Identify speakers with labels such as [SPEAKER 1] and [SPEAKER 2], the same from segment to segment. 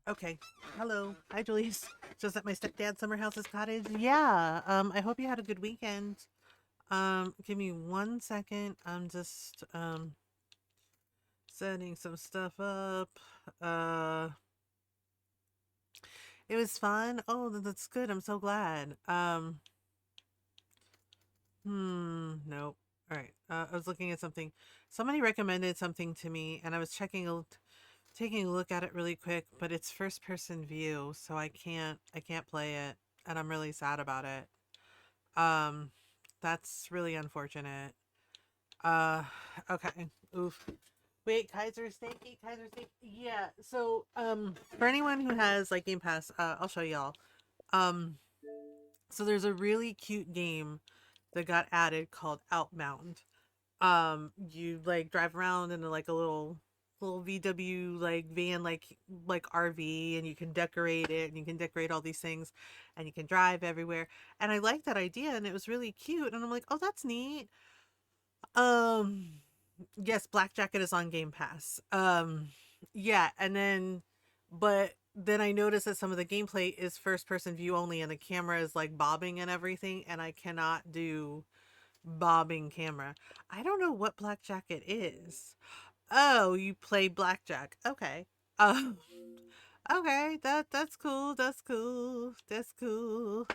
[SPEAKER 1] Okay. Hello. Hi, Julius. Just at my stepdad Summerhouse's cottage. Yeah. I hope you had a good weekend. Give me 1 second. I'm just setting some stuff up. Uh it was fun. Oh, that's good. I'm so glad. Nope. All right. I was looking at something. Somebody recommended something to me and I was taking a look at it really quick, but it's first person view, so I can't play it and I'm really sad about it. Um, that's really unfortunate. Uh, okay. Oof. Wait, Kaiser Steaky, Kaiser Steak. Yeah. So, for anyone who has like Game Pass, I'll show y'all. Um, so there's a really cute game that got added called Outbound. You like drive around in like a little VW like van like RV, and you can decorate it and you can decorate all these things and you can drive everywhere. And I like that idea and it was really cute and I'm like, "Oh, that's neat." Um yes, Black Jacket is on Game Pass. Yeah, and then but then I noticed that some of the gameplay is first person view only and the camera is like bobbing and everything and I cannot do bobbing camera. I don't know what Black Jacket is. Oh, you play blackjack. Okay. Um okay, that's cool. That's cool. That's cool.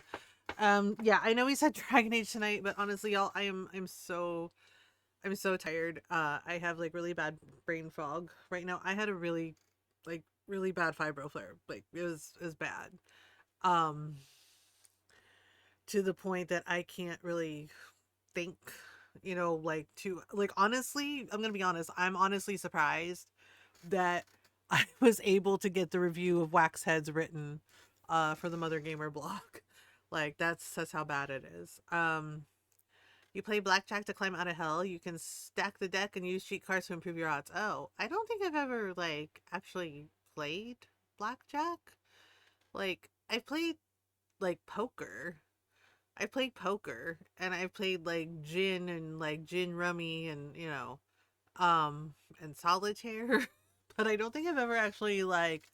[SPEAKER 1] Yeah, I know we said Dragon Age tonight, but honestly, y'all, I'm so tired. I have like really bad brain fog right now. I had a really bad fibro flare. Like it was bad. Um to the point that I can't really think, like to like honestly, I'm gonna be honest, I'm honestly surprised that I was able to get the review of Wax Heads written for the Mothergamer blog. Like that's how bad it is. You play blackjack to climb out of hell. You can stack the deck and use cheat cards to improve your odds. Oh, I don't think I've ever like actually played blackjack. Like I played like poker. I played poker and I played like gin and like gin rummy and and solitaire. But I don't think I've ever actually like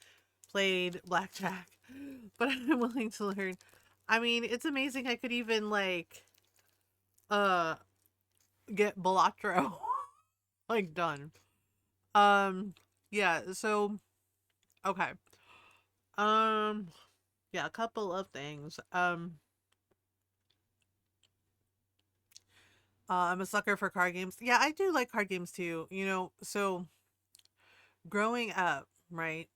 [SPEAKER 1] played blackjack. But I'm willing to learn. I mean, it's amazing I could even like uh get Balatro like done. Yeah, so okay. Um yeah, a couple of things. I'm a sucker for card games. Yeah, I do like card games too. So growing up, right?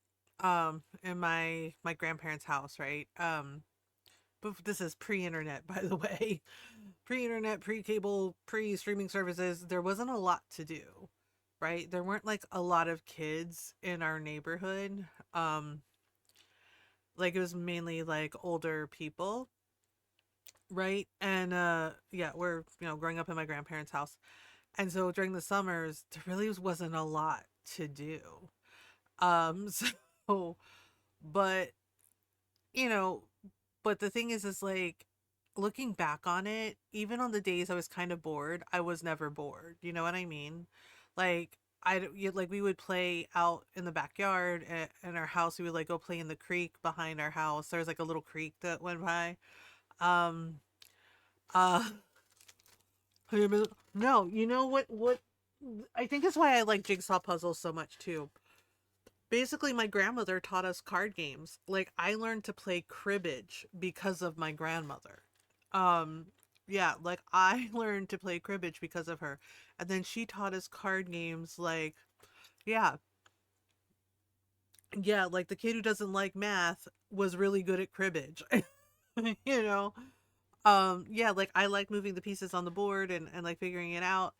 [SPEAKER 1] In my grandparents' house, right? But this is pre-internet, by the way. Pre-internet, pre-cable, pre-streaming services. There wasn't a lot to do, right? There weren't like a lot of kids in our neighborhood. Um, like it was mainly like older people, right? And yeah, we're growing up in my grandparents' house, and so during the summers, there really wasn't a lot to do. So, but you know, but the thing is like looking back on it, even on the days I was kind of bored, I was never bored. You know what I mean? Like like we would play out in the backyard in our house. We would like go play in the creek behind our house. There was like a little creek that went by. Um, uh, no, you know what? I think that's why I like jigsaw puzzles so much too. Basically, my grandmother taught us card games. Like I learned to play cribbage because of my grandmother. Um yeah, like I learned to play cribbage because of her. And then she taught us card games like yeah. Yeah, like the kid who doesn't like math was really good at cribbage. you know. Yeah, like I like moving the pieces on the board and like figuring it out.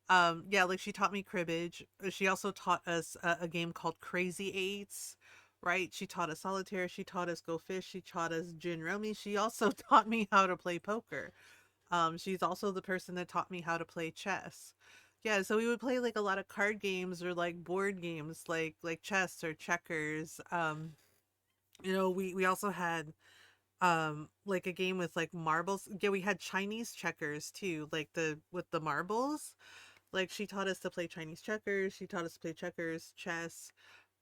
[SPEAKER 1] Yeah, like she taught me cribbage. She also taught us a game called Crazy Eights, right? She taught us solitaire. She taught us Go Fish. She taught us gin rummy. She also taught me how to play poker. She's also the person that taught me how to play chess. Yeah, so we would play like a lot of card games or like board games like chess or checkers. We also had like a game with like marbles. Yeah, we had Chinese checkers too, like the with the marbles. Like she taught us to play Chinese checkers, she taught us to play checkers, chess.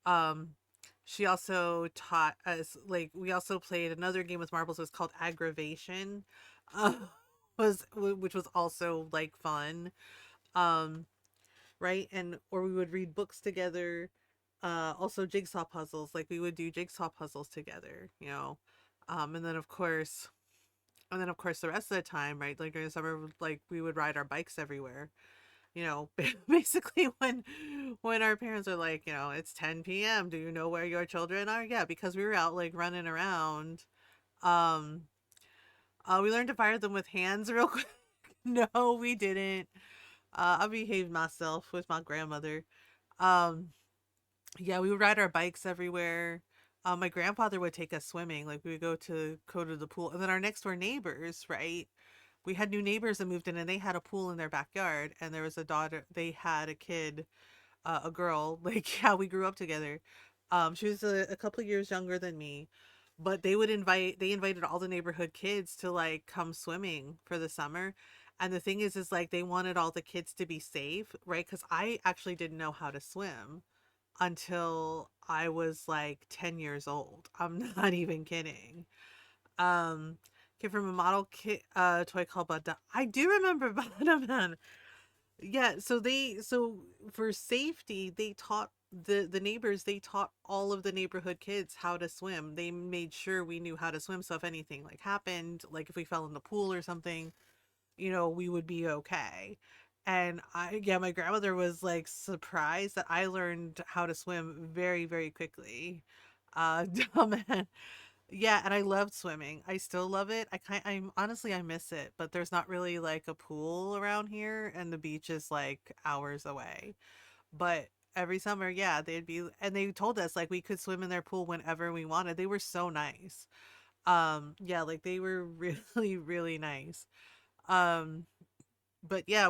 [SPEAKER 1] Um she also taught us, like, we also played another game with marbles. It was called Aggravation, uh, which was also like fun. Um, right? And or we would read books together. Also jigsaw puzzles. Like we would do jigsaw puzzles together, you know. And then of course, the rest of the time, right? Like during the summer, like we would ride our bikes everywhere. You know, basically when our parents are like, you know, it's 10 p.m. Do you know where your children are? Yeah, because we were out like running around. Um, we learned to fire them with hands real quick. No, we didn't. I behaved myself with my grandmother. Um, yeah, we would ride our bikes everywhere. My grandfather would take us swimming. Like we would go to the pool, and then our next door neighbors, right? We had new neighbors that moved in, and they had a pool in their backyard. And there was a daughter. They had a kid, a girl. Like how we grew up together. She was a couple of years younger than me, but they invited all the neighborhood kids to like come swimming for the summer. And the thing is like they wanted all the kids to be safe, right? Because I actually didn't know how to swim until I was like 10 years old. I'm not even kidding. Came from a model kit toy called Bada. I do remember Bada. Yeah, so for safety, they taught the neighbors, they taught all of the neighborhood kids how to swim. They made sure we knew how to swim, so if anything like happened, like if we fell in the pool or something, you know, we would be okay. And yeah, my grandmother was like surprised that I learned how to swim very, very quickly. Dumb and yeah, and I loved swimming. I still love it. I'm honestly I miss it, but there's not really like a pool around here, and the beach is like hours away. But every summer, yeah, they'd be, and they told us like we could swim in their pool whenever we wanted. They were so nice. Yeah, like they were really, really nice. Um, but yeah,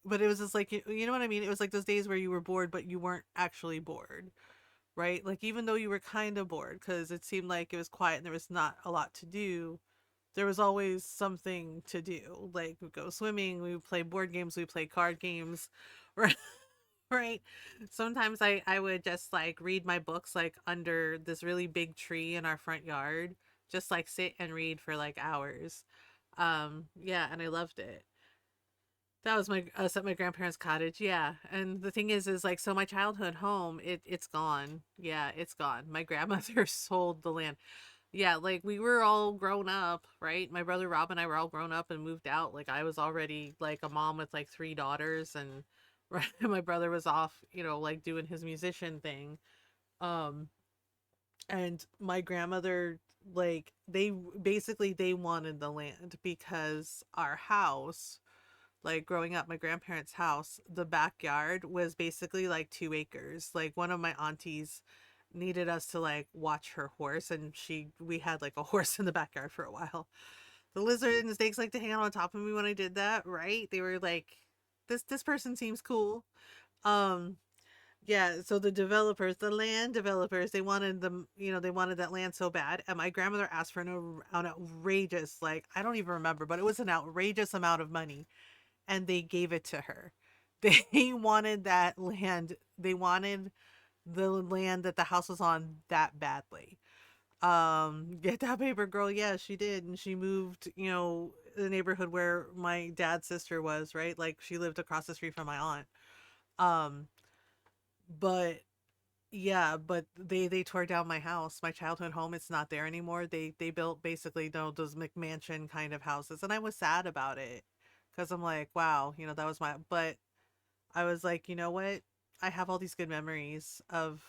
[SPEAKER 1] but it was just like you know what I mean? It was like those days where you were bored, but you weren't actually bored, right? Like even though you were kind of bored because it seemed like it was quiet and there was not a lot to do, there was always something to do. Like we go swimming, we would play board games, we play card games, right? Right. Sometimes I would just like read my books like under this really big tree in our front yard, just like sit and read for like hours. Yeah, and I loved it. That was my us at my grandparents' cottage. Yeah, and the thing is like so my childhood home it's gone. Yeah, it's gone. My grandmother sold the land. Yeah, like we were all grown up, right? My brother Rob and I were all grown up and moved out. Like I was already like a mom with like three daughters, and right, my brother was off, you know, like doing his musician thing. Um, and my grandmother like they wanted the land because our house like growing up, my grandparents' house, the backyard was basically like 2 acres. Like one of my aunties needed us to like watch her horse, and we had like a horse in the backyard for a while. The lizard and the snakes like to hang out on top of me when I did that, right? They were like, this person seems cool. Um yeah, so the land developers, they wanted them, you know, they wanted that land so bad. And my grandmother asked for an outrageous, like, I don't even remember, but it was an outrageous amount of money, and they gave it to her. They wanted that land. They wanted the land that the house was on that badly. Get that paper girl, yeah, she did. And she moved, you know, the neighborhood where my dad's sister was, right? Like she lived across the street from my aunt. Um, but yeah, but they tore down my house, my childhood home. It's not there anymore. They built basically those McMansion kind of houses, and I was sad about it because I'm like, wow, you know, that was my. But I was like, you know what? I have all these good memories of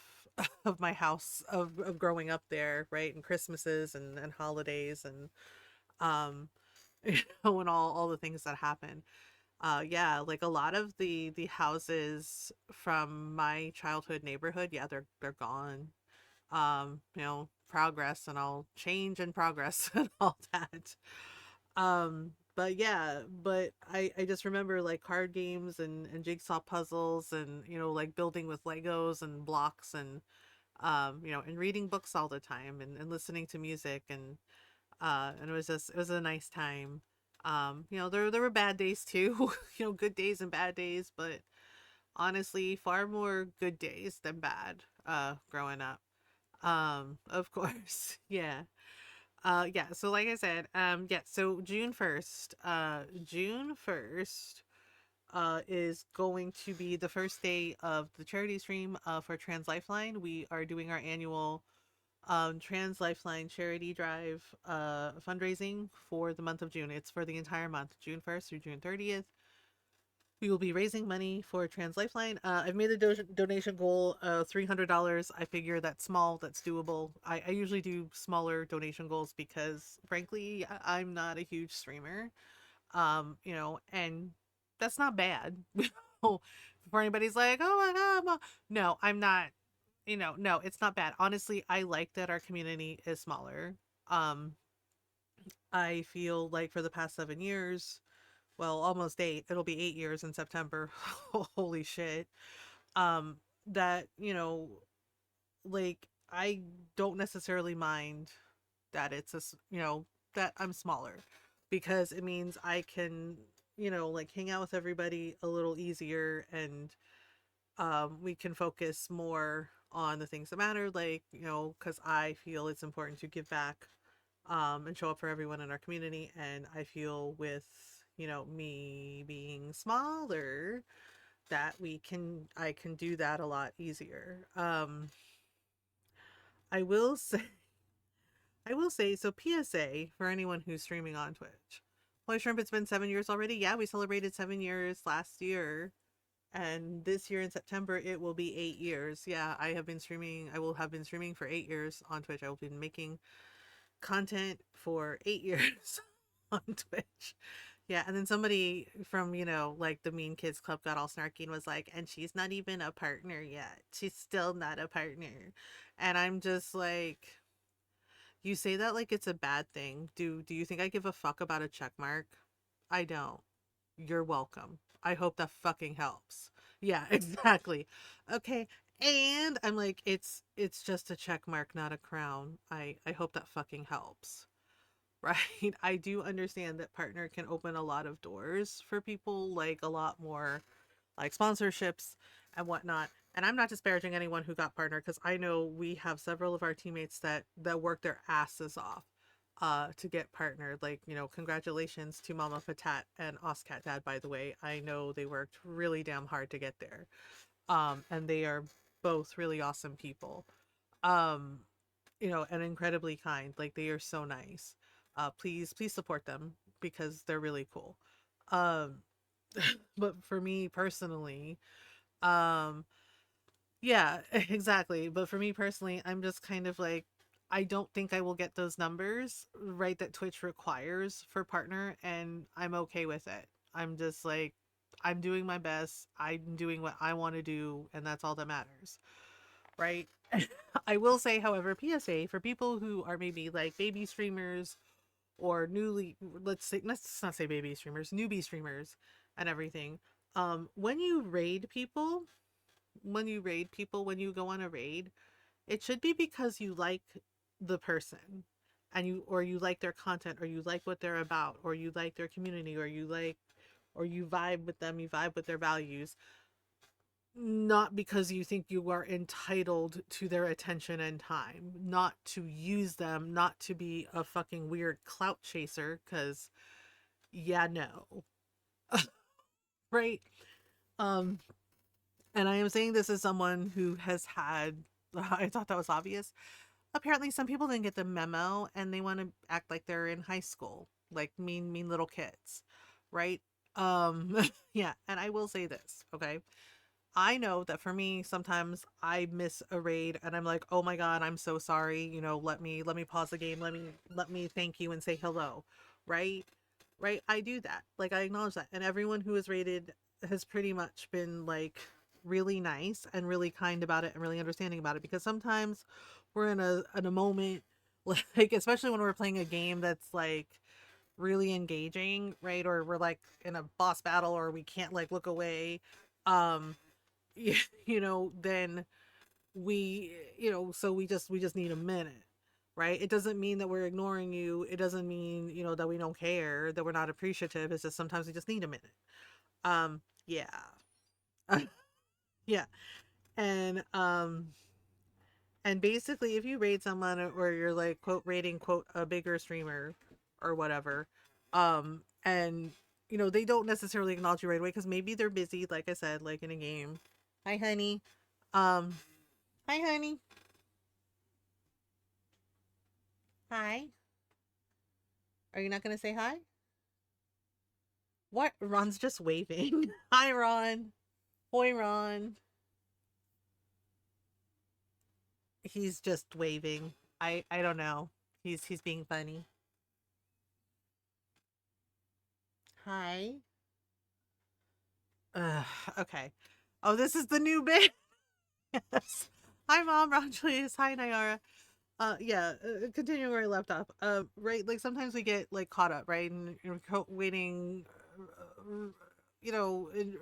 [SPEAKER 1] of my house of growing up there, right? And Christmases and holidays and um you know, and all the things that happen. Yeah, like a lot of the houses from my childhood neighborhood, yeah, they're gone. You know, progress and all change and progress and all that. But yeah, but I just remember like card games and jigsaw puzzles and you know like building with Legos and blocks and you know and reading books all the time and listening to music and it was a nice time. You know there were bad days too, you know good days and bad days, but honestly far more good days than bad growing up. Of course. Yeah. Yeah, so like I said, yeah, so June 1st is going to be the first day of the charity stream for Trans Lifeline. We are doing our annual Trans Lifeline charity drive fundraising for the month of June. It's for the entire month, June 1st through June 30th. We will be raising money for Trans Lifeline. I've made a donation goal of $300. I figure that's small, that's doable. I usually do smaller donation goals because, frankly, I'm not a huge streamer. And that's not bad. Before anybody's like, oh my God, no, I'm not. No, it's not bad. Honestly, I like that our community is smaller. Um, I feel like for the past 7 years, well, almost eight, it'll be 8 years in September. Holy shit. Um, that, like, I don't necessarily mind that that I'm smaller because it means I can, like hang out with everybody a little easier and we can focus more on the things that matter, like, because I feel it's important to give back and show up for everyone in our community. And I feel with, me being smaller, that I can do that a lot easier. I will say, so PSA for anyone who's streaming on Twitch. Holy Shrimp, it's been 7 years already. Yeah, we celebrated 7 years last year. And this year in September, it will be 8 years. Yeah, I will have been streaming for 8 years on Twitch. I will be making content for 8 years on Twitch. Yeah, and then somebody from, like the Mean Kids Club got all snarky and was like, and she's not even a partner yet. She's still not a partner. And I'm just like, you say that like it's a bad thing. Do you think I give a fuck about a check mark? I don't. You're welcome. I hope that fucking helps. Yeah, exactly. Okay. And I'm like, it's just a check mark, not a crown. I hope that fucking helps. Right? I do understand that partner can open a lot of doors for people, like a lot more like sponsorships and whatnot. And I'm not disparaging anyone who got partner because I know we have several of our teammates that work their asses off to get partnered. Like, congratulations to Mama Patat and Oscat Dad, by the way. I know they worked really damn hard to get there. And they are both really awesome people. Um, and incredibly kind. Like they are so nice. Please support them because they're really cool. Um, but for me personally, um, yeah, exactly. But for me personally, I'm just kind of like, I don't think I will get those numbers, right, that Twitch requires for partner, and I'm okay with it. I'm just like, I'm doing my best. I'm doing what I want to do, and that's all that matters, right? I will say, however, PSA for people who are maybe like baby streamers or let's not say baby streamers, newbie streamers and everything. When you raid people, when you go on a raid, it should be because you like the person and you like their content or you like what they're about or you like their community or you vibe with them, you vibe with their values, not because you think you are entitled to their attention and time, not to use them, not to be a fucking weird clout chaser, because yeah, no. Right? Um, and I am saying this as someone who has had, I thought that was obvious. Apparently, some people didn't get the memo and they want to act like they're in high school, like mean little kids, right? Um, yeah, and I will say this, okay? I know that for me, sometimes I miss a raid and I'm like, oh my God, I'm so sorry. Let me pause the game. Let me thank you and say hello. Right? Right? I do that. Like I acknowledge that. And everyone who is rated has pretty much been like really nice and really kind about it and really understanding about it. Because sometimes we're in a moment like especially when we're playing a game that's like really engaging, right? Or we're like in a boss battle or we can't like look away. Um then so we just need a minute, right? It doesn't mean that we're ignoring you. It doesn't mean, that we don't care, that we're not appreciative. It's just sometimes we just need a minute. Yeah. Yeah. And And basically, if you rate someone or you're like quote rating quote a bigger streamer or whatever, and they don't necessarily acknowledge you right away because maybe they're busy, like I said, like in a game. Hi, honey. Um, hi, honey. Hi. Are you not gonna say hi? What? Ron's just waving. Hi, Ron. Hoi, Ron. He's just waving. I don't know. He's being funny. Hi. Ugh, okay. Oh, this is the new bit. Yes. Hi, Mom. Ron Julius. Hi, Nayara. Yeah. Continuing where I left off. Right. Like sometimes we get like caught up, right, and waiting.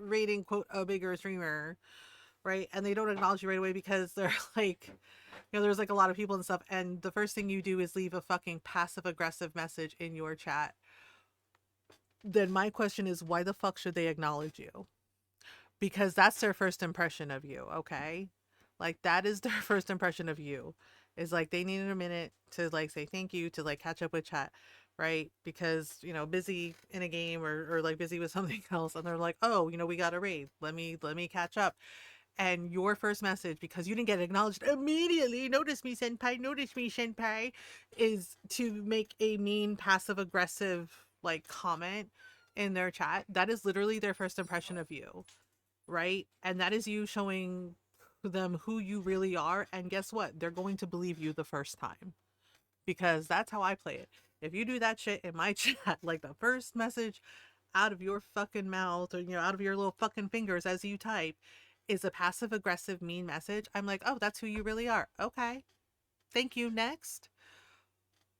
[SPEAKER 1] Rating quote a bigger streamer, right, and they don't acknowledge you right away because they're like, there's like a lot of people and stuff, and the first thing you do is leave a fucking passive aggressive message in your chat. Then my question is, why the fuck should they acknowledge you? Because that's their first impression of you, okay? Like that is their first impression of you. Is like they needed a minute to like say thank you, to like catch up with chat, right? Because, busy in a game or like busy with something else, and they're like, "Oh, we got a raid. Let me catch up." And your first message, because you didn't get acknowledged immediately, notice me senpai, is to make a mean passive aggressive like comment in their chat. That is literally their first impression of you, right? And that is you showing them who you really are. And guess what? They're going to believe you the first time, because that's how I play it. If you do that shit in my chat, like the first message out of your fucking mouth, or out of your little fucking fingers as you type, is a passive aggressive mean message, I'm like, oh, that's who you really are. Okay, thank you, next.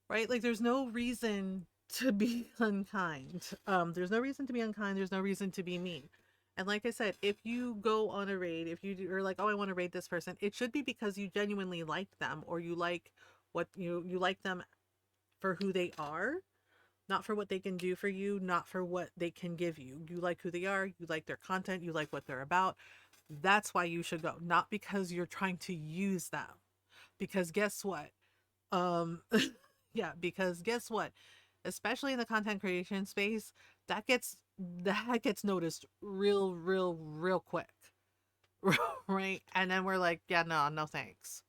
[SPEAKER 1] Right? Like there's no reason to be unkind. There's no reason to be unkind, there's no reason to be mean. And like I said, if you go on a raid, if are like, oh, I want to raid this person, it should be because you genuinely like them, or you like what you like them for who they are, not for what they can do for you, not for what they can give you. You like who they are, you like their content, you like what they're about. That's why you should go, not because you're trying to use them. Because guess what? Um yeah, because guess what? Especially in the content creation space, that gets noticed real quick. Right? And then we're like, yeah, no thanks.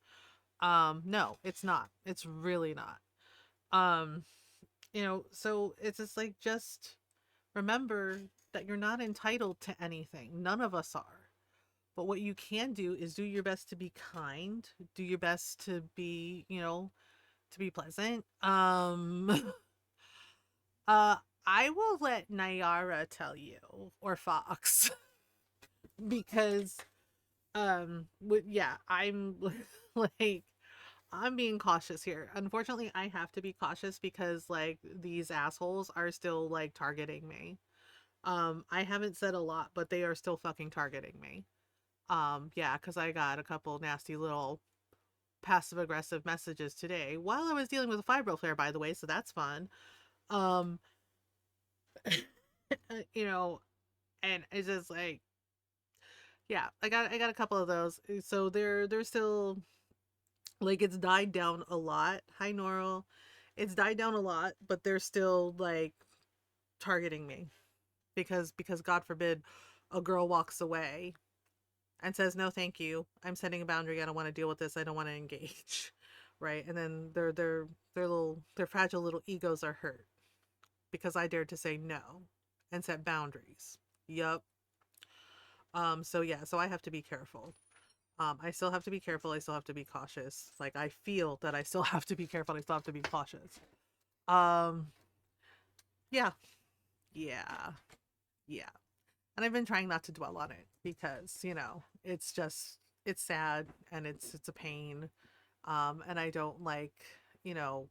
[SPEAKER 1] No, it's not. It's really not. Um so it's just like, just remember that you're not entitled to anything. None of us are. But what you can do is do your best to be kind, do your best to be, to be pleasant. uh I will let Nayara tell you, or Fox, because yeah, I'm like, I'm being cautious here. Unfortunately, I have to be cautious because like these assholes are still like targeting me. I haven't said a lot, but they are still fucking targeting me. Yeah, because I got a couple nasty little passive aggressive messages today while I was dealing with a fibro flare, by the way, so that's fun. Um, you know, and it's just like, yeah, I got a couple of those. So they're still like, it's died down a lot. Hi, Normal. It's died down a lot, but they're still like targeting me because God forbid a girl walks away and says, no thank you, I'm setting a boundary, I don't want to deal with this, I don't want to engage. Right? And then their fragile little egos are hurt because I dared to say no and set boundaries. Yup. So yeah, so I have to be careful. I still have to be careful, I still have to be cautious. Like, I feel that I still have to be careful, I still have to be cautious. um yeah. Yeah. Yeah. And I've been trying not to dwell on it because, it's just, it's sad, and it's a pain. And I don't like, you know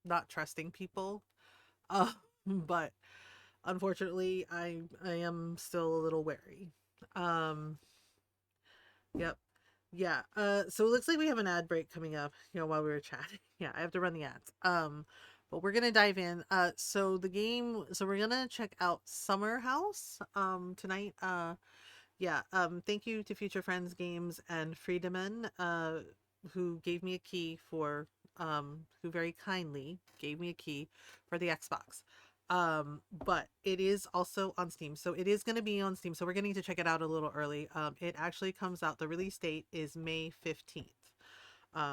[SPEAKER 1] not trusting people. But unfortunately, I am still a little wary. um yep. Yeah. So it looks like we have an ad break coming up, while we were chatting. Yeah, I have to run the ads. But we're gonna dive in. So we're gonna check out Summerhouse tonight. Yeah. Thank you to Future Friends Games and Friedemann. who gave me a key for who very kindly gave me a key for the Xbox. But it is also on Steam. So it is going to be on Steam. So we're getting to check it out a little early. It actually comes out, the release date is May 15th.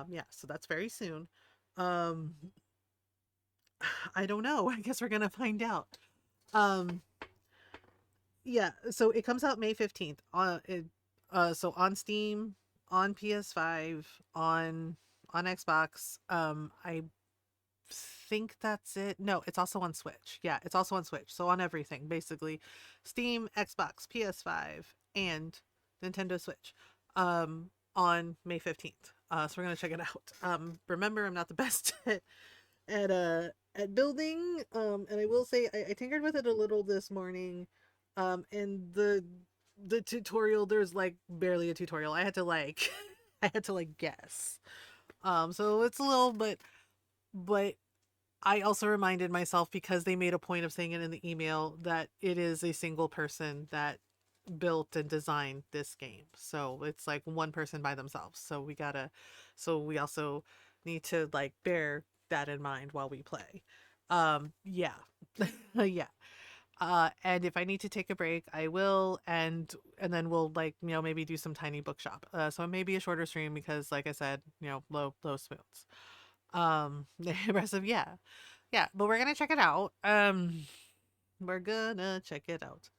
[SPEAKER 1] Yeah, so that's very soon. Um, I don't know. I guess we're going to find out. Um, yeah, so it comes out May 15th. So on Steam, on PS5, on Xbox. I think that's it. No, it's also on Switch. Yeah, it's also on Switch. So on everything, basically. Steam, Xbox, PS5, and Nintendo Switch. On May 15th. So we're gonna check it out. Remember, I'm not the best at building. And I will say I tinkered with it a little this morning. And the tutorial, there's like barely a tutorial. I had to like I had to like guess. So it's a little but I also reminded myself, because they made a point of saying it in the email, that it is a single person that built and designed this game. So it's like one person by themselves. So we also need to like bear that in mind while we play. Yeah. Yeah. And if I need to take a break, I will, and then we'll like, maybe do some Tiny Bookshop. So it may be a shorter stream because, like I said, low spoons. Impressive, yeah. Yeah, but we're gonna check it out. We're gonna check it out.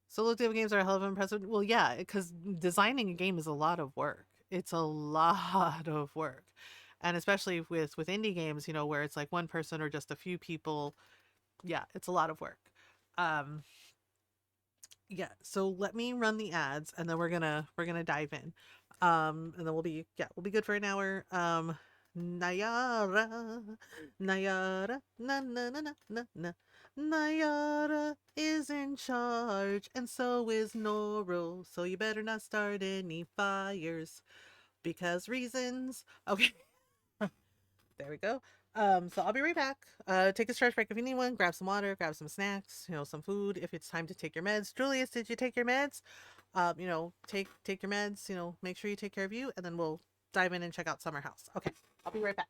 [SPEAKER 1] Solo dev games are a hell of impressive. Well, yeah, because designing a game is a lot of work. It's a lot of work, and especially with indie games, where it's like one person or just a few people. Yeah, it's a lot of work. Um, yeah. So let me run the ads, and then we're gonna dive in. And then we'll be good for an hour. Nayara, Nayara, na na na na na na. Nayara is in charge, and so is Noro. So you better not start any fires because reasons. Okay, there we go. So I'll be right back. Take a stretch break if you need one. Grab some water, grab some snacks, some food. If it's time to take your meds, Julius, did you take your meds? Take your meds. Make sure you take care of you, and then we'll dive in and check out Summerhouse. Okay, I'll be right back.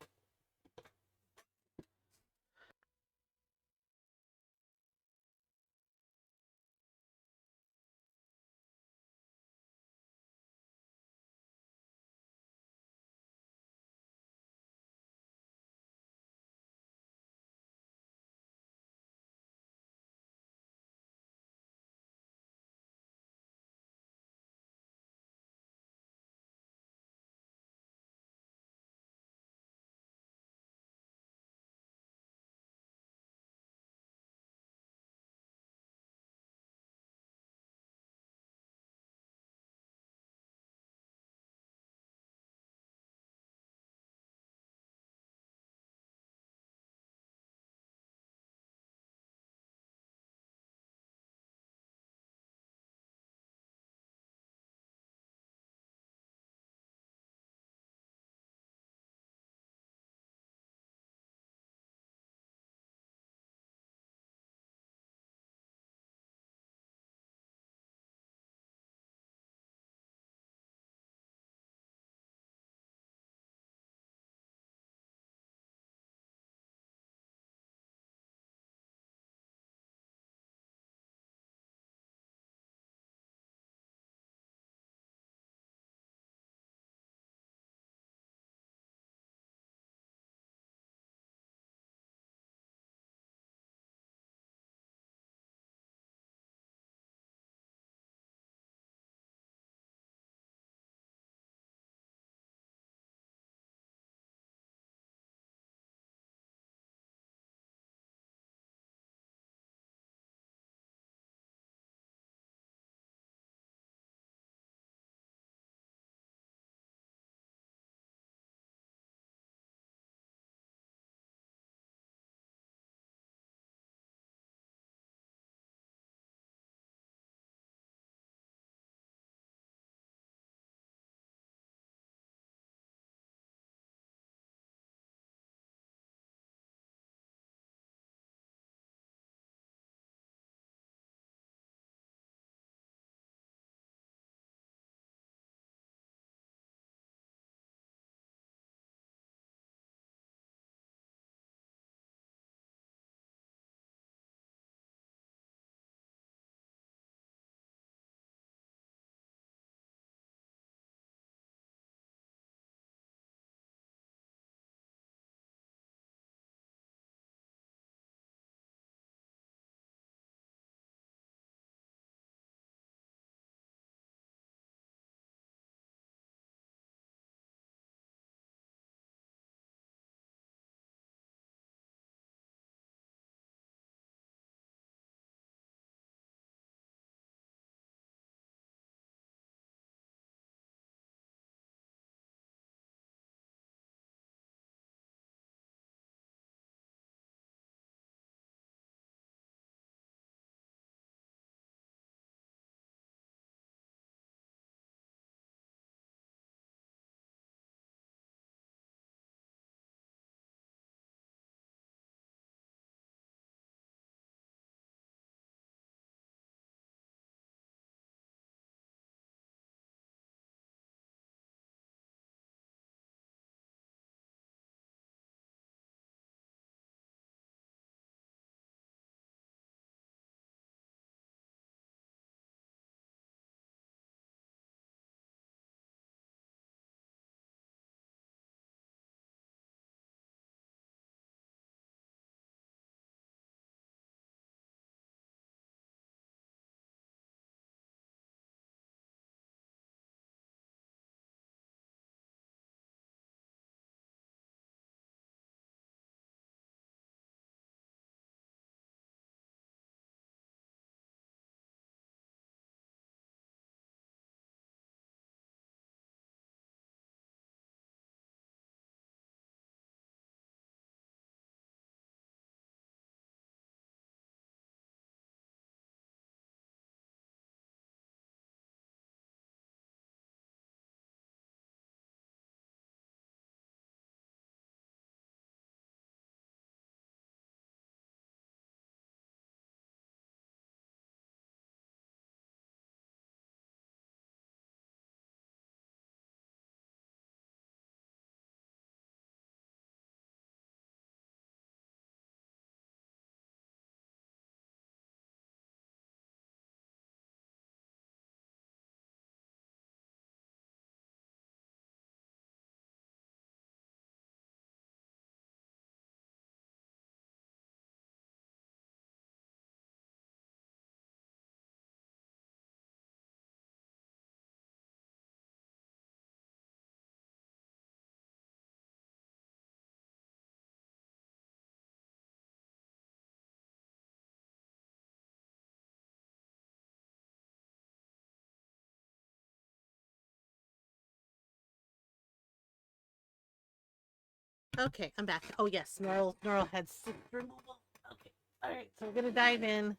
[SPEAKER 1] Okay, I'm back. Oh yes, neural head stick removal. Okay. Alright, so we're gonna dive in.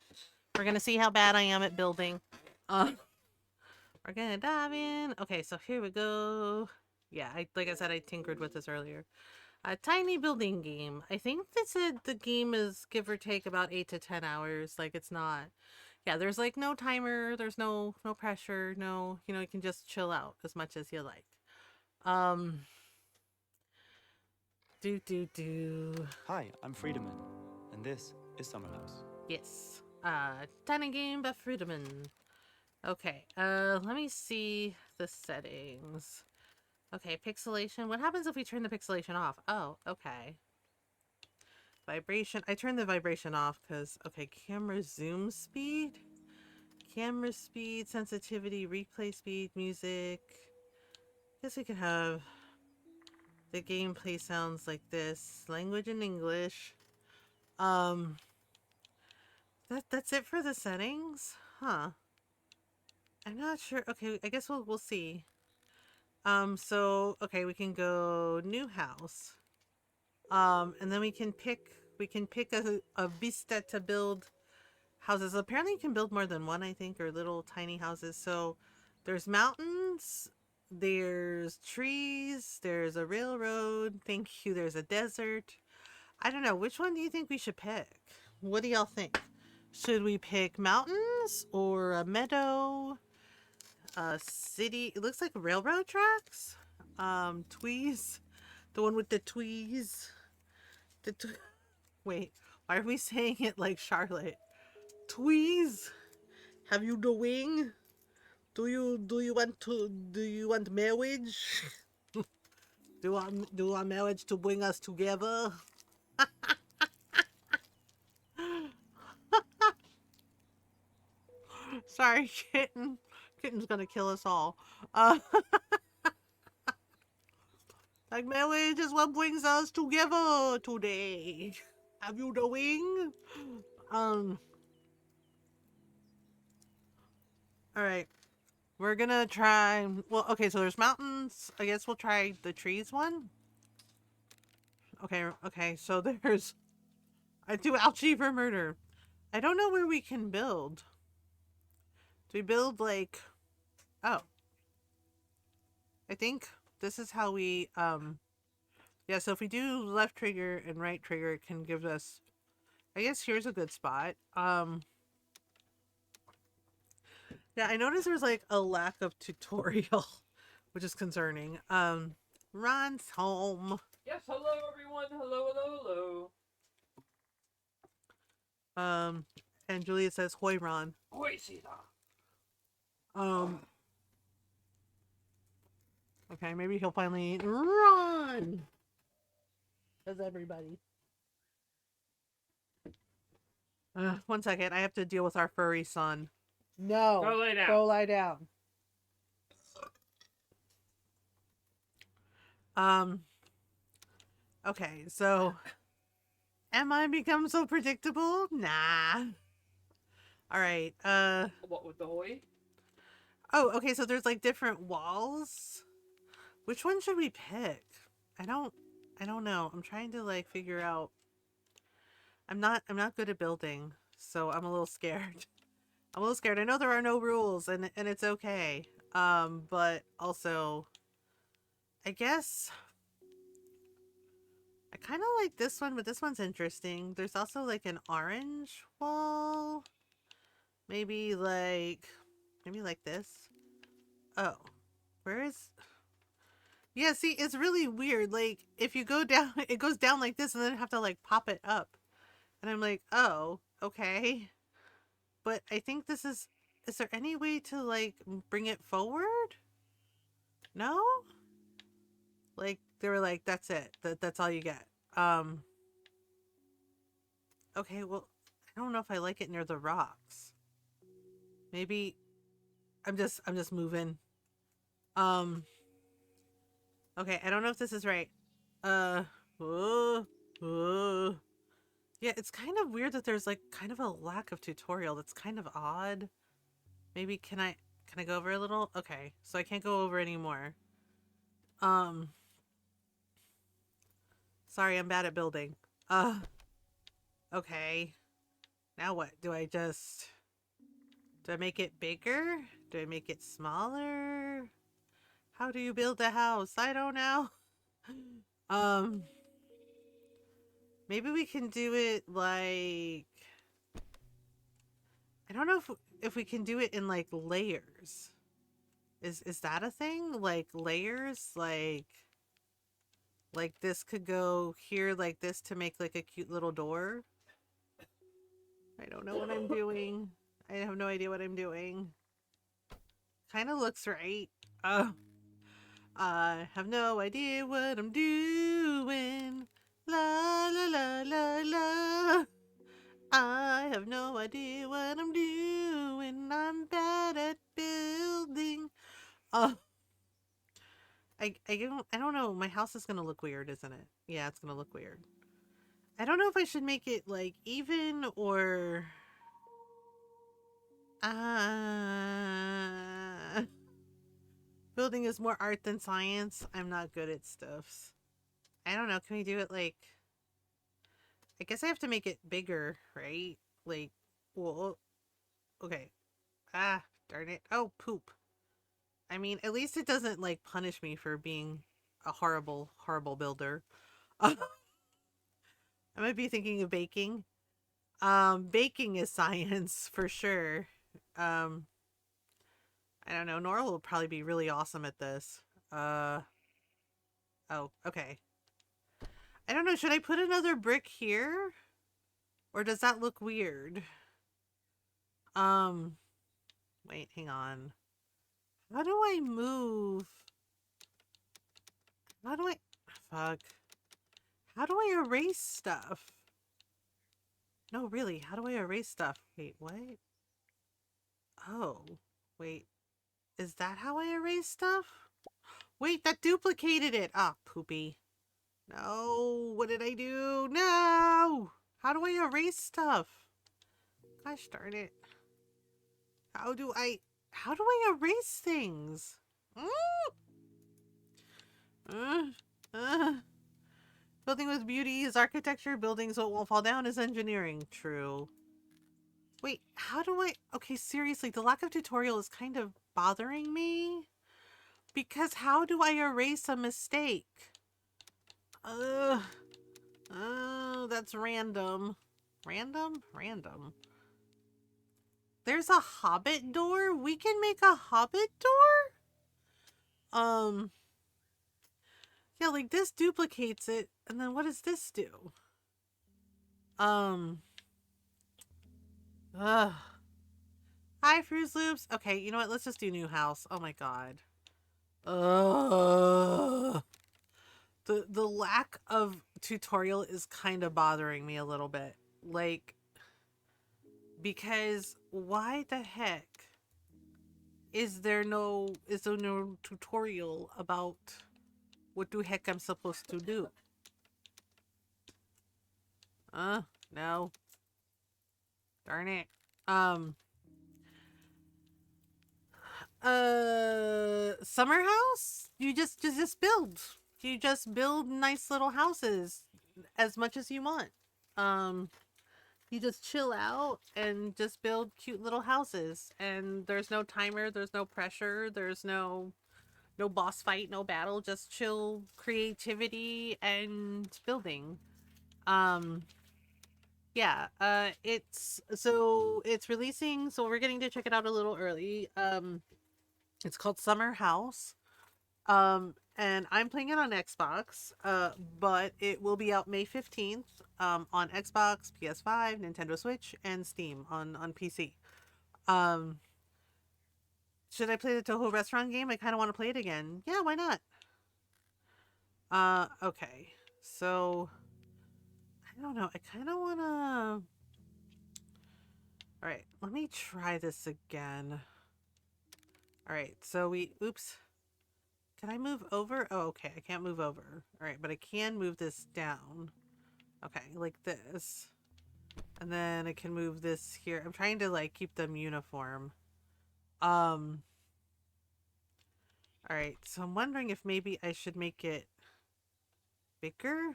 [SPEAKER 1] We're gonna see how bad I am at building. Uh we're gonna dive in. Okay, so here we go. Yeah, like I said, I tinkered with this earlier. A tiny building game. I think they said the game is give or take about 8 to 10 hours. Like it's not. Yeah, there's like no timer. There's no pressure. No, you can just chill out as much as you like. Um, do.
[SPEAKER 2] Hi, I'm Friedemann, and this is Summerhouse.
[SPEAKER 1] Yes. Tiny game by Friedemann. Okay. Let me see the settings. Okay, pixelation. What happens if we turn the pixelation off? Oh, okay. Vibration. I turned the vibration off because, okay, camera zoom speed. Camera speed, sensitivity, replay speed, music. Guess we could have the gameplay sounds like this. Language in English. Um, that's it for the settings? Huh. I'm not sure. Okay, I guess we'll see. So okay, we can go new house. And then we can pick a vista to build houses. Apparently you can build more than one, I think, or little tiny houses. So there's mountains, there's trees, there's a railroad. Thank you. There's a desert. I don't know. Which one do you think we should pick? What do y'all think? Should we pick mountains or a meadow? A city? It looks like railroad tracks. Tweez. The one with the tweez. The Wait, why are we saying it like Charlotte? Tweez. Have you the wing? Do you want marriage? Do I marriage to bring us together? Sorry, kitten. Kitten's gonna kill us all. Uh, like marriage is what brings us together today. Have you the wing? Um. All right. We're gonna try. Well, okay. So there's mountains. I guess we'll try the trees one. Okay. Okay. So there's. I do ouchie for murder. I don't know where we can build. Do we build like? Oh, I think this is how we. Yeah. So if we do left trigger and right trigger, it can give us. I guess here's a good spot. Yeah, I noticed there's like a lack of tutorial, which is concerning. Ron's home.
[SPEAKER 3] Yes, hello everyone. Hello.
[SPEAKER 1] And Julia says, "Hoi, Ron."
[SPEAKER 3] Oi, Sita.
[SPEAKER 1] Um, okay, maybe he'll finally run. Says everybody. 1 second, I have to deal with our furry son. No,
[SPEAKER 3] Go lay down.
[SPEAKER 1] Go lie down. Okay, so am I become so predictable? Nah. All right.
[SPEAKER 3] What with the hoy?
[SPEAKER 1] Oh, okay. So there's like different walls. Which one should we pick? I don't know. I'm trying to like figure out. I'm not good at building, so I'm a little scared. I'm a little scared. I know there are no rules, and it's okay. But also, I guess I kind of like this one, but this one's interesting. There's also like an orange wall. Maybe like this. Oh, where is? Yeah, see, it's really weird. Like, if you go down, it goes down like this, and then I have to like pop it up. And I'm like, oh, okay. But I think this is there any way to like bring it forward? No? Like, they were like, that's it. That's all you get. Okay, well, I don't know if I like it near the rocks. Maybe I'm just moving. Um, okay, I don't know if this is right. Uh, oh, oh. Yeah, it's kind of weird that there's like kind of a lack of tutorial. That's kind of odd. Maybe can I go over a little? Okay, so I can't go over anymore. Um Sorry, I'm bad at building. Okay. Now what? Do I make it bigger? Do I make it smaller? How do you build a house? I don't know. Um, maybe we can do it like, I don't know if we can do it in like layers. Is that a thing? Like layers? Like this could go here like this to make like a cute little door? I don't know what I'm doing. I have no idea what I'm doing. Kind of looks right. I have no idea what I'm doing. La la la la la. I have no idea what I'm doing. I'm bad at building. Uh, I don't know. My house is gonna look weird, isn't it? Yeah, it's gonna look weird. I don't know if I should make it like even or uh building is more art than science. I'm not good at stuffs. I don't know. Can we do it like I guess I have to make it bigger, right? Like well okay. Ah, darn it. Oh, poop. I mean, at least it doesn't like punish me for being a horrible, horrible builder. I might be thinking of baking. Baking is science for sure. Um, I don't know. Nora will probably be really awesome at this. Uh, oh, okay. I don't know. Should I put another brick here? Or does that look weird? Um, wait, hang on. How do I move? How do I... Fuck. How do I erase stuff? No, really, how do I erase stuff? Wait, what? Oh, wait. Is that how I erase stuff? Wait, that duplicated it. Ah, poopy. No, what did I do? No! How do I erase stuff? Gosh darn it. How do I erase things? Uh, uh. Building with beauty is architecture. Building so it won't fall down is engineering. True. Wait, how do I... Okay, seriously, the lack of tutorial is kind of bothering me. Because how do I erase a mistake? Oh, that's random. Random? Random. There's a hobbit door? We can make a hobbit door? Yeah, like this duplicates it. And then what does this do? Ugh. Hi, Fruit Loops. Okay, you know what? Let's just do new house. Oh my god. Ugh. The lack of tutorial is kind of bothering me a little bit. Like, because why the heck is there no tutorial about what the heck I'm supposed to do? No. Darn it. Summerhouse? You just build. You just build nice little houses as much as you want. You just chill out and just build cute little houses. And there's no timer, there's no pressure, there's no boss fight, no battle, just chill creativity and building. Um yeah, it's releasing, so we're getting to check it out a little early. It's called Summerhouse. And I'm playing it on Xbox, but it will be out May 15th, on Xbox, PS5, Nintendo Switch, and Steam on PC. Um, should I play the Toho restaurant game? I kind of want to play it again. Yeah, why not? Okay. So, I don't know. I kind of want to... Alright, let me try this again. Alright, so oops. Can I move over? Oh, okay, I can't move over. Alright, but I can move this down. Okay, like this. And then I can move this here. I'm trying to, like, keep them uniform. Alright, so I'm wondering if maybe I should make it bigger?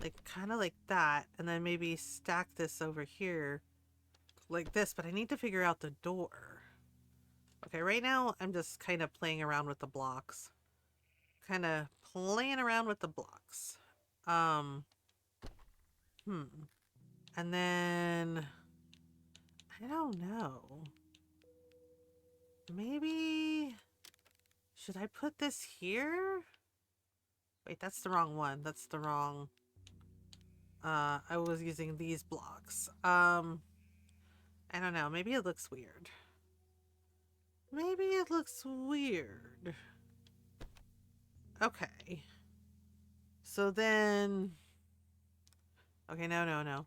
[SPEAKER 1] Like, kind of like that. And then maybe stack this over here like this. But I need to figure out the door. Okay, right now I'm just kind of playing around with the blocks. Kind of playing around with the blocks. Um, hmm. And then, I don't know. Maybe, should I put this here? Wait, that's the wrong one. That's the wrong, I was using these blocks. I don't know. Maybe it looks weird. Maybe it looks weird. Okay. So then, okay, no.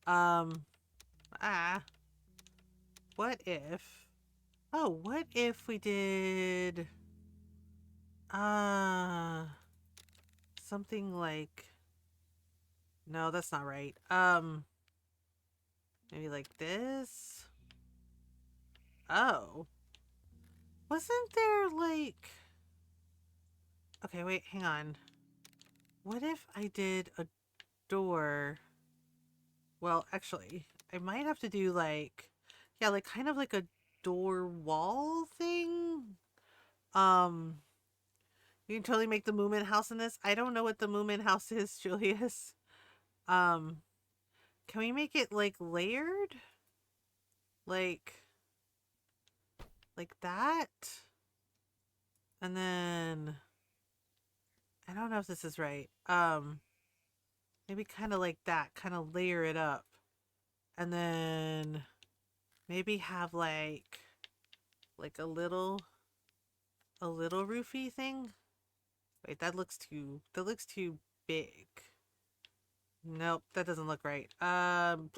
[SPEAKER 1] Um, ah, what if, oh, what if we did, uh, something like, no, that's not right. Maybe like this? Oh. Wasn't there like... Okay, wait, hang on. What if I did a door? Well, actually, I might have to do like... Yeah, like kind of like a door wall thing? Um, you can totally make the Moomin house in this. I don't know what the Moomin house is, Julius. Um, can we make it like layered? Like... Like that? And then... I don't know if this is right. Maybe kind of like that. Kind of layer it up. And then maybe have like a little roofy thing. Wait, that looks too big. Nope, that doesn't look right. Um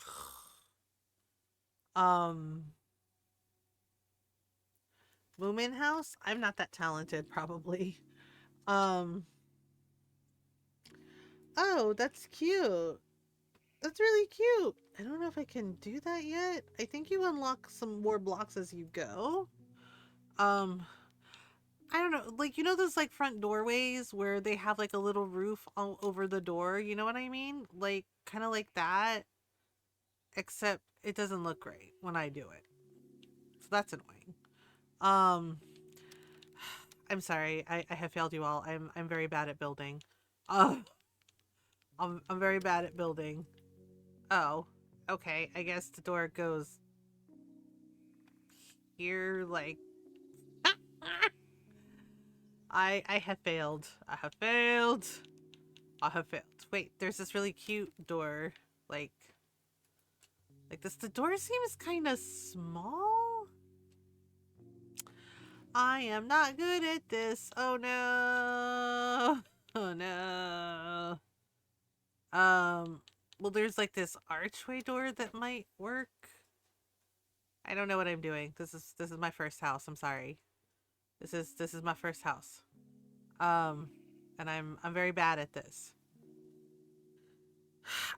[SPEAKER 1] Moomin house? I'm not that talented probably. Um Oh, that's cute. That's really cute. I don't know if I can do that yet. I think you unlock some more blocks as you go. Um I don't know, like, you know those like front doorways where they have like a little roof all over the door, you know what I mean? Like kind of like that, except it doesn't look great when I do it. So that's annoying. Um I'm sorry. I have failed you all. I'm very bad at building. Uh I'm very bad at building. Oh. Okay. I guess the door goes here like I have failed. I have failed. I have failed. Wait, there's this really cute door. Like this. The door seems kind of small. I am not good at this. Oh no. Oh no. Well, there's like this archway door that might work. I don't know what I'm doing. This is my first house. I'm sorry. This is my first house. Um, and I'm very bad at this.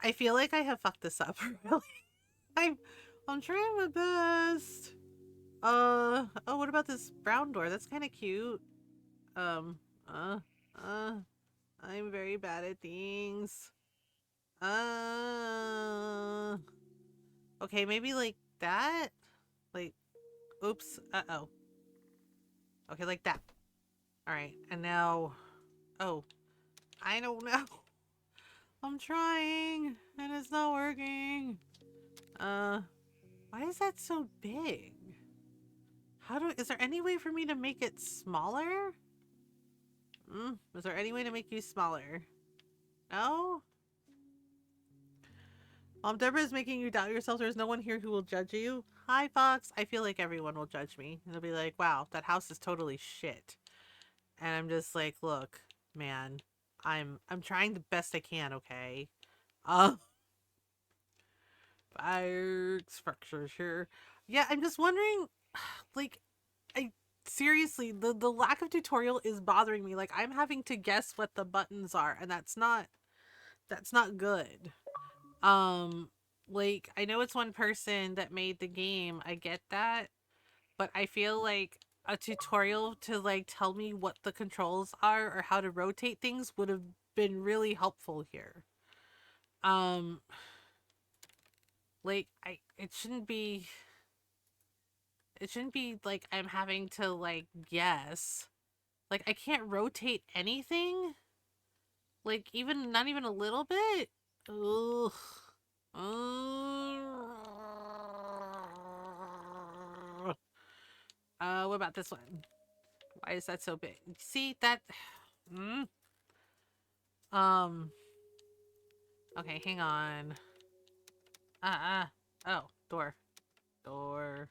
[SPEAKER 1] I feel like I have fucked this up. Really. I'm I'm trying my best. Oh, what about this brown door? That's kind of cute. Um, uh, uh, I'm very bad at things. Uh, okay, maybe like that? Like, oops, uh-oh. Okay, like that. Alright, and now, oh, I don't know. I'm trying, and it's not working. Why is that so big? Is there any way for me to make it smaller? Is there any way to make you smaller? No? Deborah is making you doubt yourself. There's no one here who will judge you. Hi, Fox. I feel like everyone will judge me. They'll be like, wow, that house is totally shit. And I'm just like, look, man, I'm trying the best I can, okay? Uh, fire structures here. Yeah, I'm just wondering, like, I seriously, the lack of tutorial is bothering me. Like, I'm having to guess what the buttons are, and that's not good. Um, like, I know it's one person that made the game. I get that. But I feel like a tutorial to like tell me what the controls are or how to rotate things would have been really helpful here. Um, like it shouldn't be. It shouldn't be like I'm having to like guess. Like I can't rotate anything. Like even not even a little bit. Ugh. What about this one? Why is that so big? See that? Mm? Um. Okay, hang on. Oh, door. Door.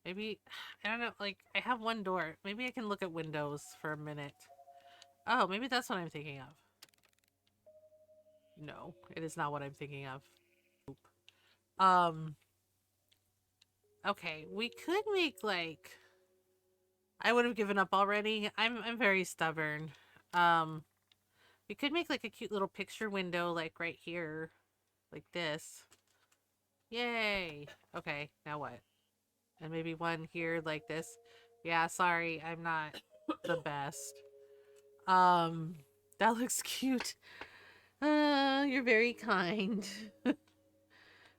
[SPEAKER 1] Maybe I don't know. Like I have one door. Maybe I can look at windows for a minute. Oh, maybe that's what I'm thinking of. No, it is not what I'm thinking of. Um. Okay, we could make like I would have given up already. I'm very stubborn. Um, we could make like a cute little picture window like right here, like this. Yay. Okay, now what? And maybe one here like this. Yeah, sorry, I'm not the best. Um, that looks cute. You're very kind.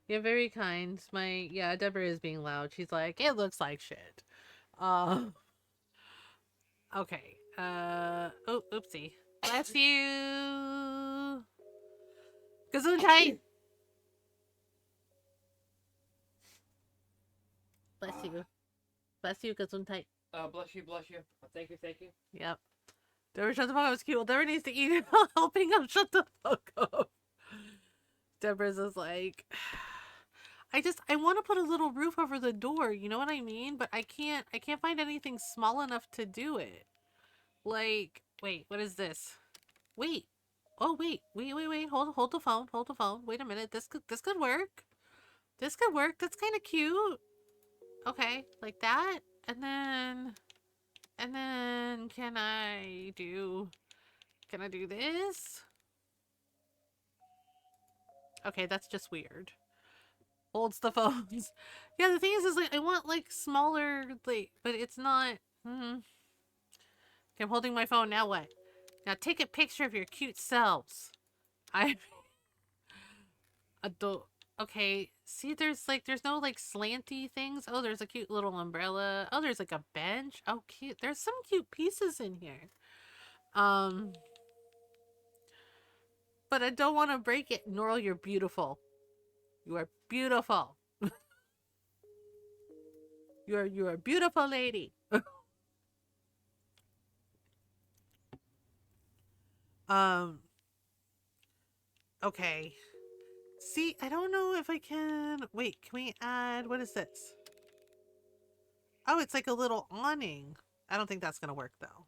[SPEAKER 1] You're very kind. Yeah, Deborah is being loud. She's like, it looks like shit. Uh, okay. Oh, oopsie. Bless you. Gesundheit. Bless you. Bless you, Gesundheit.
[SPEAKER 3] Bless you, bless you. Thank you, thank you.
[SPEAKER 1] Yep. Deborah, shut the fuck up. It's cute. Deborah needs to eat helping him shut the fuck up. Deborah's is like, I want to put a little roof over the door. You know what I mean? But I can't find anything small enough to do it. Like, wait, what is this? Wait. Oh, wait. Hold the phone. Hold the phone. Wait a minute. This could work. This could work. That's kind of cute. Okay, like that. And then can I do this? Okay, that's just weird. Holds the phones. Yeah, the thing is like I want like smaller like but it's not okay, I'm holding my phone, now what? Now take a picture of your cute selves. I adult. Okay, see there's no like slanty things. Oh, there's a cute little umbrella. Oh, there's like a bench. Oh, cute. There's some cute pieces in here. But I don't want to break it. Norl, you're beautiful. You are beautiful. You're a beautiful lady. um okay. See, I don't know if I can wait, can we add what is this? Oh, it's like a little awning. I don't think that's gonna work though.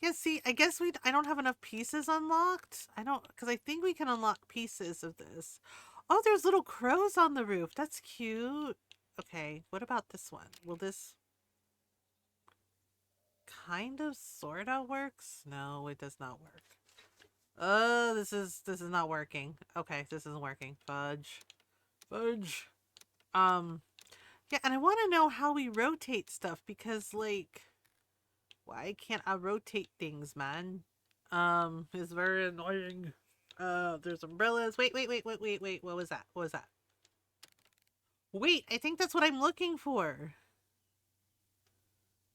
[SPEAKER 1] Yeah, see, I guess I don't have enough pieces unlocked. I don't, because I think we can unlock pieces of this. Oh, there's little crows on the roof. That's cute. Okay, what about this one? Will this kind of sorta works? No, it does not work. Oh, this is not working. Okay, this isn't working. Fudge. Fudge. Yeah, and I want to know how we rotate stuff because like why can't I rotate things, man? It's very annoying. There's umbrellas. Wait. What was that? What was that? Wait, I think that's what I'm looking for.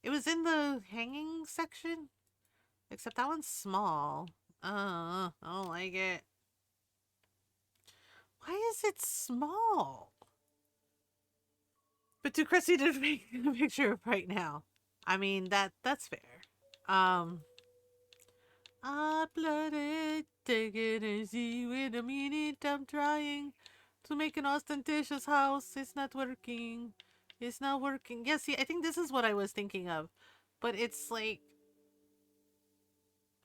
[SPEAKER 1] It was in the hanging section. Except that one's small. I don't like it. Why is it small? But too crusty to make a picture right now. I mean, that's fair. Hot-blooded, take it easy. Wait a minute, I'm trying to make an ostentatious house. It's not working. It's not working. Yeah, see, I think this is what I was thinking of. But it's like...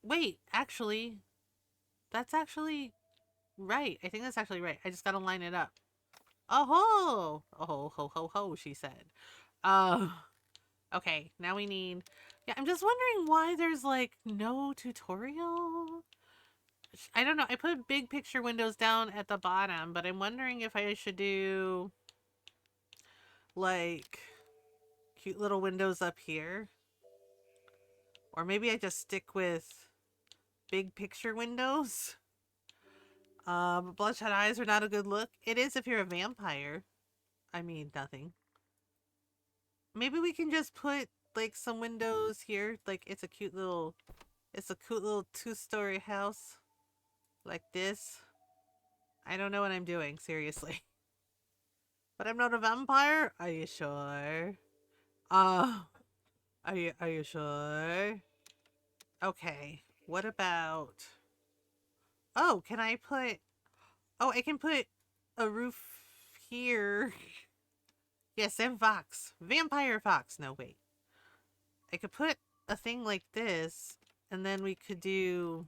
[SPEAKER 1] Wait, actually... That's actually right. I think that's actually right. I just gotta line it up. Oh ho! Oh ho ho ho, she said. Okay, now we need... Yeah, I'm just wondering why there's like no tutorial. I don't know. I put big picture windows down at the bottom, but I'm wondering if I should do like cute little windows up here. Or maybe I just stick with big picture windows. Bloodshot eyes are not a good look. It is if you're a vampire. I mean, nothing. Maybe we can just put like some windows here. Like it's a cute little two-story house like this. I don't know what I'm doing, seriously. But I'm not a vampire? Are you sure? Uh, are you sure? Okay. What about... Oh, can I put... Oh, I can put a roof here. Yes, and fox. Vampire fox. No, wait. I could put a thing like this, and then we could do...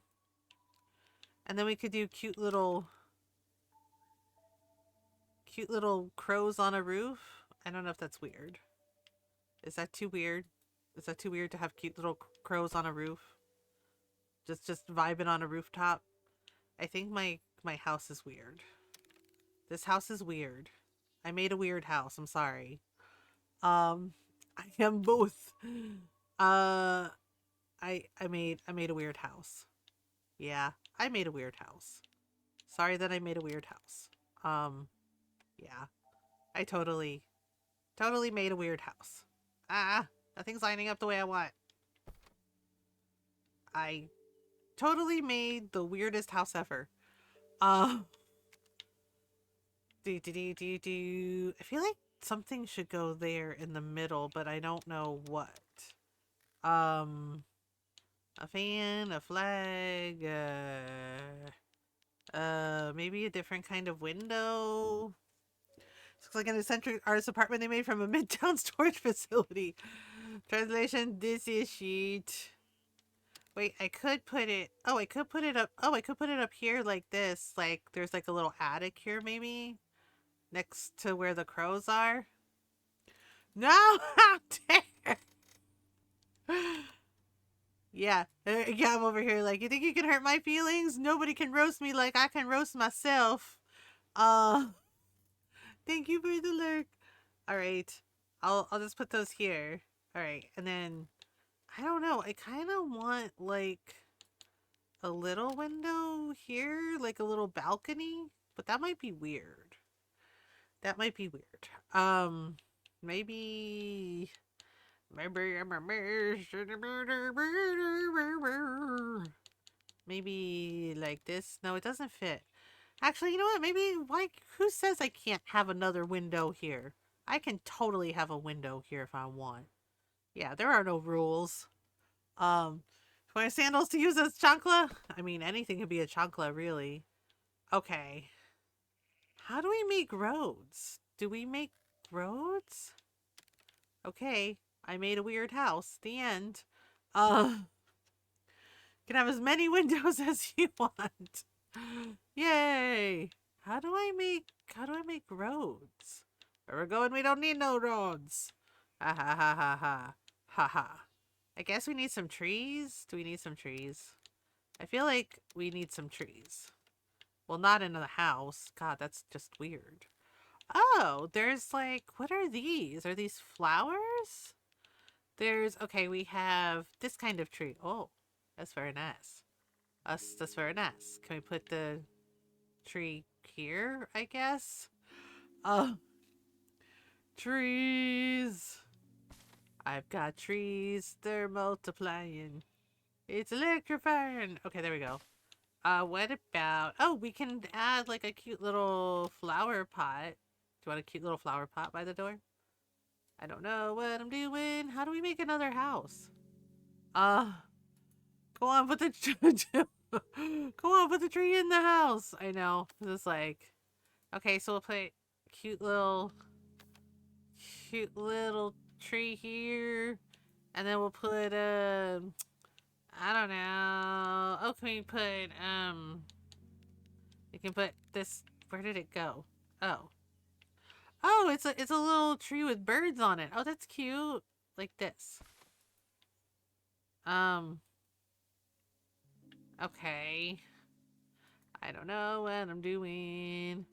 [SPEAKER 1] And then we could do cute little crows on a roof. I don't know if that's weird. Is that too weird? Is that too weird to have cute little crows on a roof? Just vibing on a rooftop? I think my house is weird. This house is weird. I made a weird house. I'm sorry. I am both. I made a weird house. Yeah, I made a weird house. Sorry that I made a weird house. Yeah. I totally made a weird house. Nothing's lining up the way I want. I totally made the weirdest house ever. I feel like something should go there in the middle, but I don't know what. A fan, a flag, maybe a different kind of window. Looks like an eccentric artist apartment they made from a midtown storage facility. Translation, this is sheet. Wait, I could put it... Oh, I could put it up... Oh, I could put it up here like this. Like, there's like a little attic here, maybe? Next to where the crows are. No! How dare! Yeah. Yeah, I'm over here like, you think you can hurt my feelings? Nobody can roast me like I can roast myself. Thank you for the lurk. Alright. I'll just put those here. Alright, and then... I don't know. I kind of want, like, a little window here. Like a little balcony. But that might be weird. That might be weird. Maybe... Maybe like this. No, it doesn't fit. Actually, you know what? Maybe, like, who says I can't have another window here? I can totally have a window here if I want. Yeah, there are no rules. My sandals to use as chancla? I mean, anything could be a chancla, really. Okay. How do we make roads? Do we make roads? Okay. I made a weird house. The end. You can have as many windows as you want. Yay! How do I make roads? Where we're going, we don't need no roads. Ha ha ha ha ha. Ha ha. I guess we need some trees. Do we need some trees? I feel like we need some trees. Well, not in the house. God, that's just weird. Oh, there's like, what are these? Are these flowers? Okay, we have this kind of tree. Oh, that's very nice. That's very nice. Can we put the tree here, I guess? Trees. I've got trees. They're multiplying. It's electrifying. Okay, there we go. What about... Oh, we can add like a cute little flower pot. Do you want a cute little flower pot by the door? I don't know what I'm doing. How do we make another house? Go on, put the go on, put the tree in the house. I know. This is like, okay, so we'll put cute little tree here, and then we'll put I don't know. Oh, can we put we can put this. Where did it go? Oh. Oh, it's a little tree with birds on it. Oh, that's cute. Like this. Okay. I don't know what I'm doing,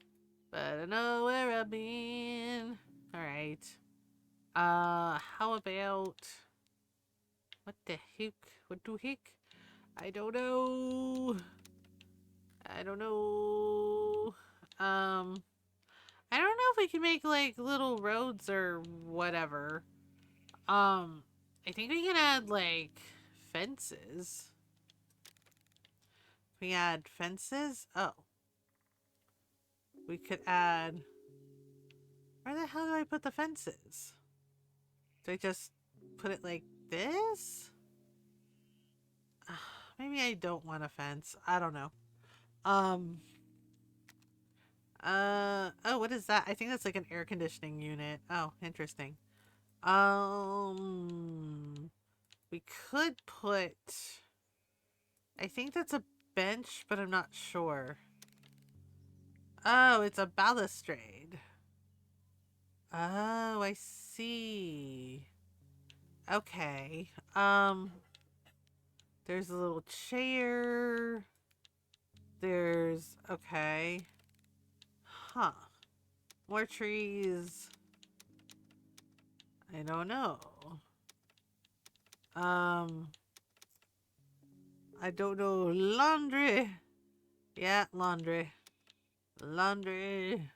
[SPEAKER 1] but I know where I've been. Alright. How about... What the heck? What the heck? I don't know. I don't know. I don't know if we can make like little roads or whatever. I think we can add like fences. We add fences? Oh. We could add. Where the hell do I put the fences? Do I just put it like this? Maybe I don't want a fence. I don't know. Um. Oh, what is that? I think that's like an air conditioning unit. Oh, interesting. We could put. I think that's a bench, but I'm not sure. Oh, it's a balustrade. Oh, I see. Okay. There's a little chair. There's okay. Huh. More trees. I don't know. Um, I don't know. Laundry. Yeah, laundry. Laundry.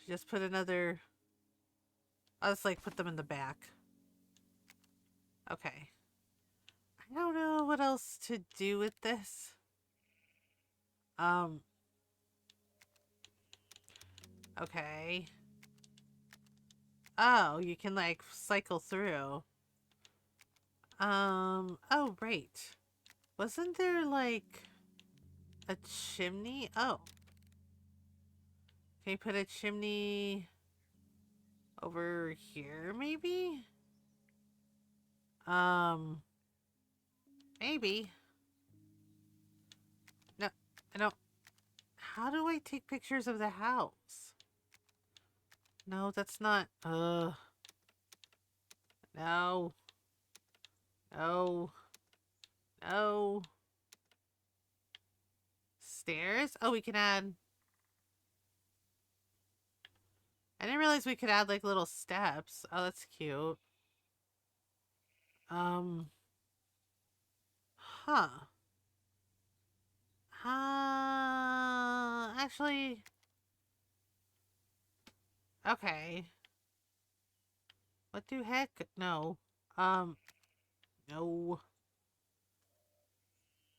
[SPEAKER 1] Just put another. I'll just like put them in the back. Okay. I don't know what else to do with this. Um. Okay. Oh, you can like cycle through. Oh, right. Wasn't there like a chimney? Oh. Can you put a chimney over here, maybe? Um, maybe. No, I don't. How do I take pictures of the house? No, that's not. No. No. No. Stairs? Oh, we can add. I didn't realize we could add like little steps. Oh, that's cute. Um, huh. Actually, okay. What the heck? No. Um, no.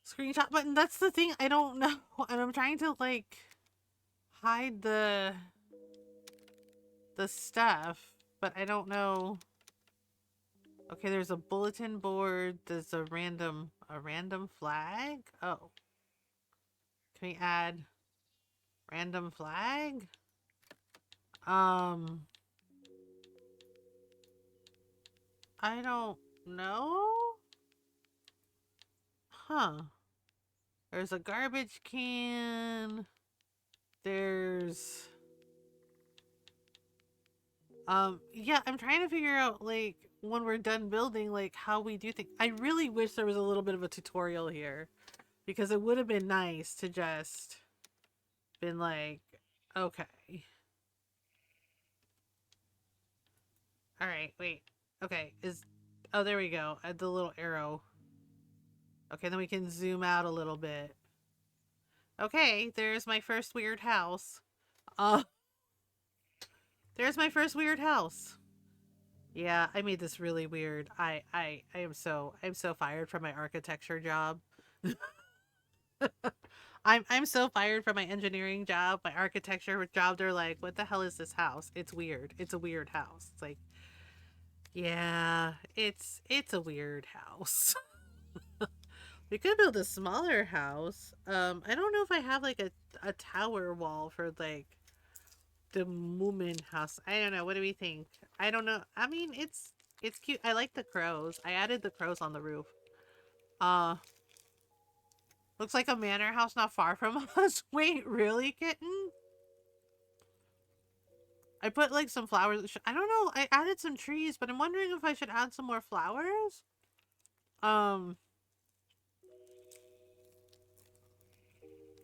[SPEAKER 1] Screenshot button. That's the thing. I don't know. And I'm trying to like hide the stuff, but I don't know. Okay, there's a bulletin board. There's a random flag. Oh. Can we add random flag? I don't know. Huh. There's a garbage can. There's yeah, I'm trying to figure out like when we're done building like how we do things. I really wish there was a little bit of a tutorial here because it would have been nice to just been like, okay. All right, wait. Okay, oh, there we go. Add the little arrow. Okay, then we can zoom out a little bit. Okay, there's my first weird house. Uh there's my first weird house. Yeah, I made this really weird. I'm so fired from my architecture job. I'm so fired from my engineering job, my architecture job. They're like, what the hell is this house? It's weird. It's a weird house. It's like, yeah, it's a weird house. We could build a smaller house. I don't know if I have like a tower wall for like the Moomin house. I don't know. What do we think? I don't know. I mean, it's cute. I like the crows. I added the crows on the roof. Uh, looks like a manor house not far from us. Wait, really, kitten? I put like some flowers. I don't know. I added some trees, but I'm wondering if I should add some more flowers. Um,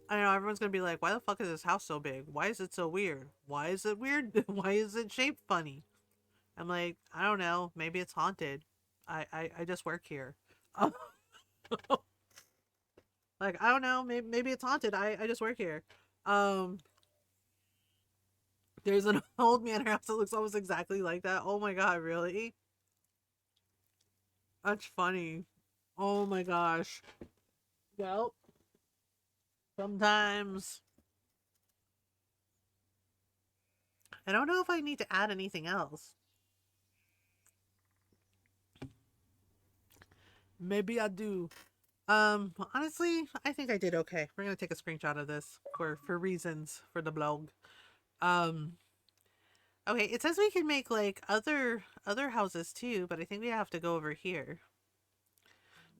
[SPEAKER 1] I don't know. Everyone's gonna be like, "Why the fuck is this house so big? Why is it so weird? Why is it weird? Why is it shaped funny?" I'm like, I don't know. Maybe it's haunted. I just work here. Like, I don't know, maybe it's haunted. I just work here. Um, there's an old manor house that looks almost exactly like that. Oh my god, really? That's funny. Oh my gosh. Well, sometimes I don't know if I need to add anything else. Maybe I do. Honestly, I think I did okay. We're gonna take a screenshot of this for reasons for the blog. Um, okay, it says we can make like other houses too, but I think we have to go over here.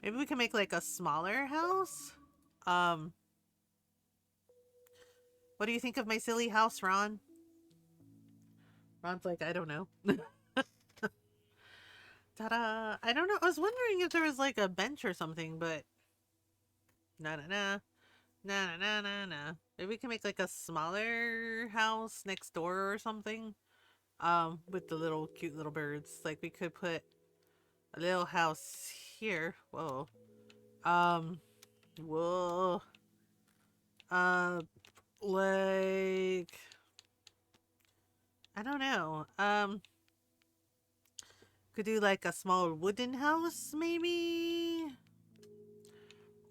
[SPEAKER 1] Maybe we can make like a smaller house. Um, what do you think of my silly house, Ron? Ron's like, I don't know. Ta-da! I don't know. I was wondering if there was like a bench or something, but na na na na na na na. Maybe we can make like a smaller house next door or something. With the little cute little birds. Like we could put a little house here. Whoa. Um, whoa. Uh, like I don't know. Could do like a small wooden house, maybe.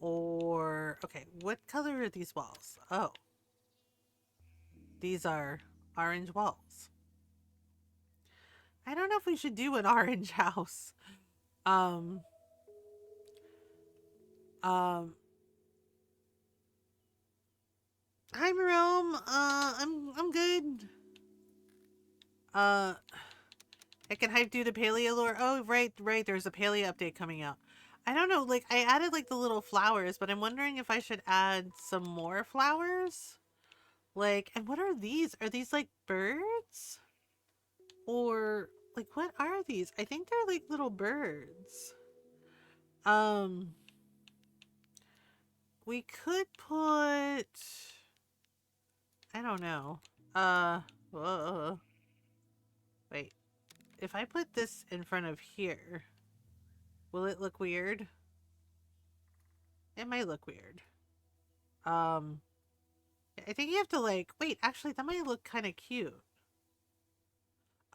[SPEAKER 1] Or okay, what color are these walls? Oh, these are orange walls. I don't know if we should do an orange house. Um, um, hi Jerome. I'm good. Uh, I can hype due to paleo lore. Oh, right. There's a paleo update coming out. I don't know. Like I added like the little flowers, but I'm wondering if I should add some more flowers. Like, and what are these? Are these like birds? Or like what are these? I think they're like little birds. Um, we could put I don't know. Whoa. Wait. If I put this in front of here, will it look weird? It might look weird. Um, I think you have to like wait, actually that might look kind of cute.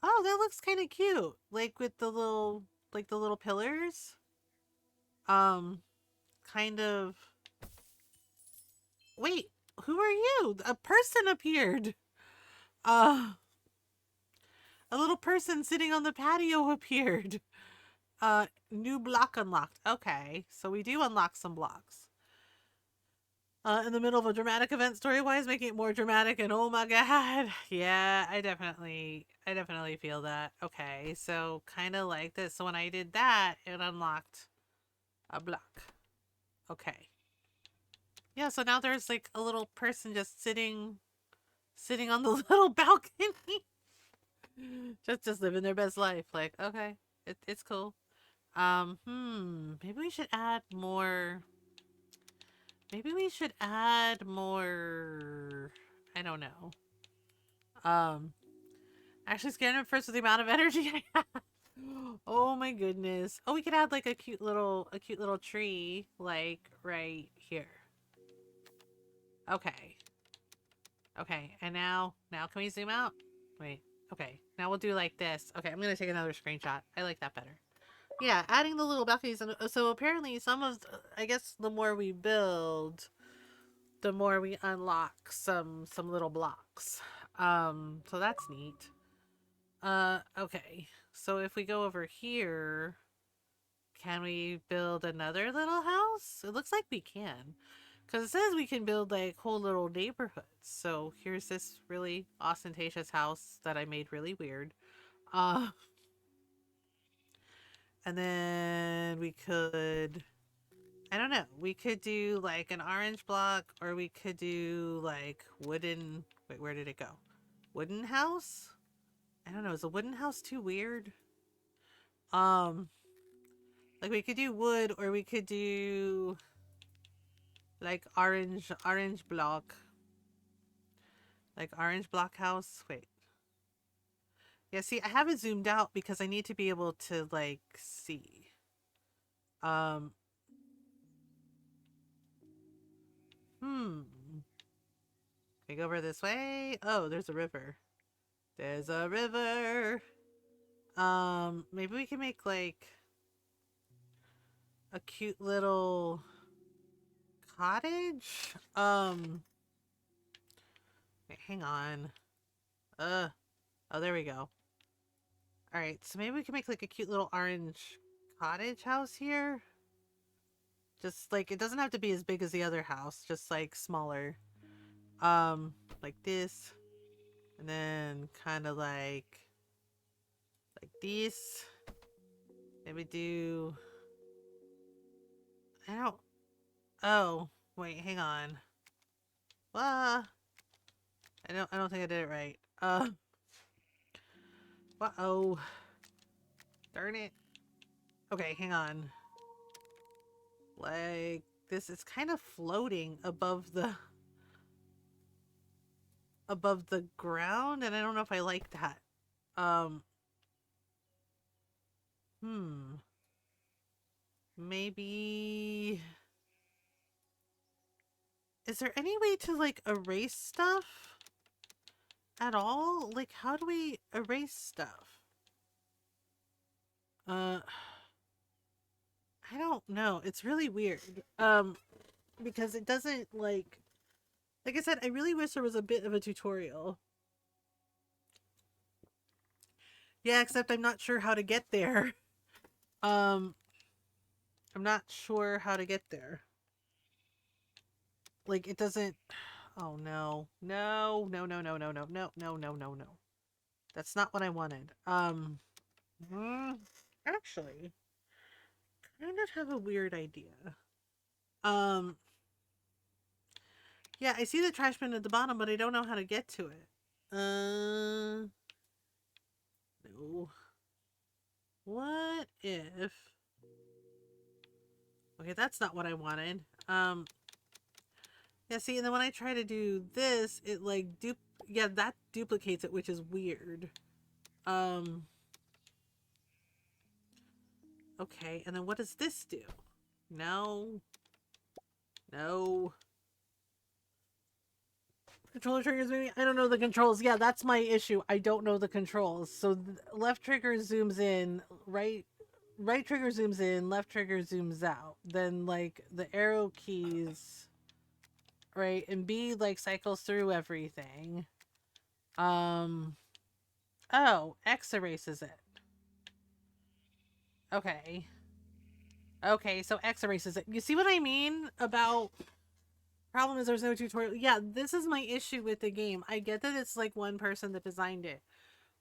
[SPEAKER 1] Oh, that looks kind of cute. Like with the little pillars. Um, kind of wait, who are you? A person appeared. Uh, a little person sitting on the patio appeared. New block unlocked. Okay, so we do unlock some blocks. In the middle of a dramatic event story-wise, making it more dramatic, and oh my god, yeah, I definitely feel that. Okay, so kind of like this. So when I did that, it unlocked a block. Okay, yeah. So now there's like a little person just sitting on the little balcony, just living their best life. Like, okay, it's cool. Maybe we should add more. Maybe we should add more. I don't know. Um, actually scan him first with the amount of energy I have. Oh my goodness. Oh, we could add like a cute little tree, like right here. Okay. Okay, and now can we zoom out? Wait. Okay, now we'll do like this. Okay, I'm gonna take another screenshot. I like that better. Yeah, adding the little balconies, and so apparently some of, I guess, the more we build, the more we unlock some little blocks. So that's neat. Okay. So if we go over here, can we build another little house? It looks like we can. Because it says we can build like whole little neighborhoods. So here's this really ostentatious house that I made really weird. Uh, and then we could, I don't know, we could do like an orange block or we could do like wooden, wait, where did it go? Wooden house? I don't know, is a wooden house too weird? Um, like we could do wood or we could do like orange block. Like orange block house. Wait. Yeah, see, I have it zoomed out because I need to be able to like see. Um Hmm. Can we go over this way? Oh, there's a river. There's a river. Maybe we can make like a cute little cottage. Wait, hang on. Uh, oh, there we go. All right, so maybe we can make like a cute little orange cottage house here. Just like it doesn't have to be as big as the other house, just like smaller. Like this, and then kind of like this. Maybe do. I don't. Oh, wait, hang on. I don't think I did it right. Uh-oh. Darn it. Okay, hang on. Like this is kind of floating above the ground, and I don't know if I like that. Um hmm. Maybe is there any way to like erase stuff at all? Like how do we erase stuff? Uh I don't know. It's really weird. Because it doesn't like I said, I really wish there was a bit of a tutorial. Yeah, except I'm not sure how to get there. Um, I'm not sure how to get there. Like it doesn't. Oh no, no, no, no, no, no, no, no, no, no, no, no. That's not what I wanted. Mm, actually, kind of have a weird idea. Um, yeah, I see the trash bin at the bottom, but I don't know how to get to it. No. What if? Okay, that's not what I wanted. Yeah, see, and then when I try to do this, it like yeah, that duplicates it, which is weird. Um, okay, and then what does this do? No. No. Controller triggers maybe? I don't know the controls. Yeah, that's my issue. I don't know the controls. So left trigger zooms in, right trigger zooms in, left trigger zooms out. Then like the arrow keys, right? And B like cycles through everything. Um Oh, X erases it. Okay. Okay, so X erases it. You see what I mean about problem is there's no tutorial. Yeah, this is my issue with the game. I get that it's like one person that designed it,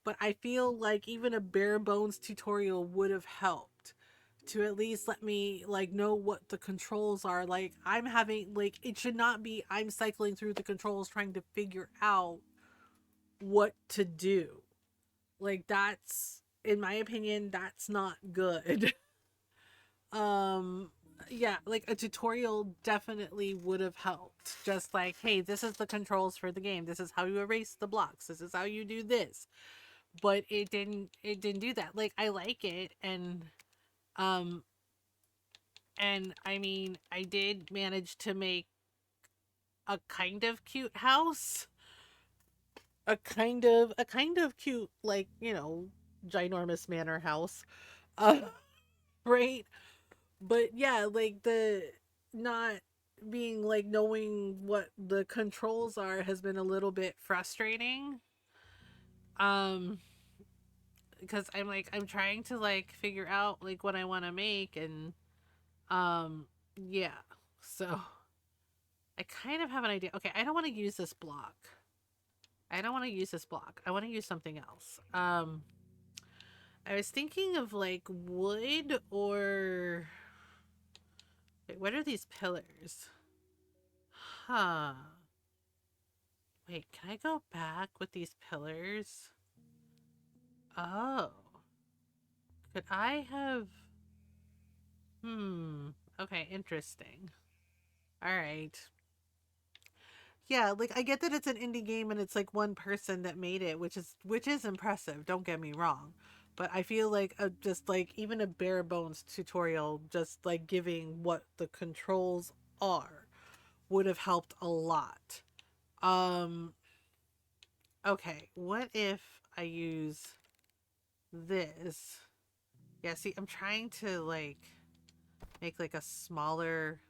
[SPEAKER 1] but I feel like even a bare bones tutorial would have helped to at least let me like know what the controls are. Like I'm having like it should not be I'm cycling through the controls trying to figure out what to do. Like that's in my opinion that's not good. um yeah, like a tutorial definitely would have helped, just like hey, this is the controls for the game, this is how you erase the blocks, this is how you do this. But it didn't do that. Like I like it, um and I mean I did manage to make a kind of cute house, a kind of cute, like, you know, ginormous manor house. uh right. But yeah, like the not being like knowing what the controls are has been a little bit frustrating. Um because I'm like I'm trying to like figure out like what I want to make, and yeah. So I kind of have an idea. Okay, I don't want to use this block. I don't want to use this block. I want to use something else. I was thinking of like wood or wait, what are these pillars? Huh. Wait, can I go back with these pillars? Oh. Could I have... Hmm. Okay, interesting. Alright. Yeah, like I get that it's an indie game and it's like one person that made it, which is impressive, don't get me wrong. But I feel like just like even a bare bones tutorial just like giving what the controls are would have helped a lot. Um, okay, what if I use this? Yeah, see, I'm trying to like make like a smaller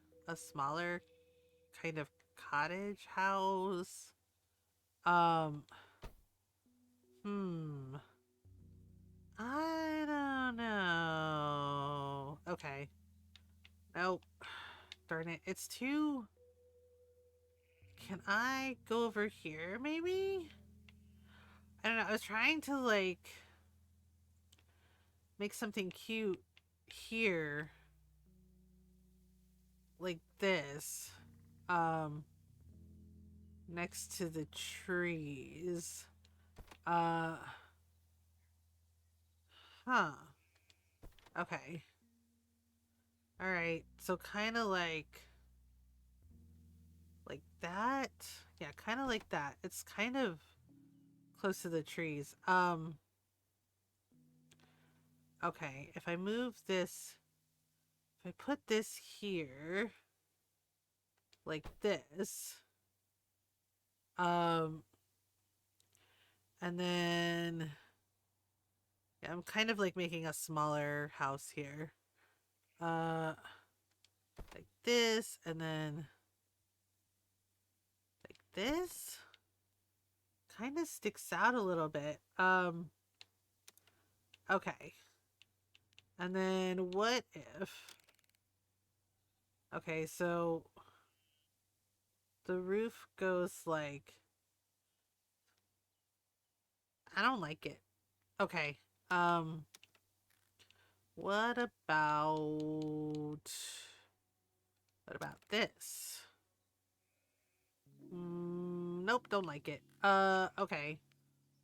[SPEAKER 1] kind of cottage house. Um, hmm. I don't know. Okay. Nope. Darn it. It's too... Can I go over here, maybe? I don't know. I was trying to, like, make something cute here. Like this. Um, next to the trees. Uh, huh. Okay. Alright. So kind of like that. Yeah, kind of like that. It's kind of close to the trees. Okay, if I move this, if I put this here, like this, um, and then, yeah, I'm kind of like making a smaller house here. Like this, and then like this, kind of sticks out a little bit. Okay. And then what if, okay, so the roof goes like, I don't like it. Okay. Um, what about this? Nope, don't like it. Okay.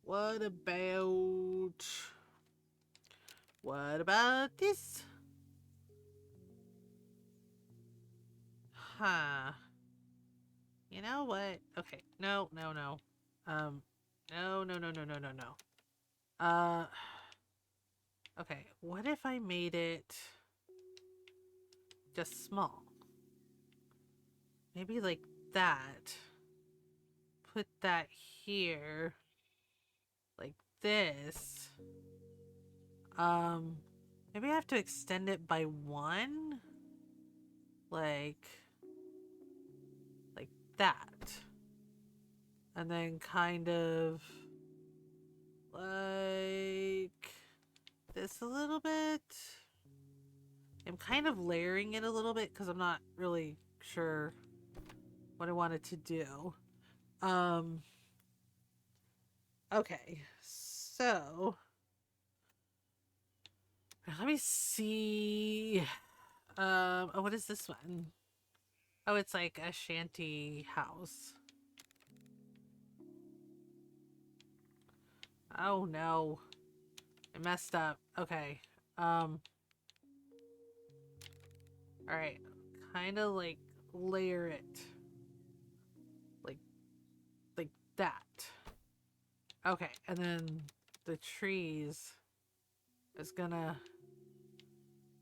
[SPEAKER 1] What about this? Huh. You know what? Okay. No, no, no. No, no, no, no, no, no, no. Okay. What if I made it just small? Maybe like that. Put that here. Like this. Um, maybe I have to extend it by one? Like that. And then kind of like this a little bit. I'm kind of layering it a little bit because I'm not really sure what I wanted to do. Um, okay, so let me see. Oh, what is this one? Oh, it's like a shanty house. Oh no, I messed up. Okay. All right, kind of like layer it like like that. Okay, and then the trees is gonna...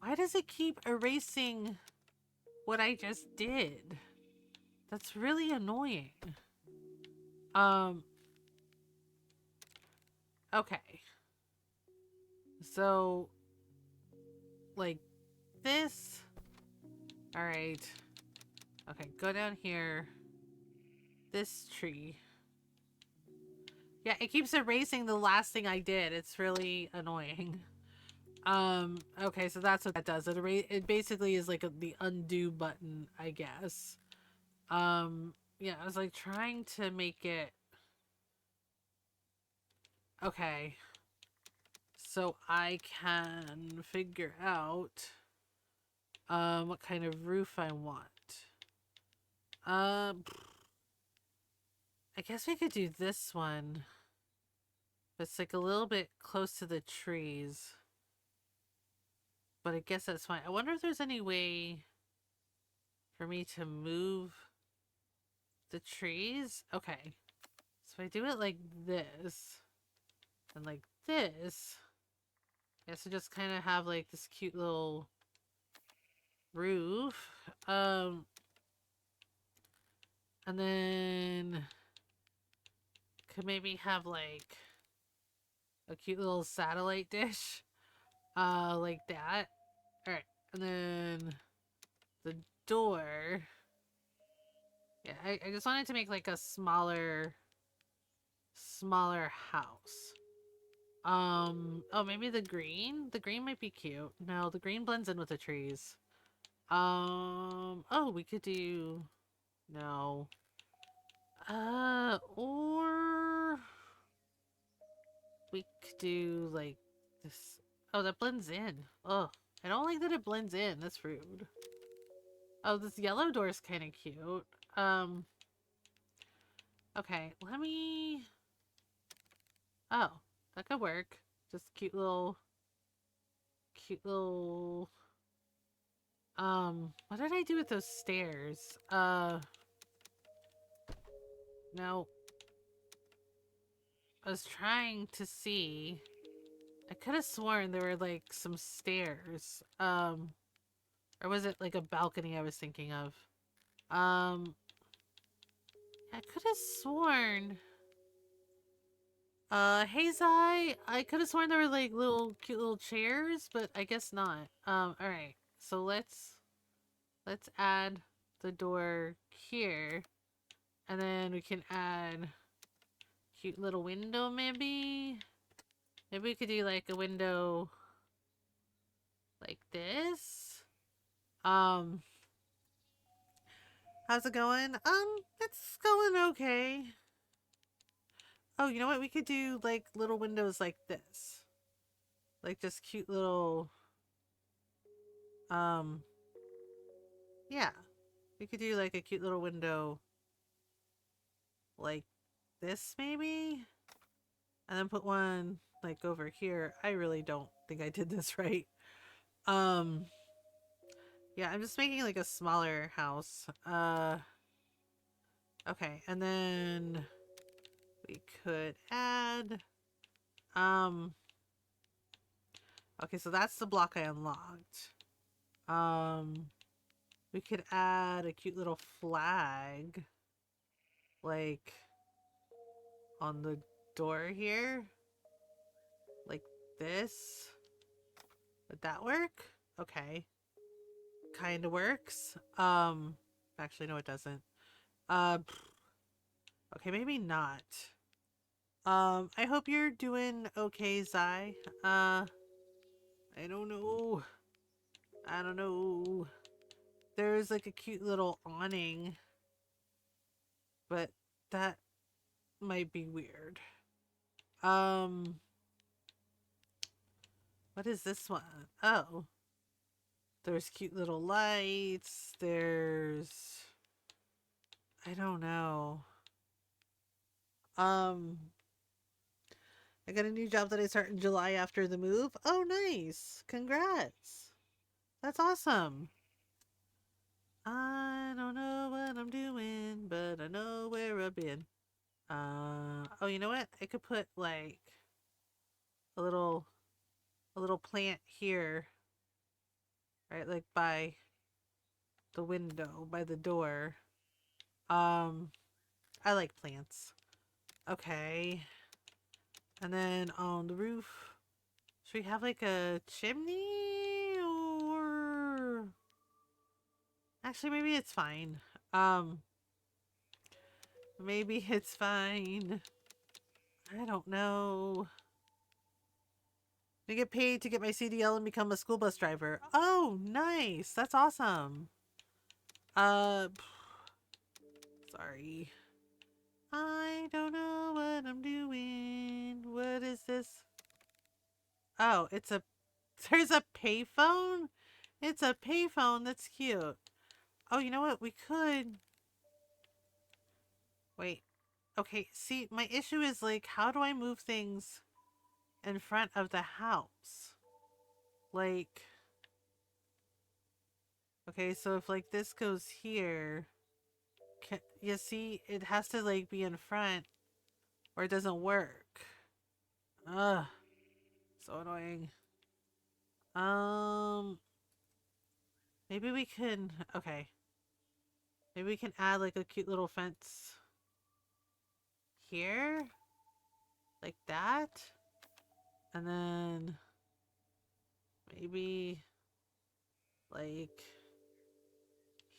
[SPEAKER 1] Why does it keep erasing what I just did? That's really annoying. Um, okay. So, like this. Alright. Okay, go down here. This tree. Yeah, it keeps erasing the last thing I did. It's really annoying. Okay, so that's what that does. It basically is like the undo button, I guess. Yeah, I was like trying to make it... Okay. So I can figure out what kind of roof I want. I guess we could do this one. It's like a little bit close to the trees. But I guess that's fine. I wonder if there's any way for me to move the trees. Okay. So I do it like this. And like this. Yeah, so just kind of have like this cute little roof. And then could maybe have like a cute little satellite dish. Like that. Alright. And then the door. Yeah, I just wanted to make like a smaller house. Oh, maybe the green? The green might be cute. No, the green blends in with the trees. Oh, we could do... No. Or... We could do, like, this... Oh, that blends in. Ugh. I don't like that it blends in. That's rude. Oh, this yellow door is kind of cute. Um... Okay, let me... Oh, that could work. Just cute little... what did I do with those stairs? No. I was trying to see. I could have sworn there were, like, some stairs. Or was it, like, a balcony I was thinking of? I could have sworn... Hey Zai, I could have sworn there were, like, cute little chairs, but I guess not. Alright. So let's add the door here. And then we can add cute little window, maybe? Maybe we could do, like, a window like this. How's it going? It's going okay. Oh, you know what? We could do, like, little windows like this. Like, just cute little, yeah. We could do, like, a cute little window like this, maybe? And then put one, like, over here. I really don't think I did this right. Yeah, I'm just making, like, a smaller house. Okay, and then we could add, okay, so that's the block I unlocked. We could add a cute little flag, like, on the door here. Like this. Would that work? Okay. Kinda works. Actually, no, it doesn't. Okay, maybe not. I hope you're doing okay, Zai. I don't know. I don't know. There's like a cute little awning, but that might be weird. What is this one? Oh. There's cute little lights. There's... I don't know. Um, I got a new job that I start in July after the move. Oh, nice. Congrats. That's awesome. I don't know what I'm doing, but I know where I've been. Oh, you know what? I could put like a little plant here, right? Like by the window, by the door. I like plants. Okay. And then on the roof, should we have like a chimney or... Actually, maybe it's fine. Maybe it's fine. I don't know. I get paid to get my CDL and become a school bus driver. Oh, nice. That's awesome. Uh, sorry. I don't know what I'm doing. What is this? Oh, there's a payphone? It's a payphone. That's cute. Oh, you know what? We could... Wait. Okay, see, my issue is, like, how do I move things in front of the house? Like... Okay, so if, like, this goes here... you see, it has to, like, be in front or it doesn't work. Ugh. So annoying. Maybe we can... Okay. Maybe we can add like a cute little fence here, like that. And then maybe like,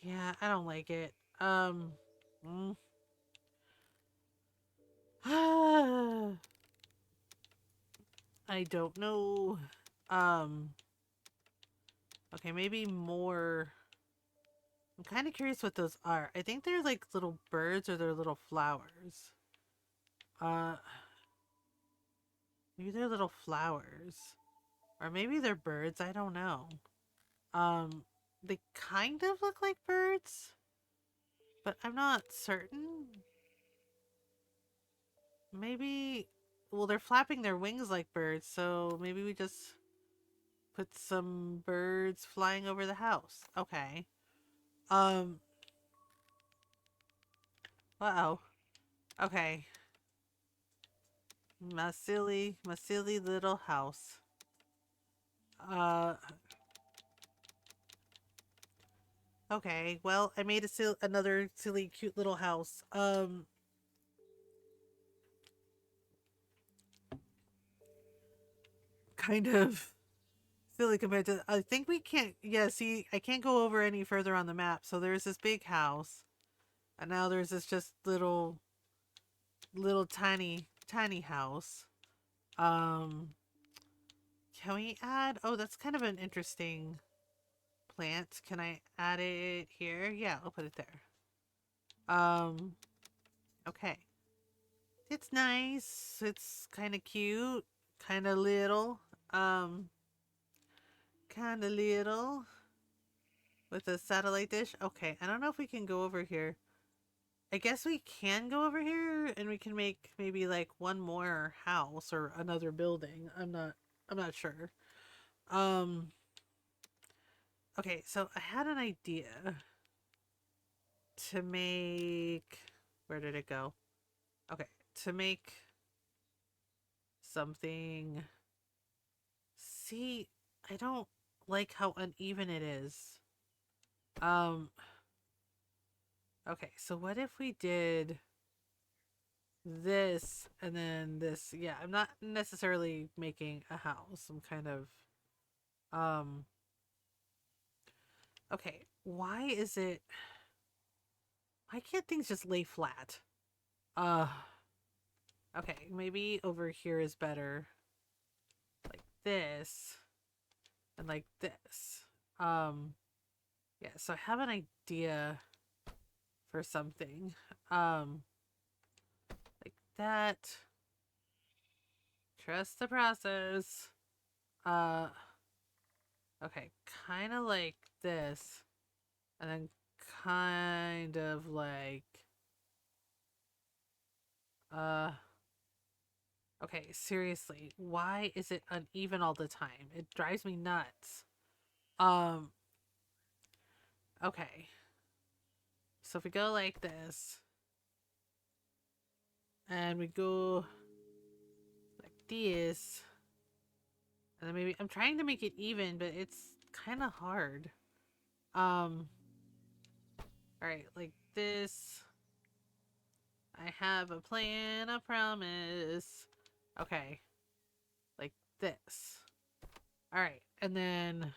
[SPEAKER 1] yeah, I don't like it. Mm. I don't know. Um, okay, maybe more. I'm kind of curious what those are. I think they're like little birds or they're little flowers. Uh, maybe they're little flowers. Or maybe they're birds, I don't know. Um, they kind of look like birds, but I'm not certain. Maybe, well, they're flapping their wings like birds, so maybe we just put some birds flying over the house. Okay. Um, wow. Okay. My silly little house. Uh, okay. Well, I made another silly, cute little house. Kind of silly compared to. I think we can't. Yeah, see, I can't go over any further on the map. So there's this big house, and now there's this just little tiny house. Um, can we add? Oh, that's kind of an interesting plant. Can I add it here? Yeah, I'll put it there. Okay. It's nice. It's kind of cute. Kind of little. Um, kind of little. With a satellite dish. Okay, I don't know if we can go over here. I guess we can go over here and we can make maybe like one more house or another building. I'm not sure. Um okay, so I had an idea to make, where did it go? Okay, to make something. See, I don't like how uneven it is. Um okay, so what if we did this and then this? Yeah, I'm not necessarily making a house. I'm kind of um okay, why is it, why can't things just lay flat? Uh okay, maybe over here is better. Like this and like this. Um yeah, so I have an idea for something. Um like that. Trust the process. Uh okay, kind of like this. And then kind of like uh okay, seriously, why is it uneven all the time? It drives me nuts. Um okay. So if we go like this and we go like this, and then maybe I'm trying to make it even, but it's kind of hard. Um all right, like this. I have a plan, I promise. Okay. Like this. All right. And then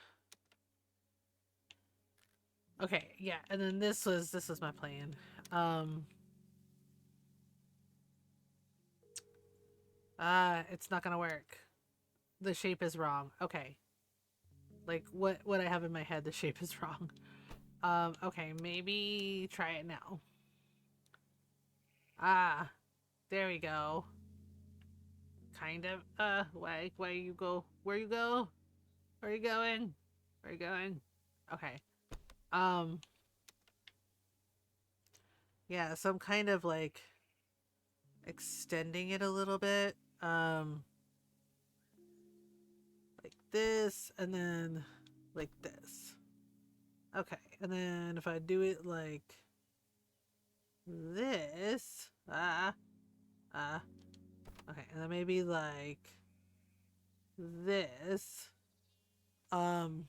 [SPEAKER 1] okay, yeah, and then this was my plan. Um it's not going to work. The shape is wrong. Okay. Like what I have in my head, the shape is wrong. Okay, maybe try it now. Ah, there we go. Kind of. Why you go? Where you go? Where you going? Where you going? Okay. Um, yeah, so I'm kind of like extending it a little bit. Like this and then like this. Okay, and then if I do it like this, okay, and then maybe like this. Um,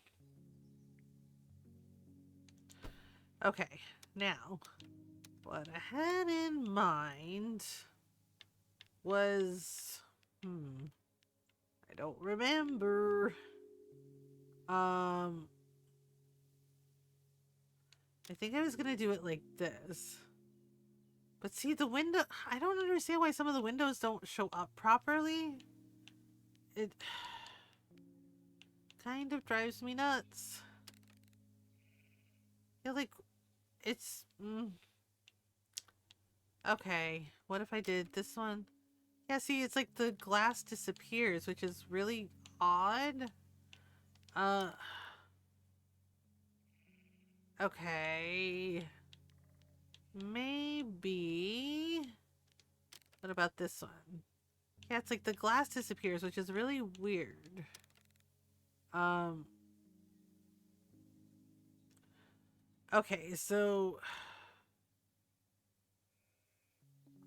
[SPEAKER 1] okay, Now, what I had in mind was, I don't remember. I think I was gonna do it like this. But see, the window, I don't understand why some of the windows don't show up properly. It kind of drives me nuts. Yeah, like, it's, okay. What if I did this one? Yeah, see, it's like the glass disappears, which is really odd. Uh, okay. Maybe. What about this one? Yeah, it's like the glass disappears, which is really weird. Okay, so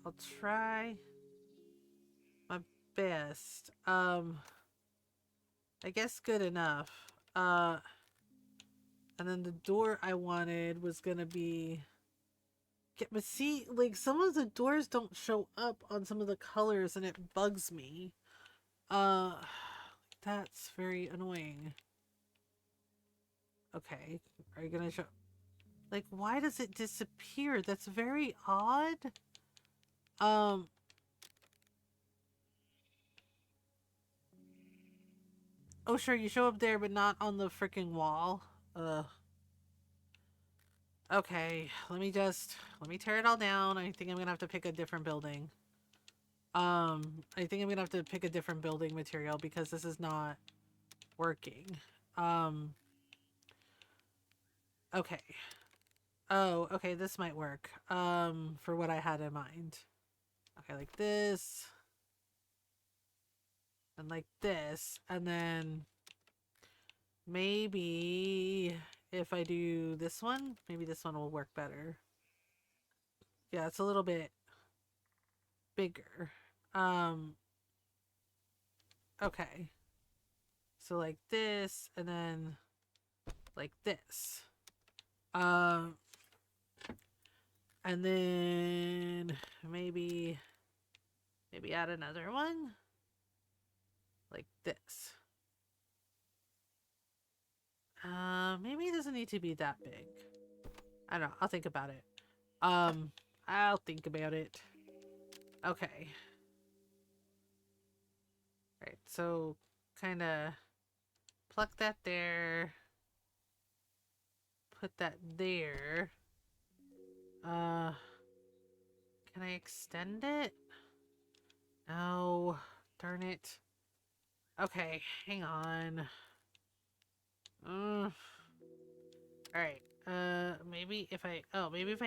[SPEAKER 1] I'll try my best. I guess good enough. And then the door I wanted was gonna be. But see, like some of the doors don't show up on some of the colors, and it bugs me. Uh, that's very annoying. Okay, are you gonna show? Like, why does it disappear? That's very odd. Um. Oh, sure, you show up there, but not on the freaking wall. Okay, let me tear it all down. I think I'm gonna have to pick a different building. I think I'm gonna have to pick a different building material because this is not working. Okay. Oh, okay, this might work. For what I had in mind. Okay, like this. And like this. And then maybe if I do this one, maybe this one will work better. Yeah, it's a little bit bigger. Okay. So like this and then like this. Um and then maybe add another one like this. Maybe it doesn't need to be that big. I don't know. I'll think about it. I'll think about it. Okay. Right. So kind of pluck that there. Put that there. Can I extend it? No. Darn it. Okay, hang on. Alright. Maybe if I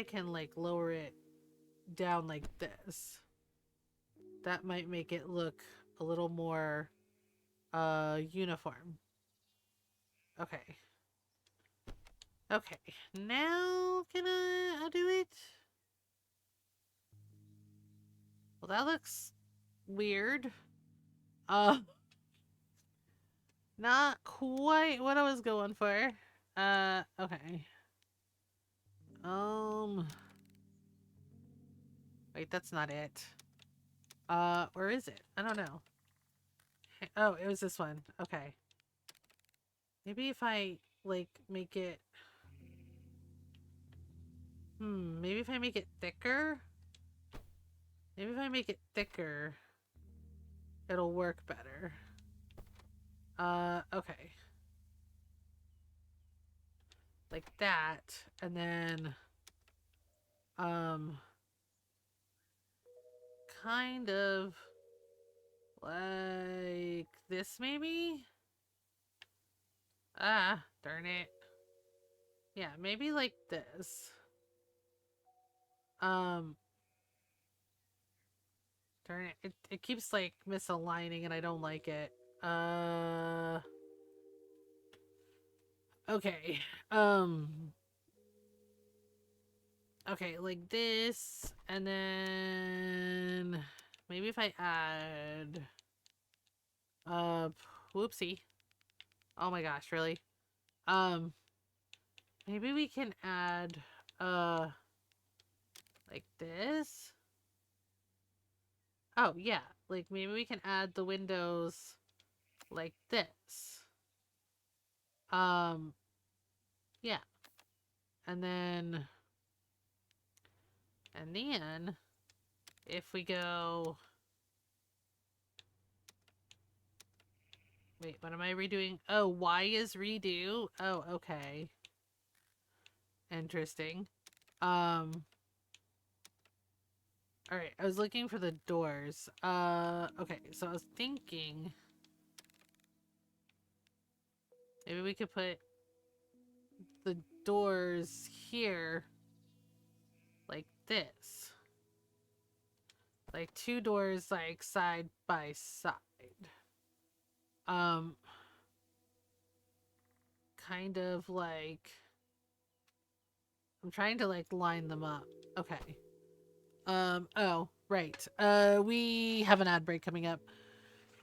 [SPEAKER 1] can like lower it down like this. That might make it look a little more uniform. Okay. Okay. Now can I do it? Well, that looks weird. Uh Not quite what I was going for. Okay. Wait, that's not it. Where is it? I don't know. Oh, it was this one. Okay. Maybe if I, like, make it... maybe if I make it thicker? Maybe if I make it thicker, it'll work better. Okay. Like that, and then, kind of like this, maybe? Ah, darn it. Yeah, maybe like this. Um, darn it. It keeps like misaligning and I don't like it. Okay. Okay, like this, and then maybe if I add, whoopsie. Oh my gosh, really? Um, maybe we can add, like this. Oh, yeah. Like maybe we can add the windows like this. Um, yeah. And then if we go, wait, what am I redoing? Oh, Y is redo. Oh, okay. Interesting. All right, I was looking for the doors. Okay, so I was thinking maybe we could put the doors here like this. Like two doors like side by side. Um kind of like I'm trying to like line them up. Okay. Oh, right. We have an ad break coming up.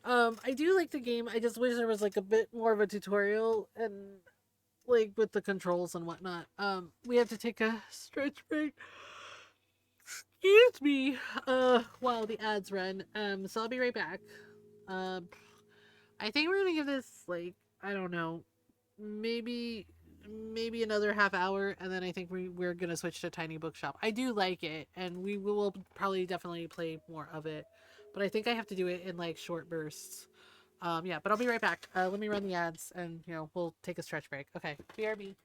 [SPEAKER 1] I do like the game. I just wish there was like a bit more of a tutorial and like with the controls and whatnot. We have to take a stretch break. Excuse me. While the ads run. So I'll be right back. Um, I think we're gonna give this like I don't know, maybe another half hour, and then I think we're gonna switch to Tiny Bookshop. I do like it, and we will probably definitely play more of it, but I think I have to do it in like short bursts. Yeah, but I'll be right back. Let me run the ads, and we'll take a stretch break. Okay, BRB.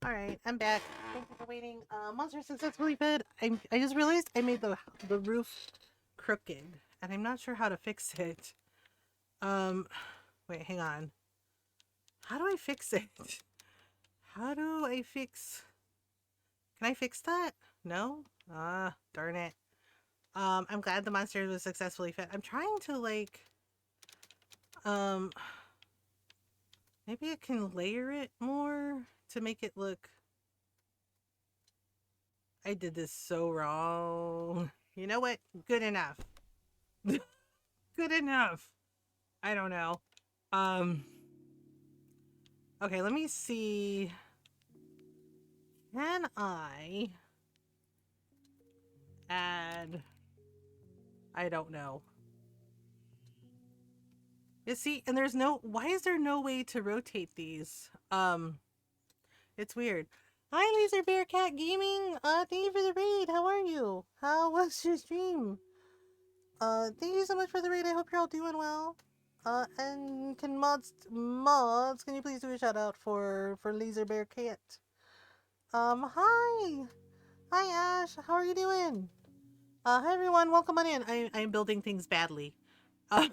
[SPEAKER 1] All right, I'm back. Thank you for waiting. Monster successfully fed. I just realized I made the roof crooked, and I'm not sure how to fix it. Um, wait, hang on. How do I fix it? How do I fix? Can I fix that? No. Ah, darn it. I'm glad the monster was successfully fed. I'm trying to like, um, maybe I can layer it more to make it look. I did this so wrong. You know what? Good enough. Good enough. I don't know. Um okay, let me see. Can I add I don't know. You see, and there's no why is there no way to rotate these? It's weird. Hi Laser Bear Cat Gaming. Thank you for the raid. How are you? How was your stream? Thank you so much for the raid. I hope you're all doing well. And can mods, can you please do a shout out for Laser Bear Cat? Hi. Hi Ash. How are you doing? Hi everyone. Welcome on in. I'm building things badly. Uh,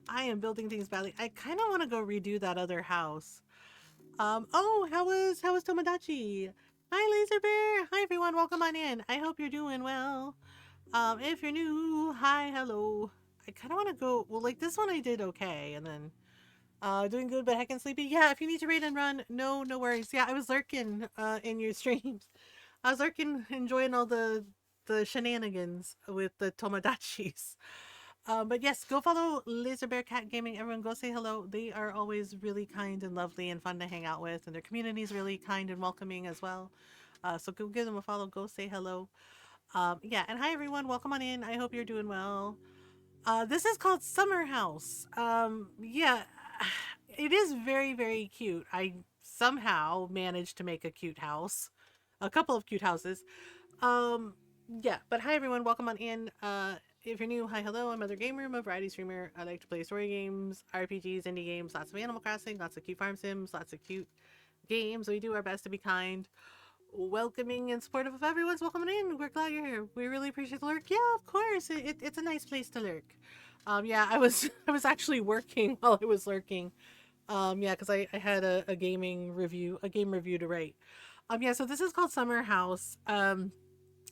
[SPEAKER 1] I am building things badly. I kind of want to go redo that other house. Oh, how was Tomodachi? Hi Laser Bear. Hi everyone. Welcome on in. I hope you're doing well. If you're new, hi, hello. I kind of want to go. Well, like this one, I did okay, and then doing good, but heckin' sleepy. Yeah, if you need to raid and run, no worries. Yeah, I was lurking in your streams. I was lurking, enjoying all the shenanigans with the Tomodachi's. But yes, go follow Laser Bear Cat Gaming. Everyone, go say hello. They are always really kind and lovely and fun to hang out with, and their community is really kind and welcoming as well. So go give them a follow. Go say hello. Yeah, and hi everyone. Welcome on in. I hope you're doing well. This is called Summerhouse. Yeah, it is very cute. I somehow managed to make a cute house, a couple of cute houses. Um, yeah, but hi everyone, welcome on in. If you're new, hi, hello. I'm Mothergamer. I'm a variety streamer. I like to play story games, RPGs, indie games, lots of Animal Crossing, lots of cute farm sims, lots of cute games. We do our best to be kind, welcoming, and supportive of everyone's welcome in. We're glad you're here. We really appreciate the lurk. Yeah, of course. It's a nice place to lurk. Yeah, I was I was actually working while I was lurking. Yeah, because I had a gaming review, a game review to write. Yeah, so this is called Summer House.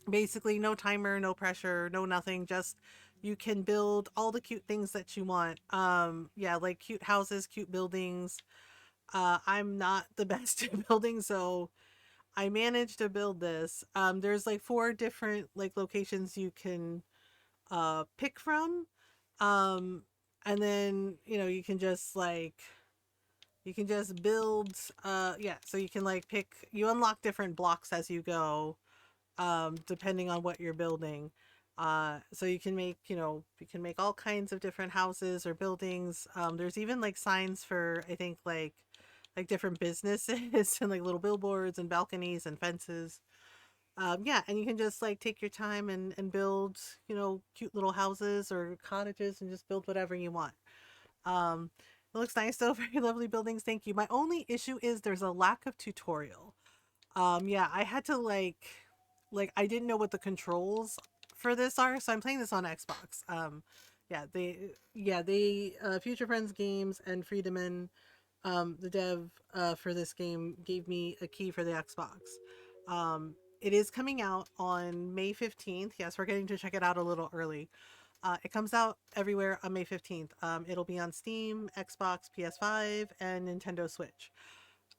[SPEAKER 1] Basically no timer, no pressure, no nothing. Just you can build all the cute things that you want. Yeah, like cute houses, cute buildings. I'm not the best at building, so I managed to build this. There's like four different like locations you can pick from. Um, and then you can just like you can just build. Yeah, so you can like pick. You unlock different blocks as you go, depending on what you're building. So you can make you can make all kinds of different houses or buildings. There's even like signs for I think like different businesses and like little billboards and balconies and fences. Yeah, and you can just like take your time and build, cute little houses or cottages and just build whatever you want. Um, it looks nice though, very lovely buildings. Thank you. My only issue is there's a lack of tutorial. Yeah, I had to like I didn't know what the controls for this are, so I'm playing this on Xbox. They Future Friends Games and Friedemann, the dev for this game, gave me a key for the Xbox. It is coming out on May 15th. Yes, we're getting to check it out a little early. It comes out everywhere on May 15th. It'll be on Steam, Xbox, PS5, and Nintendo Switch.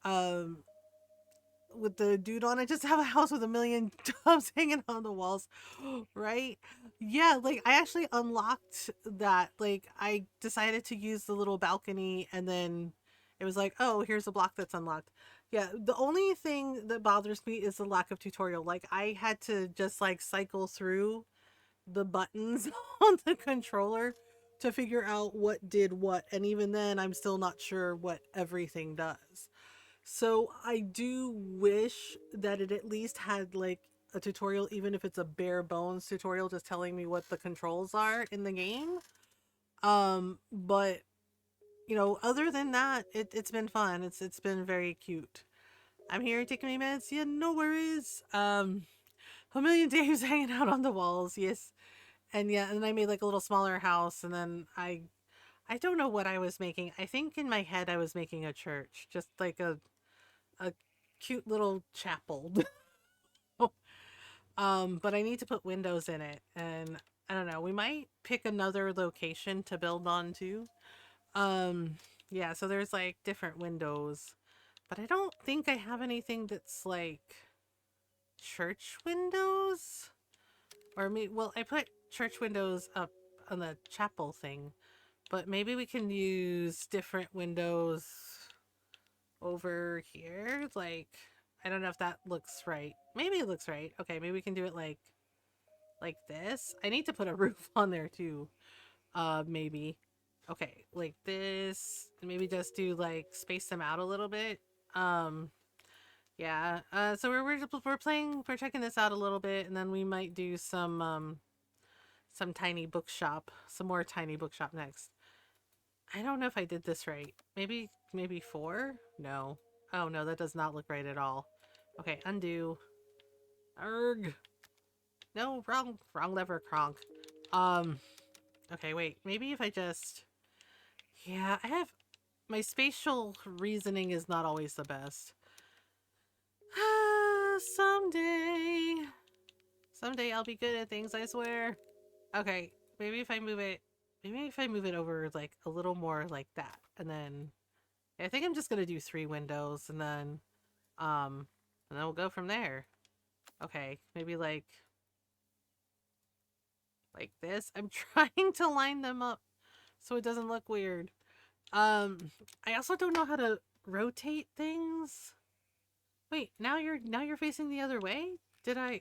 [SPEAKER 1] Um, with the dude on it, just have a house with a million tubs hanging on the walls, right? Yeah, like I actually unlocked that. Like I decided to use the little balcony, and then it was like, oh, here's a block that's unlocked. Yeah, the only thing that bothers me is the lack of tutorial. Like I had to just like cycle through the buttons on the controller to figure out what did what, and even then I'm still not sure what everything does. So I do wish that it at least had like a tutorial, even if it's a bare bones tutorial, just telling me what the controls are in the game. But other than that, it's been fun. It's been very cute. I'm here taking my meds. Yeah, no worries. A million Daves hanging out on the walls. Yes. And yeah, and I made like a little smaller house, and then I don't know what I was making. I think in my head I was making a church, just like a cute little chapel. But I need to put windows in it, and I don't know. We might pick another location to build on too. Um, yeah, so there's like different windows, but I don't think I have anything that's like church windows. Or me, well, I put church windows up on the chapel thing, but maybe we can use different windows over here. Like, I don't know if that looks right. Maybe it looks right. Okay, maybe we can do it like this. I need to put a roof on there too. Maybe. Okay, like this. Maybe just do like space them out a little bit. Um, yeah. So we're playing. We're checking this out a little bit, and then we might do some tiny bookshop, some more tiny bookshop next. I don't know if I did this right. Maybe 4? No. Oh no, that does not look right at all. Okay, undo. Erg. No, wrong lever, Kronk. Um, okay, wait. Maybe if I just... Yeah, I have... My spatial reasoning is not always the best. Someday. Someday I'll be good at things, I swear. Okay, maybe if I move it... Maybe if I move it over, like, a little more like that. And then... I think I'm just gonna do 3 windows, and then we'll go from there. Okay, maybe like this. I'm trying to line them up so it doesn't look weird. I also don't know how to rotate things. Wait, now you're facing the other way? Did I...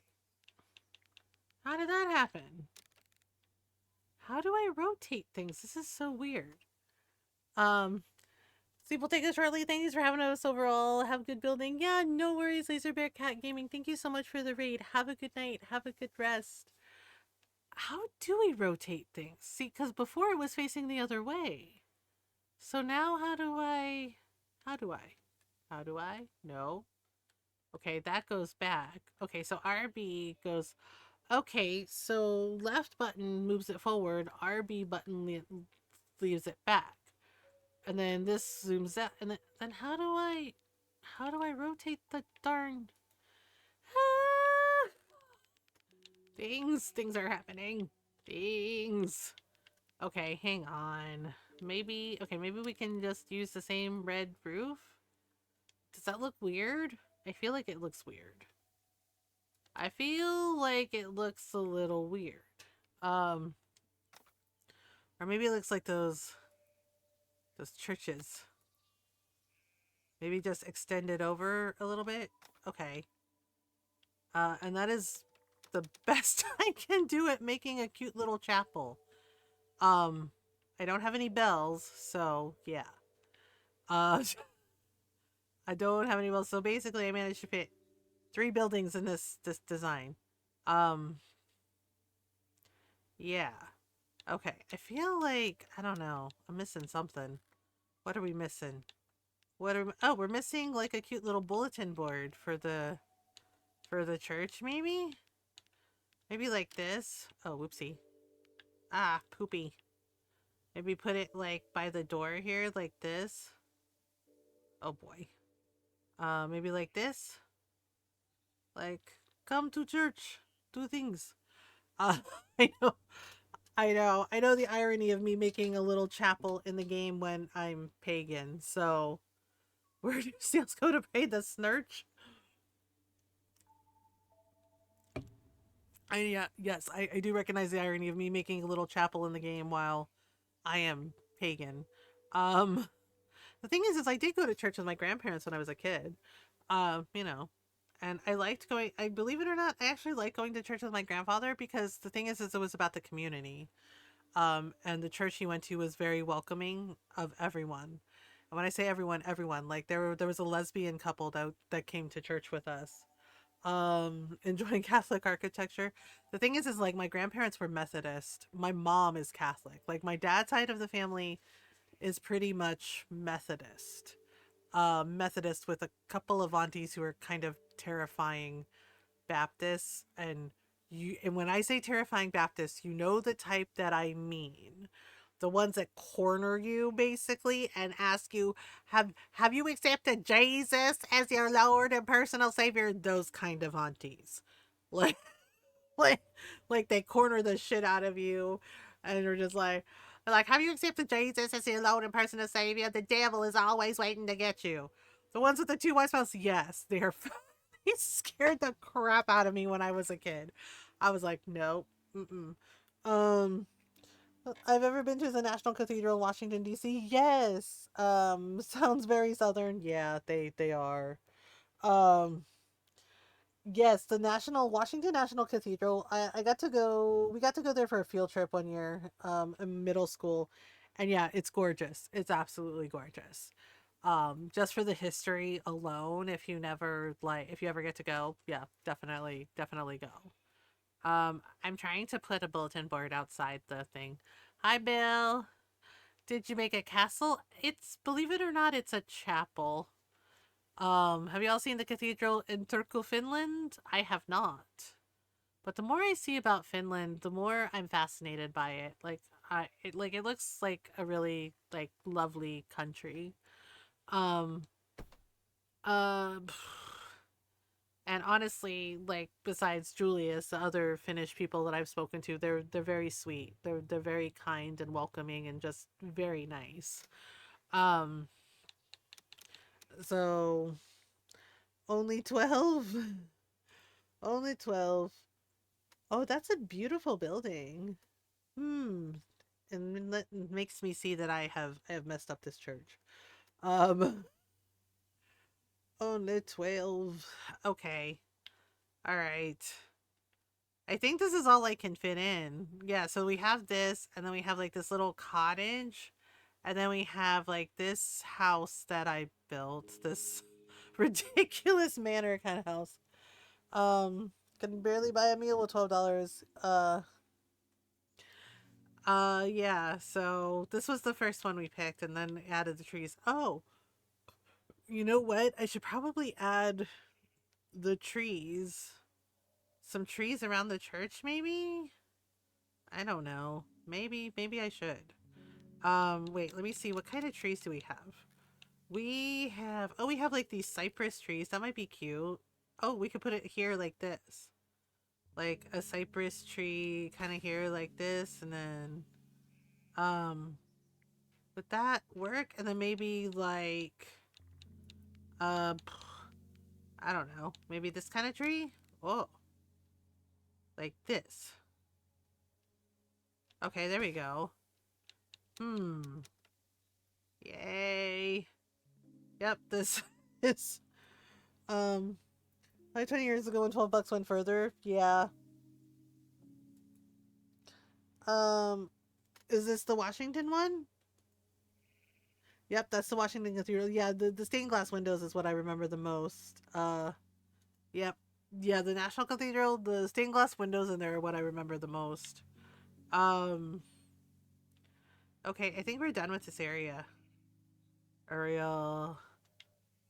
[SPEAKER 1] How did that happen? How do I rotate things? This is so weird. Um, Sleep will take us shortly. Thank you for having us overall. Have a good building. Yeah, no worries, Laser Bear Cat Gaming. Thank you so much for the raid. Have a good night. Have a good rest. How do we rotate things? See, because before it was facing the other way. So now how do I... How do I? How do I? No. Okay, that goes back. Okay, so RB goes... Okay, so left button moves it forward. RB button leaves it back. And then this zooms out. And then how do I... How do I rotate the darn... Ah! Things are happening. Things. Okay, hang on. Maybe we can just use the same red roof? Does that look weird? I feel like it looks weird. I feel like it looks a little weird. Um, or maybe it looks like those churches. Maybe just extend it over a little bit. Okay. And that is the best I can do at making a cute little chapel. I don't have any bells, so yeah. I don't have any bells, so basically I managed to fit 3 buildings in this design. Yeah. Okay, I feel like, I don't know, I'm missing something. What are we missing? Oh, we're missing like a cute little bulletin board for the church, maybe? Maybe like this. Oh, whoopsie. Ah, poopy. Maybe put it like by the door here, like this. Oh boy. Maybe like this. Like, come to church. Do things. Uh, I know. I know the irony of me making a little chapel in the game when I'm pagan. So, where do seals go to pray the snurch? Yes, I do recognize the irony of me making a little chapel in the game while I am pagan. Um, the thing is I did go to church with my grandparents when I was a kid. You know, and I liked going. I believe it or not, I actually like going to church with my grandfather because the thing is it was about the community. And the church he went to was very welcoming of everyone. And when I say everyone, everyone, like there was a lesbian couple that came to church with us. Enjoying Catholic architecture. The thing is like my grandparents were Methodist. My mom is Catholic. Like my dad's side of the family is pretty much Methodist. Methodist with a couple of aunties who are kind of terrifying Baptists, and when I say terrifying Baptists, you know the type that I mean. The ones that corner you basically and ask you, have you accepted Jesus as your Lord and personal Savior? Those kind of aunties. Like like like they corner the shit out of you and they're just like, have you accepted Jesus as your Lord and personal Savior? The devil is always waiting to get you. The ones with the two white spots, yes, they're he scared the crap out of me when I was a kid. I was like, nope. Mm-mm. Um, I've ever been to the National Cathedral in Washington D.C. Yes. Sounds very southern. Yeah, they are. Um, yes, the National Washington National Cathedral. I got to go. We got to go there for a field trip one year. In middle school, and yeah, it's gorgeous. It's absolutely gorgeous. Just for the history alone, if you ever get to go, yeah, definitely go. I'm trying to put a bulletin board outside the thing. Hi, Bill. Did you make a castle? It's, believe it or not, it's a chapel. Have you all seen the cathedral in Turku, Finland? I have not. But the more I see about Finland, the more I'm fascinated by it. It looks like a really like lovely country. Um, uh, And honestly, like besides Julius, the other Finnish people that I've spoken to, they're very sweet. They're very kind and welcoming and just very nice. Um, so only 12. Only 12. Oh, that's a beautiful building. Hmm. And that makes me see that I have messed up this church. Um, only 12. Okay. All right. I think this is all I can fit in. Yeah, so we have this, and then we have like this little cottage, and then we have like this house that I built, this ridiculous manor kind of house. Can barely buy a meal with $12. Yeah, so this was the first one we picked, and then added the trees. Oh, you know what? I should probably add the trees. Some trees around the church, maybe? I don't know. Maybe I should. Wait, let me see. What kind of trees do we have? We have like these cypress trees. That might be cute. Oh, we could put it here like this. Like a cypress tree kind of here like this. And then, um, would that work? And then maybe like, uh, I don't know. Maybe this kind of tree? Oh, like this. Okay, there we go. Hmm. Yay. Yep, this is, um, like 20 years ago when $12 went further. Yeah. Um, is this the Washington one? Yep, that's the Washington Cathedral. Yeah, the stained glass windows is what I remember the most. Yep. Yeah, the National Cathedral, the stained glass windows in there are what I remember the most. Um, okay, I think we're done with this area. Ariel,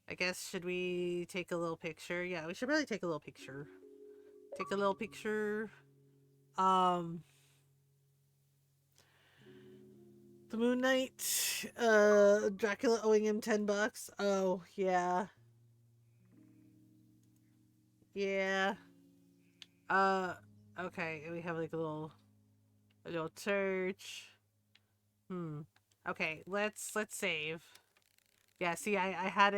[SPEAKER 1] I guess, should we take a little picture? Yeah, we should really take a little picture. Take a little picture. Um, the Moon Knight, Dracula owing him $10. Oh, yeah. Yeah. Uh, okay, we have like a little church. Hmm. Okay, let's save. Yeah, see, I had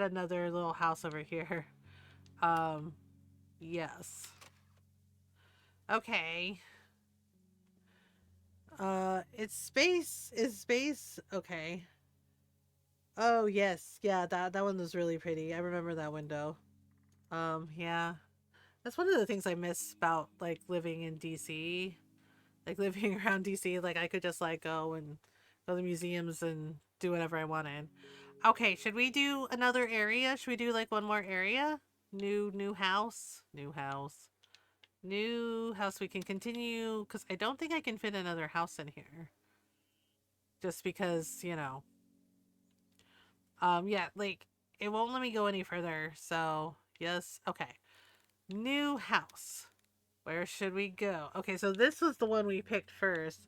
[SPEAKER 1] another little house over here. Um, yes. Okay. Is space. Okay. Oh, yes. Yeah, that one was really pretty. I remember that window. Yeah. That's one of the things I miss about like living in DC. Like living around DC, like I could just like go and go to museums and do whatever I wanted. Okay, should we do another area? Should we do like one more area? New house, new house. We can continue because I don't think I can fit another house in here. Just because Yeah, like it won't let me go any further. So yes, okay. New house. Where should we go? Okay, so this was the one we picked first.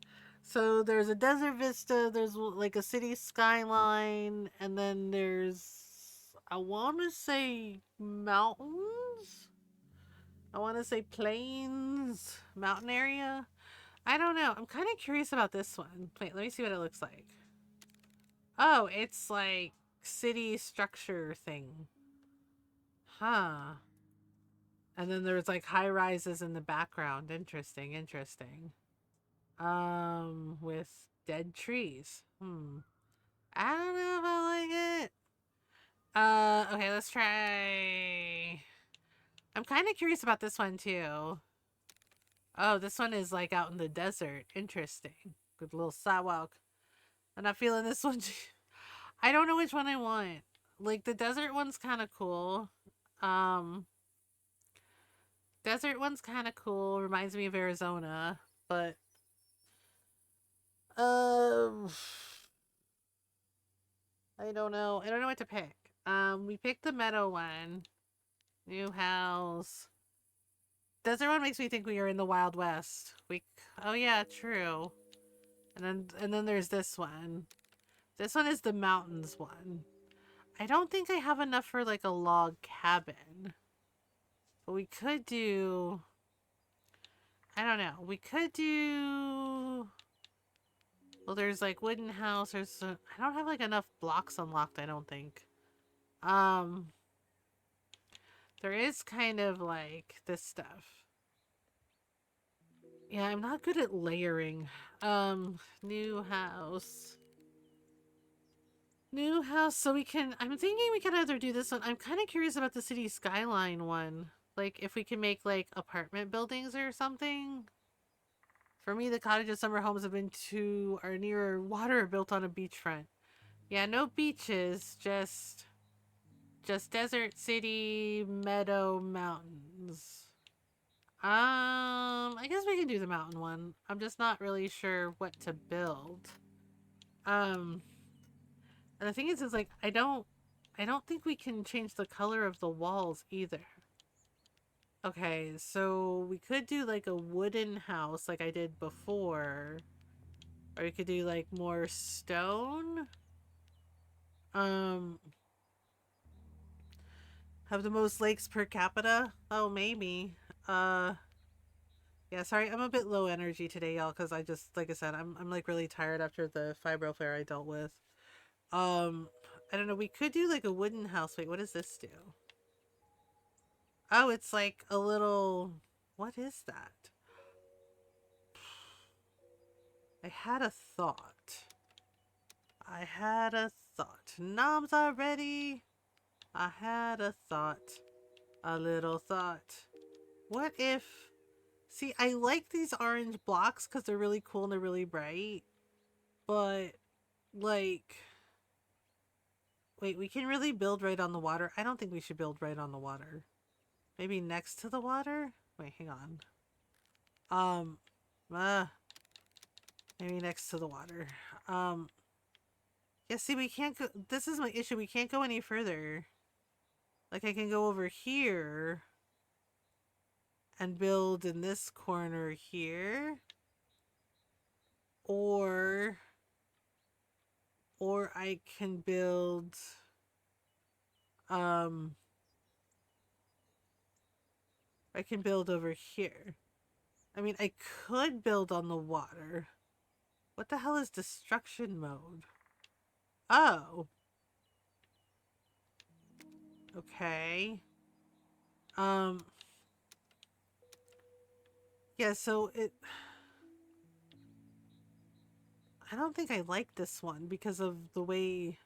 [SPEAKER 1] So there's a desert vista, there's like a city skyline, and then there's, I want to say mountains? I want to say plains, mountain area. I don't know. I'm kind of curious about this one. Wait, let me see what it looks like. Oh, it's like city structure thing. Huh. And then there's like high rises in the background. Interesting, interesting. With dead trees. I don't know if I like it. Okay, let's try. I'm kind of curious about this one too. Oh, this one is like out in the desert. Interesting. Good little sidewalk. I'm not feeling this one. I don't know which one I want. Like the desert one's kind of cool. Um, desert one's kind of cool. Reminds me of Arizona, but um, I don't know. I don't know what to pick. We picked the meadow one. New house. Desert one makes me think we are in the Wild West. Oh yeah, true. And then there's this one. This one is the mountains one. I don't think I have enough for like a log cabin. But we could do, I don't know. We could do, well, there's like wooden house. I don't have like enough blocks unlocked, I don't think. Um, there is kind of like this stuff. Yeah, I'm not good at layering. New house. New house, so I'm thinking we can either do this one. I'm kind of curious about the city skyline one. Like, if we can make, like, apartment buildings or something. For me, the cottages, summer homes have been to or near water built on a beachfront. Yeah, no beaches, just desert, city, meadow, mountains. I guess we can do the mountain one. I'm just not really sure what to build. Um, and the thing is like I don't think we can change the color of the walls either. Okay, so we could do like a wooden house like I did before, or we could do like more stone. Um, have the most lakes per capita? Oh, maybe. Uh, yeah, sorry, I'm a bit low energy today, y'all, because I just, like I said, I'm like really tired after the fibro flare I dealt with. Um, I don't know. We could do like a wooden house. Wait, what does this do? Oh, it's like a little. What is that? I had a thought. I had a thought. Noms are ready. I had a thought. A little thought. What if. See, I like these orange blocks because they're really cool and they're really bright. But, like. Wait, we can really build right on the water? I don't think we should build right on the water. Maybe next to the water? Wait, hang on. Um, uh, maybe next to the water. Yeah, see, we can't go. This is my issue. We can't go any further. Like, I can go over here and build in this corner here. Or, I can build, um, I can build over here. I mean, I could build on the water. What the hell is destruction mode? Oh. Okay. Um, yeah, so I don't think I like this one because of the way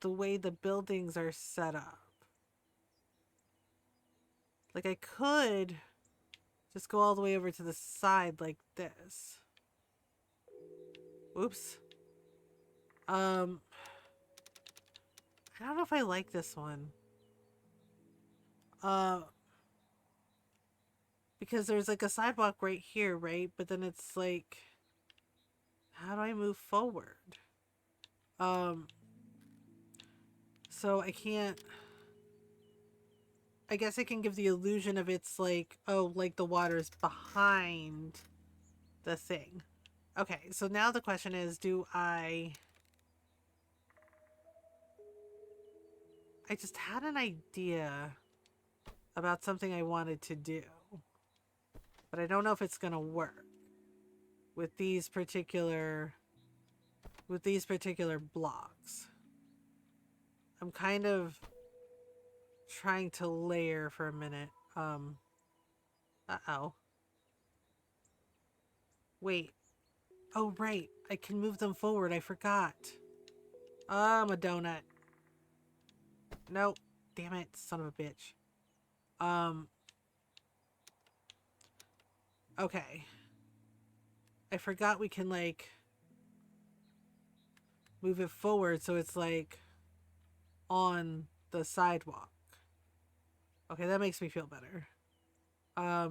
[SPEAKER 1] the buildings are set up. Like I could just go all the way over to the side like this. Oops. I don't know if I like this one. Uh because there's like a sidewalk right here, right? But then it's like how do I move forward? Um So I can't... I guess I can give the illusion of it's like, oh, like the water's behind the thing. Okay, so now the question is, do I just had an idea about something I wanted to do, but I don't know if it's gonna work with these particular blocks. I'm kind of trying to layer for a minute. Uh-oh. Wait. Oh, right. I can move them forward. I forgot. I'm a donut. Nope. Damn it, son of a bitch. Okay. I forgot we can, like, move it forward so it's, like, on the sidewalk. Okay, that makes me feel better. Yeah,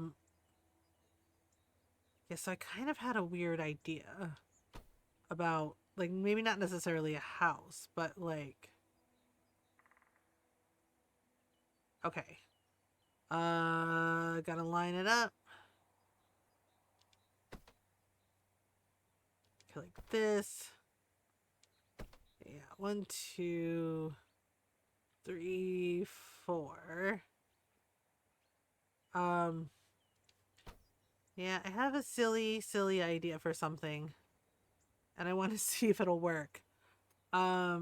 [SPEAKER 1] so I kind of had a weird idea about, like, maybe not necessarily a house, but, like... Okay. Gotta line it up. Okay, like this. Yeah, 1, 2, 3, 4. Yeah, I have a silly idea for something. And I want to see if it'll work. Like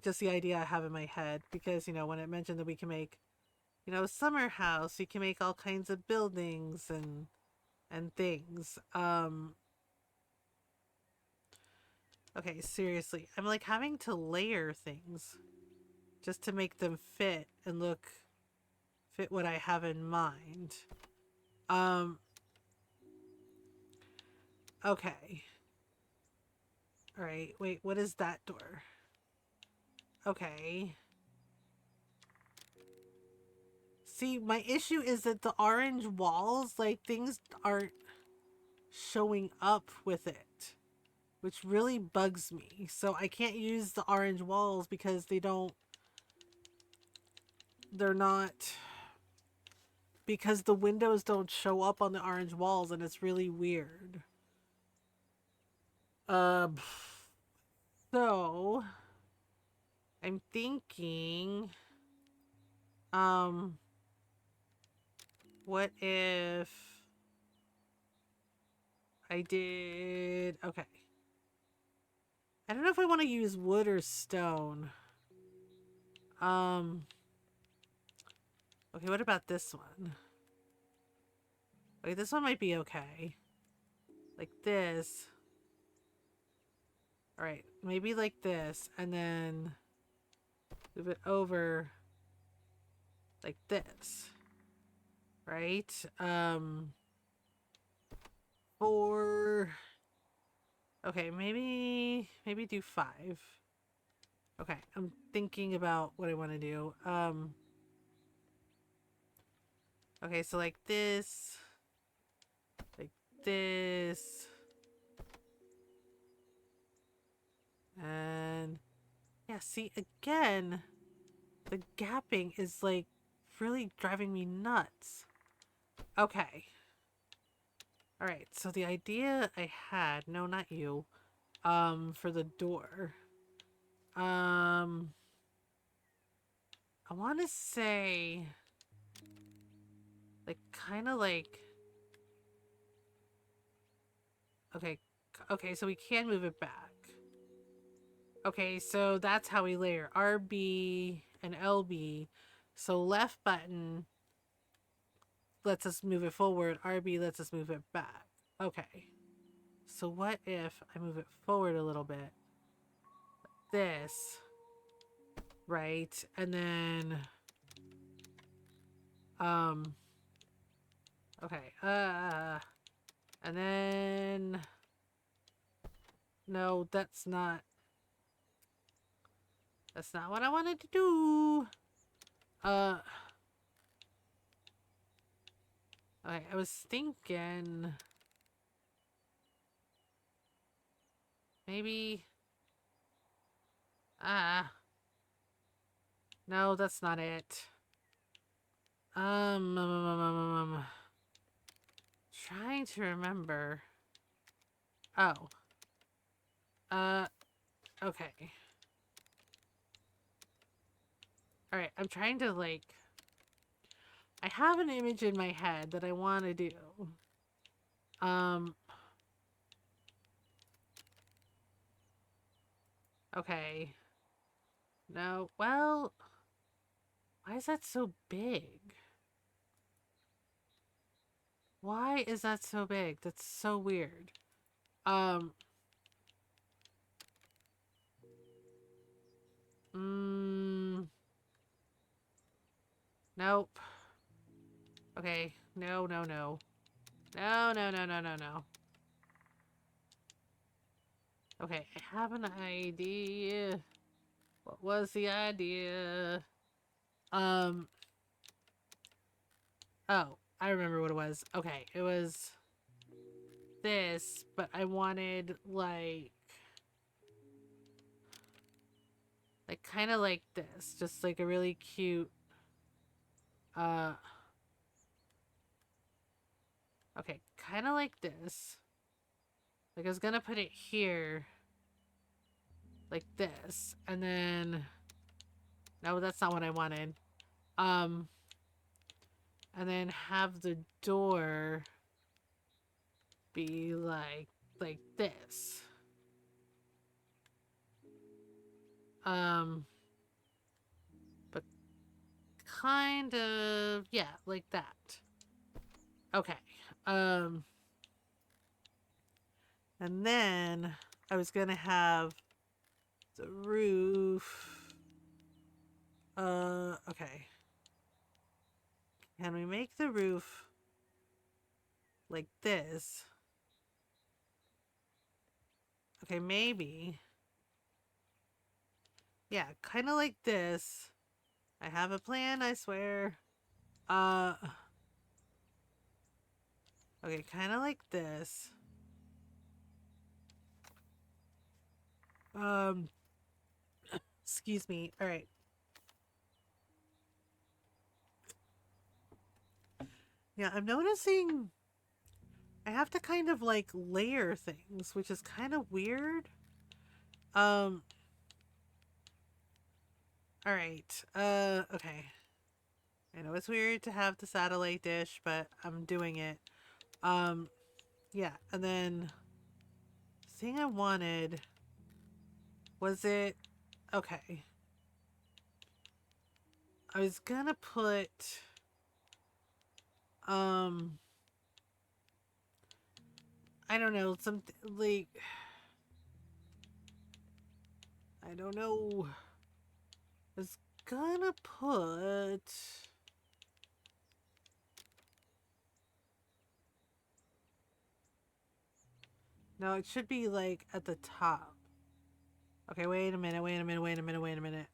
[SPEAKER 1] just the idea I have in my head. Because, you know, when it mentioned that we can make, you know, a summer house, we can make all kinds of buildings and things. Okay, seriously. I'm like having to layer things just to make them fit and fit what I have in mind. Okay. All right. Wait, what is that door? Okay. See, my issue is that the orange walls, like things aren't showing up with it, which really bugs me. So I can't use the orange walls because they're not, because the windows don't show up on the orange walls and it's really weird. So I'm thinking, what if I did, okay. I don't know if I want to use wood or stone. Okay, what about this one? Okay, this one might be okay. Like this. Alright, maybe like this, and then move it over like this. Right? Four. Okay, maybe do 5. Okay, I'm thinking about what I want to do. Okay, so like this, like this, and yeah, see, again, the gapping is like really driving me nuts. Okay. Alright, so the idea I had, no, not you, for the door, I want to say, like, kind of like, okay, so we can move it back. Okay, so that's how we layer, RB and LB, so left button lets us move it forward, RB lets us move it back. Okay, so what if I move it forward a little bit, this, right, and then, okay, and then, no, that's not what I wanted to do. Okay, I was thinking, maybe, No, that's not it. Trying to remember. Oh. Okay. Alright, I'm trying to, like... I have an image in my head that I want to do. Okay. No, well... Why is that so big? Why is that so big? That's so weird. Nope. Okay. No, no, no. No, no, no, no, no, no. Okay, I have an idea. What was the idea? Oh, I remember what it was. Okay, it was this, but I wanted, like kind of like this. Just like a really cute, okay, kind of like this. Like I was gonna put it here, like this, and then, no, that's not what I wanted. And then have the door be like this. But kind of, yeah, like that. Okay. And then I was gonna have the roof. Okay. Can we make the roof like this? Okay, maybe. Yeah, kind of like this. I have a plan, I swear. Okay, kind of like this. Excuse me. All right. Yeah, I'm noticing I have to kind of like layer things, which is kind of weird. All right. Okay. I know it's weird to have the satellite dish, but I'm doing it. Yeah, and then the thing I wanted was it okay. I was gonna put I don't know, something like I don't know. I was gonna put no, it should be like at the top. Okay, wait a minute, wait a minute, wait a minute, wait a minute.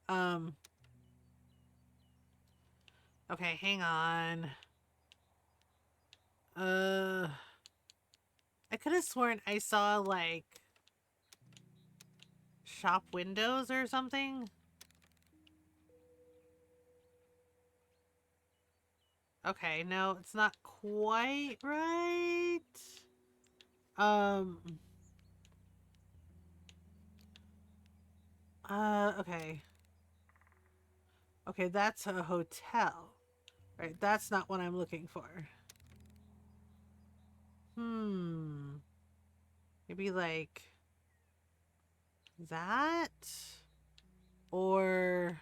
[SPEAKER 1] Okay, hang on. I could have sworn I saw like shop windows or something. Okay, no, it's not quite right. Um okay. Okay, that's a hotel. Right, that's not what I'm looking for. Maybe like that? Or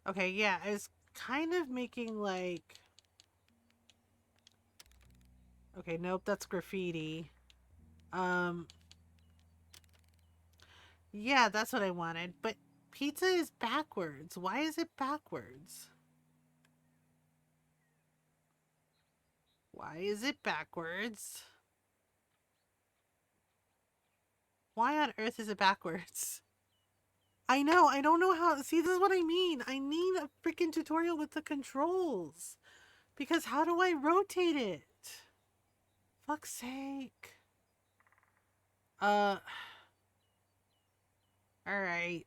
[SPEAKER 1] okay, yeah, I was kind of making like okay, nope, that's graffiti. Yeah, that's what I wanted, but pizza is backwards. Why is it backwards? Why is it backwards? Why on earth is it backwards? I know, I don't know how. See, this is what I mean. I need a freaking tutorial with the controls. Because how do I rotate it? Fuck's sake. All right.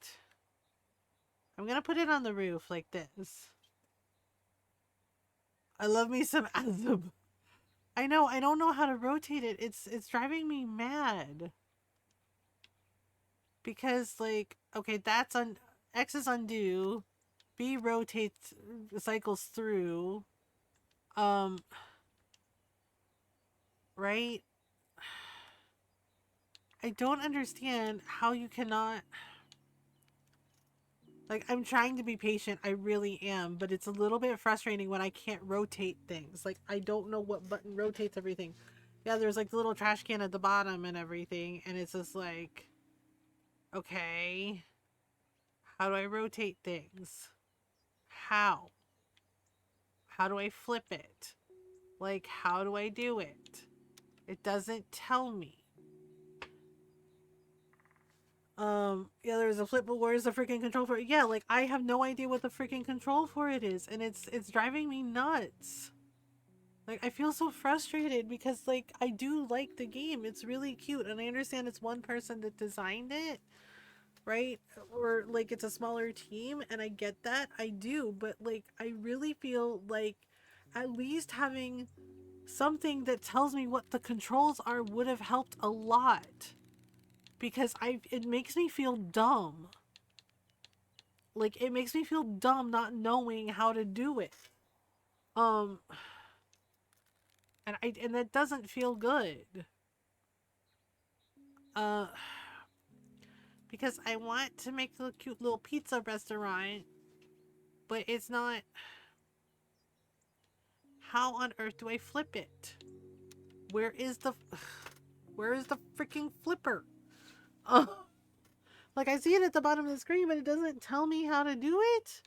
[SPEAKER 1] I'm gonna put it on the roof like this. I love me some Azub. I know, I don't know how to rotate it. It's driving me mad. Because like, okay, that's on X is undo. B rotates cycles through. Um right? I don't understand how you cannot. Like, I'm trying to be patient, I really am, but it's a little bit frustrating when I can't rotate things. Like, I don't know what button rotates everything. Yeah, there's like the little trash can at the bottom and everything, and it's just like, okay, how do I rotate things? How? How do I flip it? Like, how do I do it? It doesn't tell me. Yeah, there's a flip, but where's the freaking control for it? Yeah, like, I have no idea what the freaking control for it is, and it's driving me nuts. Like, I feel so frustrated because, like, I do like the game. It's really cute, and I understand it's one person that designed it, right? Or, like, it's a smaller team, and I get that. I do, but, like, I really feel like at least having something that tells me what the controls are would have helped a lot. Because it makes me feel dumb. Like, it makes me feel dumb not knowing how to do it. Um, and that doesn't feel good. Uh, because I want to make a cute little pizza restaurant, but it's not. How on earth do I flip it? Where is the freaking flipper? Like, I see it at the bottom of the screen, but it doesn't tell me how to do it.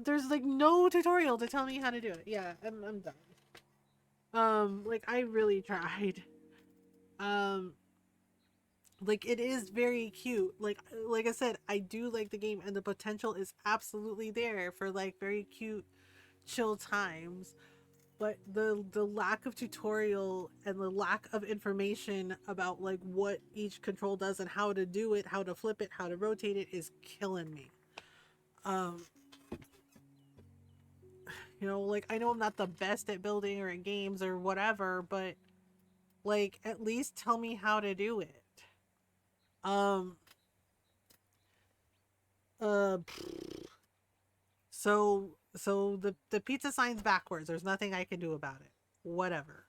[SPEAKER 1] There's like no tutorial to tell me how to do it. Yeah, I'm done. Like, I really tried. Um, like, it is very cute. Like I said, I do like the game, and the potential is absolutely there for like very cute, chill times. But the lack of tutorial and the lack of information about like what each control does and how to do it, how to flip it, how to rotate it is killing me. Um, you know, like, I know I'm not the best at building or at games or whatever, but like, at least tell me how to do it. Um uh so the pizza sign's backwards. There's nothing I can do about it. Whatever.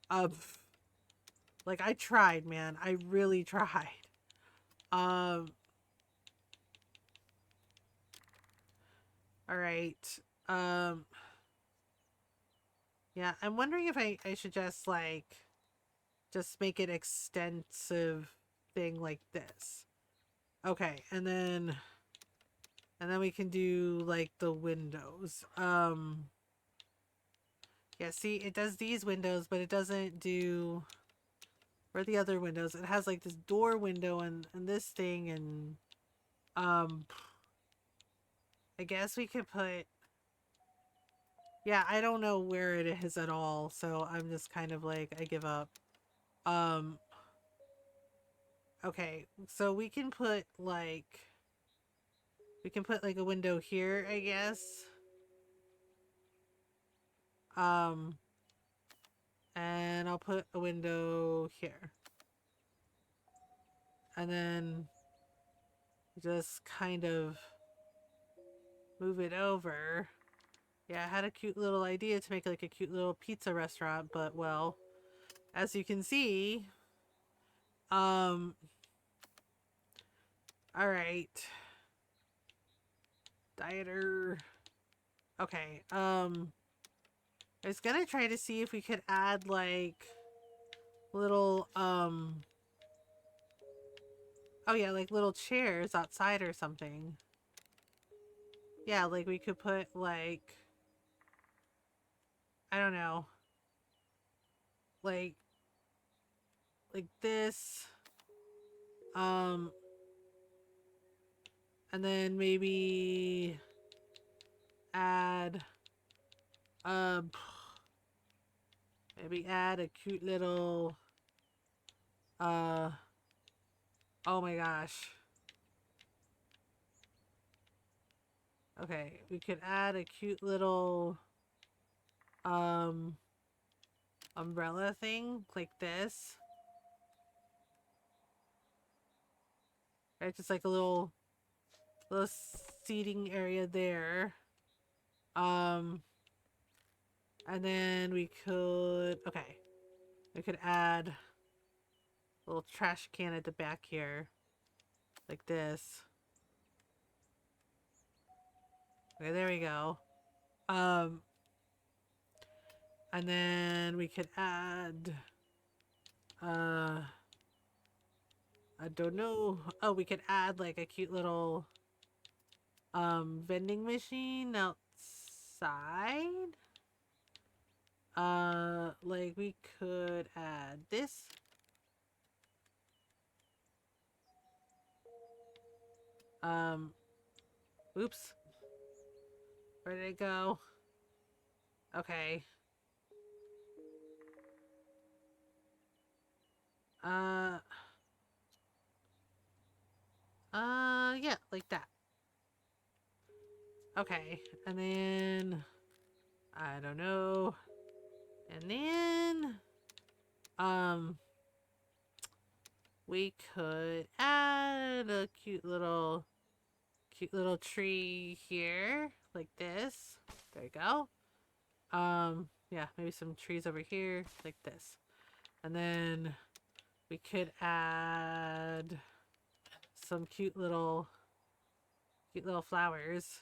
[SPEAKER 1] Um like, I tried, man. I really tried. Um all right. Um yeah, I'm wondering if I should just like just make it extensive thing like this. Okay, and then we can do like the windows. Yeah, see, it does these windows, but it doesn't do or the other windows. It has like this door window and this thing, and um I guess we could put, yeah, I don't know where it is at all, so I'm just kind of like, I give up. Um okay, so we can put like a window here, I guess. Um and I'll put a window here. And then just kind of move it over. Yeah, I had a cute little idea to make like a cute little pizza restaurant, but well, as you can see, um, all right, dieter. Okay, I was gonna try to see if we could add like little, oh yeah, like little chairs outside or something. Yeah, like we could put like, I don't know, like this, um, and then maybe add, um, Maybe add a cute little, uh, oh my gosh. Okay, we could add a cute little, um, umbrella thing like this. Right, just like a little seating area there. Um, and then we could, okay, we could add a little trash can at the back here, like this. Okay, there we go. Um, and then we could add, I don't know. Oh, we could add like a cute little, vending machine outside. Like we could add this. Um, oops. Where did it go? Okay. Uh, yeah, like that. Okay, and then I don't know. And then we could add a cute little tree here, like this. There you go. Yeah, maybe some trees over here, like this. And then we could add some cute little flowers,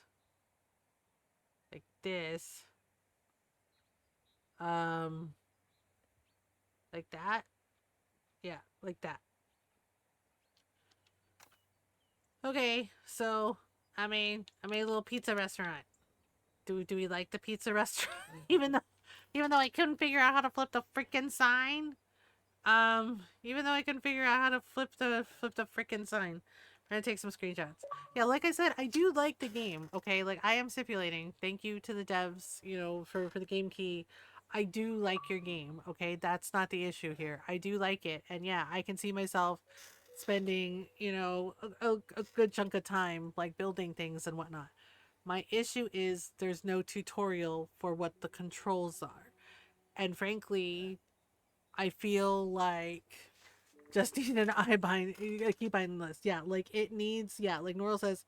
[SPEAKER 1] like this. Um, like that. Yeah, like that. Okay, so I made a little pizza restaurant. Do we like the pizza restaurant? Even though I couldn't figure out how to flip the freaking sign. Even though I couldn't figure out how to flip the freaking sign. I'm gonna take some screenshots. Yeah, like I said, I do like the game. Okay, like I am stipulating. Thank you to the devs, for the game key. I do like your game. Okay, that's not the issue here. I do like it, and yeah, I can see myself spending a good chunk of time like building things and whatnot. My issue is there's no tutorial for what the controls are. And frankly, I feel like just need an a keybind list. Yeah, like it needs, yeah, like Noral says,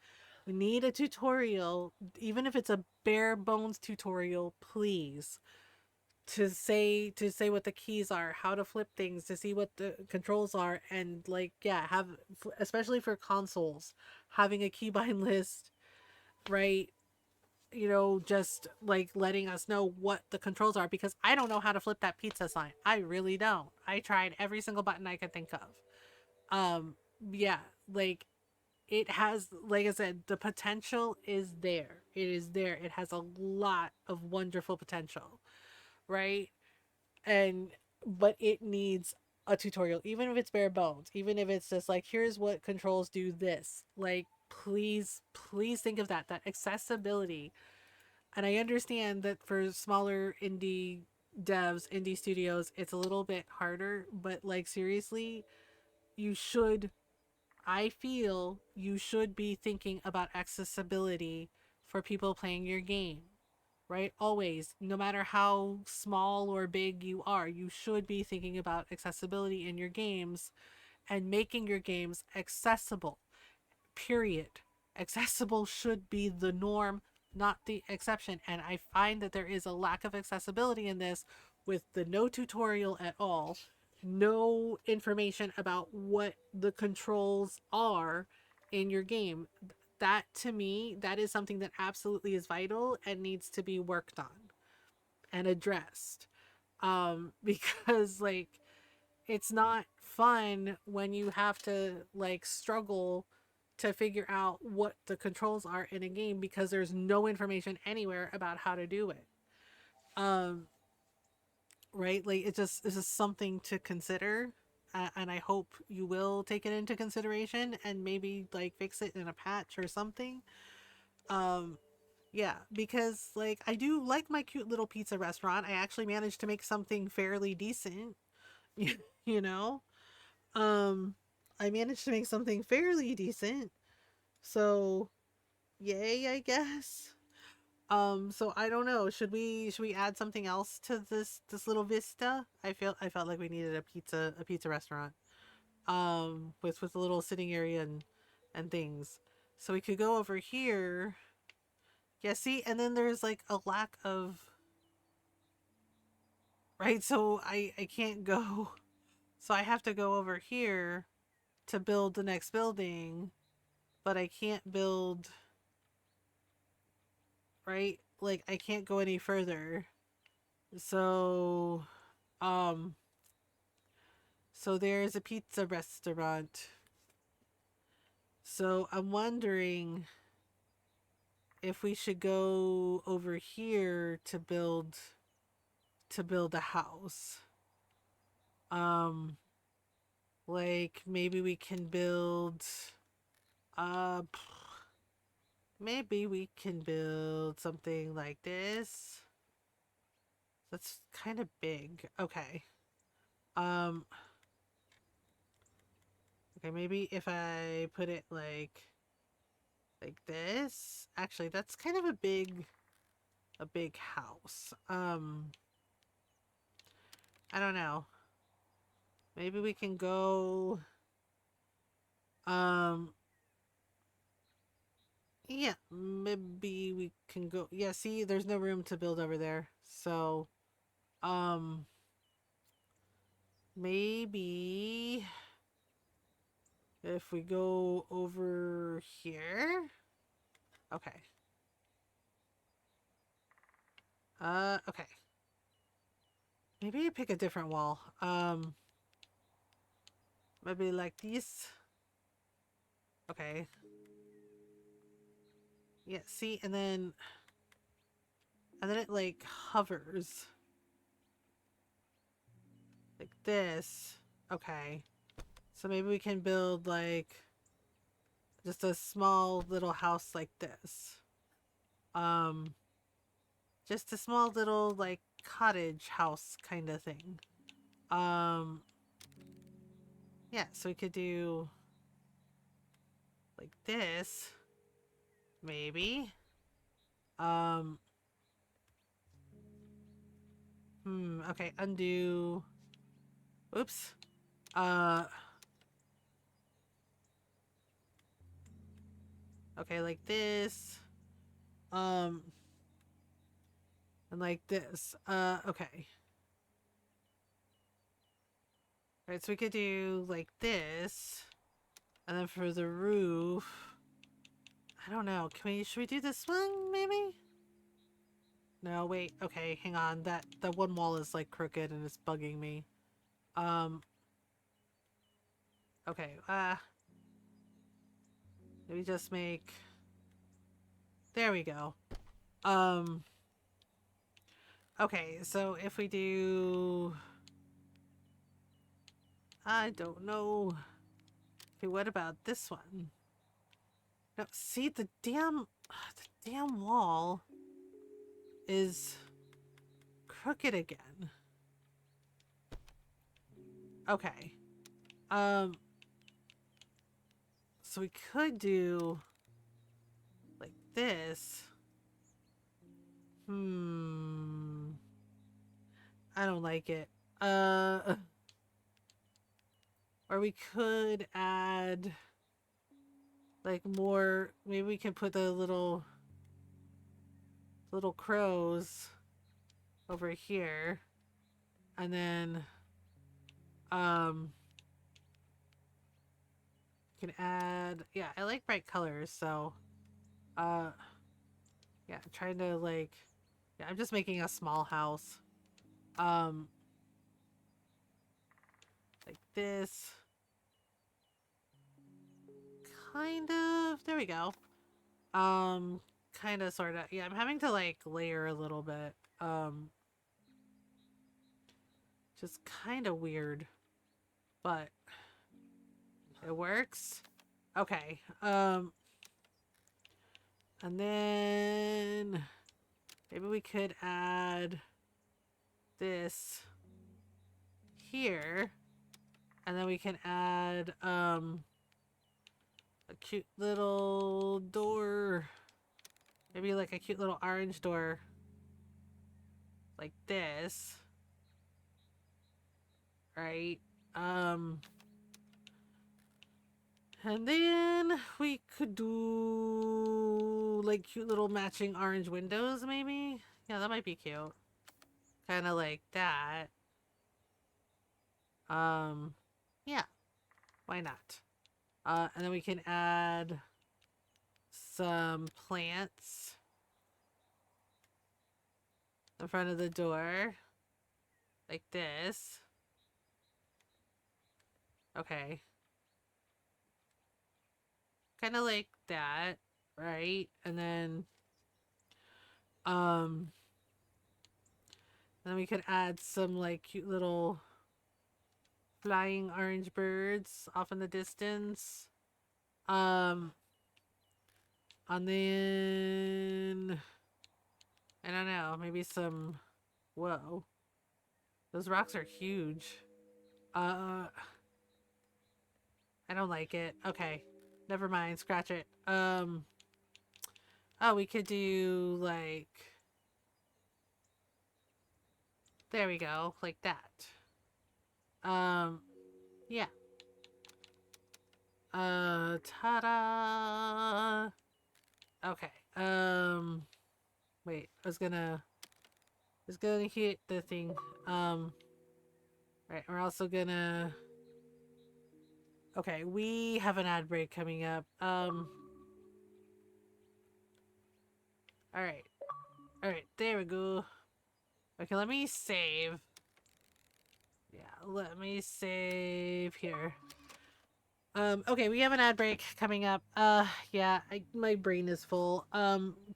[SPEAKER 1] we need a tutorial, even if it's a bare bones tutorial, please. To say what the keys are, how to flip things, to see what the controls are, and like yeah, have especially for consoles, having a keybind list, right? Just like letting us know what the controls are because I don't know how to flip that pizza sign. I really don't. I tried every single button I could think of. Um, yeah, like it has, like I said, the potential is there. It is there. It has a lot of wonderful potential, right? And but it needs a tutorial, even if it's bare bones, even if it's just like here's what controls do this. Like please think of that accessibility. And I understand that for smaller indie devs, indie studios, it's a little bit harder, but like seriously, you should, I feel you should be thinking about accessibility for people playing your game, right? Always, no matter how small or big you are, you should be thinking about accessibility in your games and making your games accessible, period. Accessible should be the norm, not the exception. And I find that there is a lack of accessibility in this with the no tutorial at all, no information about what the controls are in your game. That to me, that is something that absolutely is vital and needs to be worked on and addressed. Because like it's not fun when you have to like struggle to figure out what the controls are in a game because there's no information anywhere about how to do it. Um, right? Like it's just something to consider. And I hope you will take it into consideration and maybe like fix it in a patch or something. Um, Yeah, because like I do like my cute little pizza restaurant. I actually managed to make something fairly decent, you know? Um I managed to make something fairly decent. So, yay, I guess. So I don't know. Should we add something else to this little vista? I felt like we needed a pizza restaurant. With a little sitting area and things. So we could go over here. Yeah, see, and then there's like a lack of right, so I can't go. So I have to go over here to build the next building, but I can't build right? Like I can't go any further. So um so there's a pizza restaurant. So I'm wondering if we should go over here to build a house. Um like maybe we can build uh maybe we can build something like this. That's kind of big. Okay. Um okay, maybe if I put it like this. Actually, that's kind of a big house. I don't know. Maybe we can go um yeah, maybe we can go. Yeah, see, there's no room to build over there. So, um maybe if we go over here. Okay. Okay. Maybe pick a different wall. Maybe like these. Okay. Yeah, see, and then it like hovers like this. Okay. So maybe we can build like just a small little house like this. Um just a small little like cottage house kind of thing. Um yeah, so we could do like this maybe. Um okay, undo. Oops. Uh okay, like this. Um and like this. Okay. All right, so we could do like this. And then for the roof, I don't know. Should we do this one maybe? No, wait. Okay, hang on. That one wall is like crooked and it's bugging me. Um okay. Maybe just make there we go. Um okay, so if we do I don't know. Okay, what about this one? No, see the damn wall is crooked again. Okay. Um so we could do like this. I don't like it. Uh, or we could add like more. Maybe we can put the little crows over here, and then um, can add. Yeah, I like bright colors, so uh, yeah, trying to like. Yeah, I'm just making a small house. Um, like this. Kind of. There we go. Kind of, sort of. Yeah, I'm having to like layer a little bit. Just kind of weird, but it works. Okay. And then maybe we could add this here. And then we can add a cute little door. Maybe like a cute little orange door. Like this. Right? Um and then we could do like cute little matching orange windows maybe. Yeah, that might be cute. Kind of like that. Yeah, why not? And then we can add some plants in front of the door. Like this. Okay. Kind of like that, right? Um, then we could add some like cute little flying orange birds off in the distance. Um, and then I don't know, maybe some. Whoa, those rocks are huge. I don't like it. Okay, never mind. Scratch it. Oh, we could do like. There we go, like that. Yeah. Ta-da! Okay. Wait. I was gonna hit the thing. Right. We're also gonna. Okay. We have an ad break coming up. All right. All right. There we go. Okay. Let me save. Yeah. Let me save here. Okay, we have an ad break coming up. Yeah, my brain is full.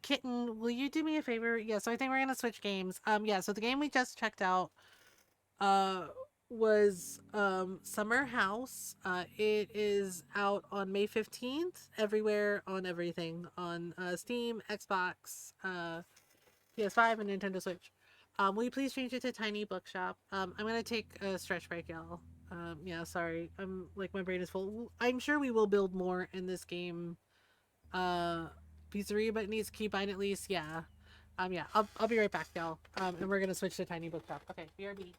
[SPEAKER 1] Kitten, will you do me a favor? Yeah, so I think we're gonna switch games. Yeah, so the game we just checked out, uh, was, Summerhouse. It is out on May 15th, everywhere, on everything, on, Steam, Xbox, PS5, and Nintendo Switch. Will you please change it to Tiny Bookshop? I'm gonna take a stretch break, y'all. Yeah, sorry. I'm like my brain is full. I'm sure we will build more in this game. Pizzeria, but it needs keybind at least. Yeah. Yeah. I'll be right back, y'all. And we're gonna switch to Tiny Bookshop. Okay. BRB.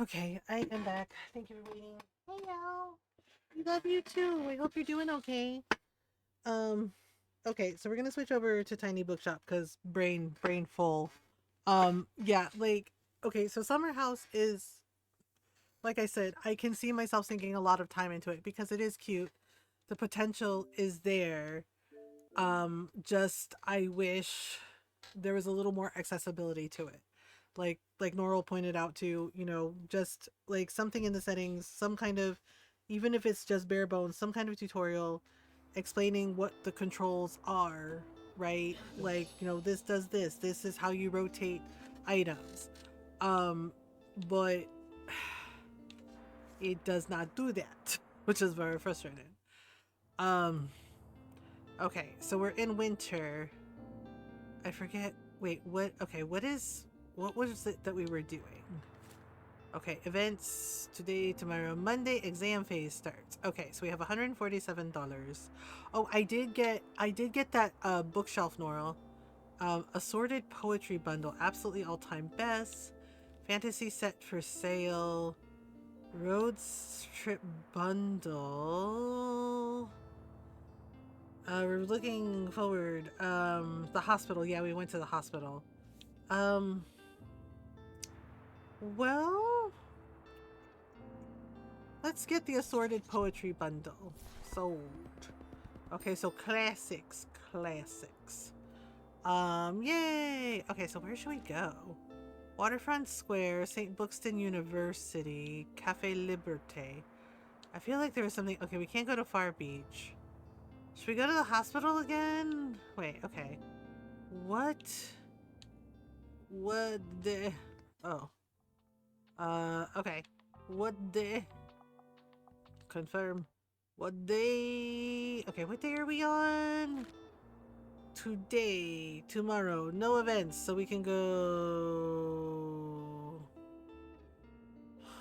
[SPEAKER 1] Okay, I am back. Thank you for waiting. Hey, y'all. We love you too. I hope you're doing okay. Um, okay, so we're gonna switch over to Tiny Bookshop because brain full. Yeah, like okay, so Summer House is like I said, I can see myself sinking a lot of time into it because it is cute. The potential is there. Just I wish there was a little more accessibility to it. Like Noral pointed out to, just like something in the settings, some kind of, even if it's just bare bones, some kind of tutorial explaining what the controls are, right? Like, this does this. This is how you rotate items. Um, but it does not do that, which is very frustrating. Um, okay, so we're in winter. I forget. Wait, what? Okay, what was it that we were doing? Okay, events today, tomorrow, Monday. Exam phase starts. Okay, so we have $147. Oh, I did get that bookshelf, Noral. Assorted poetry bundle, absolutely all time best. Fantasy set for sale. Road trip bundle. We're looking forward. The hospital. Yeah, we went to the hospital. Um, well, let's get the assorted poetry bundle sold. Okay, so classics. Yay! Okay, so where should we go? Waterfront Square, St. Buxton University, Cafe Liberté. I feel like there was something. Okay, we can't go to Far Beach. Should we go to the hospital again? Wait, okay. What? What the? Oh. Okay. What day? Confirm. What day? Okay, what day are we on? Today. Tomorrow. No events, so we can go.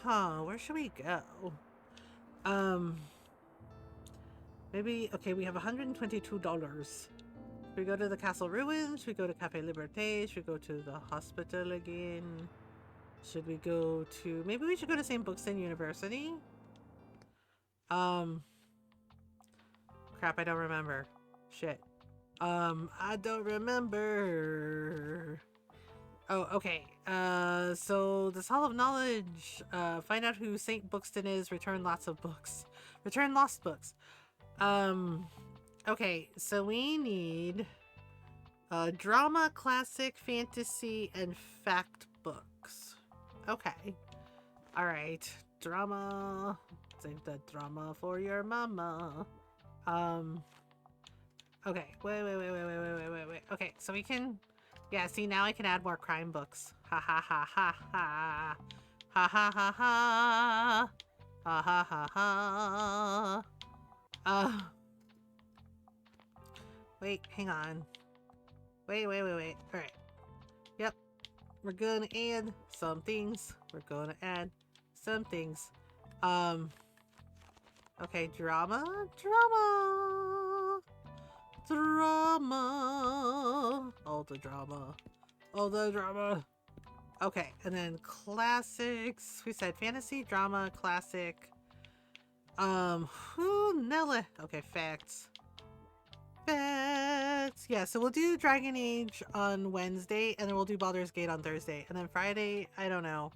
[SPEAKER 1] Huh, where should we go? Um. Maybe. Okay, we have $122. Should we go to the castle ruins? Should we go to Cafe Liberté? Should we go to the hospital again? Should we go to... Maybe we should go to St. Buxton University? Crap, I don't remember. Shit. I don't remember. Oh, okay. So this Hall of Knowledge. Find out who St. Buxton is. Return lots of books. Return lost books. Okay, so we need... drama, classic, fantasy, and fact books. Okay. Alright. Drama. Save the drama for your mama. Okay. Wait. Okay, so we can... Yeah, see, now I can add more crime books. Ha ha ha ha ha. Ha ha ha ha. Ha ha ha ha. Wait, hang on. Wait. Alright. Yep. We're gonna add some things. Okay, drama. All the drama. Okay, and then classics. We said fantasy, drama, classic. Nella. Okay, facts. Yeah, so we'll do Dragon Age on Wednesday, and then we'll do Baldur's Gate on Thursday. And then Friday, I don't know.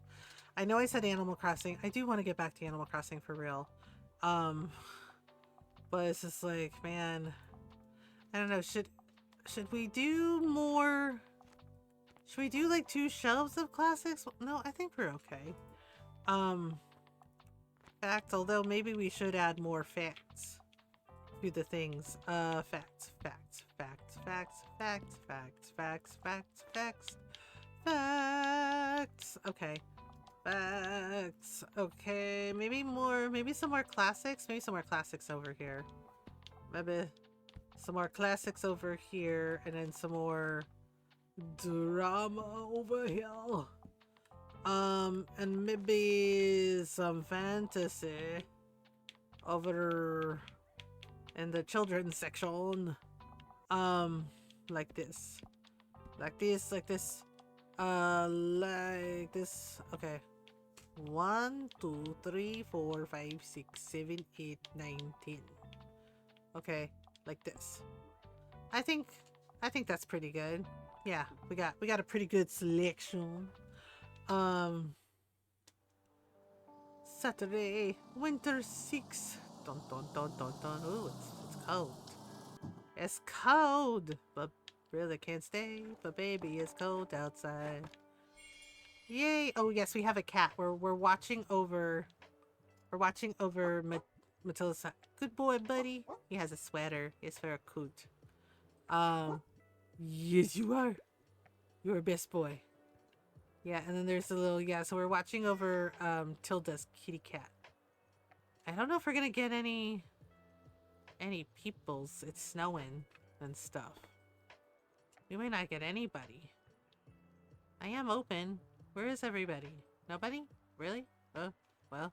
[SPEAKER 1] I know I said Animal Crossing. I do want to get back to Animal Crossing for real. But it's just like, man, I don't know. Should we do more? Should we do like 2 shelves of classics? No, I think we're okay. Facts, although maybe we should add more facts to the things. Facts. Okay. Facts. Okay, maybe some more classics. Maybe some more classics over here. Maybe some more classics over here, and then some more drama over here. And maybe some fantasy over in the children's section. Like this. Like this. Okay. 1, 2, 3, 4, 5, 6, 7, 8, 9, 10. Okay, like this. I think that's pretty good. Yeah, we got a pretty good selection. Saturday, winter 6. Dun dun dun dun dun. Ooh, it's cold. It's cold, but really can't stay. But baby, it's cold outside. Yay! Oh yes, we have a cat. We're watching over. We're watching over Matilda's. Good boy, buddy. He has a sweater. It's for a coot. Yes, you are. You're a best boy. Yeah, and then there's a little, yeah, so we're watching over Tilda's kitty cat. I don't know if we're gonna get any peoples. It's snowing and stuff. We may not get anybody. I am open. Where is everybody? Nobody? Really? Oh, well.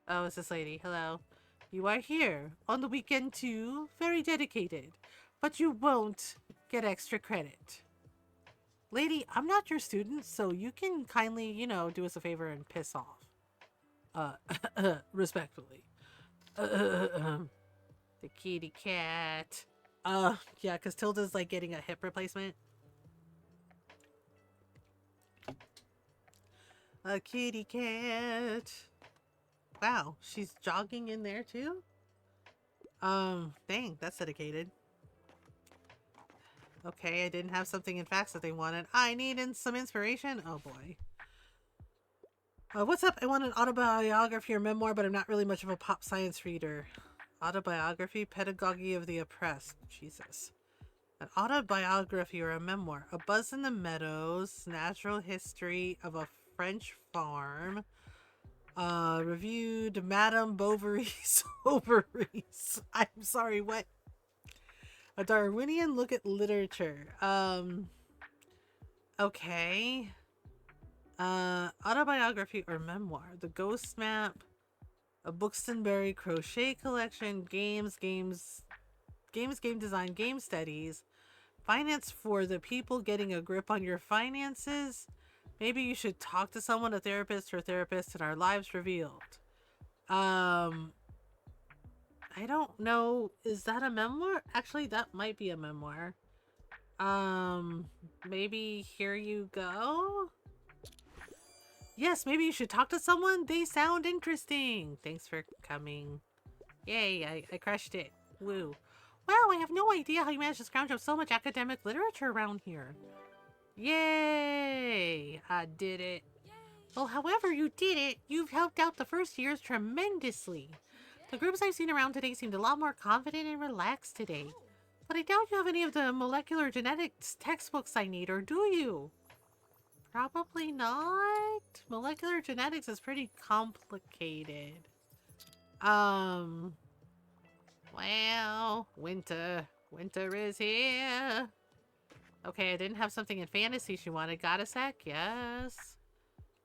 [SPEAKER 1] Oh, it's this lady. Hello. You are here on the weekend too. Very dedicated. But you won't get extra credit. Lady, I'm not your student, so you can kindly, you know, do us a favor and piss off. Respectfully. The kitty cat. Yeah, because Tilda's like getting a hip replacement. A kitty cat. Wow, she's jogging in there too? Dang, that's dedicated. Okay, I didn't have something in facts that they wanted. I needed some inspiration. Oh boy. What's up? I want an autobiography or memoir, but I'm not really much of a pop science reader. Autobiography? Pedagogy of the Oppressed. Jesus. An autobiography or a memoir. A Buzz in the Meadows. Natural History of a French Farm. Reviewed Madame Bovary's ovaries. I'm sorry, what? A Darwinian look at literature. Okay. Autobiography or memoir. The Ghost Map. A Buxtonbury crochet collection. Game design, game studies. Finance for the people getting a grip on your finances. Maybe you should talk to someone, a therapist or therapist, and our lives revealed. I don't know. Is that a memoir? Actually, that might be a memoir. Maybe Here You Go? Yes, maybe you should talk to someone. They sound interesting. Thanks for coming. Yay, I crushed it. Woo. Wow, I have no idea how you managed to scrounge up so much academic literature around here. Yay! I did it. Well, however you did it, you've helped out the first years tremendously. The groups I've seen around today seemed a lot more confident and relaxed today. But I doubt you have any of the molecular genetics textbooks I need, or do you? Probably not. Molecular genetics is pretty complicated. Well, winter. Winter is here. Okay, I didn't have something in fantasy she wanted. Got a sec? Yes.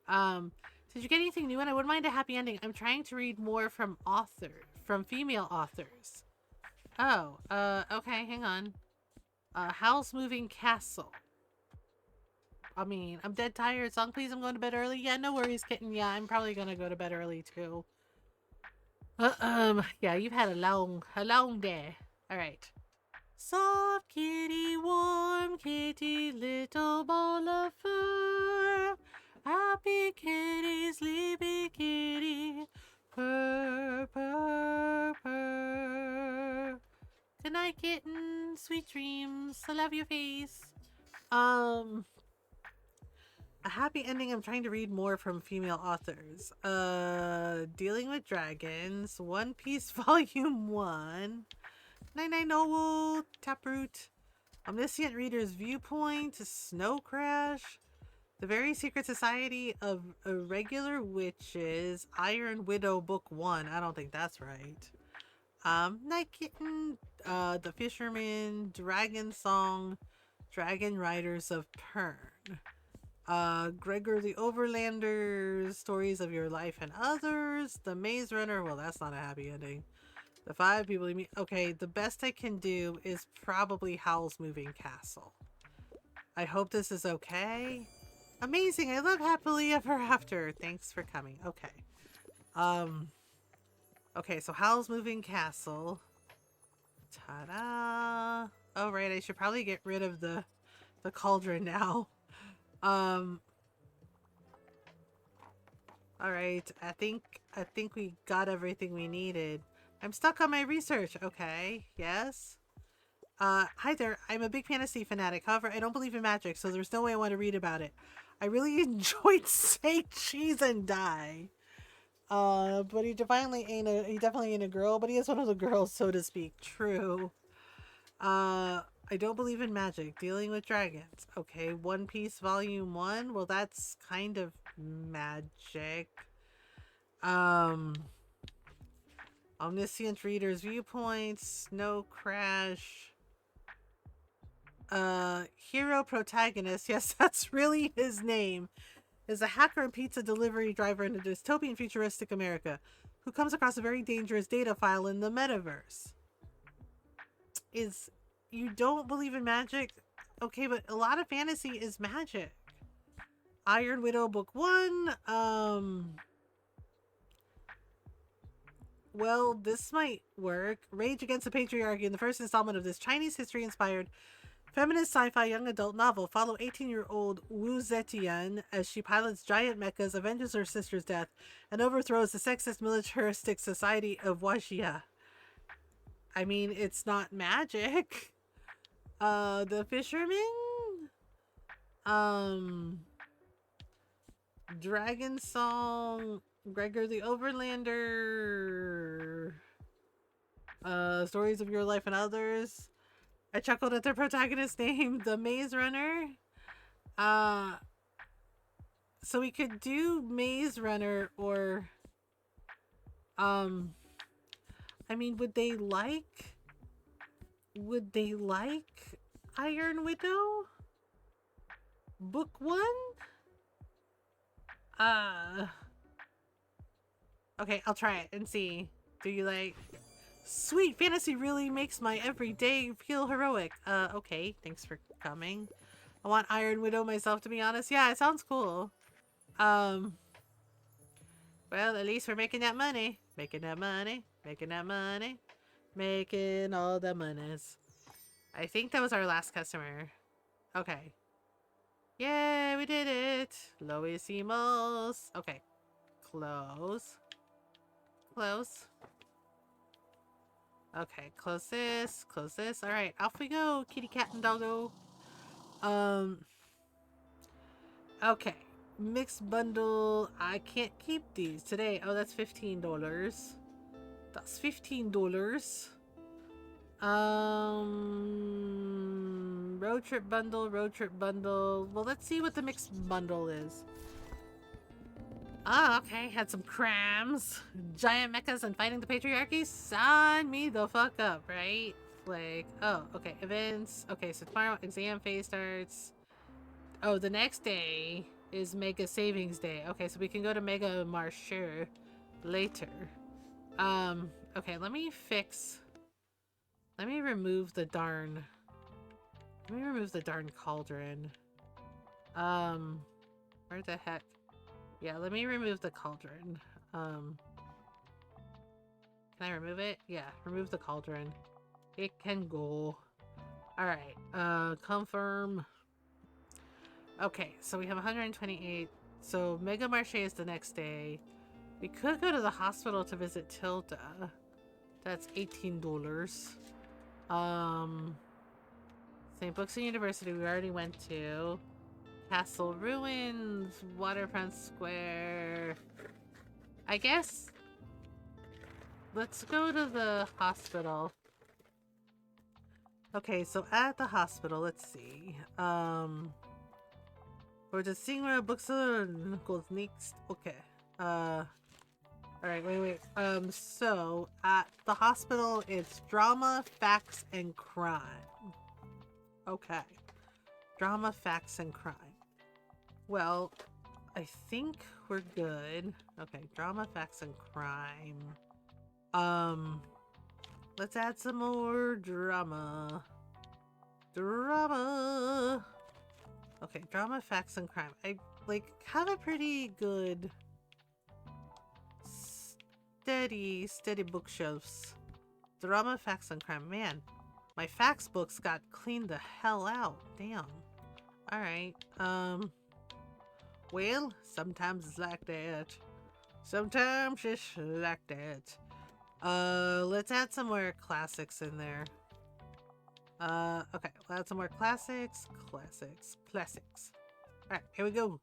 [SPEAKER 1] Did you get anything new? And I wouldn't mind a happy ending. I'm trying to read more from female authors. Oh, okay, hang on. Howl's Moving Castle. I mean, I'm dead tired. Song, please, I'm going to bed early. Yeah, no worries, kitten. Yeah, I'm probably gonna go to bed early, too. Yeah, you've had a long day. Alright. Soft kitty, warm kitty, little ball of fur. Happy kitty, sleepy kitty, purr, purr, purr. Good night, kitten. Sweet dreams. I love your face. A happy ending. I'm trying to read more from female authors. Dealing with Dragons, One Piece Volume 1. Nine Novel, Taproot, Omniscient Reader's Viewpoint, Snow Crash, The Very Secret Society of Irregular Witches, Iron Widow Book 1. I don't think that's right. Night Kitten, The Fisherman, Dragon Song, Dragon Riders of Pern. Gregor the Overlander, Stories of Your Life and Others, The Maze Runner. Well, that's not a happy ending. The 5 people you meet. Okay, the best I can do is probably Howl's Moving Castle. I hope this is okay. Amazing. I love happily ever after. Thanks for coming. Okay. Um. Okay, so Howl's Moving Castle. Ta-da! Oh right, I should probably get rid of the cauldron now. Um. All right. I think we got everything we needed. I'm stuck on my research. Okay. Yes. Hi there. I'm a big fantasy fanatic. However, I don't believe in magic, so there's no way I want to read about it. I really enjoyed Say Cheese and Die. But he definitely ain't a girl, but he is one of the girls, so to speak. True. I don't believe in magic. Dealing with dragons. Okay, One Piece Volume 1. Well, that's kind of magic. Um, Omniscient Reader's Viewpoints. Snow Crash. Hero Protagonist. Yes, that's really his name. Is a hacker and pizza delivery driver in a dystopian futuristic America who comes across a very dangerous data file in the metaverse. Is you don't believe in magic? Okay, but a lot of fantasy is magic. Iron Widow Book 1. Well, this might work. Rage Against the Patriarchy in the first installment of this Chinese history-inspired feminist sci-fi young adult novel. Follow 18-year-old Wu Zetian as she pilots giant mechas, avenges her sister's death, and overthrows the sexist militaristic society of Wajia. I mean, it's not magic. The Fisherman? Dragon Song, Gregor the Overlander, Stories of Your Life and Others. I chuckled at their protagonist name, the Maze Runner. So we could do Maze Runner or, I mean, would they like Iron Widow? Book 1? Okay, I'll try it and see. Do you like... Sweet, fantasy really makes my everyday feel heroic. Okay, thanks for coming. I want Iron Widow myself, to be honest. Yeah, it sounds cool. Well, at least we're making that money. Making that money. Making that money. Making all the monies. I think that was our last customer. Okay. Yay, we did it. Lo hicimos. Okay. Close. Close. Okay, close this. Close this. Alright, off we go, kitty cat and doggo. Okay. Mixed bundle. I can't keep these today. Oh, that's $15. That's $15. Road trip bundle, road trip bundle. Well, let's see what the mixed bundle is. Oh, okay. Had some crams. Giant mechas and fighting the patriarchy. Sign me the fuck up, right? Like, oh, okay. Events. Okay, so tomorrow exam phase starts. Oh, the next day is Mega Savings Day. Okay, so we can go to Mega Marcher later. Okay, let me remove the darn... Let me remove the darn cauldron. Where the heck? Yeah, let me remove the cauldron. Can I remove it? Yeah, remove the cauldron. It can go. Alright, confirm. Okay, so we have 128. So Mega Marché is the next day. We could go to the hospital to visit Tilda. That's $18. St. Bookson University we already went to. Castle Ruins, Waterfront Square. I guess let's go to the hospital. Okay, so at the hospital, let's see. For the Singer Bookson goes next. Okay. Alright, wait. So at the hospital it's drama, facts, and crime. Okay. Drama, facts, and crime. Well, I think we're good. Okay, drama, facts, and crime. Let's add some more drama. Drama! Okay, drama, facts, and crime. I like have a pretty good steady bookshelves. Drama, facts, and crime. Man, my facts books got cleaned the hell out. Damn. Alright. Well, sometimes it's like that. Sometimes it's like that. Let's add some more classics in there. Okay, we'll add some more classics. Alright, here we go.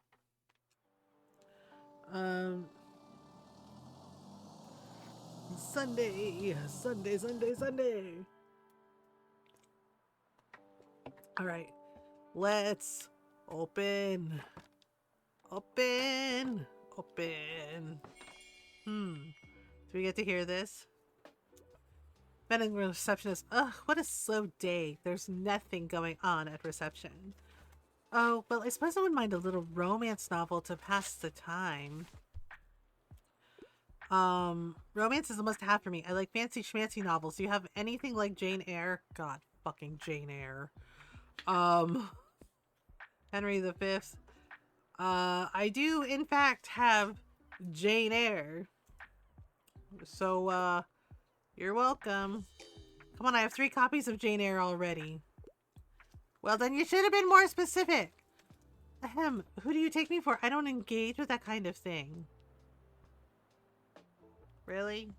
[SPEAKER 1] Sunday. Alright, let's open. Do we get to hear this? Betting receptionist. Ugh, what a slow day. There's nothing going on at reception. Oh, well, I suppose I wouldn't mind a little romance novel to pass the time. Romance is a must-have for me. I like fancy schmancy novels. Do you have anything like Jane Eyre? God, fucking Jane Eyre. Henry V. I do, in fact, have Jane Eyre. So, you're welcome. Come on, I have 3 copies of Jane Eyre already. Well, then you should have been more specific. Ahem, who do you take me for? I don't engage with that kind of thing. Really?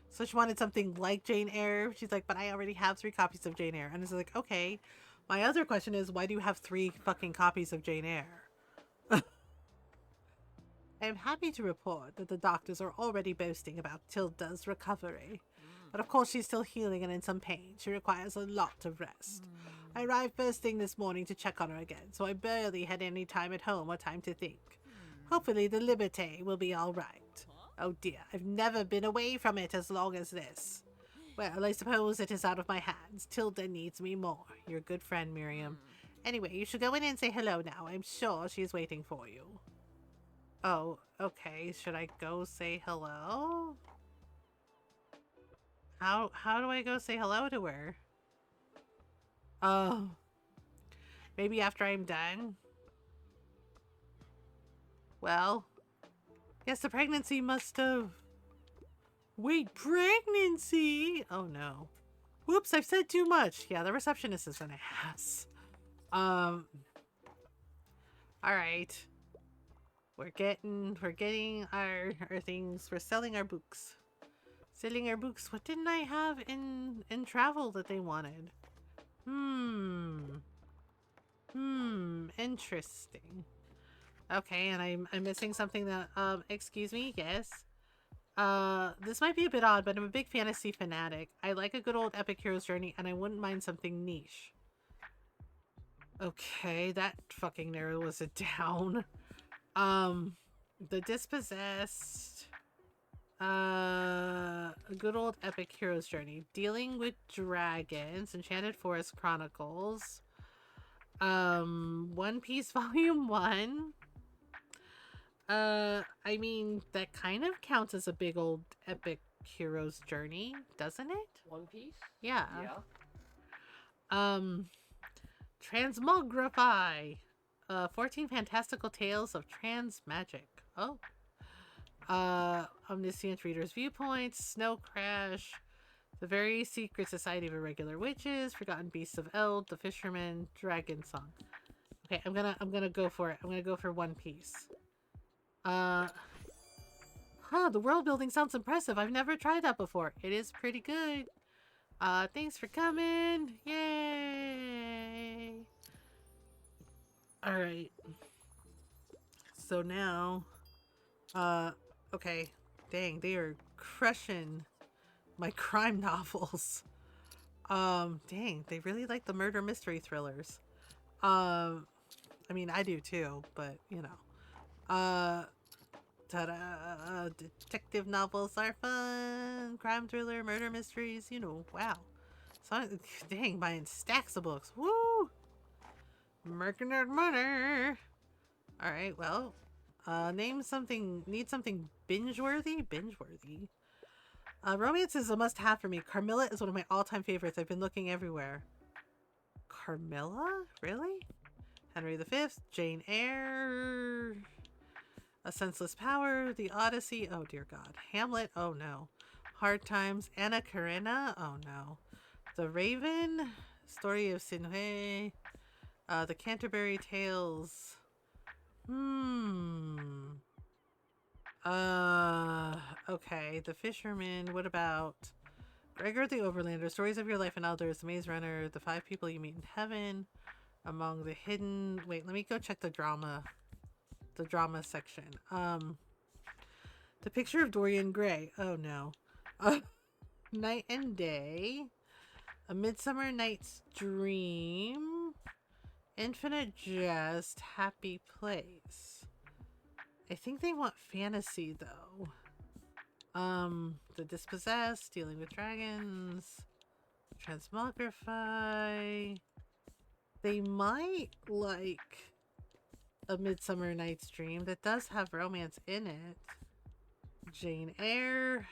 [SPEAKER 1] So she wanted something like Jane Eyre. She's like, but I already have 3 copies of Jane Eyre. And it's like, okay. My other question is, why do you have 3 fucking copies of Jane Eyre? I am happy to report that the doctors are already boasting about Tilda's recovery. But of course she's still healing and in some pain. She requires a lot of rest. I arrived first thing this morning to check on her again, so I barely had any time at home or time to think. Hopefully the Liberté will be alright. Oh dear, I've never been away from it as long as this. Well, I suppose it is out of my hands. Tilda needs me more. You're a good friend, Miriam. Anyway, you should go in and say hello now. I'm sure she's waiting for you. Oh, okay. Should I go say hello? How do I go say hello to her? Oh. Maybe after I'm done? Well, guess the pregnancy must have... Wait, pregnancy? Oh no. Whoops, I've said too much. Yeah, the receptionist is an ass. Alright. We're getting our things. We're selling our books. What didn't I have in travel that they wanted? Interesting. Okay, and I'm missing something that excuse me, yes. This might be a bit odd, but I'm a big fantasy fanatic. I like a good old epic hero's journey, and I wouldn't mind something niche. Okay, that fucking narrows it down. The Dispossessed. A good old epic hero's journey. Dealing with Dragons. Enchanted Forest Chronicles. One Piece Volume 1. I mean, that kind of counts as a big old epic hero's journey, doesn't it?
[SPEAKER 3] One Piece?
[SPEAKER 1] Yeah.
[SPEAKER 3] Yeah.
[SPEAKER 1] Transmogrify. 14 Fantastical Tales of Trans Magic. Oh. Omniscient Reader's Viewpoints, Snow Crash, The Very Secret Society of Irregular Witches, Forgotten Beasts of Eld, The Fisherman, Dragon Song. Okay, I'm gonna go for it. I'm gonna go for One Piece. The world building sounds impressive. I've never tried that before. It is pretty good. Thanks for coming. Yay! Alright. So now, okay. Dang, they are crushing my crime novels. Dang, they really like the murder mystery thrillers. I mean, I do too, but, you know. Ta-da! Detective novels are fun. Crime thriller, murder mysteries, you know, wow. So, dang, buying stacks of books. Woo! Making that money. Alright, well, need something binge-worthy? Binge-worthy. Romance is a must-have for me. Carmilla is one of my all-time favorites. I've been looking everywhere. Carmilla? Really? Henry V, Jane Eyre, A Senseless Power, The Odyssey, oh dear God, Hamlet, oh no, Hard Times, Anna Karenina, oh no, The Raven, Story of Sinhui, The Canterbury Tales, okay, The Fisherman, what about Gregor the Overlander, Stories of Your Life and Elders, The Maze Runner, The Five People You Meet in Heaven, Among the Hidden, wait, let me go check the drama section. The Picture of Dorian Gray, oh no. Night and Day, A Midsummer Night's Dream, Infinite Jest, Happy Place. I think they want fantasy though. The Dispossessed, Dealing with Dragons, Transmogrify. They might like A Midsummer Night's Dream. That does have romance in it. Jane Eyre.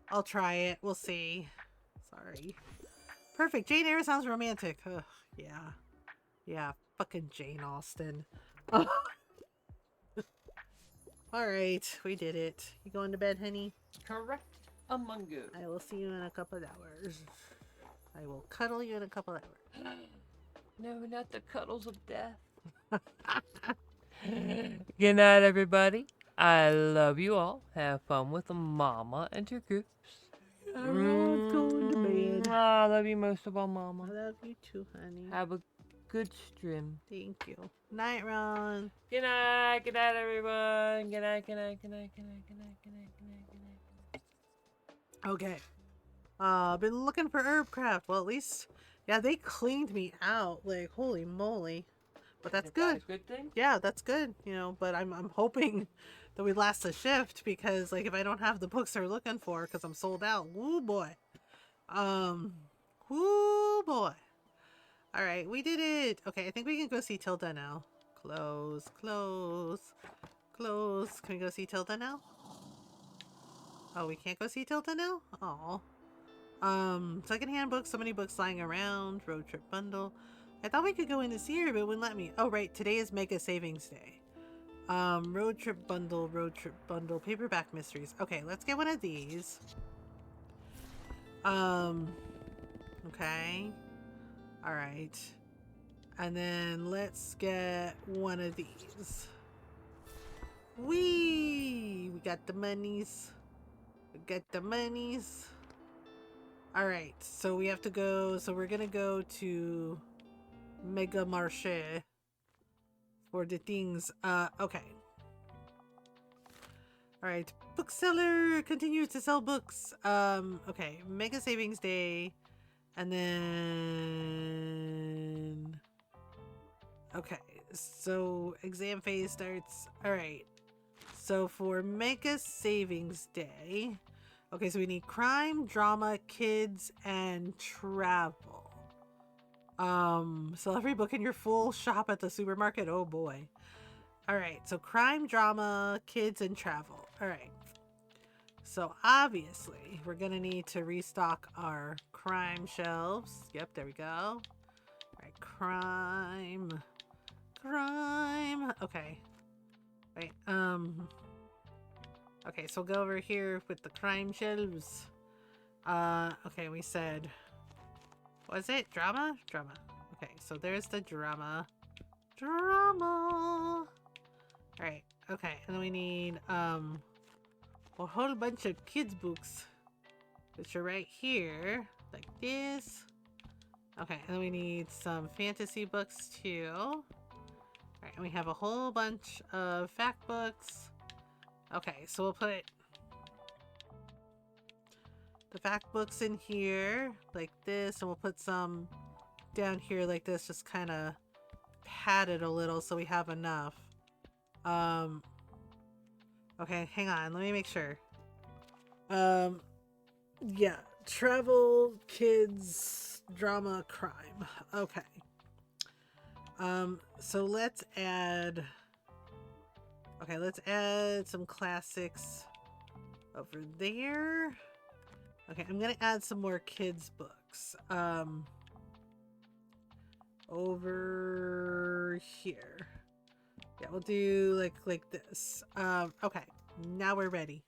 [SPEAKER 1] I'll try it. We'll see. Sorry. Perfect. Jane Eyre sounds romantic. Ugh, yeah. Yeah. Fucking Jane Austen. Alright. We did it. You going to bed, honey?
[SPEAKER 3] Correct among you.
[SPEAKER 1] I will see you in a couple of hours. I will cuddle you in a couple of hours.
[SPEAKER 3] No, not the cuddles of death. Good night, everybody. I love you all. Have fun with Mama and your groups.
[SPEAKER 1] Everyone's going to bed.
[SPEAKER 3] I love you most of all,
[SPEAKER 1] I
[SPEAKER 3] Mama.
[SPEAKER 1] love you too, honey.
[SPEAKER 3] Have a good stream.
[SPEAKER 1] Thank you. Night, Ron.
[SPEAKER 3] Good night, everyone. Good night, good night, good night, good night, good night, good night, good night, good night.
[SPEAKER 1] Okay. Been looking for Herbcraft. Well, at least, yeah, they cleaned me out. Like, holy moly. But that's
[SPEAKER 3] Is that
[SPEAKER 1] good.
[SPEAKER 3] a good thing?
[SPEAKER 1] Yeah, that's good. You know, but I'm hoping that we last the shift because, like, if I don't have the books they're looking for because I'm sold out, woo boy. Woo boy. All right, we did it. Okay, I think we can go see Tilda now. Close, close, close. Can we go see Tilda now? Oh, we can't go see Tilda now? Oh. Secondhand books, so many books lying around, road trip bundle. I thought we could go in to see her, but it wouldn't let me. Oh, right, today is Mega Savings Day. Road trip bundle, paperback mysteries. Okay, let's get one of these. Okay. Alright. And then let's get one of these. We got the monies. We got the monies. Alright, so we have to go, so we're gonna go to Mega Marché for the things. Okay. Alright, bookseller continues to sell books. Okay, Mega Savings Day. And then... Okay, so exam phase starts. Alright, so for Mega Savings Day... Okay, so we need crime, drama, kids, and travel. Sell every book in your full shop at the supermarket. Oh boy. Alright, so crime, drama, kids, and travel. Alright. So obviously, we're gonna need to restock our crime shelves. Yep, there we go. Alright, crime. Crime. Okay. Wait, okay, so we'll go over here with the crime shelves. Okay, we said... Was it? Drama? Drama. Okay, so there's the drama. Drama! Alright, okay, and then we need, a whole bunch of kids' books. Which are right here. Like this. Okay, and then we need some fantasy books, too. Alright, and we have a whole bunch of fact books. Okay, so we'll put the fact books in here like this, and we'll put some down here like this, just kind of pad it a little so we have enough. Okay, hang on, let me make sure. Yeah, travel, kids, drama, crime. Okay. So let's add... Okay, let's add some classics over there. Okay, I'm gonna add some more kids books. Over here. Yeah, we'll do like this. Okay, now we're ready.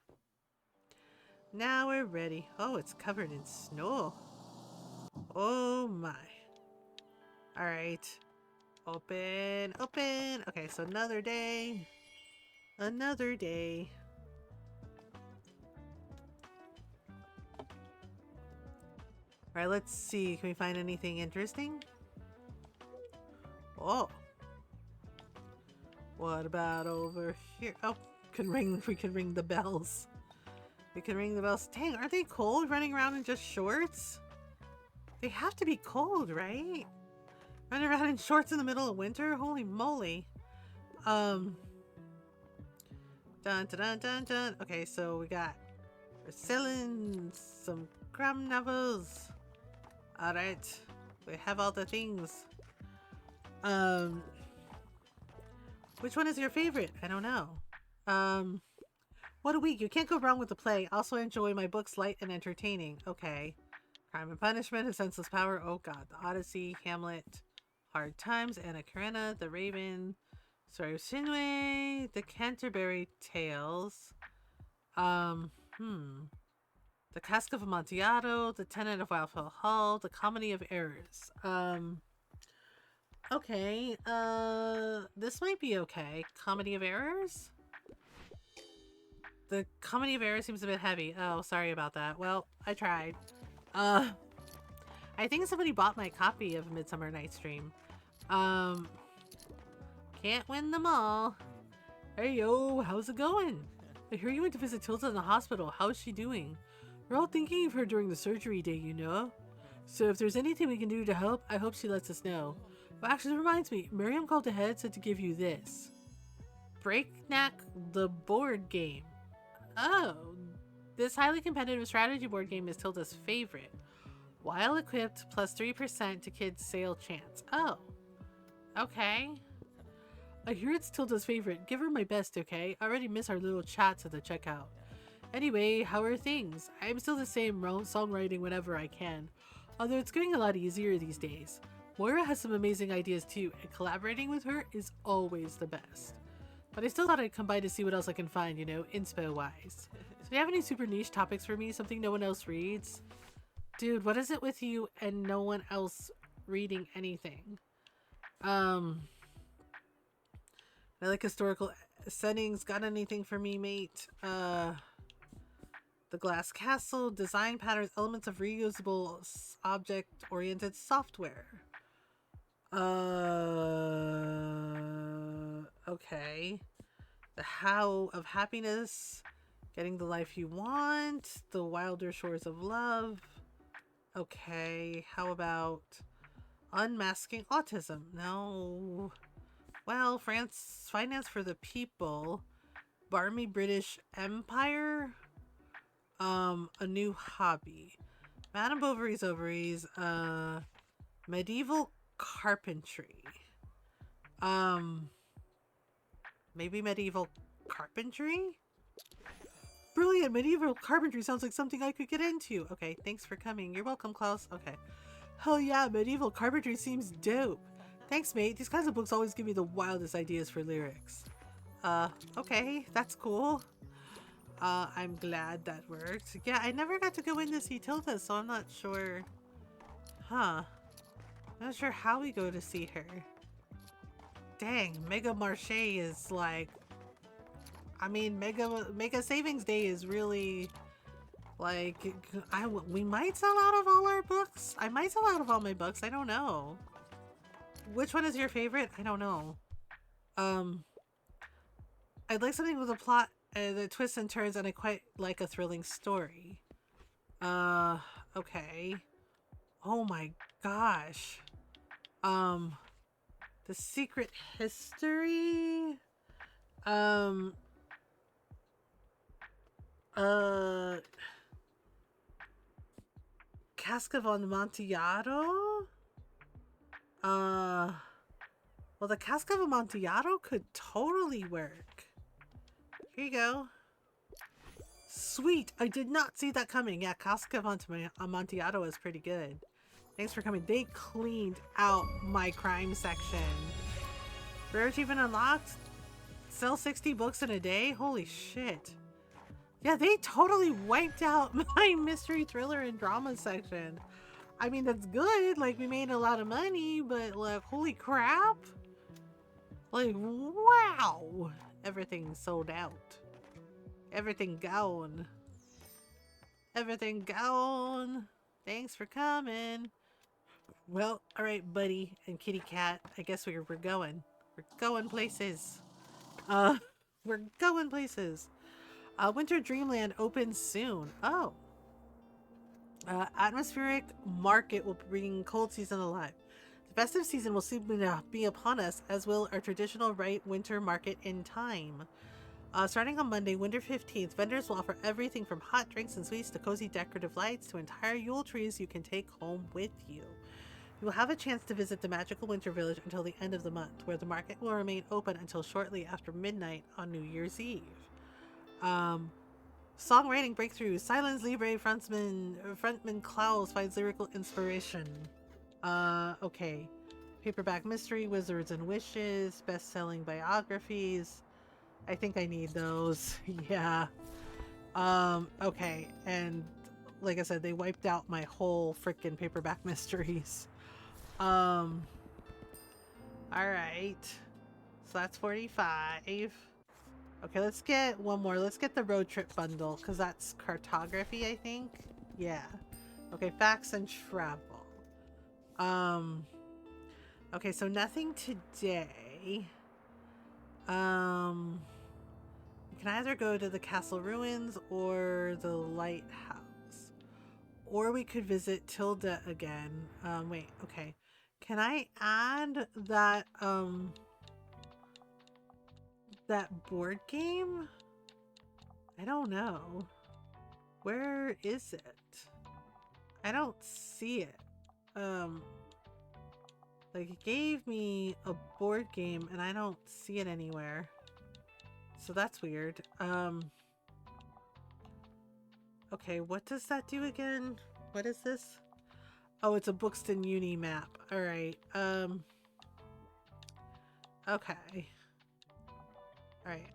[SPEAKER 1] Now we're ready. Oh, it's covered in snow. Oh my. All right. Open, open. Okay, so another day. Another day. All right, let's see. Can we find anything interesting? Oh. What about over here? Oh, we can ring the bells. We can ring the bells. Dang, aren't they cold running around in just shorts? They have to be cold, right? Running around in shorts in the middle of winter? Holy moly. Dun dun dun dun dun. Okay, so we're selling some crime novels. Alright. We have all the things. Which one is your favorite? I don't know. What a week. You can't go wrong with the play. Also enjoy my books light and entertaining. Okay. Crime and Punishment, A Senseless Power. Oh god. The Odyssey, Hamlet, Hard Times, Anna Karenina, The Raven, Story of Shinway, The Canterbury Tales. The Cask of Amontillado, The Tenant of Wildfell Hall, The Comedy of Errors. Okay, this might be okay. Comedy of Errors? The Comedy of Errors seems a bit heavy. Oh, sorry about that. Well, I tried. I think somebody bought my copy of Midsummer Night's Dream. Can't win them all. Hey yo, how's it going? I hear you went to visit Tilda in the hospital. How's she doing? We're all thinking of her during the surgery day, you know? So if there's anything we can do to help, I hope she lets us know. Well, actually, it reminds me, Miriam called ahead, said to give you this. Breakneck the board game. Oh, this highly competitive strategy board game is Tilda's favorite. While equipped, plus 3% to kids' sale chance. Oh, okay. I hear it's Tilda's favorite. Give her my best, okay? I already miss our little chats at the checkout. Anyway, how are things? I'm still the same, songwriting whenever I can. Although it's getting a lot easier these days. Moira has some amazing ideas too, and collaborating with her is always the best. But I still thought I'd come by to see what else I can find, you know, inspo-wise. So do you have any super niche topics for me? Something no one else reads? Dude, what is it with you and no one else reading anything? I like historical settings. Got anything for me, mate? The Glass Castle, design patterns, elements of reusable object-oriented software. Okay. The How of Happiness, getting the life you want, the Wilder Shores of Love. Okay, how about Unmasking Autism? No. Well, Finance for the People, Barmy British Empire, A New Hobby, Madame Bovary's Ovaries, Medieval Carpentry. Maybe Medieval Carpentry? Brilliant! Medieval Carpentry sounds like something I could get into. Okay, thanks for coming. You're welcome, Klaus. Okay. Hell yeah, Medieval Carpentry seems dope. Thanks, mate. These kinds of books always give me the wildest ideas for lyrics. Okay, that's cool. I'm glad that worked. Yeah, I never got to go in to see Tilda, so I'm not sure. Huh. I'm not sure how we go to see her. Dang, Mega Marché is like... I mean, Mega Savings Day is really... Like, we might sell out of all our books? I might sell out of all my books, I don't know. Which one is your favorite? I don't know. I'd like something with a plot, the twists and turns, and I quite like a thrilling story. Okay. Oh my gosh. The Secret History? Cask of Amontillado? Well, the Cask of Amontillado could totally work. Here you go. Sweet. I did not see that coming. Yeah, Casca Amontillado is pretty good. Thanks for coming. They cleaned out my crime section. Rare achievement unlocked. Sell 60 books in a day? Holy shit. Yeah, they totally wiped out my mystery, thriller, and drama section. I mean, that's good. Like, we made a lot of money, but like, holy crap. Like, wow. Everything sold out. Everything gone. Everything gone. Thanks for coming. Well, alright, buddy and kitty cat. I guess we're going. We're going places. We're going places. Winter Dreamland opens soon. Oh. Atmospheric Market will bring cold season alive. The festive season will soon be upon us, as will our traditional right winter market in time. Starting on Monday, winter 15th, vendors will offer everything from hot drinks and sweets to cozy decorative lights to entire Yule trees you can take home with you. You will have a chance to visit the magical winter village until the end of the month, where the market will remain open until shortly after midnight on New Year's Eve. Songwriting breakthrough. Silence Libre frontman Klaus finds lyrical inspiration. Okay. Paperback mystery, Wizards and Wishes, best-selling biographies. I think I need those. Yeah. Okay. And like I said, they wiped out my whole freaking paperback mysteries. All right. So that's 45. Okay, let's get one more. Let's get the road trip bundle, because that's cartography, I think. Yeah. Okay, facts and travel. Okay, so nothing today. We can either go to the castle ruins or the lighthouse. Or we could visit Tilda again. Wait, okay. Can I add that, that board game? I don't know. Where is it? I don't see it. Like, it gave me a board game and I don't see it anywhere. So that's weird. Okay, what does that do again? What is this? Oh, it's a Bookston Uni map. Alright, okay. Alright,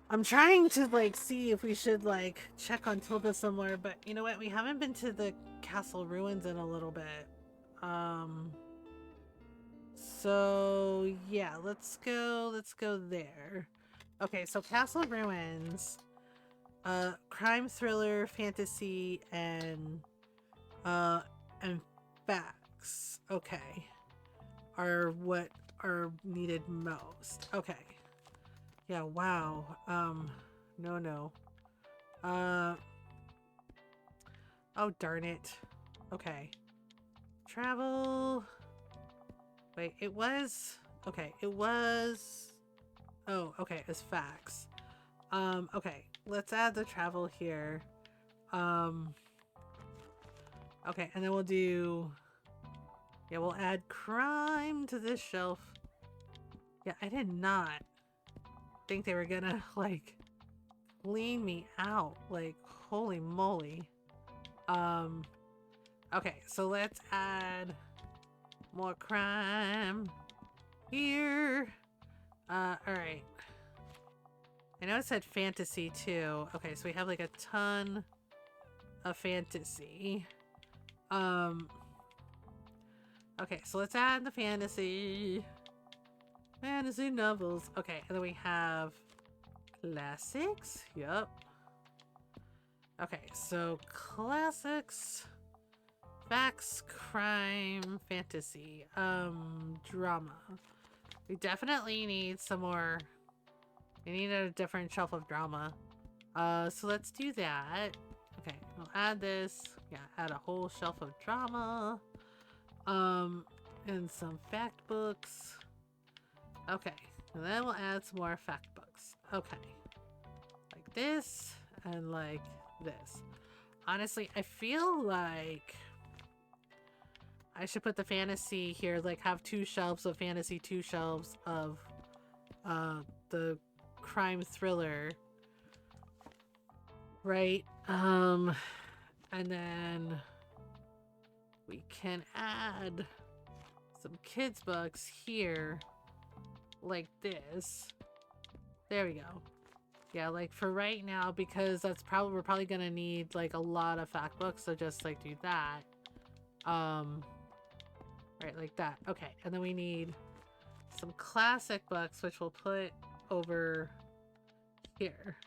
[SPEAKER 1] I'm trying to, like, see if we should, like, check on Tilda somewhere, but you know what? We haven't been to the castle ruins in a little bit. So, yeah, let's go there. Okay, so castle ruins, crime, thriller, fantasy, and facts, okay, are what are needed most. Okay. Yeah, wow. No. Oh, darn it. Okay. Travel. Wait, it was... Okay, it was... Oh, okay, it's facts. Okay, let's add the travel here. Okay, and then we'll do... Yeah, we'll add crime to this shelf. Yeah, I did not think they were gonna, like, clean me out. Like, holy moly. Okay, so let's add more crime here. Alright. I know it said fantasy too. Okay, so we have like a ton of fantasy. Okay, so let's add the fantasy novels. Okay, and then we have classics. Yep. Okay, so classics, facts, crime, fantasy, drama. We definitely need some more. We need a different shelf of drama. So let's do that. Okay, we'll add this. Yeah, add a whole shelf of drama. And some fact books. Okay, and then we'll add some more fact books. Okay, like this and like this. Honestly, I feel like I should put the fantasy here, like have 2 shelves of fantasy, 2 shelves of the crime thriller. Right? And then we can add some kids books here like this. There we go. Yeah, like for right now, because that's probably, we're probably gonna need like a lot of fact books, so just like do that. Right, like that. Okay, and then we need some classic books, which we'll put over here.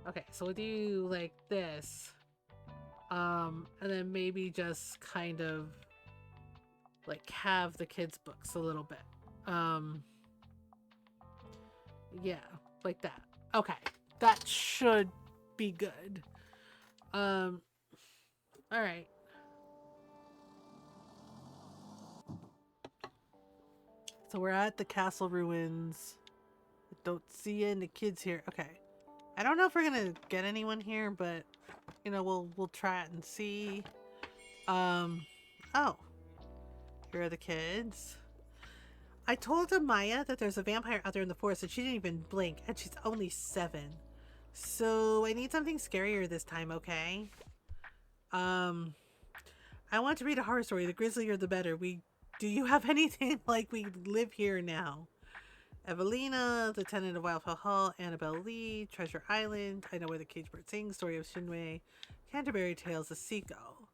[SPEAKER 1] Okay, so we'll do like this. And then maybe just kind of like have the kids' books a little bit. Yeah, like that. Okay, that should be good. All right. So we're at the castle ruins. I don't see any kids here. Okay. I don't know if we're gonna get anyone here, but you know, we'll try it and see. Oh. Here are the kids. I told Amaya that there's a vampire out there in the forest and she didn't even blink, and she's only 7. So I need something scarier this time, okay? I want to read a horror story. The grislier the better. Do you have anything like We Live Here Now? Evelina, The Tenant of Wildfell Hall, Annabelle Lee, Treasure Island, I Know Where the Caged Bird Sings, Story of Shinwei, Canterbury Tales, The Seagull.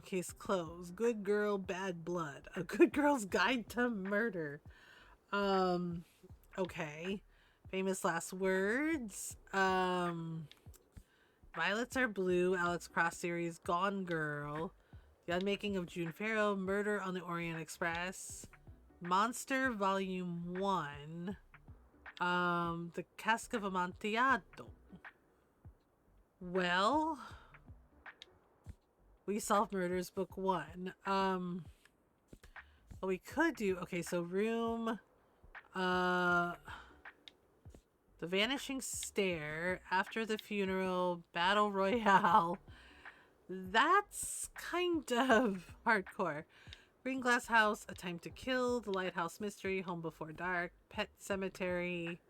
[SPEAKER 1] Case closed. Good Girl, Bad Blood. A Good Girl's Guide to Murder. Okay. Famous Last Words. Violets Are Blue, Alex Cross series, Gone Girl. The Unmaking of June Farrow, Murder on the Orient Express. Monster Volume 1. The Cask of Amontillado. Well, We Solve Murders, Book 1. What we could do, okay, so Room, The Vanishing Stair, After the Funeral, Battle Royale. That's kind of hardcore. Green Glass House, A Time to Kill, The Lighthouse Mystery, Home Before Dark, Pet Cemetery.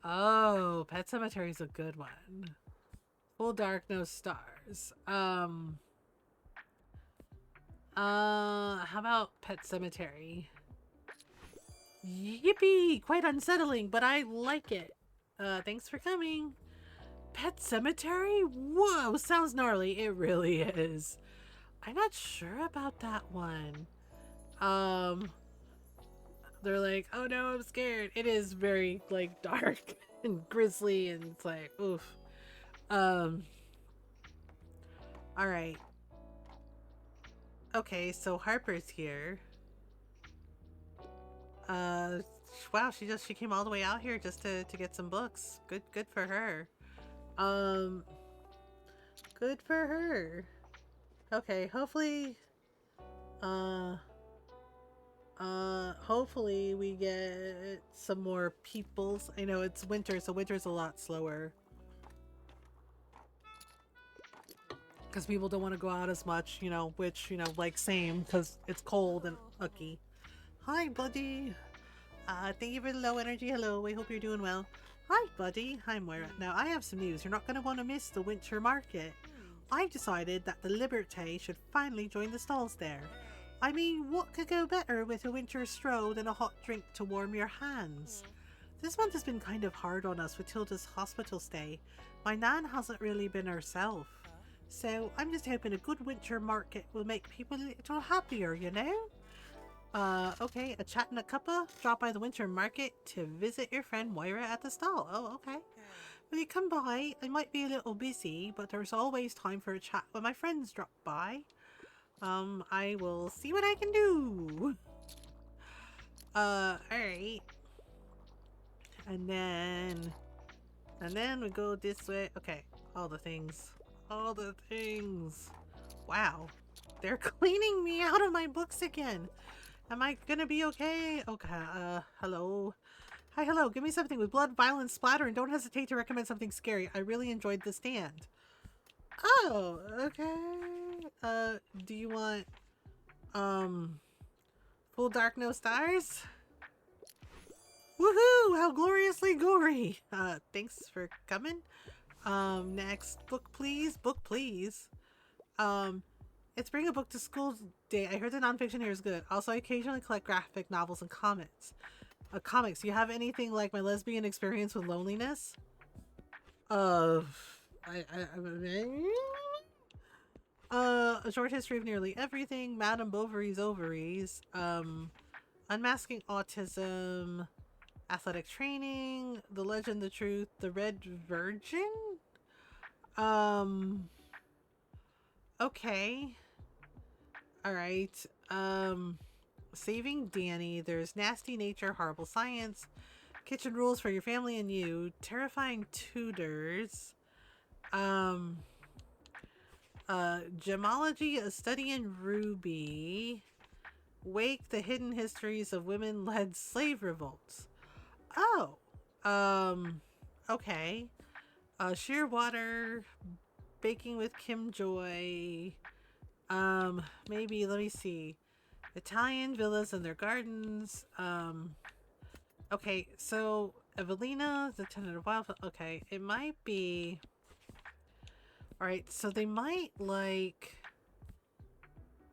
[SPEAKER 1] Oh, Pet Cemetery's a good one. Full Dark, No Stars. How about Pet Cemetery? Yippee! Quite unsettling, but I like it. Thanks for coming. Pet Cemetery? Whoa, sounds gnarly. It really is. I'm not sure about that one. They're like, oh no, I'm scared. It is very like dark and grisly, and it's like, oof. All right. Okay, so Harper's here. Wow, she came all the way out here just to get some books. Good for her. Good for her. Okay, hopefully hopefully we get some more peoples. I know it's winter, so winter's a lot slower. Because people don't want to go out as much, you know, which, you know, like same, because it's cold and ucky. Hi, buddy. Thank you for the low energy. Hello, I hope you're doing well. Hi, buddy. Hi, Moira. Now, I have some news. You're not going to want to miss the winter market. I've decided that the Liberté should finally join the stalls there. I mean, what could go better with a winter stroll than a hot drink to warm your hands? This month has been kind of hard on us with Tilda's hospital stay. My nan hasn't really been herself. So I'm just hoping a good winter market will make people a little happier, you know? Okay, a chat and a cuppa. Drop by the winter market to visit your friend Moira at the stall. Oh, okay. Will you come by? I might be a little busy, but there's always time for a chat when my friends drop by. I will see what I can do. Alright. And then we go this way. Okay, all the things. All the things. Wow. They're cleaning me out of my books again. Am I gonna be okay? Okay, hello. Hi, hello. Give me something with blood, violence, splatter, and don't hesitate to recommend something scary. I really enjoyed the stand. Oh, okay. Do you want, Full Dark No Stars? Woohoo! How gloriously gory! Thanks for coming. Next book, please. Book, please. It's Bring a Book to School Day. I heard the nonfiction here is good. Also, I occasionally collect graphic novels and comics. Comics. You have anything like My Lesbian Experience with Loneliness? Uh, A Short History of Nearly Everything. Madame Bovary's Ovaries. Unmasking Autism. Athletic Training. The Legend, the Truth. The Red Virgin. Okay. All right. Saving Danny. There's Nasty Nature, Horrible Science, Kitchen Rules for Your Family and You, Terrifying Tutors, Gemology, A Study in Ruby, Wake, The Hidden Histories of Women-Led Slave Revolts. Oh, okay. Shearwater, Baking with Kim Joy, maybe, let me see. Italian villas and their gardens. Okay, so Evelina, the tenant of Wild. Okay, it might be. All right, so they might like.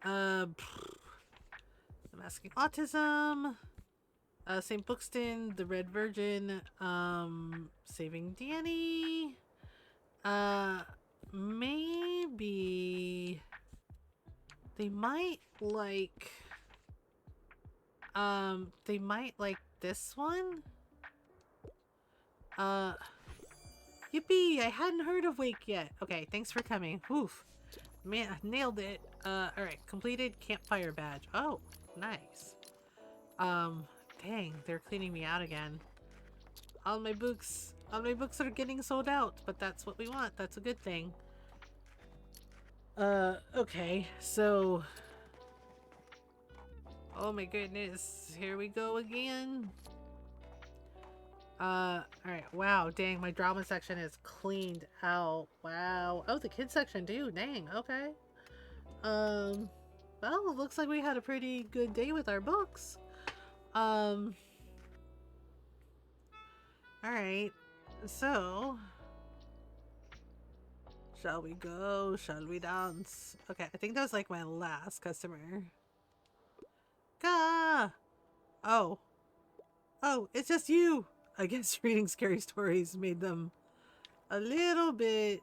[SPEAKER 1] I'm asking autism. St. Bookston, the Red Virgin. Saving Danny. Maybe they might like. They might like this one. Yippee! I hadn't heard of Wake yet. Okay, thanks for coming. Oof. Man, I nailed it. Alright, completed campfire badge. Oh, nice. Dang, they're cleaning me out again. All my books are getting sold out, but that's what we want. That's a good thing. Okay, so oh my goodness, here we go again. Alright, wow, dang, my drama section is cleaned out. Wow. Oh, the kids section too, dang, okay. Well, it looks like we had a pretty good day with our books. Alright, so shall we go? Shall we dance? Okay, I think that was like my last customer. Gah! Oh. Oh, it's just you! I guess reading scary stories made them a little bit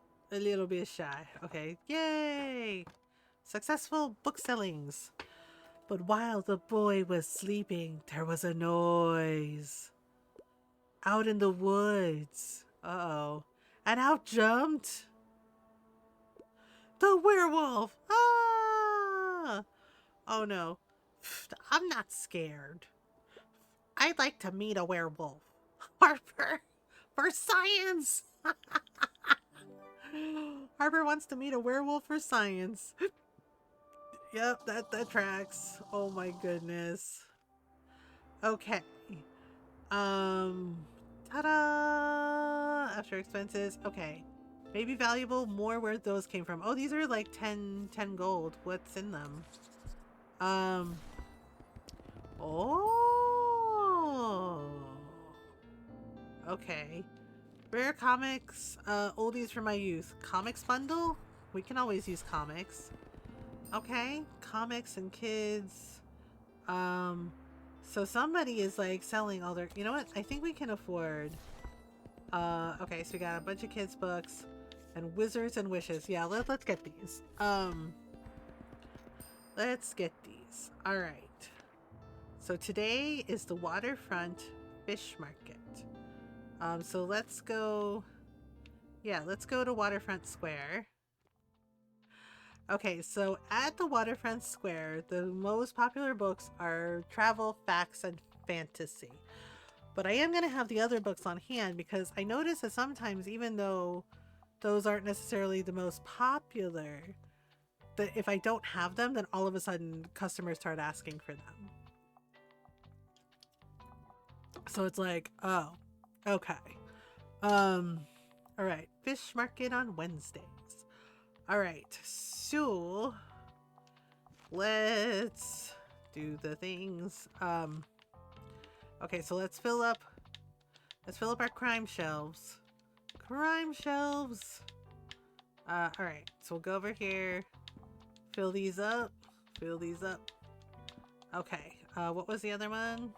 [SPEAKER 1] shy. Okay, yay! Successful book sellings. But while the boy was sleeping, there was a noise. Out in the woods. Uh-oh. And out jumped the werewolf! Ah! Oh no. I'm not scared. I'd like to meet a werewolf. Harper! For science! Harper wants to meet a werewolf for science. Yep, that tracks. Oh my goodness. Okay. Ta-da! After expenses. Okay. Maybe valuable. More where those came from. Oh, these are like 10 gold. What's in them? Oh. Okay. Rare comics. Oldies for my youth. Comics bundle? We can always use comics. Okay. Comics and kids. So somebody is like selling all their, you know what? I think we can afford, okay, so we got a bunch of kids books and Wizards and Wishes. Yeah, let's get these. Let's get these. All right. So today is the waterfront fish market. So let's go, yeah, let's go to Waterfront Square. Okay, so at the Waterfront Square, the most popular books are travel, facts, and fantasy. But I am going to have the other books on hand because I notice that sometimes, even though those aren't necessarily the most popular, that if I don't have them, then all of a sudden customers start asking for them. So it's like, oh, okay. All right, fish market on Wednesdays. All right, so let's do the things. Okay, so let's fill up Let's fill up our crime shelves. Crime shelves. Alright. So we'll go over here. Fill these up. Fill these up. Okay. What was the other one?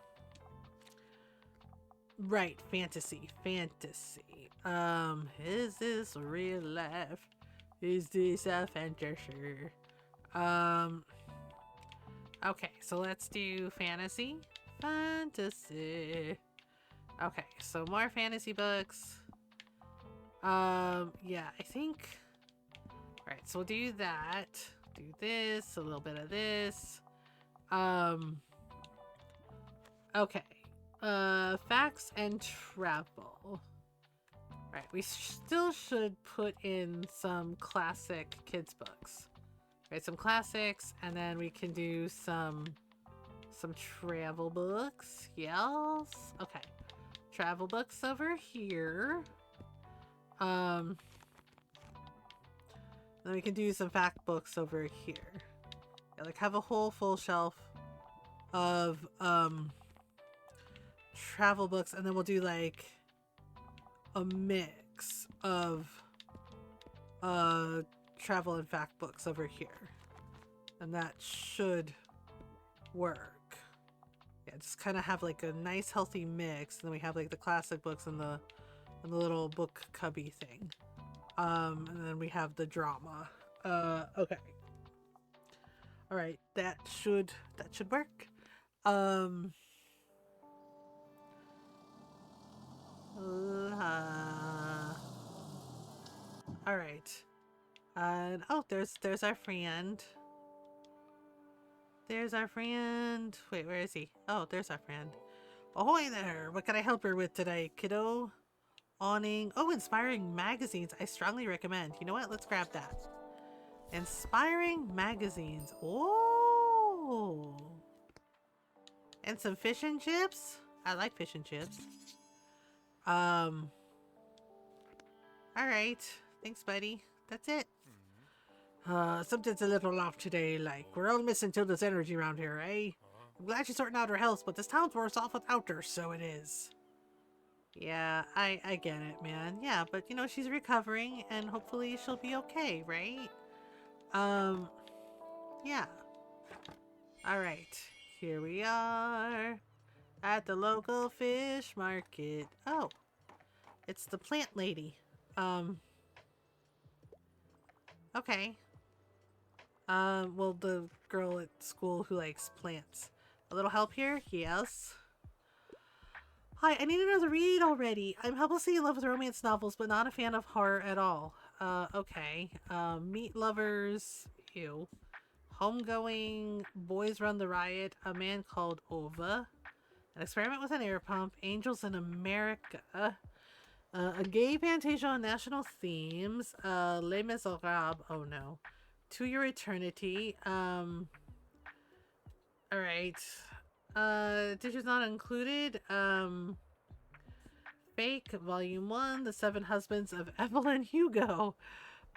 [SPEAKER 1] Right. Fantasy. Fantasy. Is this real life? Is this a fantasy? Okay. So let's do fantasy. Fantasy. Okay. So more fantasy books. Yeah, I think. Alright, so we'll do that. Do this, a little bit of this. Okay. Facts and travel. Right, we still should put in some classic kids books. Right, some classics, and then we can do some travel books. Yes. Okay. Travel books over here. Then we can do some fact books over here. Yeah, like have a whole full shelf of travel books, and then we'll do like a mix of travel and fact books over here. And that should work. Yeah, just kind of have like a nice healthy mix, and then we have like the classic books and the little book cubby thing. And then we have the drama. Okay. All right, that should work. All right. And oh, there's our friend. There's our friend. Wait, where is he? Oh, there's our friend. Ahoy there! What can I help her with today, kiddo? Awning. Oh, inspiring magazines. I strongly recommend. You know what? Let's grab that. Inspiring magazines. Oh. And some fish and chips. I like fish and chips. All right. Thanks, buddy. That's it. Something's a little off today. Like, we're all missing Tilda's energy around here, eh? I'm glad she's sorting out her health, but this town's worse off without her, so it is. Yeah, I get it, man. Yeah, but you know, she's recovering and hopefully she'll be okay, right? Yeah. All right. Here we are at the local fish market. Oh, it's the plant lady. Okay. Well, the girl at school who likes plants. A little help here? Yes. Hi, I need another read already. I'm helplessly in love with romance novels, but not a fan of horror at all. Okay. Meat lovers. Ew. Homegoing. Boys run the riot. A man called Ova. An experiment with an air pump. Angels in America. A gay fantasia on national themes. Les Miserables. Oh no. To Your Eternity. Alright. Dishes not included. Fake, Volume 1, The Seven Husbands of Evelyn Hugo.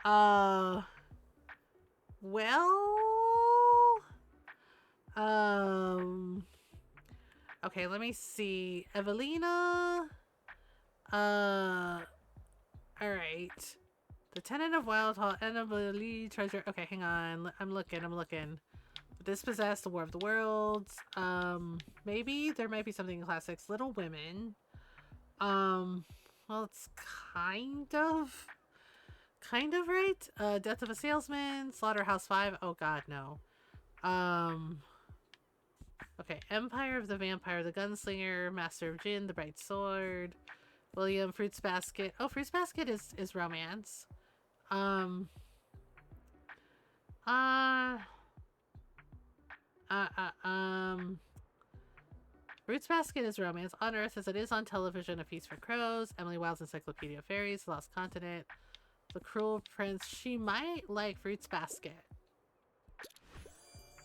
[SPEAKER 1] Well... Okay, let me see. Evelina... Alright. The Tenant of Wild Hall, Annabelle Treasure... Okay, hang on. I'm looking. Dispossessed, The War of the Worlds. Maybe there might be something in classics. Little Women. Well, it's kind of right. Death of a Salesman, Slaughterhouse 5. Oh god, no. Okay, Empire of the Vampire, The Gunslinger, Master of Gin, The Bright Sword, William, Fruits Basket. Oh, Fruits Basket is romance. Fruits Basket is romance. On Earth as it is on television, A Feast for Crows, Emily Wilde's Encyclopedia of Fairies, The Lost Continent, The Cruel Prince. She might like Fruits Basket.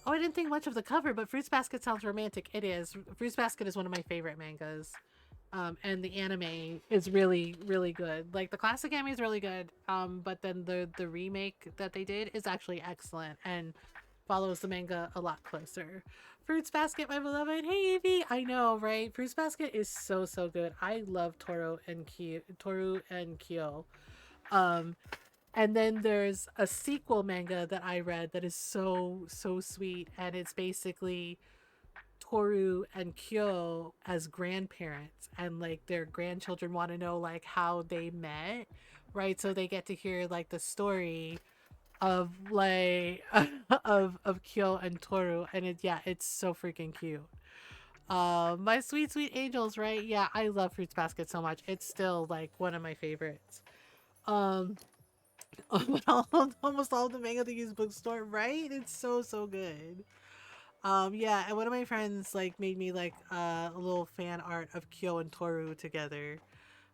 [SPEAKER 1] Oh, I didn't think much of the cover, but Fruits Basket sounds romantic. It is. Fruits Basket is one of my favorite mangas. And the anime is really, really good. Like, the classic anime is really good, but then the remake that they did is actually excellent and follows the manga a lot closer. Fruits Basket, my beloved. Hey, Evie. I know, right? Fruits Basket is so, so good. I love Toru and Kyo. Um, and then there's a sequel manga that I read that is so, so sweet. And it's basically Toru and Kyo as grandparents. And, like, their grandchildren want to know, like, how they met, right? So they get to hear, like, the story of like of Kyo and Toru, and it's so freaking cute. My sweet sweet angels, right? Yeah, I love Fruits Basket so much. It's still like one of my favorites. Um, almost all the manga at the used bookstore, right? It's so so good. Yeah, and one of my friends like made me like a little fan art of Kyo and Toru together,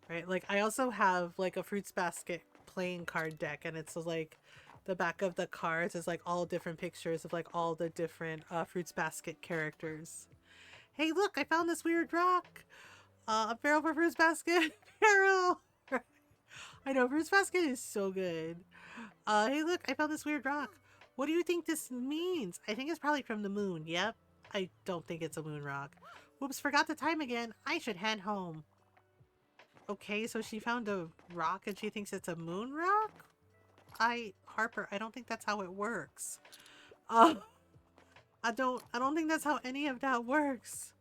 [SPEAKER 1] right? Like I also have like a Fruits Basket playing card deck, and it's like the back of the cards is like all different pictures of like all the different Fruits Basket characters. Hey, look! I found this weird rock. A barrel for Fruits Basket. Barrel. I know Fruits Basket is so good. Hey, look! I found this weird rock. What do you think this means? I think it's probably from the moon. Yep. I don't think it's a moon rock. Whoops! Forgot the time again. I should head home. Okay, so she found a rock and she thinks it's a moon rock? Harper, I don't think that's how it works. Uh, I don't think that's how any of that works.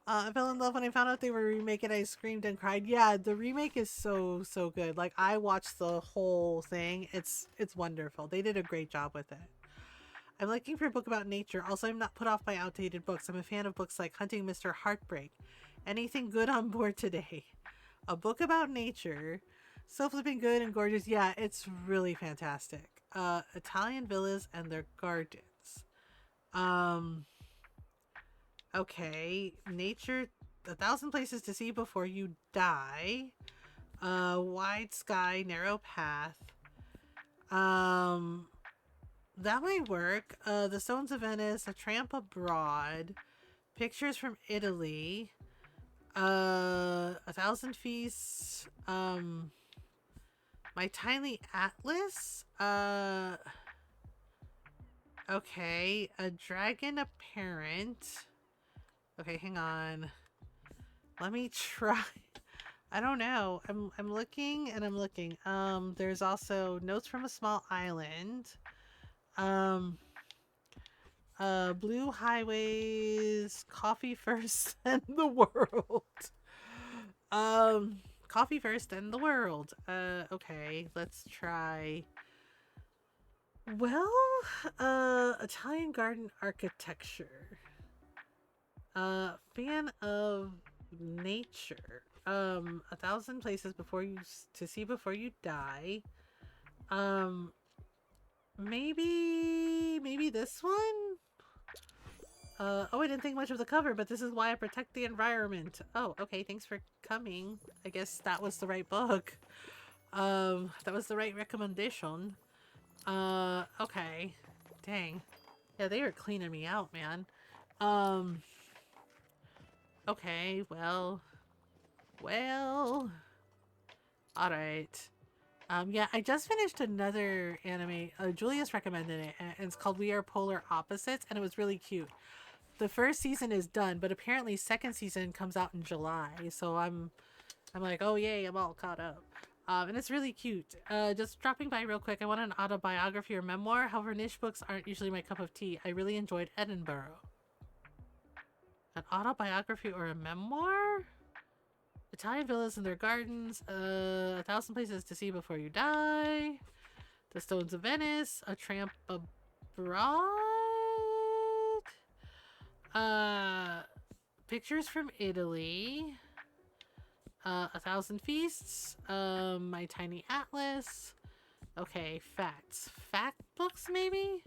[SPEAKER 1] I fell in love when I found out they were remaking. I screamed and cried. Yeah, the remake is so, so good. Like, I watched the whole thing. It's wonderful. They did a great job with it. I'm looking for a book about nature. Also, I'm not put off by outdated books. I'm a fan of books like Hunting Mr. Heartbreak. Anything good on board today? A book about nature. So flipping good and gorgeous. Yeah, it's really fantastic. Italian villas and their gardens. Um, okay. Nature, 1,000 places to see before you die. Wide sky, narrow path. That might work. The Stones of Venice, A Tramp Abroad, Pictures from Italy, 1,000 Feasts, My Tiny Atlas, okay, A Dragon Apparent. Okay, hang on. Let me try. I don't know. I'm looking and I'm looking. There's also Notes from a Small Island. Um, Blue Highways, Coffee First and the World. Um, Coffee First and the World. Okay, let's try. Well, Italian garden architecture. Fan of nature. 1,000 places before you to see before you die. Um, maybe this one. Oh, I didn't think much of the cover, but this is why I protect the environment. Oh, okay, thanks for coming. I guess that was the right book. That was the right recommendation. Okay. Dang. Yeah, they are cleaning me out, man. Okay, well. Alright. Yeah, I just finished another anime. Julius recommended it, and it's called We Are Polar Opposites, and it was really cute. The first season is done, but apparently second season comes out in July. So I'm like, oh yay, I'm all caught up. And it's really cute. Just dropping by real quick. I want an autobiography or memoir. However, niche books aren't usually my cup of tea. I really enjoyed Edinburgh. An autobiography or a memoir? Italian villas and their gardens. 1,000 places to see before you die. The Stones of Venice. A Tramp Abroad. Pictures from Italy. 1,000 Feasts. My Tiny Atlas. Okay, facts. Fact books, maybe?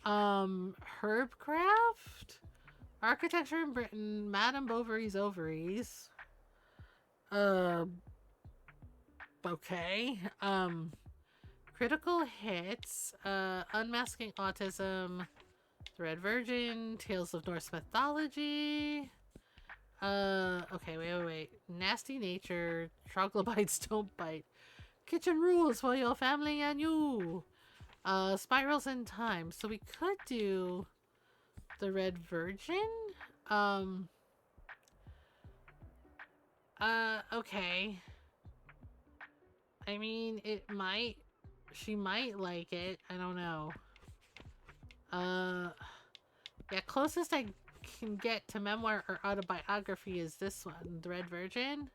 [SPEAKER 1] Herbcraft? Architecture in Britain. Madame Bovary's Ovaries. Okay. Critical Hits. Unmasking Autism. The Red Virgin. Tales of Norse Mythology. Okay, wait. Nasty Nature, Troglodytes Don't Bite, Kitchen Rules for Your Family and You, Spirals in Time. So we could do The Red Virgin? Okay. I mean, she might like it. I don't know. Yeah, closest I can get to memoir or autobiography is this one, The Red Virgin.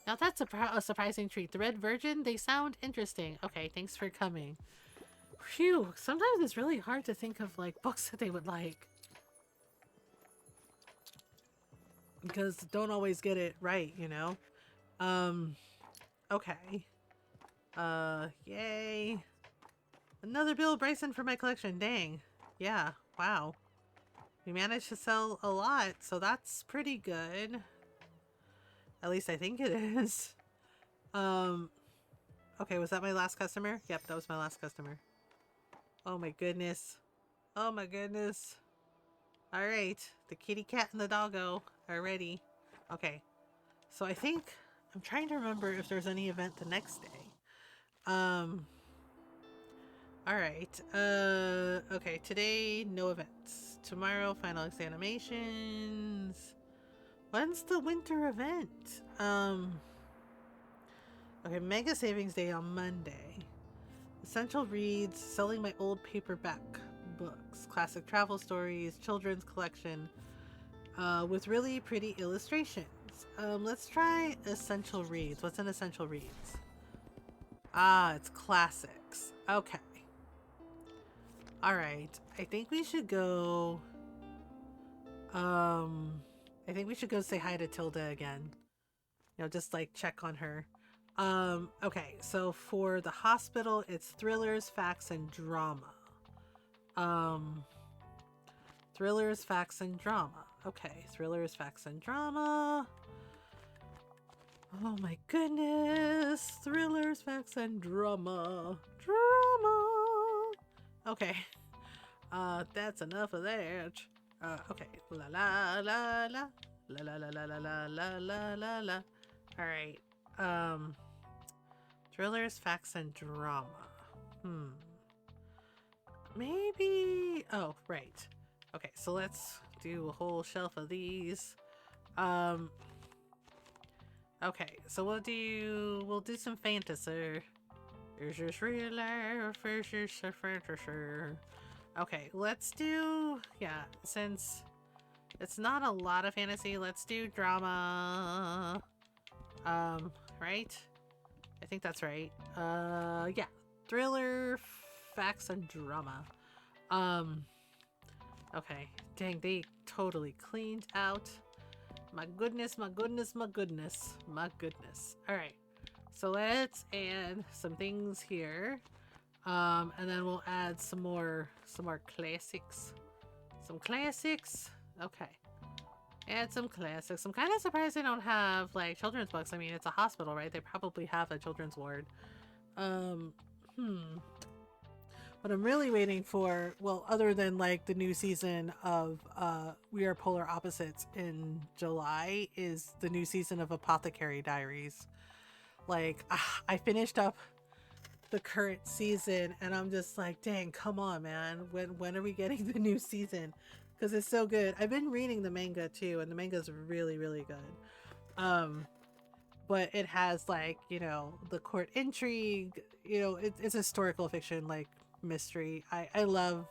[SPEAKER 1] Now that's a surprising treat. The Red Virgin, they sound interesting. Okay, thanks for coming. Phew, sometimes it's really hard to think of, like, books that they would like. Because don't always get it right, you know? Okay. Yay. Another Bill Bryson for my collection, dang. Yeah, wow. We managed to sell a lot, so that's pretty good. At least I think it is. Okay, was that my last customer? Yep, that was my last customer. Oh my goodness. Oh my goodness. Alright, the kitty cat and the doggo are ready. Okay, so I think, I'm trying to remember if there's any event the next day. Alright, okay, today, no events. Tomorrow, final examinations. When's the winter event? Okay, Mega Savings Day on Monday. Essential reads, selling my old paperback books, classic travel stories, children's collection, with really pretty illustrations. Let's try essential reads. What's an essential reads? Ah, it's classics. Okay. Alright, I think we should go... I think we should go say hi to Tilda again. You know, just like check on her. Okay, so for the hospital, it's thrillers, facts, and drama. Thrillers, facts, and drama. Okay, thrillers, facts, and drama. Oh my goodness. Thrillers, facts, and drama. Drama. Okay. That's enough of that. Okay. La la la la. La la la la la la la la la. Alright. Thrillers, facts, and drama. Maybe... Oh, right. Okay, so let's do a whole shelf of these. Okay, so we'll do some fantasy. Is this real life? Is this a fantasy? Okay, let's do... Yeah, since it's not a lot of fantasy, let's do drama. Right? I think that's right. Yeah. Thriller, facts, and drama. Okay. Dang, they totally cleaned out. My goodness, my goodness, my goodness. My goodness. Alright. So let's add some things here. And then we'll add some more classics. Some classics. Okay. Add some classics. I'm kind of surprised they don't have, like, children's books. I mean, it's a hospital, right? They probably have a children's ward. What I'm really waiting for, well, other than, like, the new season of We Are Polar Opposites in July, is the new season of Apothecary Diaries. Like, I finished up the current season, and I'm just like, dang, come on, man. When are we getting the new season? Because it's so good. I've been reading the manga too, and the manga's really, really good. But it has, like, you know, the court intrigue. You know, it's historical fiction, like mystery. I love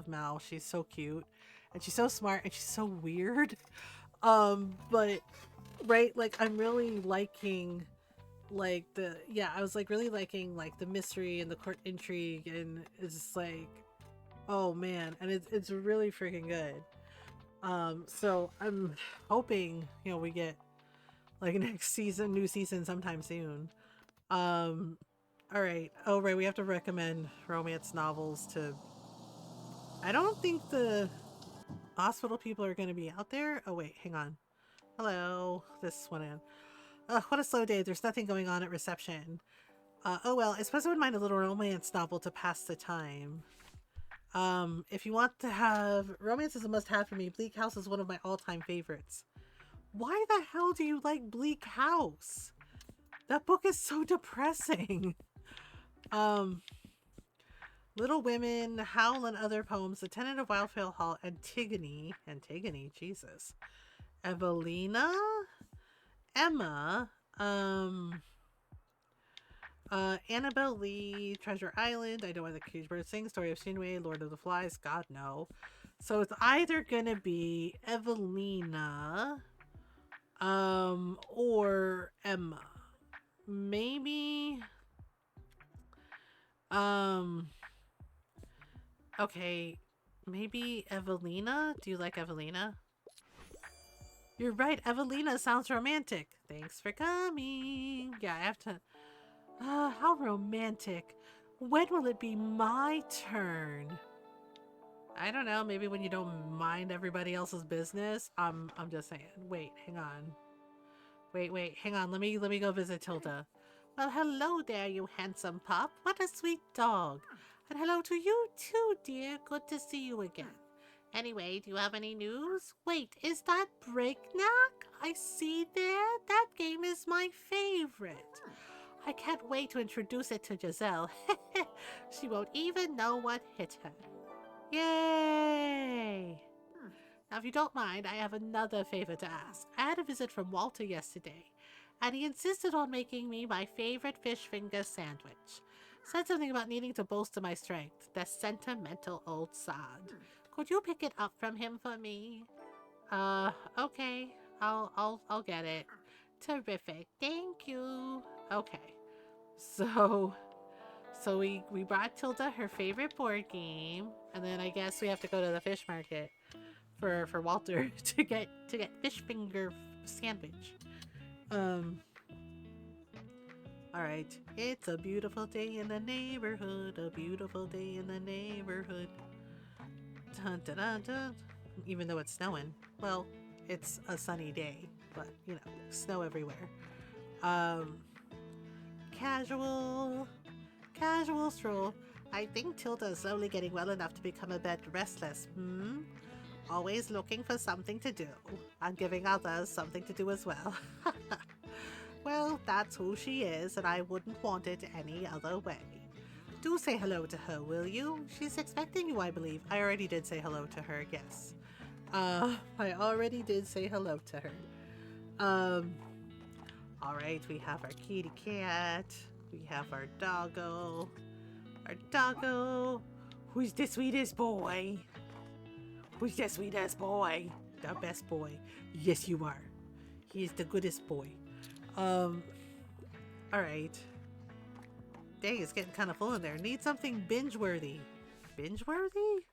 [SPEAKER 1] Mao. She's so cute, and she's so smart, and she's so weird. But right, like, I'm really liking, like, I was like really liking, like, the mystery and the court intrigue, and it's just like, oh man, and it's really freaking good. So I'm hoping, you know, we get, like, next season, new season sometime soon. All right. Oh right, we have to recommend romance novels to... I don't think the hospital people are going to be out there. Oh wait, hang on. Hello, this one in. What a slow day. There's nothing going on at reception. Oh well, I suppose I would mind a little romance novel to pass the time. If you want to have... Romance is a must-have for me. Bleak House is one of my all-time favorites. Why the hell do you like Bleak House? That book is so depressing. Little Women, Howl and Other Poems, The Tenant of Wildfell Hall, Antigone, Jesus, Evelina, Emma, Annabelle Lee, Treasure Island, I Know Why the Cage Bird Sings, Story of Shinwei, Lord of the Flies, God no. So it's either gonna be Evelina, or Emma. Maybe, um, okay, maybe Evelina? Do you like Evelina? You're right, Evelina sounds romantic. Thanks for coming. Yeah, I have to. How romantic. When will it be my turn? I don't know, maybe when you don't mind everybody else's business. I'm just saying. Wait, hang on. Wait, hang on. Let me go visit Tilda. Well, hello there, you handsome pup. What a sweet dog. And hello to you too, dear. Good to see you again. Anyway, do you have any news? Wait, is that Breakneck? I see there. That game is my favorite. I can't wait to introduce it to Giselle. She won't even know what hit her. Yay! Now, if you don't mind, I have another favor to ask. I had a visit from Walter yesterday, and he insisted on making me my favorite fish finger sandwich. Said something about needing to bolster my strength. The sentimental old sod. Could you pick it up from him for me? Okay. I'll get it. Terrific. Thank you. Okay. So we brought Tilda her favorite board game, and then I guess we have to go to the fish market for Walter to get fish finger sandwich. All right. It's a beautiful day in the neighborhood. A beautiful day in the neighborhood. Dun, dun, dun, dun. Even though it's snowing, well, it's a sunny day, but you know, snow everywhere. Um, casual stroll. I think Tilda is slowly getting well enough to become a bit restless. Always looking for something to do, and giving others something to do as well. Well, that's who she is, and I wouldn't want it any other way. Do say hello to her, will you? She's expecting you, I believe. I already did say hello to her, yes. I already did say hello to her. Alright, we have our kitty cat. We have our doggo. Our doggo. Who's the sweetest boy? Who's the sweetest boy? The best boy. Yes, you are. He's the goodest boy. Alright. Dang, it's getting kind of full in there. Need something binge-worthy. Binge-worthy?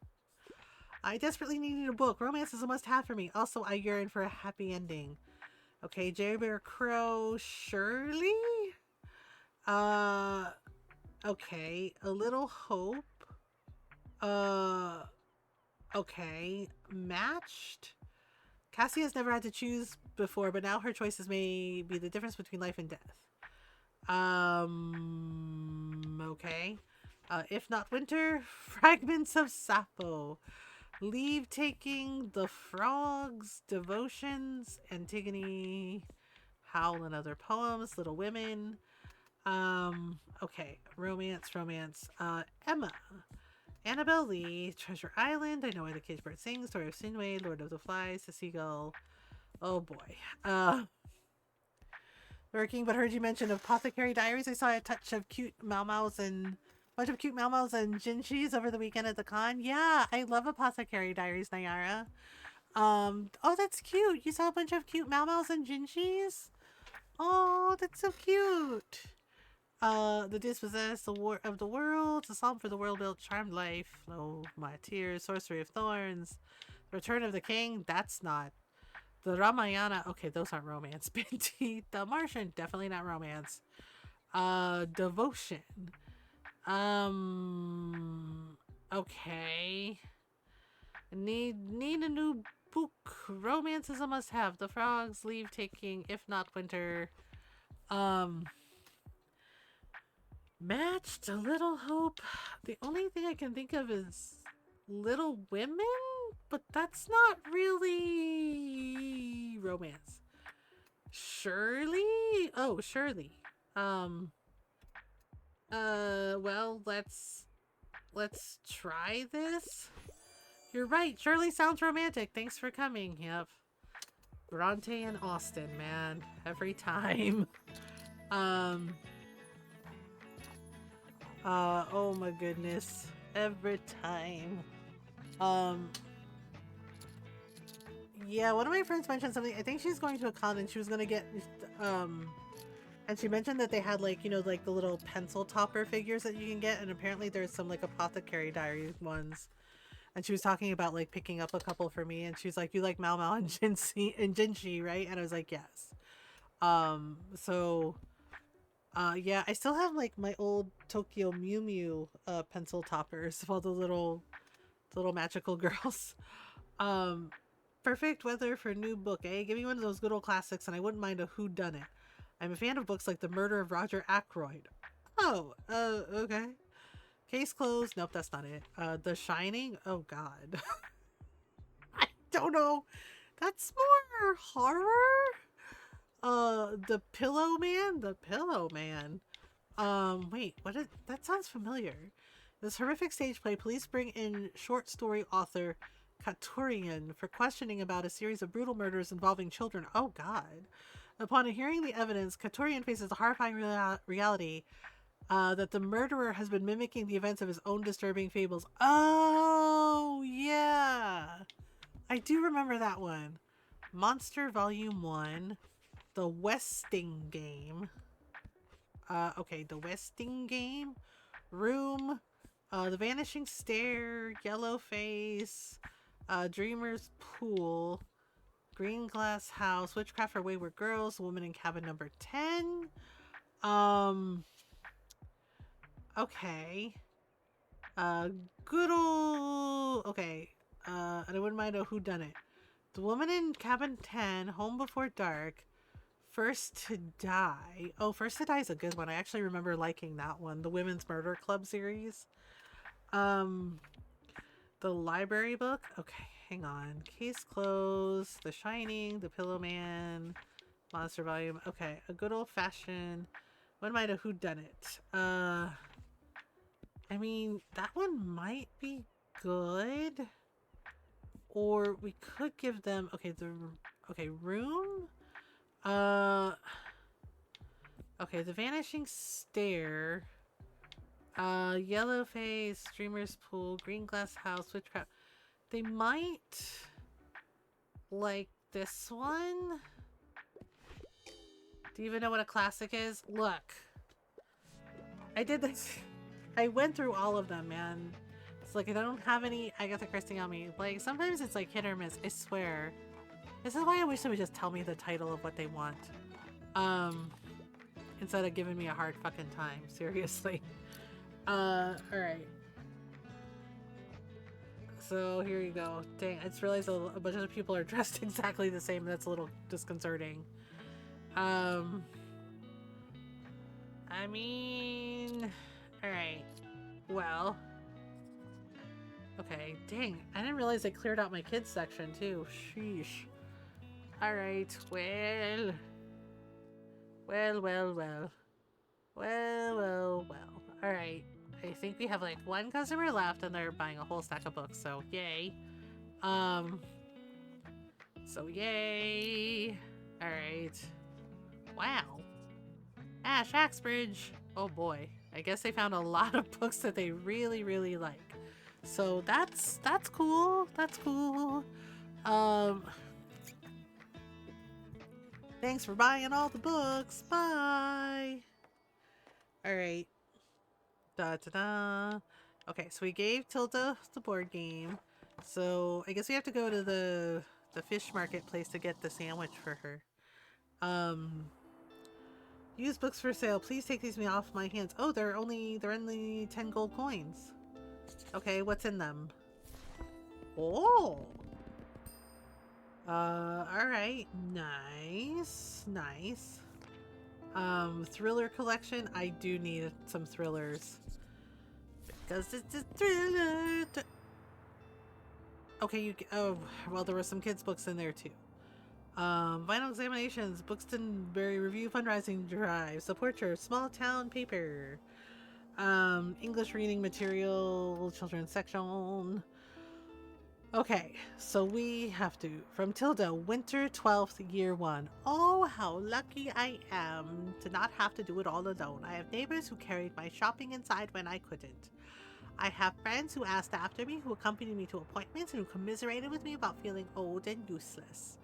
[SPEAKER 1] I desperately needed a book. Romance is a must-have for me. Also, I yearn for a happy ending. Okay, Jerry Bear Crow, Shirley? Okay. A Little Hope. Okay. Matched? Cassie has never had to choose before, but now her choices may be the difference between life and death. Okay. If Not Winter, Fragments of Sappho. Leave Taking, The Frogs, Devotions, Antigone, Howl and Other Poems, Little Women. Okay. Romance. Emma. Annabelle Lee, Treasure Island, I Know Why the Cage Bird Sings, Story of Sinway, Lord of the Flies, The Seagull. Oh boy. Working, but heard you mention Apothecary Diaries. I saw a touch of cute Mau-Maus and bunch of cute Mau-Maus and Jinshis over the weekend at the con. Yeah, I love Apothecary Diaries, Nayara. Oh, that's cute. You saw a bunch of cute Mau-Maus and Jinshis? Oh, that's so cute. The Dispossessed, The War of the Worlds, The Psalm for the World-Built, Charmed Life, Oh My Tears, Sorcery of Thorns, Return of the King, that's not. The Ramayana, okay, those aren't romance. Binti, The Martian, definitely not romance. Devotion. Okay. Need a new book. Romance is a must-have. The Frogs, Leave Taking, If Not Winter. Matched, A Little Hope. The only thing I can think of is Little Women, but that's not really romance. Shirley? Oh, Shirley. Well, let's let's try this. You're right. Shirley sounds romantic. Thanks for coming. Yep. Bronte and Austen, man. Every time. Oh my goodness. Every time. Yeah, one of my friends mentioned something. I think she's going to a con and she was gonna get, and she mentioned that they had like, you know, like the little pencil topper figures that you can get, and apparently there's some like apothecary diary ones. And she was talking about like picking up a couple for me, and she was like, "You like Mau Mau and Jinshi, right?" And I was like, "Yes." So, yeah, I still have like my old Tokyo Mew Mew pencil toppers of all the little magical girls. Um, Perfect weather for a new book, eh? Give me one of those good old classics, and I wouldn't mind a whodunit. I'm a fan of books like The Murder of Roger Ackroyd. Oh, okay. Case closed. Nope, that's not it. The Shining. Oh God, I don't know. That's more horror. The Pillow Man. The Pillow Man. Wait, what is that? Sounds familiar. This horrific stage play, police bring in short story author Katurian for questioning about a series of brutal murders involving children. Oh God. Upon hearing the evidence, Katurian faces a horrifying reality that the murderer has been mimicking the events of his own disturbing fables. Oh, yeah. I do remember that one. Monster Volume 1. The Westing Game. Okay, The Westing Game. Room. The Vanishing Stair. Yellow Face. Dreamer's Pool. Green Glass House. Witchcraft for Wayward Girls. Woman in Cabin Number 10. Okay. Good old. Okay. And I wouldn't mind a whodunit. The Woman in Cabin 10, Home Before Dark, First to Die. Oh, First to Die is a good one. I actually remember liking that one. The Women's Murder Club series. The library book. Okay, hang on. Case closed. The Shining, The Pillow Man, Monster Volume. Okay, a good old fashioned. What might a whodunit? I mean, that one might be good. Or we could give them room. Okay, The Vanishing Stair. Yellow Face, Dreamer's Pool, Green Glass House, Witchcraft. They might like this one. Do you even know what a classic is? Look. I did this. I went through all of them, man. It's like I don't have any Agatha Christie on me. Like, sometimes it's like hit or miss, I swear. This is why I wish they would just tell me the title of what they want. Instead of giving me a hard fucking time. Seriously. Alright. So, here you go. Dang, I just realized a bunch of people are dressed exactly the same. That's a little disconcerting. I mean... Alright. Well... Okay, dang. I didn't realize I cleared out my kids section, too. Sheesh. Alright, well... Well. Alright. I think we have like one customer left and they're buying a whole stack of books, so yay. Yay. Alright. Wow. Ash Axbridge. Oh boy. I guess they found a lot of books that they really, really like. So that's cool. That's cool. Thanks for buying all the books. Bye. Alright. Da-da-da. Okay, so we gave Tilda the board game. So I guess we have to go to the fish market place to get the sandwich for her. Use books for sale. Please take these off my hands. Oh, they're only 10 gold coins. Okay, what's in them? Oh. Alright. Nice. Thriller collection. I do need some thrillers. Because it's a thriller. Okay, oh, well, there were some kids' books in there too. Final examinations, Buxtonbury Review fundraising drive, support your small town paper. English reading material, children's section. Okay, so we have to. From Tilda, Winter 12th, Year 1. Oh, how lucky I am to not have to do it all alone. I have neighbors who carried my shopping inside when I couldn't. I have friends who asked after me, who accompanied me to appointments, and who commiserated with me about feeling old and useless.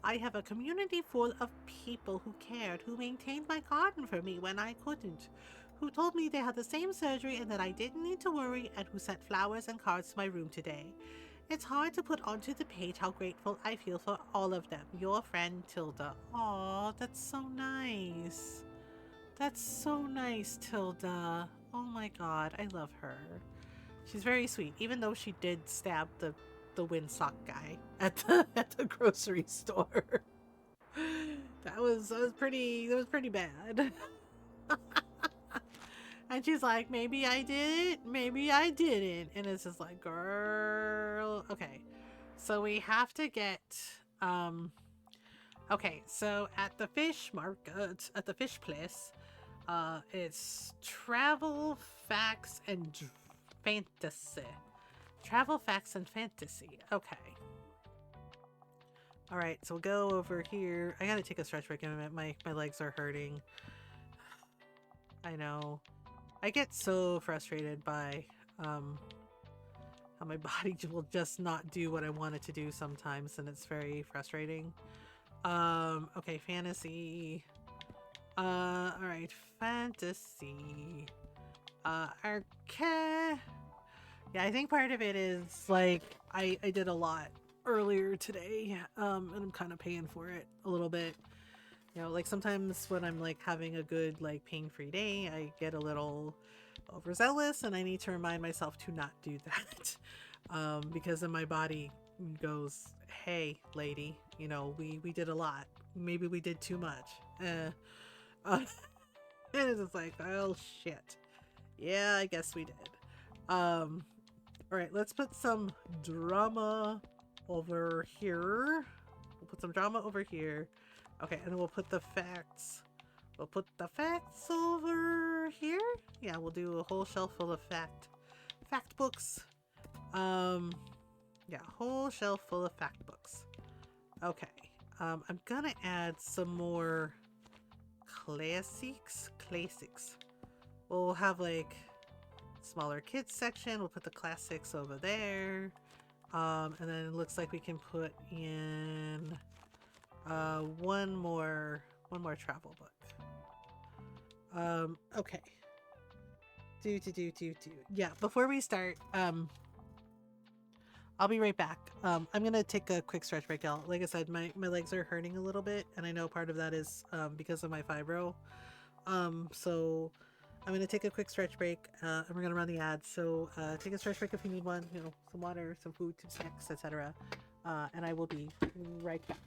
[SPEAKER 1] I have a community full of people who cared, who maintained my garden for me when I couldn't, who told me they had the same surgery and that I didn't need to worry, and who sent flowers and cards to my room today. It's hard to put onto the page how grateful I feel for all of them. Your friend Tilda. Aw, that's so nice. That's so nice, Tilda. Oh my god, I love her. She's very sweet, even though she did stab the windsock guy at the grocery store. That was pretty bad. And she's like, maybe I did it, maybe I didn't. And it's just like, girl. Okay. So we have to get okay, so at the fish market, at the fish place, it's travel, facts, and fantasy. Travel, facts, and fantasy. Okay. All right, so we'll go over here. I gotta take a stretch break in a minute. My legs are hurting. I know. I get so frustrated by how my body will just not do what I want it to do sometimes, and it's very frustrating. Okay, fantasy. All right, fantasy. Okay. Yeah, I think part of it is like I did a lot earlier today, and I'm kind of paying for it a little bit. You know, like sometimes when I'm like having a good like pain-free day, I get a little overzealous, and I need to remind myself to not do that, because then my body goes, "Hey, lady, you know we did a lot. Maybe we did too much." Uh, and it's just like, oh shit. Yeah, I guess we did. Um, all right, let's put some drama over here. We'll put some drama over here. Okay, and then we'll put the facts. We'll put the facts over here. Yeah, we'll do a whole shelf full of fact books. Yeah, whole shelf full of fact books. Okay. I'm gonna add some more classics. We'll have like smaller kids section. We'll put the classics over there. And then it looks like we can put in one more travel book. Okay. Do. Yeah, before we start, I'll be right back. I'm gonna take a quick stretch break out. Like I said, my legs are hurting a little bit, and I know part of that is because of my fibro. So I'm gonna take a quick stretch break, and we're gonna run the ads. So take a stretch break if you need one. You know, some water, some food, some snacks, etc. And I will be right back.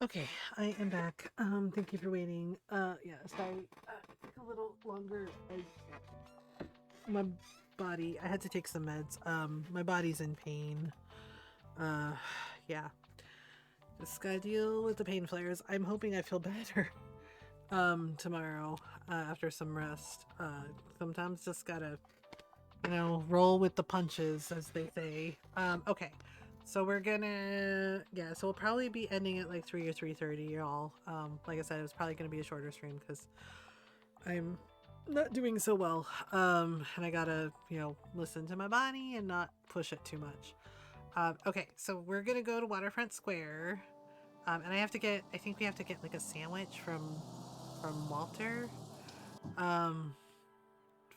[SPEAKER 1] Okay, I am back. Thank you for waiting. Yeah, sorry. It took a little longer. My body, I had to take some meds. My body's in pain. Uh, yeah. Just gotta deal with the pain flares. I'm hoping I feel better, tomorrow, after some rest. Sometimes just gotta, roll with the punches, as they say. Okay. So we're gonna, yeah, so we'll probably be ending at like 3 or 3:30, y'all. Like I said, it was probably gonna be a shorter stream because I'm not doing so well. And I gotta, listen to my body and not push it too much. Okay, so we're gonna go to Waterfront Square. And I think we have to get like a sandwich from Walter, um,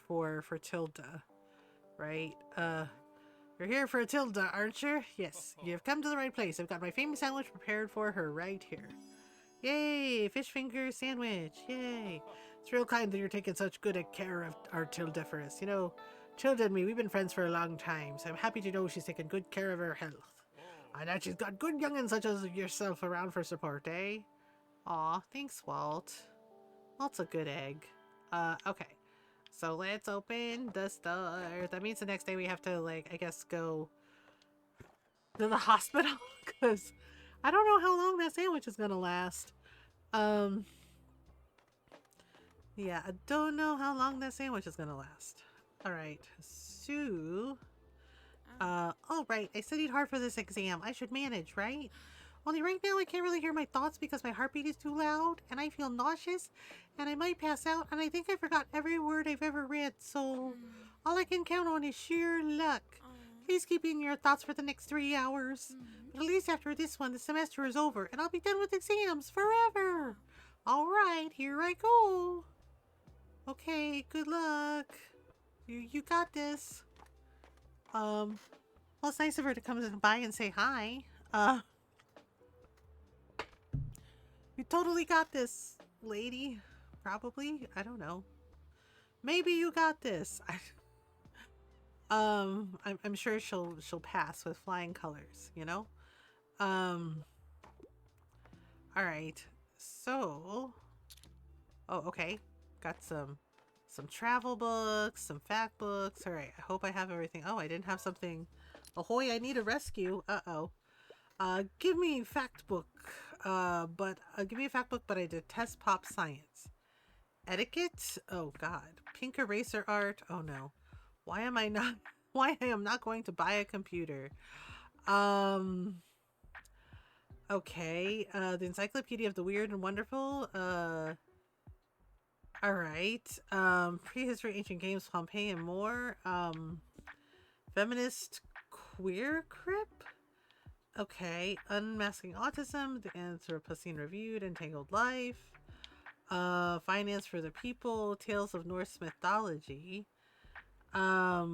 [SPEAKER 1] for Tilda, right? You're here for Tilda, aren't you? Yes, you've come to the right place. I've got my famous sandwich prepared for her right here. Yay! Fish finger sandwich! Yay! It's real kind that you're taking such good care of our Tilda for us. Tilda and me, we've been friends for a long time, so I'm happy to know she's taking good care of her health. And that she's got good young'uns such as yourself around for support, eh? Aw, thanks, Walt. Walt's a good egg. Okay. So let's open the store. That means the next day we have to, I guess, go to the hospital, because I don't know how long that sandwich is gonna last. Um, yeah, I don't know how long that sandwich is gonna last. Alright, so... alright, I studied hard for this exam. I should manage, right? Only right now I can't really hear my thoughts because my heartbeat is too loud, and I feel nauseous, and I might pass out, and I think I forgot every word I've ever read, so all I can count on is sheer luck. Please keep in your thoughts for the next 3 hours. But at least after this one, the semester is over, and I'll be done with exams forever. Alright, here I go. Okay, good luck. You got this. Well, it's nice of her to come by and say hi. You totally got this, lady. Probably. I don't know. Maybe you got this. I'm sure she'll pass with flying colors, Um, all right. So, oh, okay. Got some travel books, some fact books. All right. I hope I have everything. Oh, I didn't have something. Ahoy, I need a rescue. Uh-oh. Give me fact book. Give me a fact book, but I detest pop science. Etiquette? Oh god. Pink eraser art? Oh no. Why am I not why I am not going to buy a computer? Okay. The Encyclopedia of the Weird and Wonderful. Alright. Prehistory, Ancient Games, Pompeii, and more. Feminist Queer Crip? Okay. Unmasking Autism, The Anthropocene Reviewed, Entangled Life. Finance for the People, Tales of Norse Mythology. I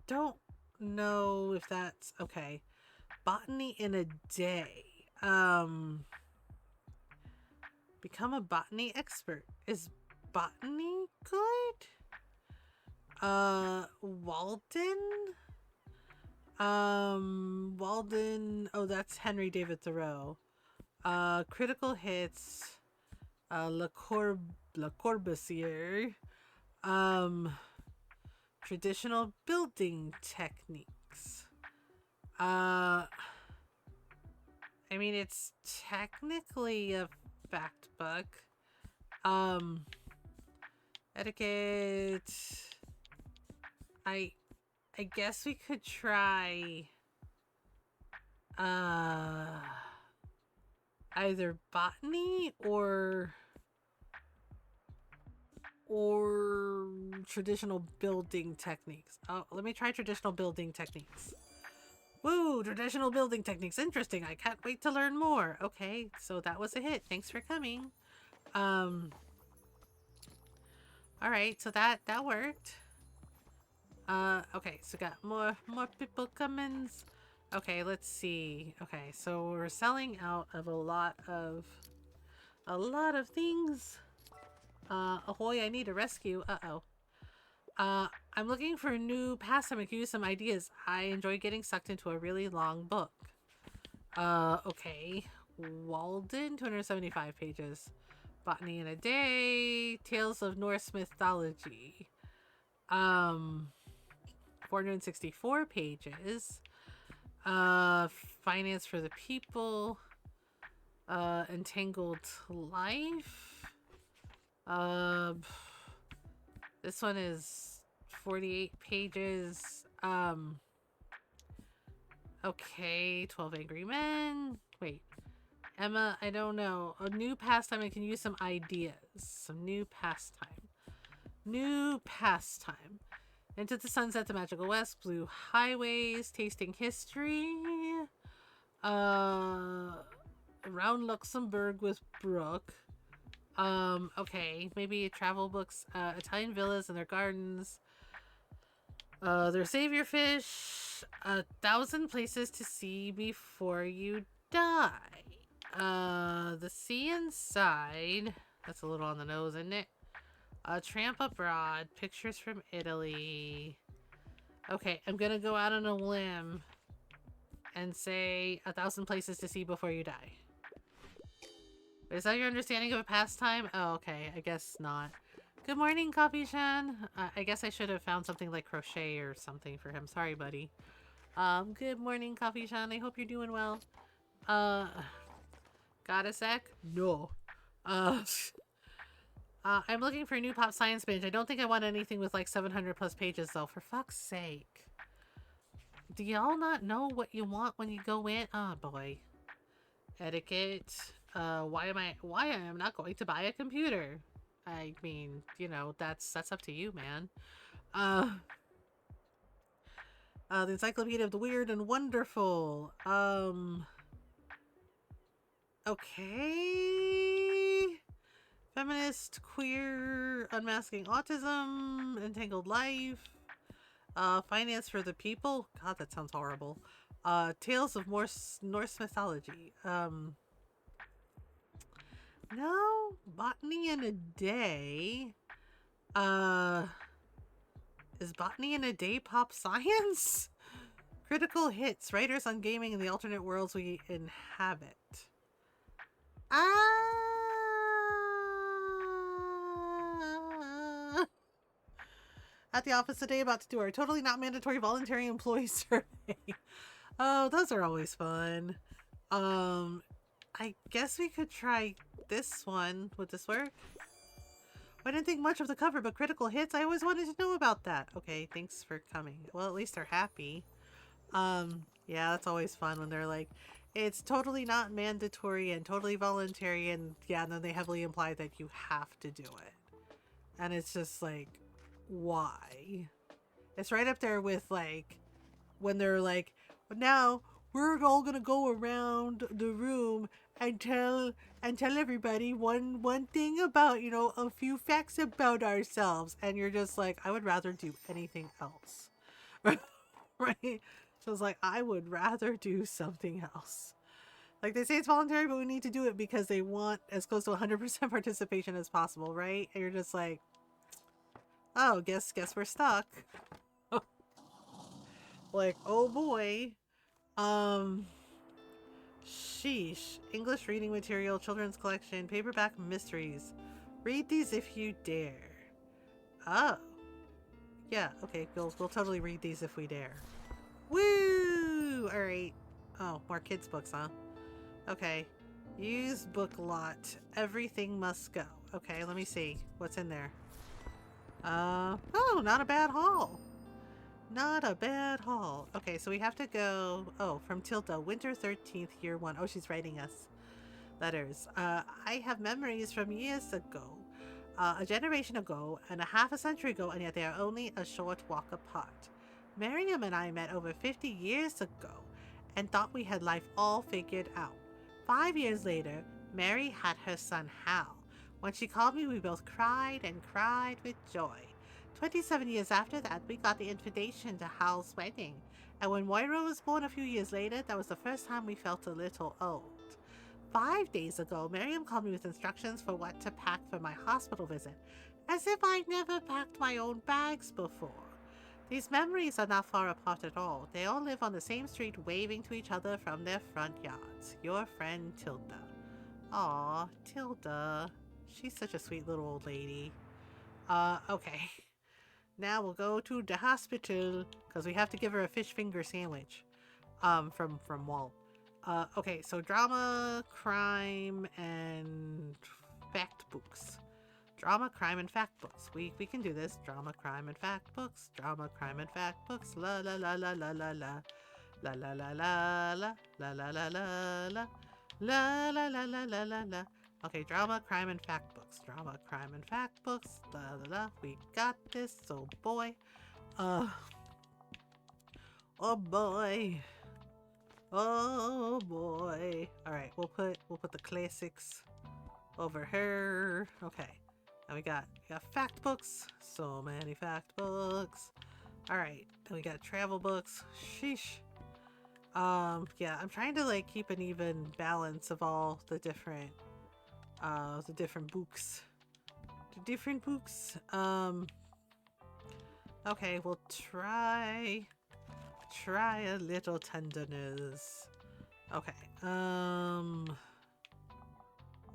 [SPEAKER 1] don't know if that's okay. Botany in a Day. Become a botany expert. Is botany good? Walden? Walden. Oh, that's Henry David Thoreau. Critical Hits. Le Corbusier. Traditional building techniques. I mean, it's technically a fact book. Etiquette. I guess we could try either botany or traditional building techniques. Oh, let me try traditional building techniques. Woo, traditional building techniques. Interesting. I can't wait to learn more. Okay, so that was a hit. Thanks for coming. All right, so that worked. Okay, so got more people coming. Okay, let's see. Okay, so we're selling out of a lot of things. Ahoy, I need a rescue. Uh-oh. I'm looking for a new pastime. I could use some ideas. I enjoy getting sucked into a really long book. Okay. Walden, 275 pages. Botany in a Day, Tales of Norse Mythology. 464 pages. Uh, Finance for the People. Entangled Life. Uh, this one is 48 pages. Okay, 12 Angry Men. Wait, Emma, I don't know. A new pastime. I can use some ideas. Some new pastime. New pastime. Into the Sunset, the Magical West, Blue Highways, Tasting History. Around Luxembourg with Brooke. Okay, maybe travel books, Italian villas and their gardens. Their savior fish, 1,000 places to see before you die. The sea inside. That's a little on the nose, isn't it? Tramp abroad, pictures from Italy. Okay, I'm gonna go out on a limb and say 1,000 places to see before you die. Is that your understanding of a pastime? Oh, okay. I guess not. Good morning, Coffee Shan. I guess I should have found something like crochet or something for him. Sorry, buddy. Good morning, Coffee Shan. I hope you're doing well. Got a sec? No. I'm looking for a new pop science binge. I don't think I want anything with like 700 plus pages though, for fuck's sake. Do y'all not know what you want when you go in? Oh boy. Etiquette. Why I am not going to buy a computer? I mean, you know, that's up to you, man. The Encyclopedia of the Weird and Wonderful. Okay. Feminist, queer, unmasking autism, entangled life. Finance for the people. God, that sounds horrible. Tales of Norse mythology. No, botany in a day. Is botany in a day pop science? Critical hits, writers on gaming in the alternate worlds we inhabit. At the office today, about to do our totally not mandatory voluntary employee survey. Oh, those are always fun. I guess we could try this one. Would this work? I didn't think much of the cover, but critical hits, I always wanted to know about that. Okay, thanks for coming. Well, at least they're happy. Yeah, that's always fun when they're like, it's totally not mandatory and totally voluntary, and yeah, and then they heavily imply that you have to do it. And it's just like, why? It's right up there with like, when they're like, now we're all gonna go around the room and tell everybody one thing about, you know, a few facts about ourselves, and you're just like, I would rather do anything else. Right? So it's like, I would rather do something else. Like, they say it's voluntary, but we need to do it because they want as close to 100% participation as possible, right? And you're just like, oh, guess we're stuck. Like, oh boy. Sheesh. English reading material, children's collection, paperback mysteries. Read these if you dare. Oh. Yeah, okay, we'll totally read these if we dare. Woo! Alright. Oh, more kids' books, huh? Okay. Use book lot. Everything must go. Okay, let me see. What's in there? Oh, not a bad haul. Not a bad haul. Okay, so we have to go... Oh, from Tilda, Winter 13th, year 1. Oh, she's writing us letters. I have memories from years ago. A generation ago and a half a century ago, and yet they are only a short walk apart. Miriam and I met over 50 years ago and thought we had life all figured out. 5 years later, Mary had her son Hal. When she called me, we both cried and cried with joy. 27 years after that, we got the invitation to Hal's wedding. And when Moira was born a few years later, that was the first time we felt a little old. 5 days ago, Miriam called me with instructions for what to pack for my hospital visit, as if I'd never packed my own bags before. These memories are not far apart at all. They all live on the same street, waving to each other from their front yards. Your friend Tilda. Aw, Tilda. She's such a sweet little old lady. Okay. Now we'll go to the hospital because we have to give her a fish finger sandwich. From Walt. Okay, so drama, crime, and fact books. Drama, crime, and fact books. We can do this. Drama, crime, and fact books. Drama, crime, and fact books. La la la la la la la. La la la la la. La la la la la. La la la la la la la. Okay, drama, crime, and fact books. Drama, crime, and fact books. La la la. We got this. Oh boy. Uh. Oh boy. Oh boy. Alright, we'll put the classics over here. Okay. And we got fact books. So many fact books. Alright. And we got travel books. Sheesh. Yeah, I'm trying to like keep an even balance of all the different books. The different books. Okay, we'll try a little tenderness. Okay.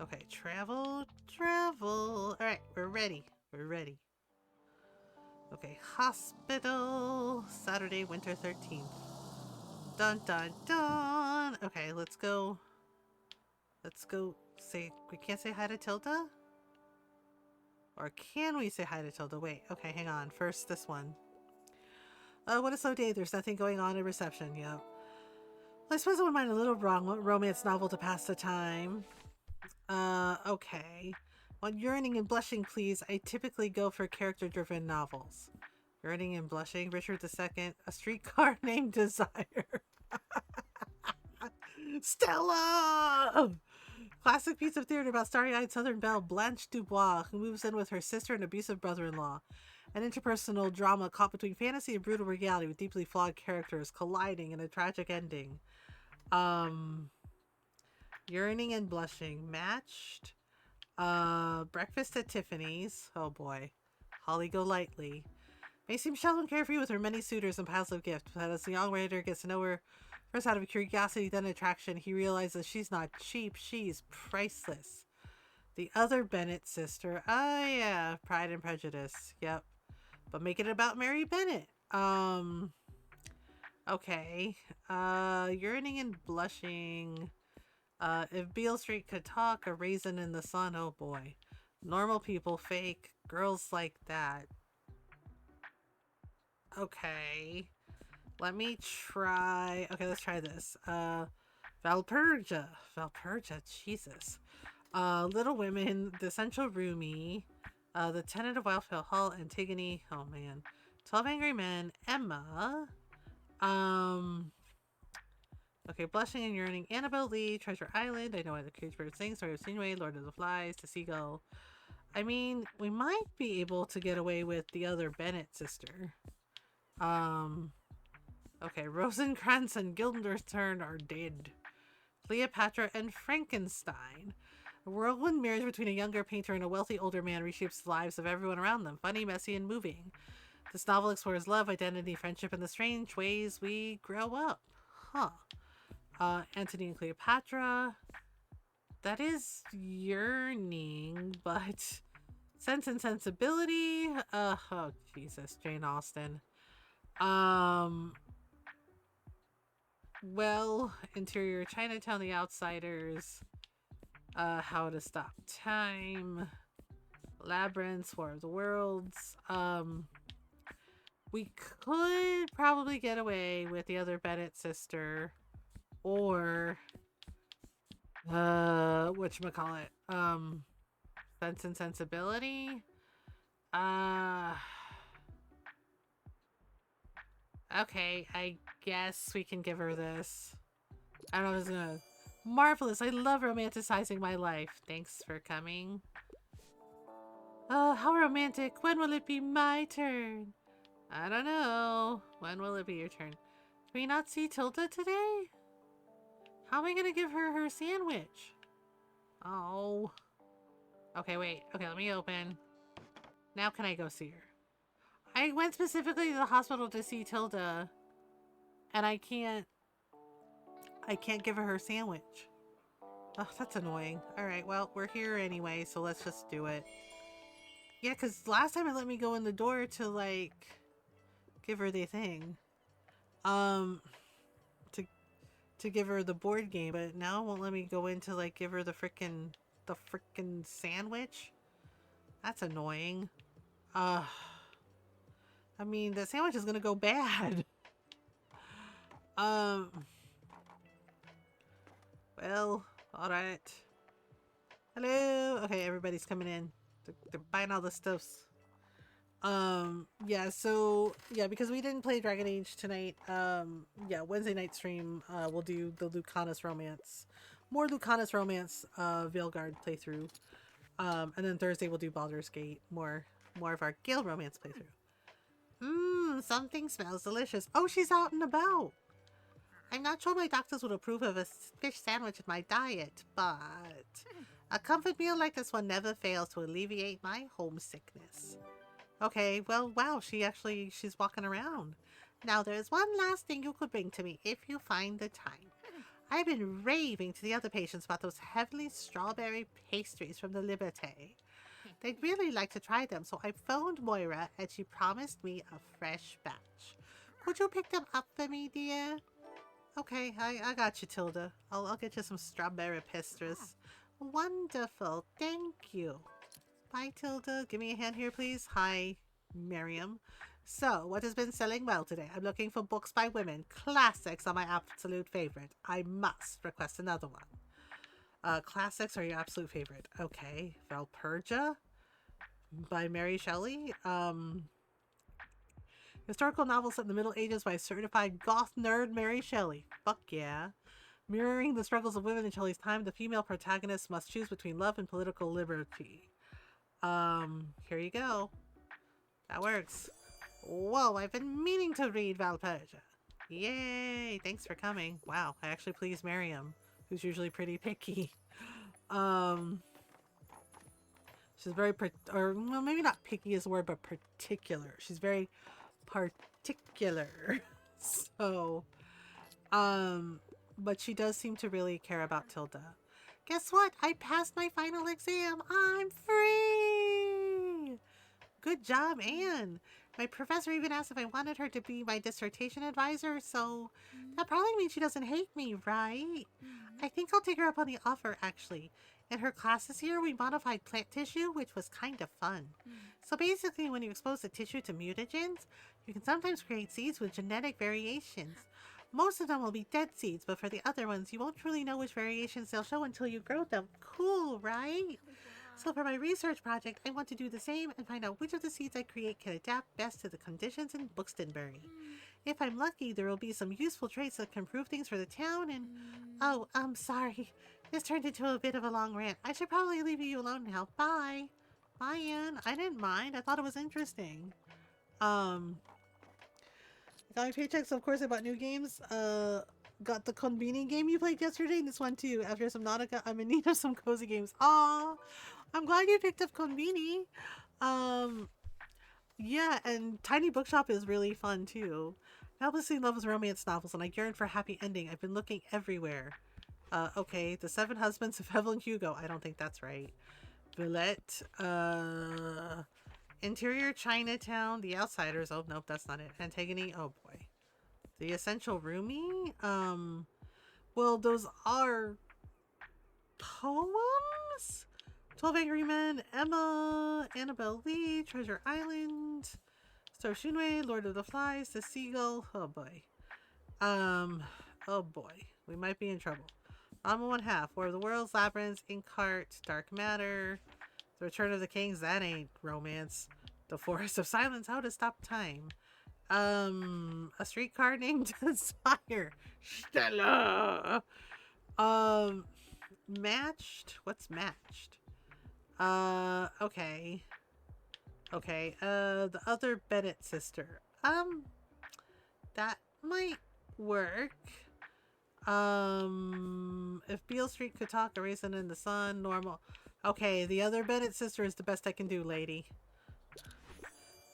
[SPEAKER 1] Okay, travel. Alright, we're ready. Okay, hospital. Saturday, winter 13th. Dun dun dun. Okay, let's go. Say, we can't say hi to Tilda? Or can we say hi to Tilda? Wait, okay, hang on. First, this one. What a slow day. There's nothing going on in reception. Yep. Well, I suppose I wouldn't mind a little romance novel to pass the time. Okay. On Yearning and Blushing, please. I typically go for character-driven novels. Yearning and Blushing, Richard II, A Streetcar Named Desire. Stella! Classic piece of theater about starry-eyed Southern belle Blanche Dubois, who moves in with her sister and abusive brother-in-law. An interpersonal drama caught between fantasy and brutal reality with deeply flawed characters colliding in a tragic ending. Yearning and Blushing matched. Breakfast at Tiffany's. Oh boy. Holly Golightly. May seem shallow and carefree with her many suitors and piles of gifts, but as the young writer gets to know her, first out of curiosity, then attraction, he realizes she's not cheap, she's priceless. The other Bennett sister. Oh yeah, Pride and Prejudice. Yep. But make it about Mary Bennett. Okay. Yearning and Blushing. If Beale Street could talk, A Raisin in the Sun. Oh boy. Normal people, fake. Girls like that. Okay. Let me try. Okay, let's try this. Valperga. Jesus. Little Women, The Essential Roomie, The Tenant of Wildfell Hall, Antigone. Oh man. 12 Angry Men, Emma. Okay, Blushing and Yearning, Annabelle Lee, Treasure Island, I Know Why the Cage Bird Sings, Story of Stingray, Lord of the Flies, The Seagull. I mean, we might be able to get away with the other Bennett sister. Okay, Rosencrantz and Guildenstern are dead. Cleopatra and Frankenstein. A whirlwind marriage between a younger painter and a wealthy older man reshapes the lives of everyone around them. Funny, messy, and moving. This novel explores love, identity, friendship, and the strange ways we grow up. Huh. Antony and Cleopatra. That is Yearning, but Sense and Sensibility. Oh Jesus, Jane Austen. Well, Interior Chinatown, The Outsiders. How to Stop Time. Labyrinth, War of the Worlds. We could probably get away with the other Bennett sister. Or whatchamacallit? Sense and Sensibility. Okay, I guess we can give her this. I don't know if it's gonna... Marvelous, I love romanticizing my life. Thanks for coming. How romantic. When will it be my turn? I don't know. When will it be your turn? Can we not see Tilda today? How am I gonna give her her sandwich? Oh. Okay, wait. Okay, let me open. Now can I go see her? I went specifically to the hospital to see Tilda, and I can't give her sandwich. Oh, that's annoying. Alright, well, we're here anyway, so let's just do it. Yeah, because last time it let me go in the door to, like, give her the thing. To give her the board game, but now it won't let me go in to, like, give her the frickin' sandwich. That's annoying. I mean, the sandwich is gonna go bad. Well, alright. Hello! Okay, everybody's coming in. They're buying all the stuffs. Yeah, so, yeah, because we didn't play Dragon Age tonight, yeah, Wednesday night stream, we'll do the Lucanus Romance. More Lucanus Romance, Veilguard playthrough. And then Thursday we'll do Baldur's Gate. More of our Gale Romance playthrough. Something smells delicious. Oh, she's out and about! I'm not sure my doctors would approve of a fish sandwich in my diet, but a comfort meal like this one never fails to alleviate my homesickness. Okay, well, wow, she's walking around. Now, there's one last thing you could bring to me if you find the time. I've been raving to the other patients about those heavenly strawberry pastries from the Liberté. They'd really like to try them, so I phoned Moira and she promised me a fresh batch. Could you pick them up for me, dear? Okay, I got you, Tilda. I'll get you some strawberry pastries. Wonderful, thank you. Bye, Tilda. Give me a hand here, please. Hi, Miriam. So, what has been selling well today? I'm looking for books by women. Classics are my absolute favorite. I must request another one. Classics are your absolute favorite. Okay. Valperga by Mary Shelley. Historical novel set in the Middle Ages by certified goth nerd Mary Shelley. Fuck yeah. Mirroring the struggles of women in Shelley's time, the female protagonist must choose between love and political liberty. Here you go. That works. Whoa, I've been meaning to read Valperga. Yay, thanks for coming. Wow, I actually pleased Miriam, who's usually pretty picky. She's very, or well, maybe not picky is the word, but particular. She's very particular. So, but she does seem to really care about Tilda. Guess what? I passed my final exam. I'm free! Good job, Anne. My professor even asked if I wanted her to be my dissertation advisor, so that probably means she doesn't hate me, right? I think I'll take her up on the offer, actually. In her class this year, we modified plant tissue, which was kind of fun. So basically, when you expose the tissue to mutagens, you can sometimes create seeds with genetic variations. Most of them will be dead seeds, but for the other ones, you won't truly know which variations they'll show until you grow them. Cool, right? So for my research project, I want to do the same and find out which of the seeds I create can adapt best to the conditions in Buxtonbury. If I'm lucky, there will be some useful traits that can improve things for the town and... Oh, I'm sorry. This turned into a bit of a long rant. I should probably leave you alone now. Bye. Bye, Anne. I didn't mind. I thought it was interesting. I got my paychecks, of course. I bought new games. Got the Conveni game you played yesterday. This one too. After Subnautica, I'm in need of some cozy games. Aw, I'm glad you picked up Conveni. Yeah, and Tiny Bookshop is really fun too. I obviously love romance novels, and I yearn for a happy ending. I've been looking everywhere. Okay, The Seven Husbands of Evelyn Hugo. I don't think that's right. Villette. Interior Chinatown. The Outsiders. Oh, nope, that's not it. Antigone. Oh, boy. The Essential Roomie? Well, those are poems? 12 Angry Men, Emma, Annabelle Lee, Treasure Island, Star Shunwei, Lord of the Flies, The Seagull. Oh, boy. Oh, boy. We might be in trouble. Mama One Half, War of the Worlds, Labyrinth, Inkheart, Dark Matter, The Return of the Kings. That ain't romance. The Forest of Silence, How to Stop Time. A Streetcar Named Desire. Stella. Matched. What's Matched? Okay. Okay. The Other Bennett Sister. That might work. If Beale Street Could Talk, A Raisin in the Sun, Normal. Okay, The Other Bennett Sister is the best I can do, lady.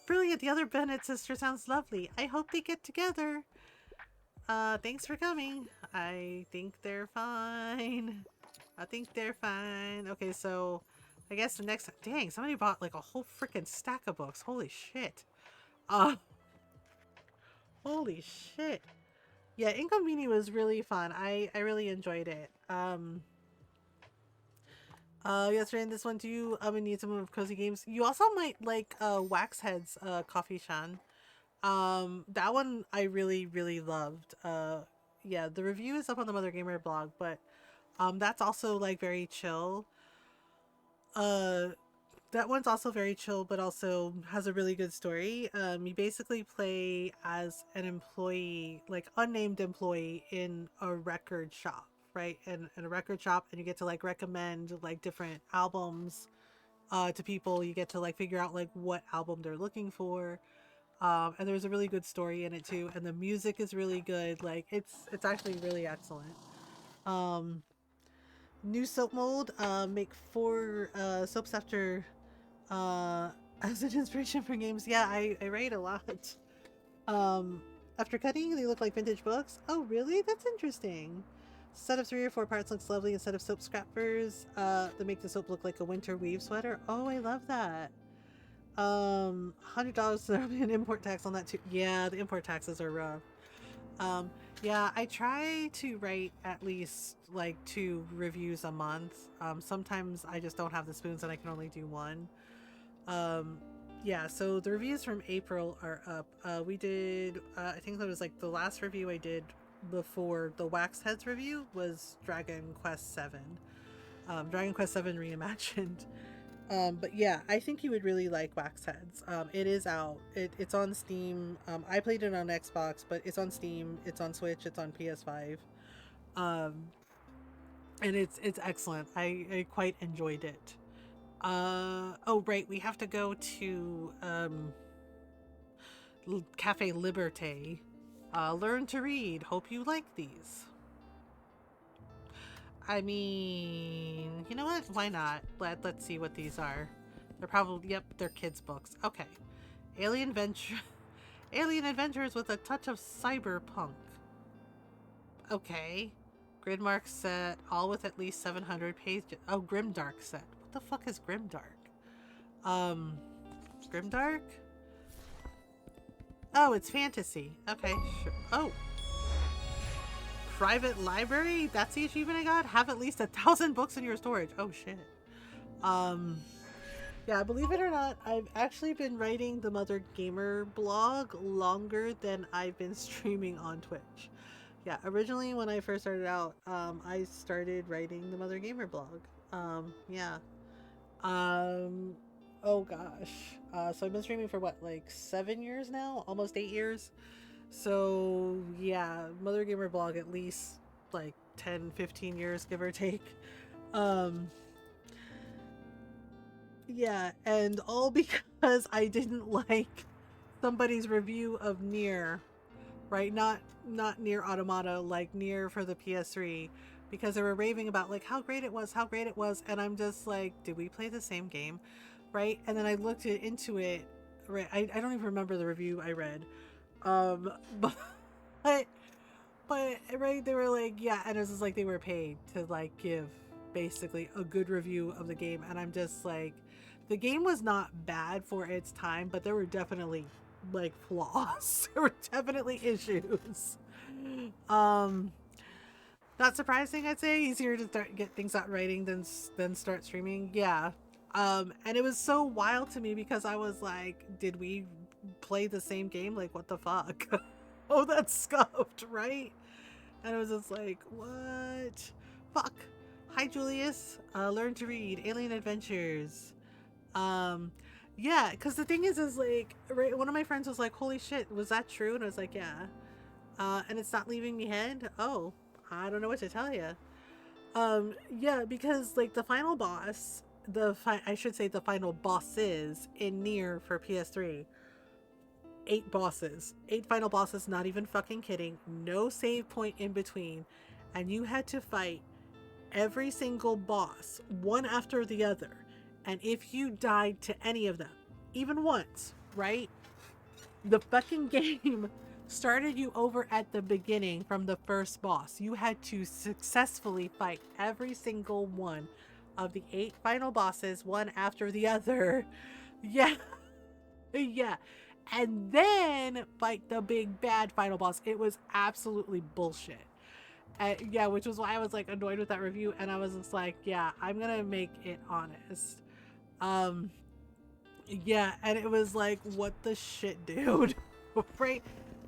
[SPEAKER 1] brilliant. The other Bennett sister sounds lovely. I hope they get together. Thanks for coming. I think they're fine. I think they're fine. Okay, so I guess the next... Dang, somebody bought like a whole freaking stack of books. Holy shit. Uh, holy shit. Yeah, Inconveni was really fun. I really enjoyed it. Yesterday in this one too, we need some of cozy games. You also might like Waxhead's Coffee Shan. That one I really, really loved. Yeah, the review is up on the Mothergamer blog, but that's also like very chill. Uh, that one's also very chill, but also has a really good story. You basically play as an employee, like unnamed employee in a record shop, right? In a record shop, and you get to like recommend like different albums to people. You get to like figure out like what album they're looking for. And there's a really good story in it too, and the music is really good. Like it's actually really excellent. Um, New soap mold. Make 4 soaps after as an inspiration for games. Yeah, I write a lot. Um, After cutting, they look like vintage books. Oh, really? That's interesting. Set of 3 or 4 parts looks lovely instead of soap scrappers. That make the soap look like a winter weave sweater. Oh, I love that. $100 an import tax on that too. Yeah, the import taxes are rough. Yeah, I try to write at least like 2 reviews a month. Sometimes I just don't have the spoons and I can only do 1. Yeah, so the reviews from April are up. We did, I think that was like the last review I did before the Wax Heads review was Dragon Quest 7. Dragon Quest 7 Reimagined. But yeah, I think you would really like Wax Heads. It is out. It's on Steam. I played it on Xbox, but it's on Steam. It's on Switch. It's on PS5. Um, and it's excellent. I quite enjoyed it. Oh right, we have to go to Cafe Liberté. Learn to read. Hope you like these. I mean, you know what? Why not? Let's see what these are. They're probably, yep, they're kids' books. Okay. Alien Venture, Alien Adventures with a touch of cyberpunk. Okay. Gridmark set, all with at least 700 pages. Oh, Grimdark set. What the fuck is Grimdark? Grimdark? Oh, it's fantasy. Okay, sure. Oh. Private library? That's the achievement I got? Have at least 1,000 books in your storage. Oh shit. Yeah, believe it or not, I've actually been writing the Mothergamer blog longer than I've been streaming on Twitch. Yeah, originally when I first started out, I started writing the Mothergamer blog. Yeah. Oh gosh. So I've been streaming for what, like 7 years now? Almost 8 years? So yeah, Mothergamer blog at least like 10-15 years, give or take. Yeah, and all because I didn't like somebody's review of Nier, right? Not Nier Automata, like Nier for the PS3, because they were raving about like how great it was, and I'm just like, did we play the same game, right? And then I looked into it, right? I don't even remember the review I read, but right, they were like, yeah, and it was just like they were paid to like give basically a good review of the game, and I'm just like, the game was not bad for its time, but there were definitely like flaws. There were definitely issues. Not surprising, I'd say. Easier to get things out writing than start streaming. Yeah. And it was so wild to me because I was like, did we play the same game? Like, what the fuck? Oh, that's scuffed, right? And it was just like, what? Fuck. Hi, Julius. Learn to read. Alien Adventures. Yeah, because the thing is like, right, one of my friends was like, holy shit, was that true? And I was like, yeah. And it's not leaving me head. Oh, I don't know what to tell you. Yeah, because like the final boss, I should say the final bosses in Nier for PS3, 8 bosses, 8 final bosses, not even fucking kidding, no save point in between, and you had to fight every single boss, one after the other. And if you died to any of them, even once, right? The fucking game started you over at the beginning from the first boss. You had to successfully fight every single one of the 8 final bosses, one after the other. Yeah. Yeah. And then fight the big bad final boss. It was absolutely bullshit. Yeah, which was why I was like annoyed with that review, and I was just like, yeah, I'm gonna make it honest. Um, yeah, and it was like, what the shit, dude? Right?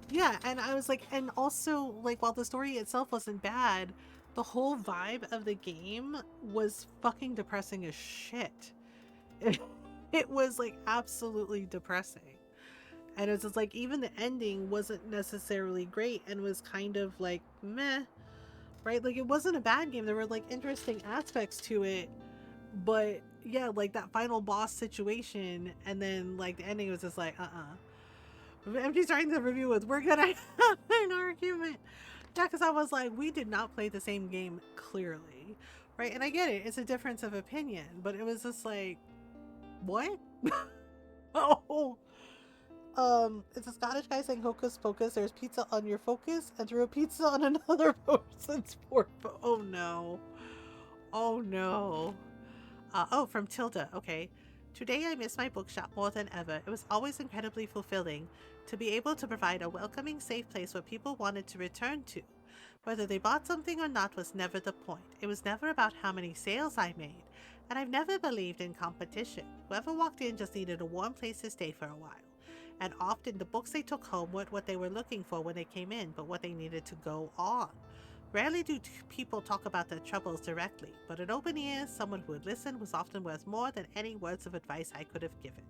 [SPEAKER 1] Yeah, and I was like, and also, like, while the story itself wasn't bad, the whole vibe of the game was fucking depressing as shit. It was like absolutely depressing. And it's just like, even the ending wasn't necessarily great and was kind of like meh, right? Like, it wasn't a bad game. There were like interesting aspects to it, but yeah, like that final boss situation, and then like the ending was just like, MG starting the review with, we're gonna have an argument. Yeah, because I was like, we did not play the same game clearly, right? And I get it, it's a difference of opinion, but it was just like, what? Oh, it's a Scottish guy saying hocus pocus. There's pizza on your focus and threw a pizza on another person's fork. Oh no. Oh no. Oh, from Tilda. Okay. Today I miss my bookshop more than ever. It was always incredibly fulfilling to be able to provide a welcoming, safe place where people wanted to return to. Whether they bought something or not was never the point. It was never about how many sales I made. And I've never believed in competition. Whoever walked in just needed a warm place to stay for a while. And often the books they took home weren't what they were looking for when they came in, but what they needed to go on. Rarely do people talk about their troubles directly, but an open ear, someone who would listen, was often worth more than any words of advice I could have given.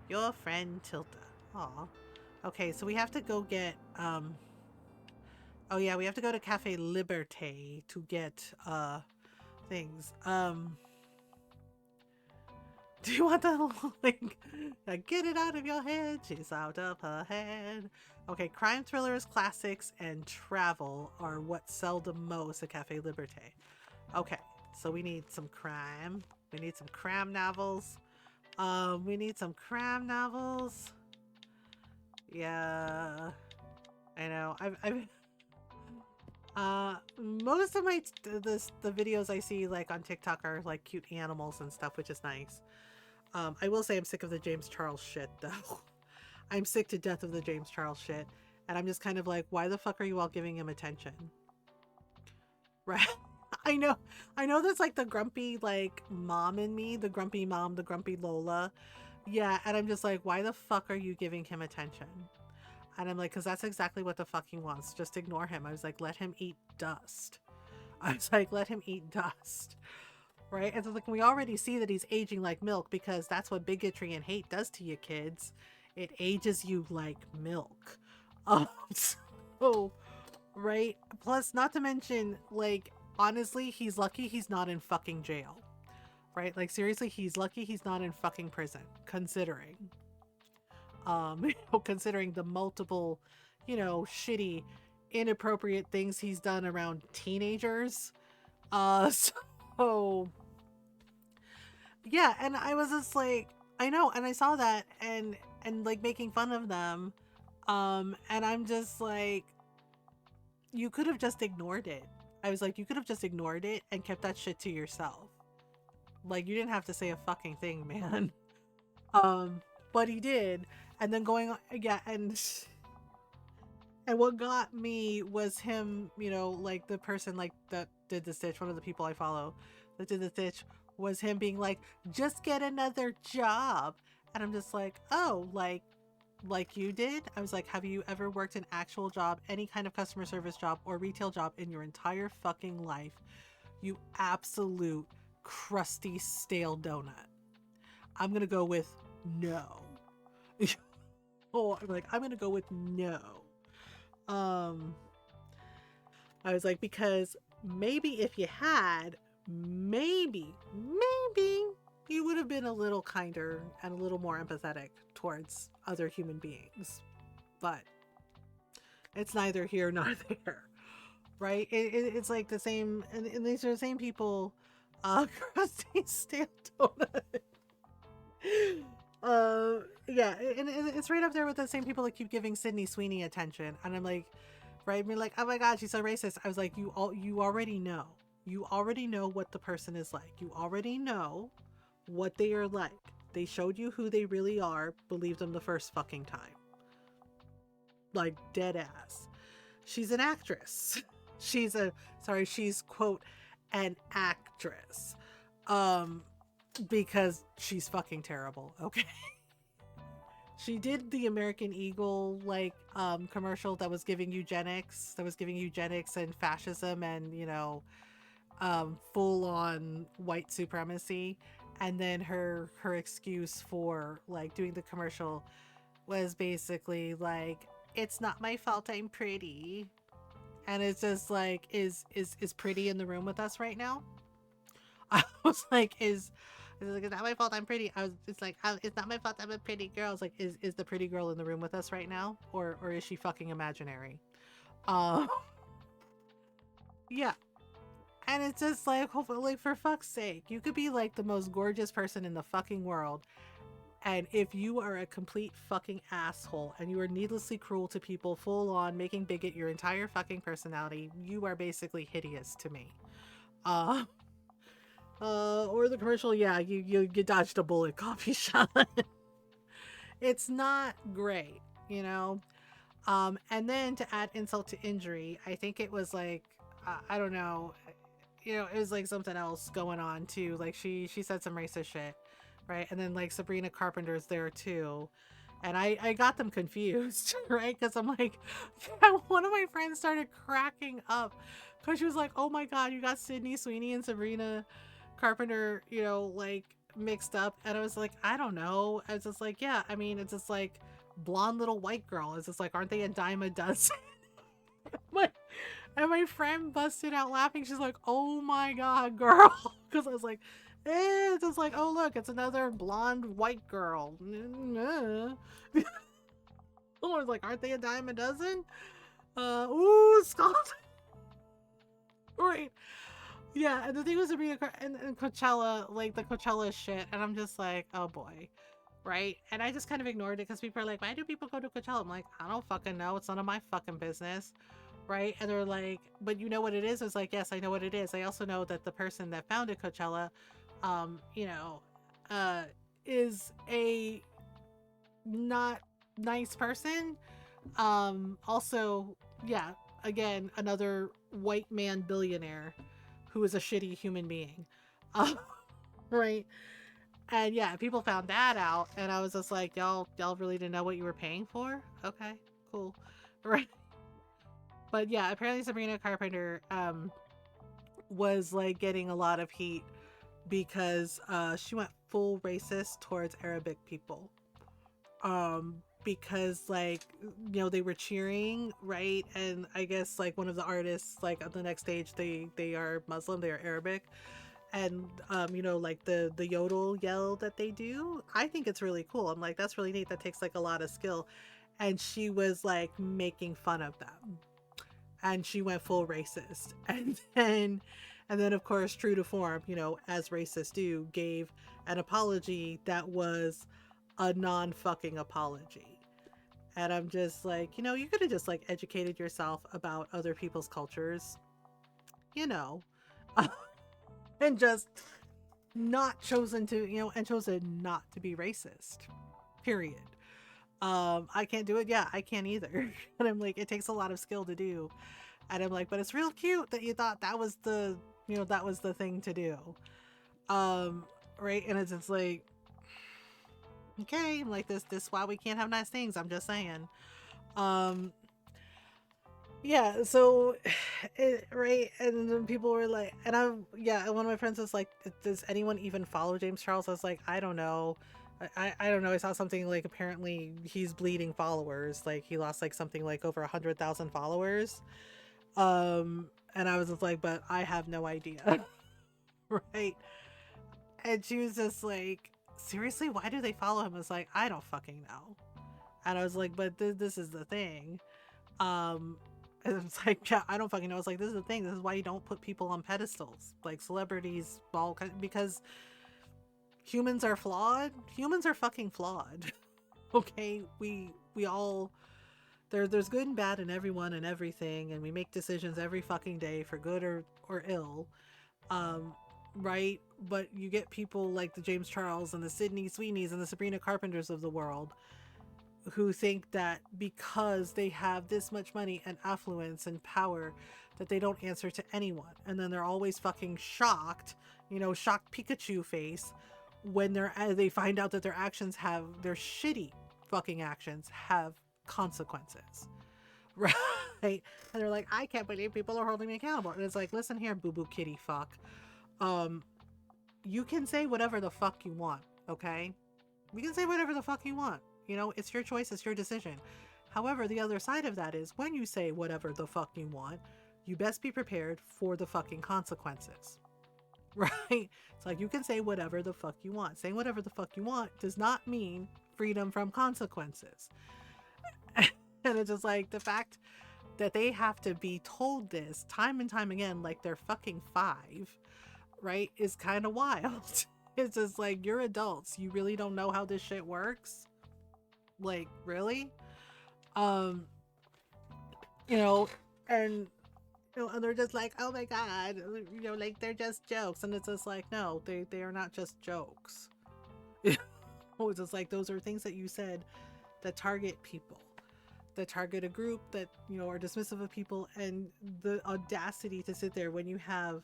[SPEAKER 1] Your friend Tilda. Aw. Okay, so we have to go get, oh yeah, we have to go to Cafe Liberté to get, things. Do you want the link? Get it out of your head. She's out of her head. Okay, crime thrillers, classics, and travel are what sell the most at Cafe Liberté. Okay, so we need some crime. We need some crime novels. We need some crime novels. Yeah, I know. Most of my the videos I see like on TikTok are like cute animals and stuff, which is nice. I will say I'm sick of the James Charles shit, though. I'm sick to death of the James Charles shit. And I'm just kind of like, why the fuck are you all giving him attention? Right? I know that's like the grumpy, like, mom in me, the grumpy mom, the grumpy Lola. Yeah, and I'm just like, why the fuck are you giving him attention? And I'm like, because that's exactly what the fuck he wants. Just ignore him. I was like, let him eat dust. I was like, let him eat dust. Right? And so like, we already see that he's aging like milk, because that's what bigotry and hate does to you kids. It ages you like milk. So, right? Plus, not to mention, like, honestly, he's lucky he's not in fucking jail. Right? Like, seriously, he's lucky he's not in fucking prison, considering. Considering the multiple, shitty, inappropriate things he's done around teenagers. So yeah, and I was just like, I know, and I saw that and like making fun of them. And I'm just like, you could have just ignored it. I was like, you could have just ignored it and kept that shit to yourself. Like, you didn't have to say a fucking thing, man. But he did. And then going on, yeah, and what got me was him, like the person like that did the stitch, one of the people I follow that did the stitch, was him being like, just get another job. And I'm just like, oh, like you did? I was like, have you ever worked an actual job, any kind of customer service job or retail job in your entire fucking life? You absolute crusty, stale donut. I'm gonna go with no. Oh, I'm gonna go with no. I was like, because maybe if you had, maybe you would have been a little kinder and a little more empathetic towards other human beings. But it's neither here nor there, right? It's like the same, and these are the same people. Crusty stale donut. Yeah, and it's right up there with the same people that keep giving Sydney Sweeney attention, and I'm like, right, being like, oh my god, she's so racist. I was like, you already know, you already know what the person is like, you already know what they are like. They showed you who they really are. Believe them the first fucking time, like dead ass. She's an actress. She's quote an actress, um, because she's fucking terrible. Okay. She did the American Eagle like commercial that was giving eugenics, and fascism and, you know, full on white supremacy. And then her excuse for like doing the commercial was basically like, it's not my fault I'm pretty. And it's just like, is pretty in the room with us right now? I was like, it's not my fault I'm pretty. It's like, it's not my fault I'm a pretty girl. It's like, is the pretty girl in the room with us right now, or is she fucking imaginary? Um, yeah, and it's just like, hopefully, like, for fuck's sake, you could be like the most gorgeous person in the fucking world, and if you are a complete fucking asshole and you are needlessly cruel to people, full on making bigot your entire fucking personality, you are basically hideous to me. Uh, or the commercial, yeah, you dodged a bullet, coffee shop. It's not great, you know. And then to add insult to injury, I think it was like, I don't know, you know, it was like something else going on too. Like she said some racist shit, right? And then like Sabrina Carpenter's there too. And I got them confused, right? Because I'm like, yeah, one of my friends started cracking up because she was like, oh my God, you got Sydney Sweeney and Sabrina Carpenter, you know, like mixed up. And I was like, I don't know. I was just like, yeah, I mean, it's just like blonde little white girl. It's just like, aren't they a dime a dozen? And my friend busted out laughing. She's like, oh my God, girl. Because I was like, it's just like, oh, look, it's another blonde white girl. I was like, aren't they a dime a dozen? Ooh, Scott. Right. Yeah, and the thing was to be and Coachella, like the Coachella shit, and I'm just like, oh boy, right? And I just kind of ignored it because people are like, why do people go to Coachella? I'm like, I don't fucking know. It's none of my fucking business, right? And they're like, but you know what it is? It's like, yes, I know what it is. I also know that the person that founded Coachella, you know, is a not nice person. Also, yeah, again, another white man billionaire who is a shitty human being. Right? And yeah, people found that out, and I was just like, y'all really didn't know what you were paying for? Okay, cool. Right. But yeah, apparently Sabrina Carpenter was like getting a lot of heat because she went full racist towards Arabic people. Because like, you know, they were cheering, right? And I guess like one of the artists, like on the next stage, they are Muslim, they are Arabic. And you know, like the yodel yell that they do, I think it's really cool. I'm like, that's really neat. That takes like a lot of skill. And she was like making fun of them, and she went full racist. And then of course, true to form, you know, as racists do, gave an apology that was a non-fucking apology. And I'm just like, you know, you could have just like educated yourself about other people's cultures, you know, and just not chosen to, you know, and chosen not to be racist, period. I can't do it. Yeah, I can't either. And I'm like, it takes a lot of skill to do. And I'm like, but it's real cute that you thought that was the, you know, that was the thing to do. Right. And it's just like, okay, like this why we can't have nice things. I'm just saying. Yeah, so right, and then people were like, and one of my friends was like, does anyone even follow James Charles? I was like, I don't know. I don't know. I saw something like apparently he's bleeding followers. Like he lost like something like over 100,000 followers. And I was just like, but I have no idea. Right. And she was just like, seriously, why do they follow him? I was like, I don't fucking know. And I was like, but this is the thing. And it's like, yeah, I don't fucking know. It's like, this is the thing. This is why you don't put people on pedestals, like celebrities, because humans are flawed. Humans are fucking flawed. Okay, we all there's good and bad in everyone and everything, and we make decisions every fucking day for good or ill. Um, right? But you get people like the James Charles and the Sydney Sweeneys and the Sabrina Carpenters of the world who think that because they have this much money and affluence and power that they don't answer to anyone, and then they're always fucking shocked, shocked Pikachu face when they find out that their shitty fucking actions have consequences. Right? And they're like, I can't believe people are holding me accountable. And it's like, listen here, boo boo kitty fuck. You can say whatever the fuck you want, okay? You can say whatever the fuck you want. It's your choice, it's your decision. However, the other side of that is when you say whatever the fuck you want, you best be prepared for the fucking consequences. Right? It's like you can say whatever the fuck you want. Saying whatever the fuck you want does not mean freedom from consequences. And it's just like the fact that they have to be told this time and time again, like they're fucking 5, right, is kind of wild. It's just like, you're adults. You really don't know how this shit works? Like, really? And and they're just like, oh my god, like they're just jokes. And it's just like, no, they are not just jokes. It's just like, those are things that you said that target people, that target a group that are dismissive of people. And the audacity to sit there when you have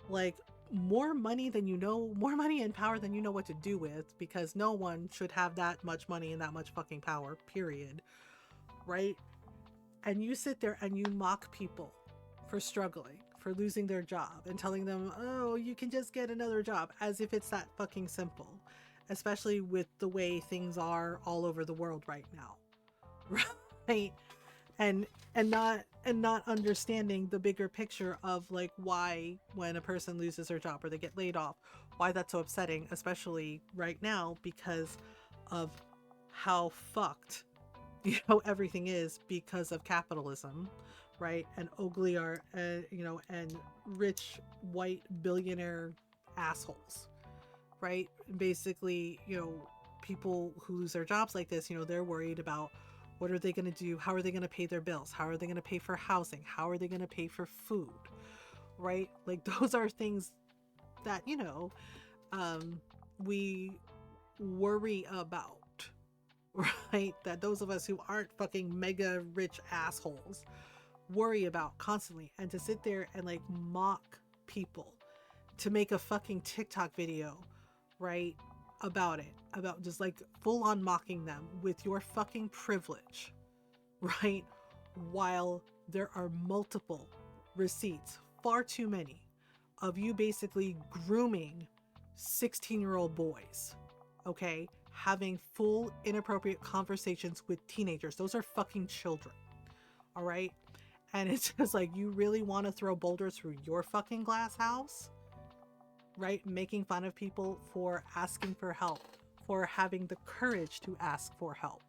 [SPEAKER 1] like more money and power than you know what to do with, because no one should have that much money and that much fucking power, period. Right? And you sit there and you mock people for struggling, for losing their job, and telling them, oh, you can just get another job, as if it's that fucking simple, especially with the way things are all over the world right now. Right? And not understanding the bigger picture of like why, when a person loses their job or they get laid off, why that's so upsetting, especially right now, because of how fucked everything is because of capitalism, right? And oligarch, and rich white billionaire assholes, right? Basically, people who lose their jobs like this, they're worried about what are they going to do? How are they going to pay their bills? How are they going to pay for housing? How are they going to pay for food? Right? Like, those are things that, we worry about, right? That those of us who aren't fucking mega rich assholes worry about constantly. And to sit there and like mock people, to make a fucking TikTok video, right, about just like full on mocking them with your fucking privilege, right? While there are multiple receipts, far too many, of you basically grooming 16-year-old boys, okay? Having full inappropriate conversations with teenagers. Those are fucking children, all right? And it's just like, you really want to throw boulders through your fucking glass house? Right? Making fun of people for asking for help, for having the courage to ask for help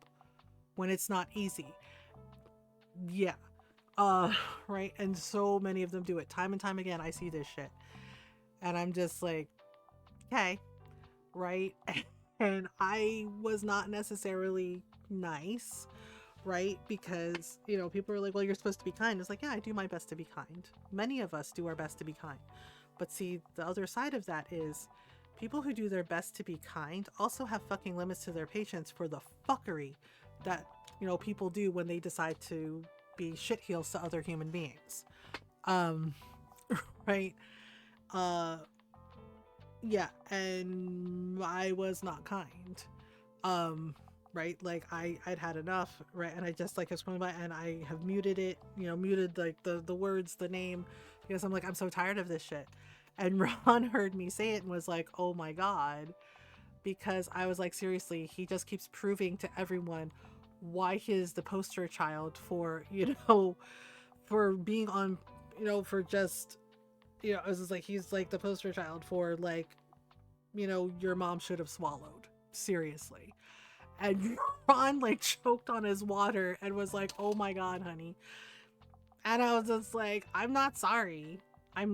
[SPEAKER 1] when it's not easy. Yeah. Right? And so many of them do it time and time again. I see this shit. And I'm just like, okay. Right? And I was not necessarily nice, right? Because, people are like, well, you're supposed to be kind. It's like, yeah, I do my best to be kind. Many of us do our best to be kind. But see, the other side of that is people who do their best to be kind also have fucking limits to their patience for the fuckery that, people do when they decide to be shitheels to other human beings. Right? Yeah, and I was not kind. Right? Like I'd had enough, right? And I just like was going by, and I have muted it, muted like the words, the name, because I'm like, I'm so tired of this shit. And Ron heard me say it and was like, oh my god, because I was like, seriously, he just keeps proving to everyone why he is the poster child for, for being on, for just, it was just like, he's like the poster child for like, your mom should have swallowed, seriously. And Ron like choked on his water and was like, oh my god, honey. And I was just like, I'm not sorry. I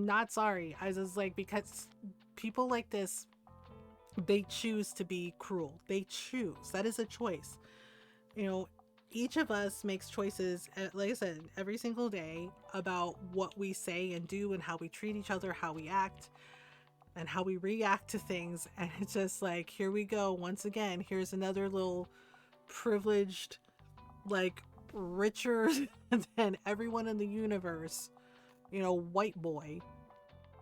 [SPEAKER 1] was just like, because people like this They choose to be cruel. They choose. That is a choice. You know, each of us makes choices, like I said, every single day about what we say and do and how we treat each other, how we act, and how we react to things. And it's just like, here we go. Once again, here's another little privileged, like richer than everyone in the universe, white boy,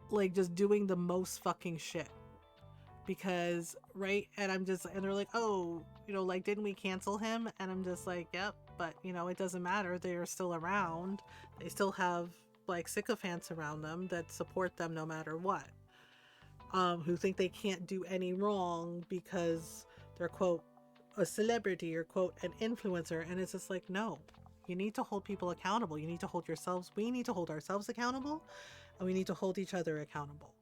[SPEAKER 1] like just doing the most fucking shit. Because, right? And they're like, oh, like, didn't we cancel him? And I'm just like, yep, but, it doesn't matter. They're still around. They still have, like, sycophants around them that support them no matter what. Who think they can't do any wrong because they're, quote, a celebrity or, quote, an influencer. And it's just like, no, you need to hold people accountable. You need to hold yourselves. We need to hold ourselves accountable, and we need to hold each other accountable.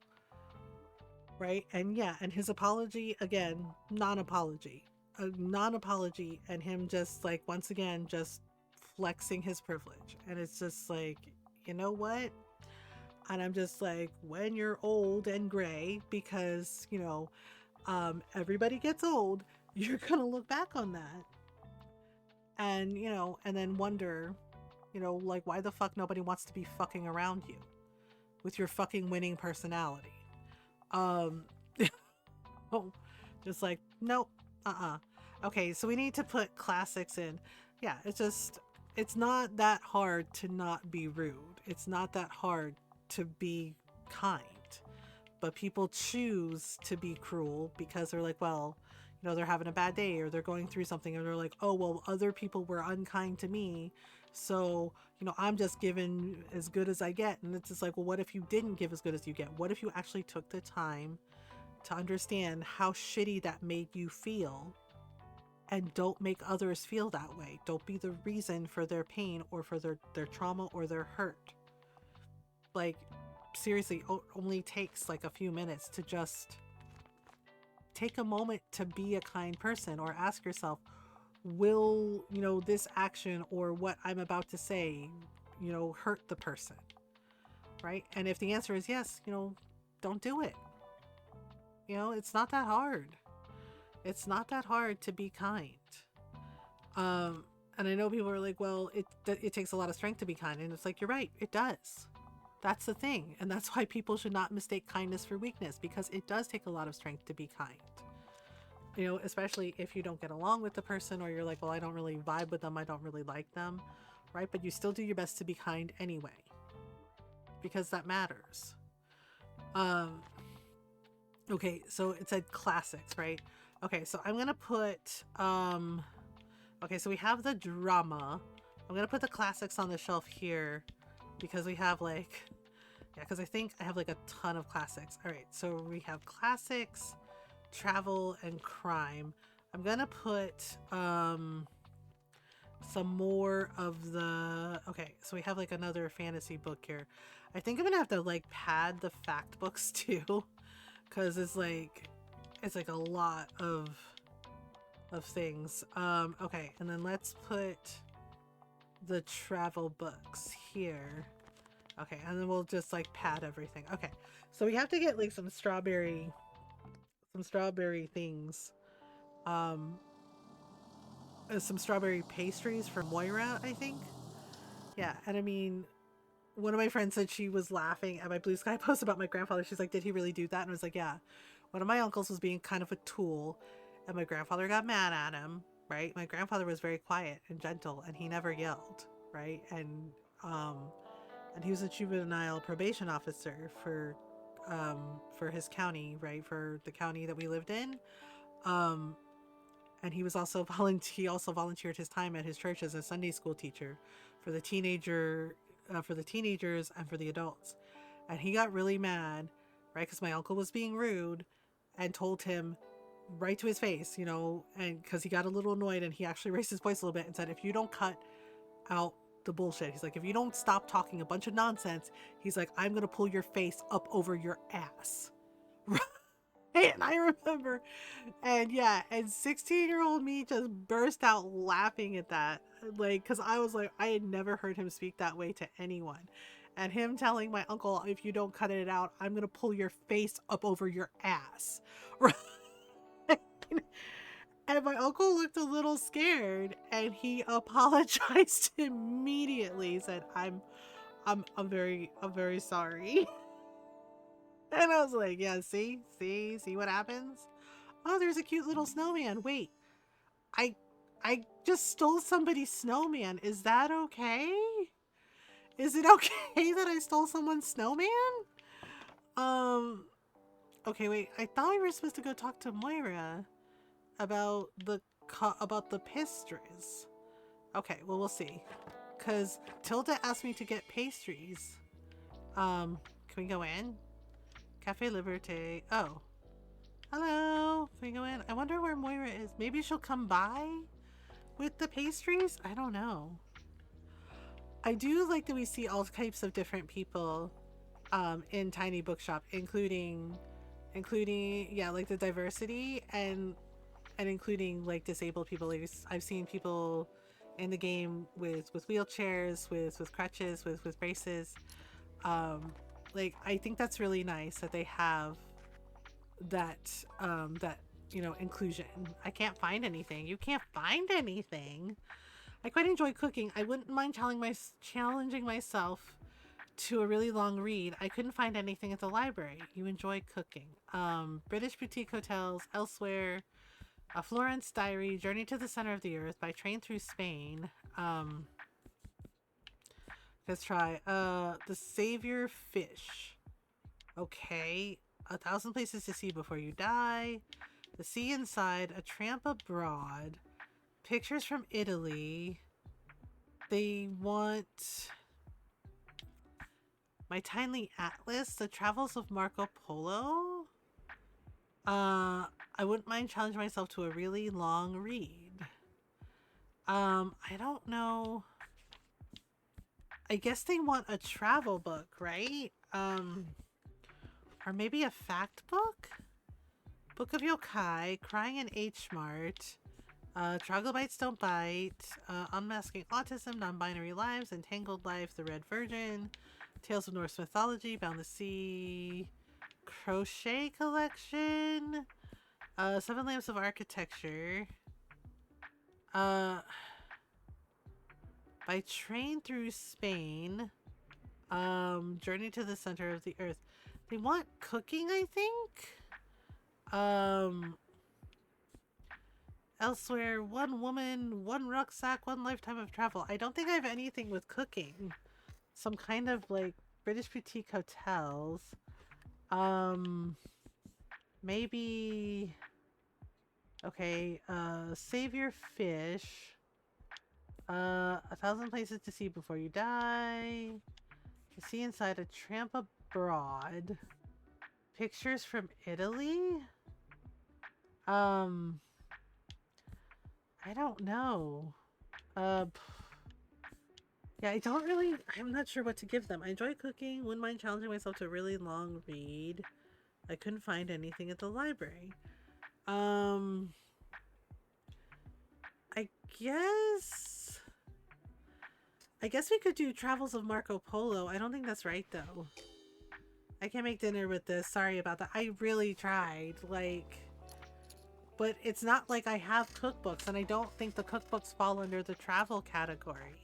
[SPEAKER 1] Right? And yeah, and his apology, again, non-apology. A non-apology, and him just like, once again, just flexing his privilege. And it's just like, you know what? And I'm just like, when you're old and gray, because, everybody gets old, you're gonna look back on that. And, and then wonder, like, why the fuck nobody wants to be fucking around you with your fucking winning personality. Oh, just like, nope, okay, so we need to put classics in. Yeah, it's not that hard to not be rude. It's not that hard to be kind. But people choose to be cruel because they're like, well, they're having a bad day or they're going through something, and they're like, oh, well, other people were unkind to me, so, I'm just giving as good as I get. And it's just like, well, what if you didn't give as good as you get? What if you actually took the time to understand how shitty that made you feel, and don't make others feel that way? Don't be the reason for their pain or for their trauma or their hurt. Like, seriously, only takes like a few minutes to just take a moment to be a kind person, or ask yourself, will, this action or what I'm about to say, hurt the person, right? And if the answer is yes, don't do it. It's not that hard. It's not that hard to be kind. And I know people are like, well, it takes a lot of strength to be kind. And it's like, you're right, it does. That's the thing. And that's why people should not mistake kindness for weakness, because it does take a lot of strength to be kind. Especially if you don't get along with the person, or you're like, well, I don't really vibe with them, I don't really like them, right? But you still do your best to be kind anyway, because that matters. Okay, so it said classics, right? Okay, so I'm gonna put, okay, so we have the drama. I'm gonna put the classics on the shelf here, because we have like, yeah, because I think I have like a ton of classics. All right, so we have classics, travel, and crime. I'm gonna put, some more of the, okay, so we have like another fantasy book here. I think I'm gonna have to like pad the fact books too, because it's like a lot of things. Okay, and then let's put the travel books here. Okay, and then we'll just like pad everything. Okay, so we have to get like some strawberry things, some strawberry pastries from Moira, I think. Yeah, and I mean, one of my friends said she was laughing at my Blue Sky post about my grandfather. She's like, did he really do that? And I was like, yeah. One of my uncles was being kind of a tool, and my grandfather got mad at him, right? My grandfather was very quiet and gentle, and he never yelled, right? And he was a juvenile probation officer for his county, right? For the county that we lived in. And he was also he also volunteered his time at his church as a Sunday school teacher for the teenagers and for the adults. And he got really mad, right? Because my uncle was being rude, and told him right to his face, and because he got a little annoyed, and he actually raised his voice a little bit and said, if you don't cut out the bullshit, he's like, if you don't stop talking a bunch of nonsense, he's like, I'm gonna pull your face up over your ass. And I remember, and yeah, and 16-year-old me just burst out laughing at that, like, because I was like, I had never heard him speak that way to anyone. And him telling my uncle, if you don't cut it out, I'm gonna pull your face up over your ass. And my uncle looked a little scared, and he apologized immediately. He said, I'm very sorry." And I was like, "Yeah, see what happens? Oh, there's a cute little snowman. Wait, I, I just stole somebody's snowman. Is that okay? Is it okay that I stole someone's snowman? Um, okay, wait. I thought we were supposed to go talk to Moira about the pastries. Okay, well, we'll see. Cause Tilda asked me to get pastries. Can we go in? Cafe Liberté. Oh, hello. Can we go in? I wonder where Moira is. Maybe she'll come by with the pastries. I don't know. I do like that we see all types of different people in Tiny Bookshop, including yeah, like the diversity and including like disabled people. Like, I've seen people in the game with wheelchairs, with crutches, with braces. Like, I think that's really nice that they have that that, you know, inclusion. I can't find anything. You can't find anything. I quite enjoy cooking. I wouldn't mind challenging myself to a really long read. I couldn't find anything at the library. You enjoy cooking. British boutique hotels elsewhere. A Florence Diary, Journey to the Center of the Earth by train through Spain. Let's try. The Savior Fish. Okay. 1,000 Places to See Before You Die. The Sea Inside. A Tramp Abroad. Pictures from Italy. They want My Tiny Atlas. The Travels of Marco Polo. I wouldn't mind challenging myself to a really long read. I don't know. I guess they want a travel book, right? Or maybe a fact book? Book of Yokai, Crying in H Mart, Troglodytes Don't Bite, Unmasking Autism, Non-Binary Lives, Entangled Life, The Red Virgin, Tales of Norse Mythology, Bound the Sea, Crochet Collection, Seven Lamps of Architecture, By Train Through Spain, Journey to the Center of the Earth. They want cooking, I think? Elsewhere, One Woman, One Rucksack, One Lifetime of Travel. I don't think I have anything with cooking. Some kind of, like, British boutique hotels. Maybe... Okay, Save Your Fish. 1,000 Places to See Before You Die. The Sea Inside, A Tramp Abroad. Pictures from Italy? I don't know. Yeah, I'm not sure what to give them. I enjoy cooking, wouldn't mind challenging myself to a really long read. I couldn't find anything at the library. I guess we could do Travels of Marco Polo. I don't think that's right, though. I can't make dinner with this. Sorry about that. I really tried. Like... But it's not like I have cookbooks, and I don't think the cookbooks fall under the travel category.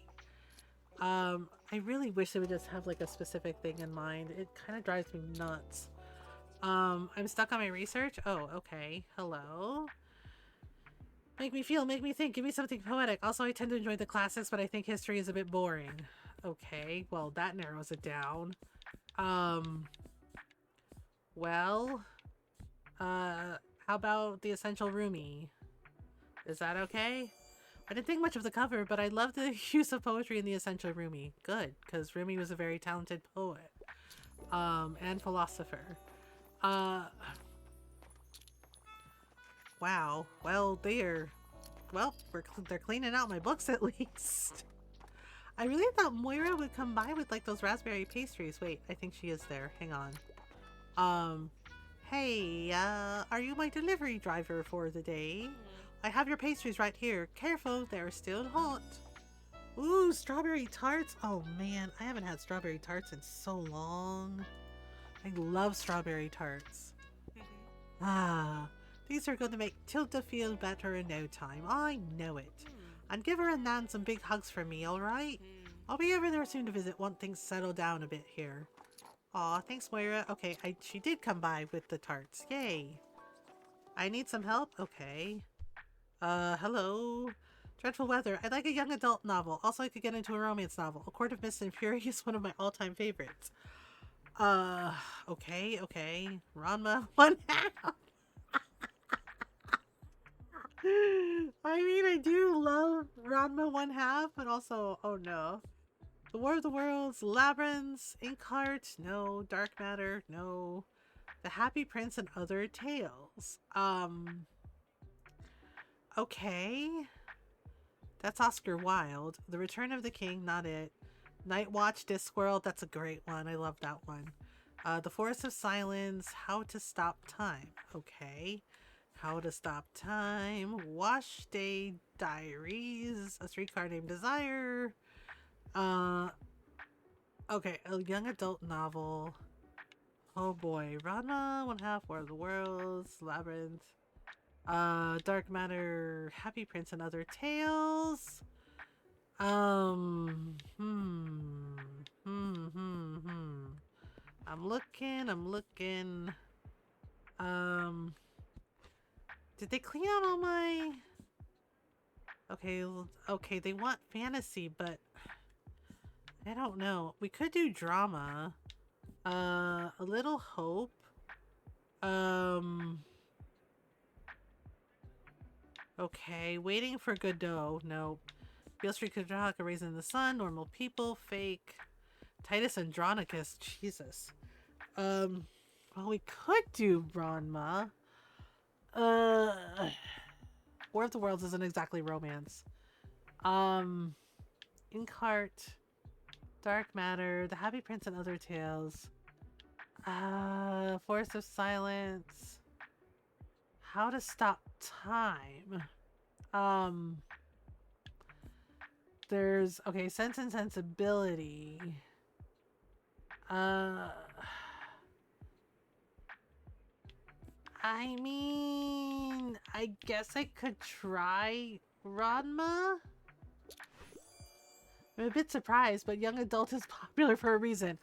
[SPEAKER 1] I really wish they would just have, like, a specific thing in mind. It kind of drives me nuts. I'm stuck on my research? Oh, okay. Hello? Make me feel, make me think, give me something poetic. Also, I tend to enjoy the classics, but I think history is a bit boring. Okay, well, that narrows it down. How about The Essential Roomie? Is that okay? I didn't think much of the cover, but I love the use of poetry in The Essential Roomie. Good, because Rumi was a very talented poet. And philosopher. Wow. Well, they're cleaning out my books at least. I really thought Moira would come by with, like, those raspberry pastries. Wait, I think she is there. Hang on. Hey, are you my delivery driver for the day? I have your pastries right here. Careful, they're still hot. Ooh, strawberry tarts. Oh man, I haven't had strawberry tarts in so long. I love strawberry tarts. These are going to make Tilda feel better in no time. I know it. And give her and Nan some big hugs for me, alright? I'll be over there soon to visit once things settle down a bit here. Aw, thanks, Moira. Okay, she did come by with the tarts. Yay. I need some help? Okay. Hello? Dreadful weather. I'd like a young adult novel. Also, I could get into a romance novel. A Court of Mist and Fury is one of my all-time favorites. Okay. Ranma, one half. I mean, I do love Ranma one half, but also, oh no. The War of the Worlds, Labyrinths, Inkheart, no. Dark Matter, no. The Happy Prince and Other Tales. Okay. That's Oscar Wilde. The Return of the King, not it. Night Watch, Discworld, that's a great one. I love that one. The Forest of Silence, How to Stop Time. Okay. How to Stop Time. Wash Day Diaries, A Streetcar Named Desire. Okay, a young adult novel. Oh boy. Ranma, One Half, War of the Worlds, Labyrinth. Dark Matter, Happy Prince and Other Tales. Hmm. I'm looking. Did they clean out all my... Okay, they want fantasy, but I don't know. We could do drama. A Little Hope. Okay, Waiting for Godot. Nope. Beale Street could draw like a Raisin in the Sun. Normal People. Fake. Titus Andronicus. Jesus. Well, we could do Ranma. War of the Worlds isn't exactly romance. Inkheart, Dark Matter, The Happy Prince and Other Tales. Forest of Silence. How to Stop Time. There's Sense and Sensibility. I mean, I guess I could try Ranma. I'm a bit surprised, but young adult is popular for a reason.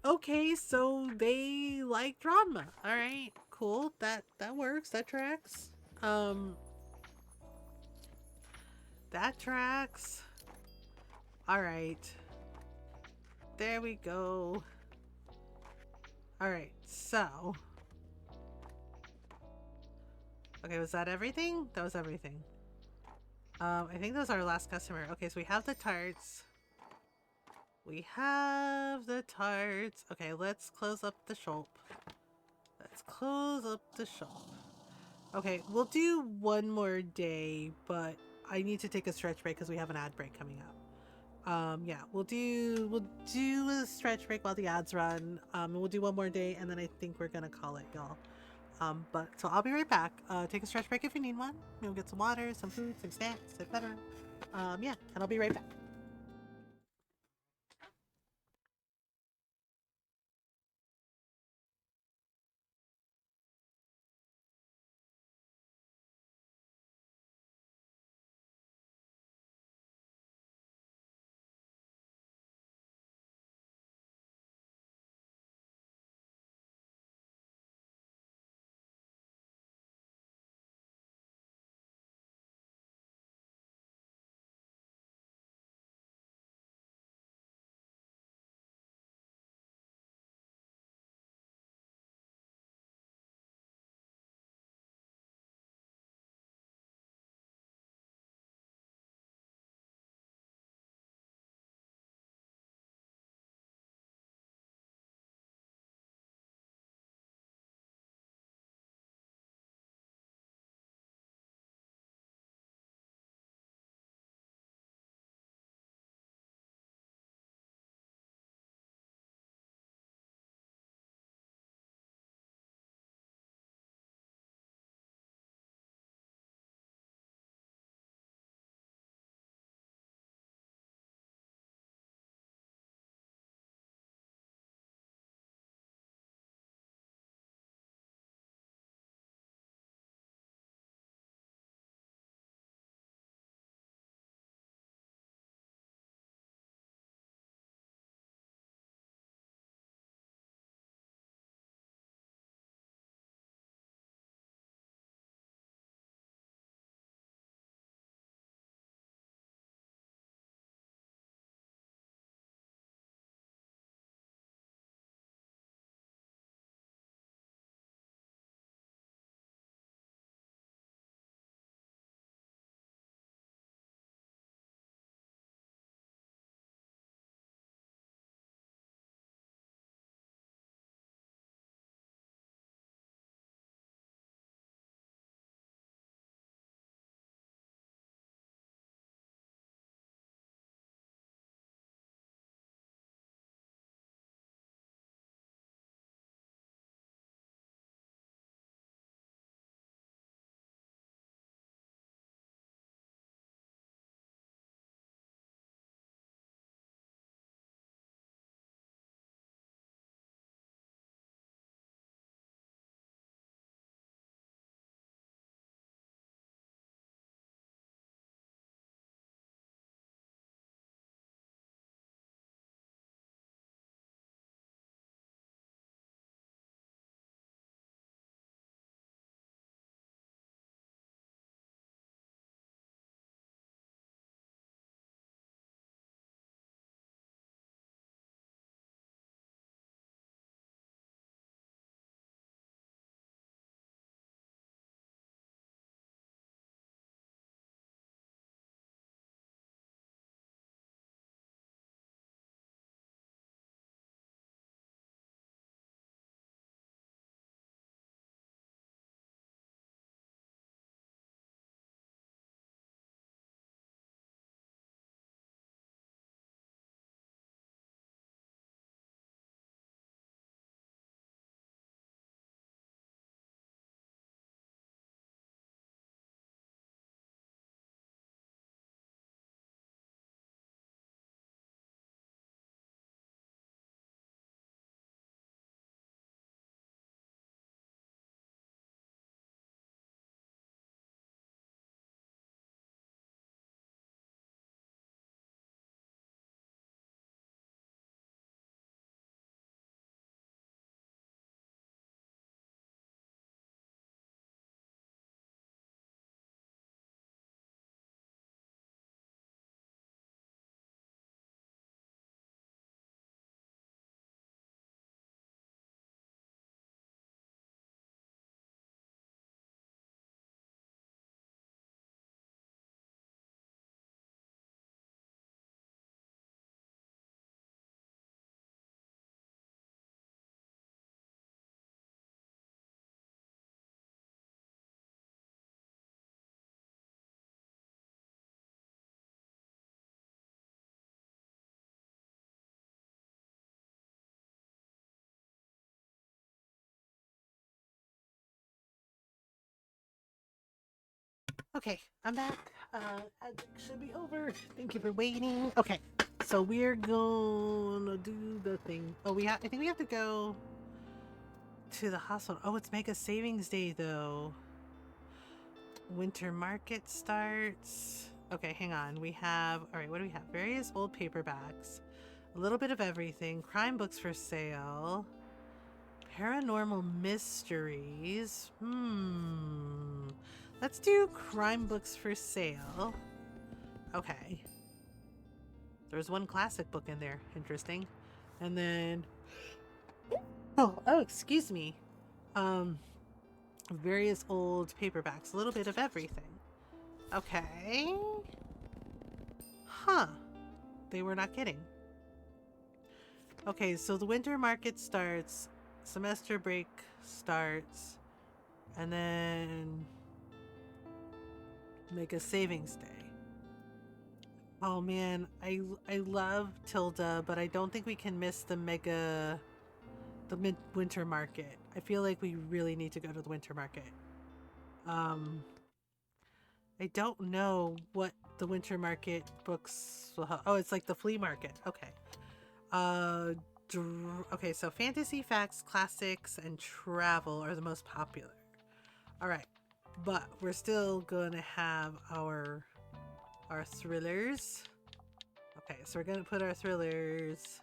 [SPEAKER 1] Okay, so they liked Ranma. All right, cool. That works. That tracks. That tracks. All right. There we go. All right. So, okay, was that everything? That was everything. I think that was our last customer. Okay, so we have the tarts. We have the tarts. Okay, let's close up the shop. Let's close up the shop. Okay, we'll do one more day, but I need to take a stretch break because we have an ad break coming up. Yeah, we'll do a stretch break while the ads run. And we'll do one more day, and then I think we're gonna call it, y'all. But so I'll be right back. Take a stretch break if you need one. Get some water, some food, some snacks, etc. Yeah, and I'll be right back. Okay, I'm back. It should be over. Thank you for waiting. Okay, so we're gonna do the thing. Oh, I think we have to go to the hospital. Oh, it's Mega Savings Day though. Winter market starts. Okay, hang on. We have, all right, what do we have? Various old paperbacks, a little bit of everything, crime books for sale, paranormal mysteries. Let's do crime books for sale. Okay. There's one classic book in there. Interesting. And then, oh, excuse me. Various old paperbacks, a little bit of everything. Okay. Huh. They were not kidding. Okay, so the winter market starts, semester break starts, and then make a savings day. Oh man, I love Tilda, but I don't think we can miss the winter market. I feel like we really need to go to the winter market. I don't know what the winter market books will have. Oh, it's like the flea market. Okay. Okay, so fantasy, facts, classics, and travel are the most popular. All right, but we're still gonna have our thrillers. Okay, so we're gonna put our thrillers.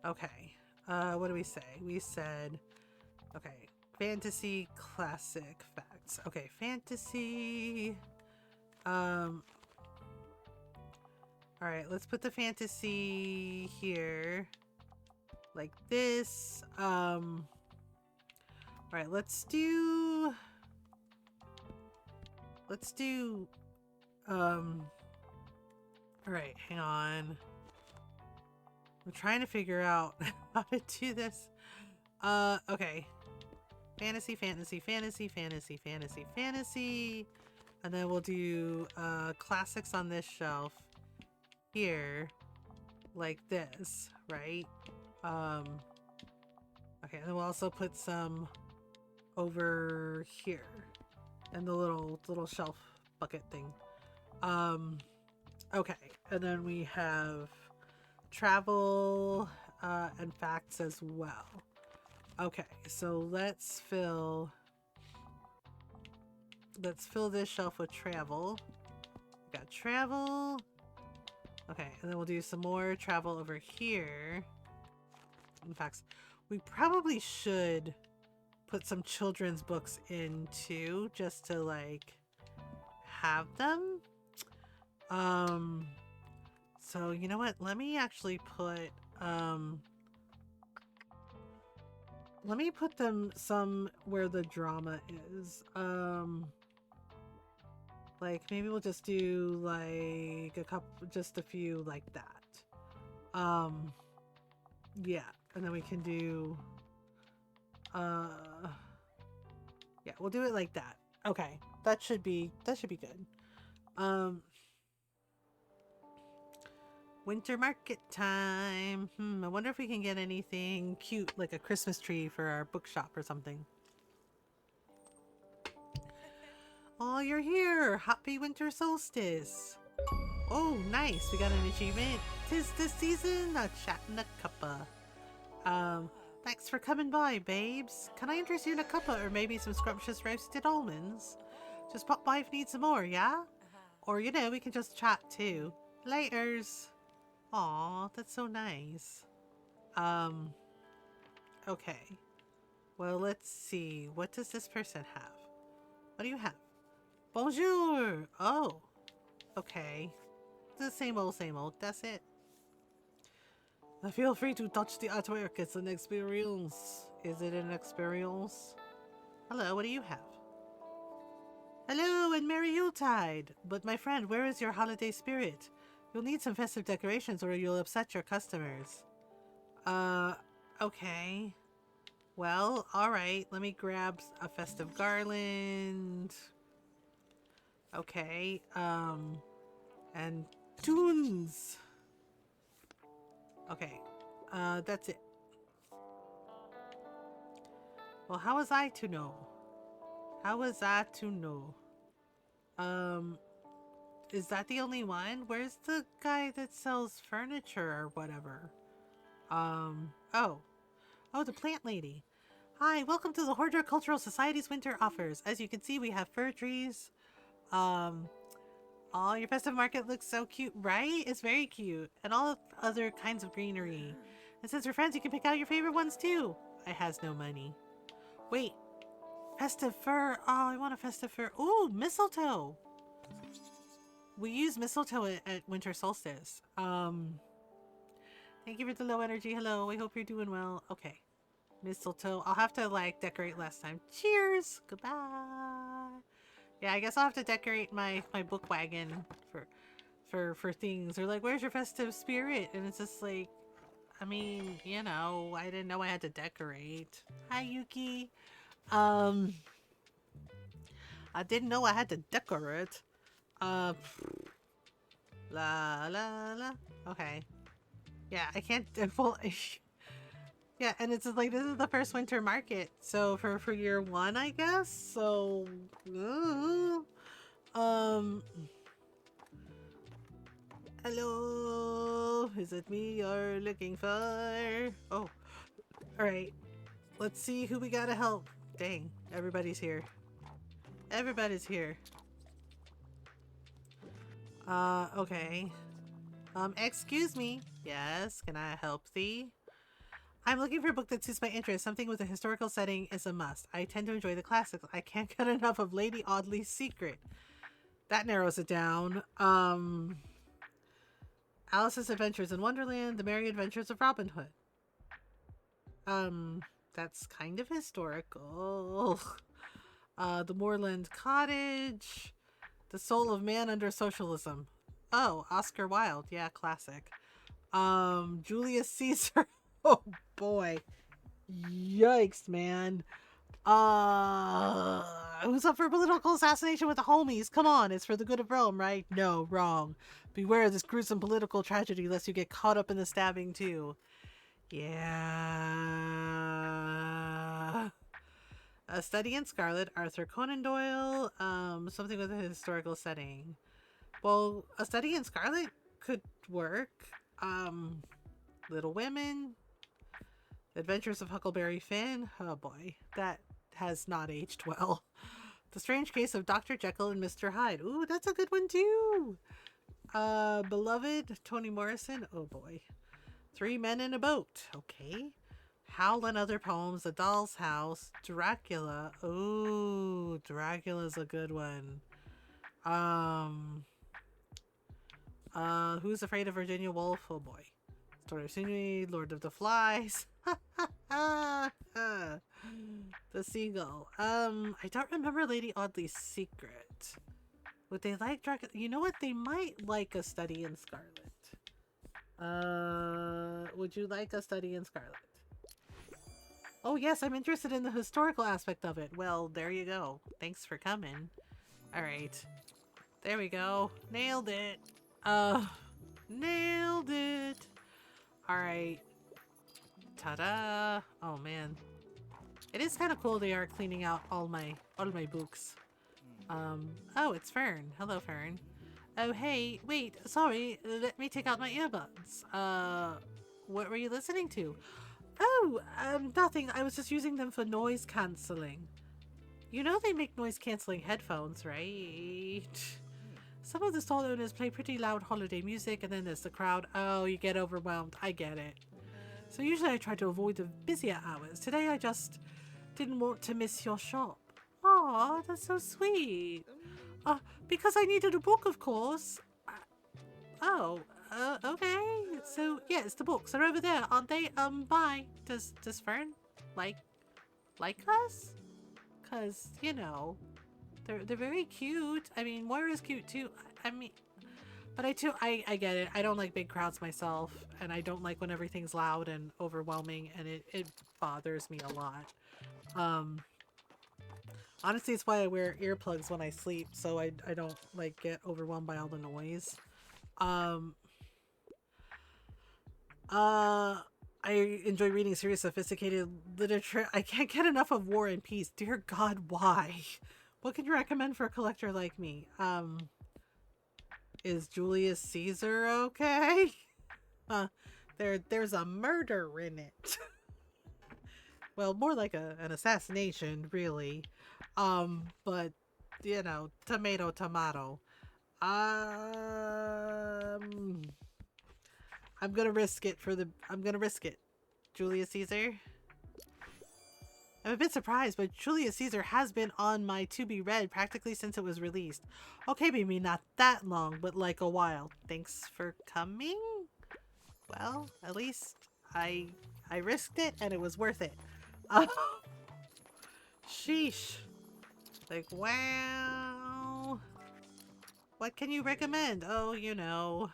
[SPEAKER 1] Okay. What do we say? We said, okay, fantasy, classic, facts. Okay, fantasy. All right, let's put the fantasy here, like this. All right, let's do. All right, hang on. I'm trying to figure out how to do this. Okay. Fantasy, fantasy, fantasy, fantasy, fantasy, fantasy. And then we'll do classics on this shelf here, like this, right? Okay, and then we'll also put some over here in the little shelf bucket thing. Okay, and then we have travel and facts as well. Okay, so let's fill this shelf with travel. We got travel. Okay, and then we'll do some more travel over here. In fact, we probably should put some children's books in too, just to like have them. So you know what? Let me actually put let me put them some where the drama is. Like maybe we'll just do like just a few like that. Yeah, and then we can do yeah, we'll do it like that. Okay, that should be good. Winter market time. I wonder if we can get anything cute like a Christmas tree for our bookshop or something. Oh, you're here! Happy winter solstice! Oh, nice! We got an achievement. 'Tis the season of chat and a cuppa. Thanks for coming by, babes. Can I interest you in a cuppa or maybe some scrumptious roasted almonds? Just pop by if you need some more, yeah? Or, you know, we can just chat too. Laters! Aw, that's so nice. Okay. Well, let's see. What does this person have? What do you have? Bonjour! Oh. Okay. The same old. That's it. Feel free to touch the artwork. It's an experience. Is it an experience? Hello, what do you have? Hello and Merry Yuletide! But my friend, where is your holiday spirit? You'll need some festive decorations or you'll upset your customers. Okay. Well, alright. Let me grab a festive garland. Okay. And tunes. Okay. That's it. Well, how was I to know? How was I to know? Um, is that the only one? Where's the guy that sells furniture or whatever? Oh. Oh, the plant lady. Hi, welcome to the Horticultural Society's winter offers. As you can see, we have fir trees. Um, oh, your festive market looks so cute, right? It's very cute. And all other kinds of greenery. And since we're friends, you can pick out your favorite ones too. I has no money. Wait, festive fir. Oh, I want a festive fir. Ooh, mistletoe. We use mistletoe at winter solstice. Thank you for the low energy. Hello, I hope you're doing well. Okay. Mistletoe. I'll have to like decorate last time. Cheers. Goodbye. Yeah, I guess I'll have to decorate my book wagon for things. Or like, where's your festive spirit? And it's just like, I mean, you know, I didn't know I had to decorate. Hi, Yuki. Um, I didn't know I had to decorate. Uh, la la la. Okay. Yeah, I can't. Full. Yeah, and it's like this is the first winter market, so for year one, I guess. So, hello, is it me you're looking for? Oh, all right. Let's see who we gotta help. Dang, everybody's here. Everybody's here. Okay. Excuse me. Yes, can I help thee? I'm looking for a book that suits my interest. Something with a historical setting is a must. I tend to enjoy the classics. I can't get enough of Lady Audley's Secret. That narrows it down. Alice's Adventures in Wonderland, The Merry Adventures of Robin Hood. That's kind of historical. The Moorland Cottage, The Soul of Man Under Socialism. Oh, Oscar Wilde. Yeah, classic. Julius Caesar. Oh boy. Yikes, man. Who's up for political assassination with the homies? Come on, it's for the good of Rome, right? No, wrong. Beware of this gruesome political tragedy lest you get caught up in the stabbing too. Yeah. A Study in Scarlet, Arthur Conan Doyle, something with a historical setting. Well, A Study in Scarlet could work. Little Women, Adventures of Huckleberry Finn. Oh boy, that has not aged well. The Strange Case of Dr. Jekyll and Mr. Hyde. Ooh, that's a good one too. Beloved, Toni Morrison. Oh boy. Three Men in a Boat. Okay. Howl and Other Poems, A Doll's House, Dracula. Ooh, Dracula's a good one. Who's Afraid of Virginia Woolf? Oh boy. Story of Scenery, Lord of the Flies. The Seagull. I don't remember Lady Audley's Secret. Would they like Dracula? You know what? They might like A Study in Scarlet. Would you like A Study in Scarlet? Oh yes, I'm interested in the historical aspect of it. Well, there you go. Thanks for coming. Alright. There we go. Nailed it. Nailed it. Alright. Ta-da. Oh man. It is kind of cool they are cleaning out all my books. Oh, it's Fern. Hello, Fern. Oh, hey, wait, sorry, let me take out my earbuds. What were you listening to? Oh, nothing. I was just using them for noise cancelling. You know they make noise cancelling headphones, right? Some of the stall owners play pretty loud holiday music, and then there's the crowd. Oh, you get overwhelmed. I get it. So usually I try to avoid the busier hours. Today I just didn't want to miss your shop. Aw, that's so sweet. Because I needed a book, of course. Okay. So, yes, the books are over there, aren't they? Bye. Does Fern like us? Cause, you know, they're very cute. I mean, Moira's cute too. I mean, but I get it. I don't like big crowds myself, and I don't like when everything's loud and overwhelming, and it bothers me a lot. Honestly, it's why I wear earplugs when I sleep, so I don't like get overwhelmed by all the noise. I enjoy reading serious, sophisticated literature. I can't get enough of War and Peace. Dear God, why? What can you recommend for a collector like me? Is Julius Caesar okay? There's a murder in it. Well, more like an assassination, really. But you know, tomato, tomato. Um, I'm gonna risk it for the. I'm gonna risk it. Julius Caesar. I'm a bit surprised, but Julius Caesar has been on my to be read practically since it was released. Okay, maybe not that long, but like a while. Thanks for coming. Well, at least I risked it and it was worth it. Uh, sheesh. Like, wow. What can you recommend? Oh, you know.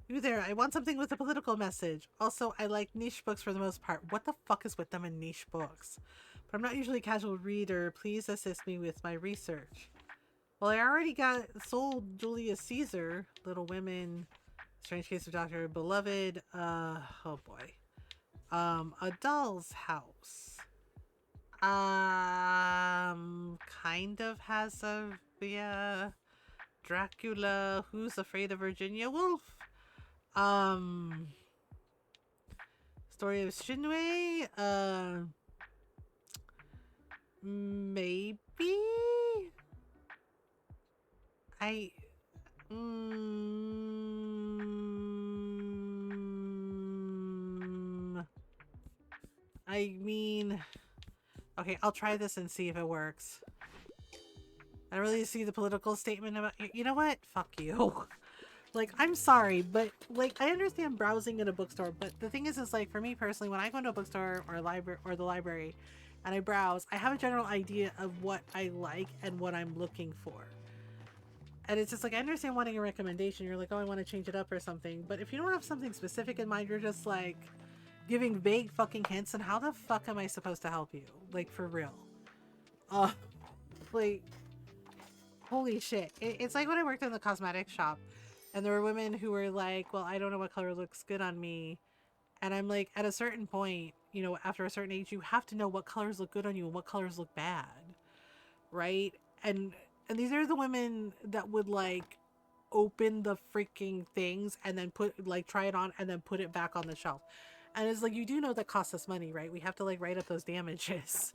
[SPEAKER 1] You there, I want something with a political message. Also, I like niche books for the most part. What the fuck is with them in niche books? But I'm not usually a casual reader. Please assist me with my research. Well, I already got sold Julius Caesar, Little Women, Strange Case of Dr. Beloved, oh boy. A Doll's House. Kind of has a, yeah, Dracula, Who's Afraid of Virginia Woolf? Story of Shinwei? Maybe? I, I mean, okay, I'll try this and see if it works. I don't really see the political statement about, you know what? Fuck you. Like, I'm sorry, but like, I understand browsing in a bookstore, but the thing is like, for me personally, when I go to a bookstore or a library or the library and I browse, I have a general idea of what I like and what I'm looking for. And it's just like, I understand wanting a recommendation. You're like, oh, I want to change it up or something. But if you don't have something specific in mind, you're just like giving vague fucking hints, and how the fuck am I supposed to help you? Like, for real. Like, holy shit. It's like when I worked in the cosmetic shop and there were women who were like, well, I don't know what color looks good on me. And I'm like, at a certain point, you know, after a certain age, you have to know what colors look good on you and what colors look bad. Right? And these are the women that would like open the freaking things and then put like try it on and then put it back on the shelf. And it's like, you do know that costs us money, right? We have to like write up those damages,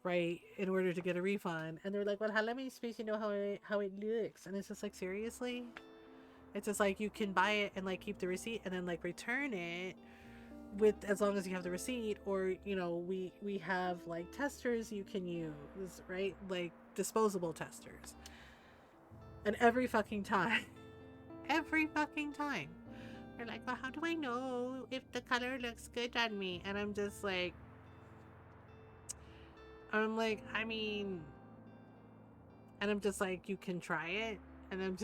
[SPEAKER 1] right, in order to get a refund. And they're like, well, let me space you know how it looks. And it's just like, seriously? It's just like, you can buy it and like keep the receipt and then like return it with, as long as you have the receipt, or you know, we have like testers you can use, right? Like disposable testers. And every fucking time every fucking time they're like, well, how do I know if the color looks good on me? And I'm like, I mean, and I'm just like, you can try it. And I'm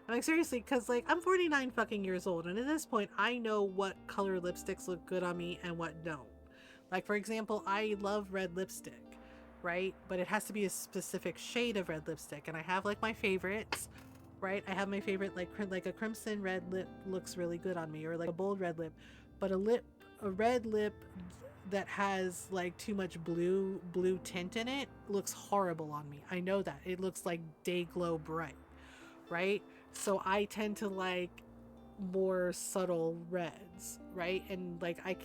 [SPEAKER 1] like, seriously, because like, I'm 49 fucking years old, and at this point I know what color lipsticks look good on me and what don't. Like, for example, I love red lipstick, right? But it has to be a specific shade of red lipstick, and I have like my favorites, right? I have my favorite, like a crimson red lip looks really good on me, or like a bold red lip. But a red lip that has like too much blue tint in it looks horrible on me. I know that. It looks like day glow bright, right? So I tend to like more subtle reds, right? And like, I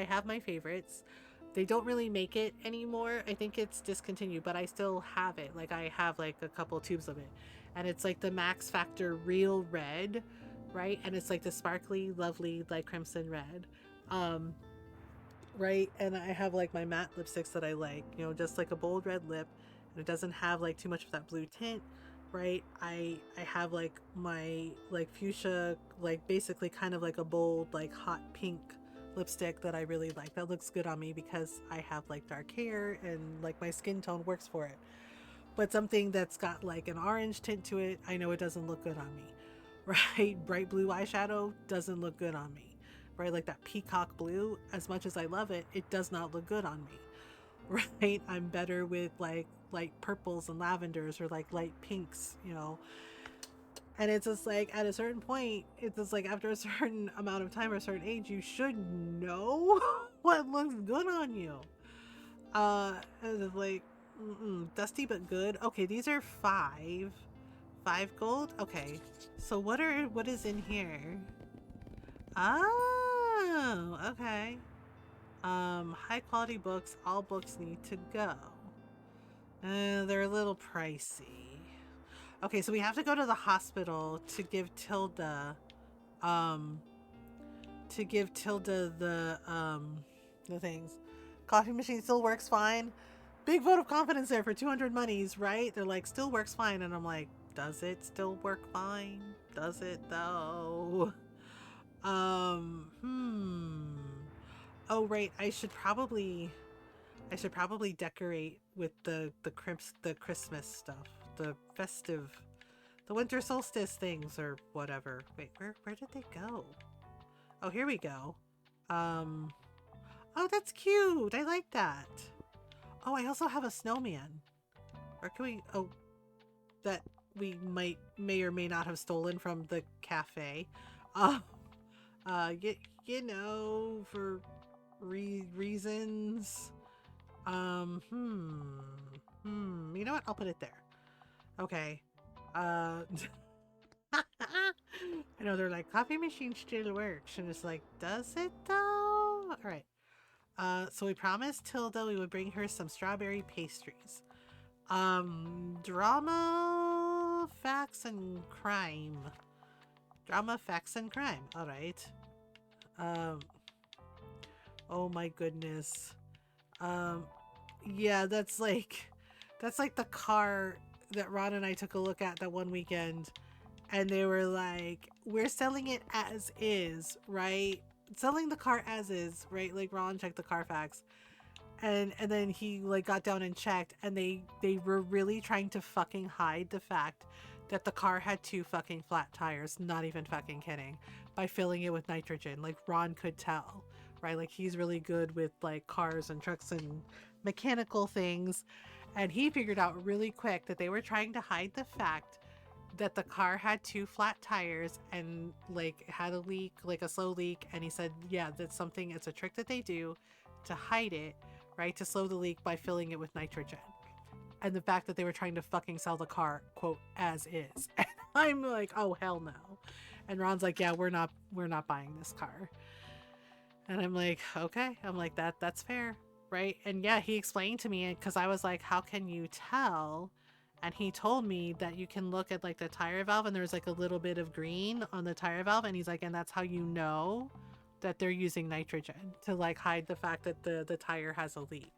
[SPEAKER 1] have my favorites. They don't really make it anymore. I think it's discontinued, but I still have it. Like, I have like a couple tubes of it, and it's like the Max Factor Real Red, right? And it's like the sparkly, lovely, like crimson red, right? And I have like my matte lipsticks that I like, you know, just like a bold red lip, and it doesn't have like too much of that blue tint, right? I have like my like fuchsia, like basically kind of like a bold, like hot pink lipstick that I really like. That looks good on me because I have like dark hair and like my skin tone works for it. But something that's got like an orange tint to it, I know it doesn't look good on me, right? Bright blue eyeshadow doesn't look good on me, right? Like that peacock blue, as much as I love it, it does not look good on me, right? I'm better with like light purples and lavenders, or like light pinks, you know. And it's just like at a certain point, it's just like after a certain amount of time or a certain age, you should know what looks good on you. And it's like, dusty but good. Okay, these are 5 gold. Okay, so what is in here? Oh, okay. High quality books. All books need to go. They're a little pricey. Okay, so we have to go to the hospital to give Tilda, um, the things. Coffee machine still works fine. Big vote of confidence there for 200 monies, right? They're like, still works fine. And I'm like, does it still work fine? Does it though? Hmm. Oh, right. I should probably decorate with the Christmas stuff, the festive, the winter solstice things or whatever. Wait, where did they go? Oh, here we go. Um, oh, that's cute. I like that. Oh, I also have a snowman. Or can we? Oh, that we may or may not have stolen from the cafe. Uh, for reasons. You know what? I'll put it there. Okay. I know they're like coffee machine still works, and it's like, does it though? All right. So we promised Tilda we would bring her some strawberry pastries. Drama, facts, and crime. Drama, facts, and crime. All right. Um. Oh my goodness. Um. Yeah, that's like the car that Ron and I took a look at that one weekend, and they were like, "We're selling it as is, right? Selling the car as is, right?" Like Ron checked the Carfax, and then he like got down and checked, and they were really trying to fucking hide the fact that the car had 2 fucking flat tires. Not even fucking kidding. By filling it with nitrogen, like Ron could tell, right? Like he's really good with like cars and trucks and mechanical things, and he figured out really quick that they were trying to hide the fact that the car had 2 flat tires and like had a leak, like a slow leak. And he said, yeah, that's something, it's a trick that they do to hide it, right? To slow the leak by filling it with nitrogen. And the fact that they were trying to fucking sell the car, quote, as is. And I'm like, oh hell no. And Ron's like, yeah, we're not buying this car. And I'm like, okay. I'm like, that's fair, right? And yeah, he explained to me, because I was like, how can you tell? And he told me that you can look at like the tire valve, and there's like a little bit of green on the tire valve, and he's like, and that's how you know that they're using nitrogen to like hide the fact that the tire has a leak.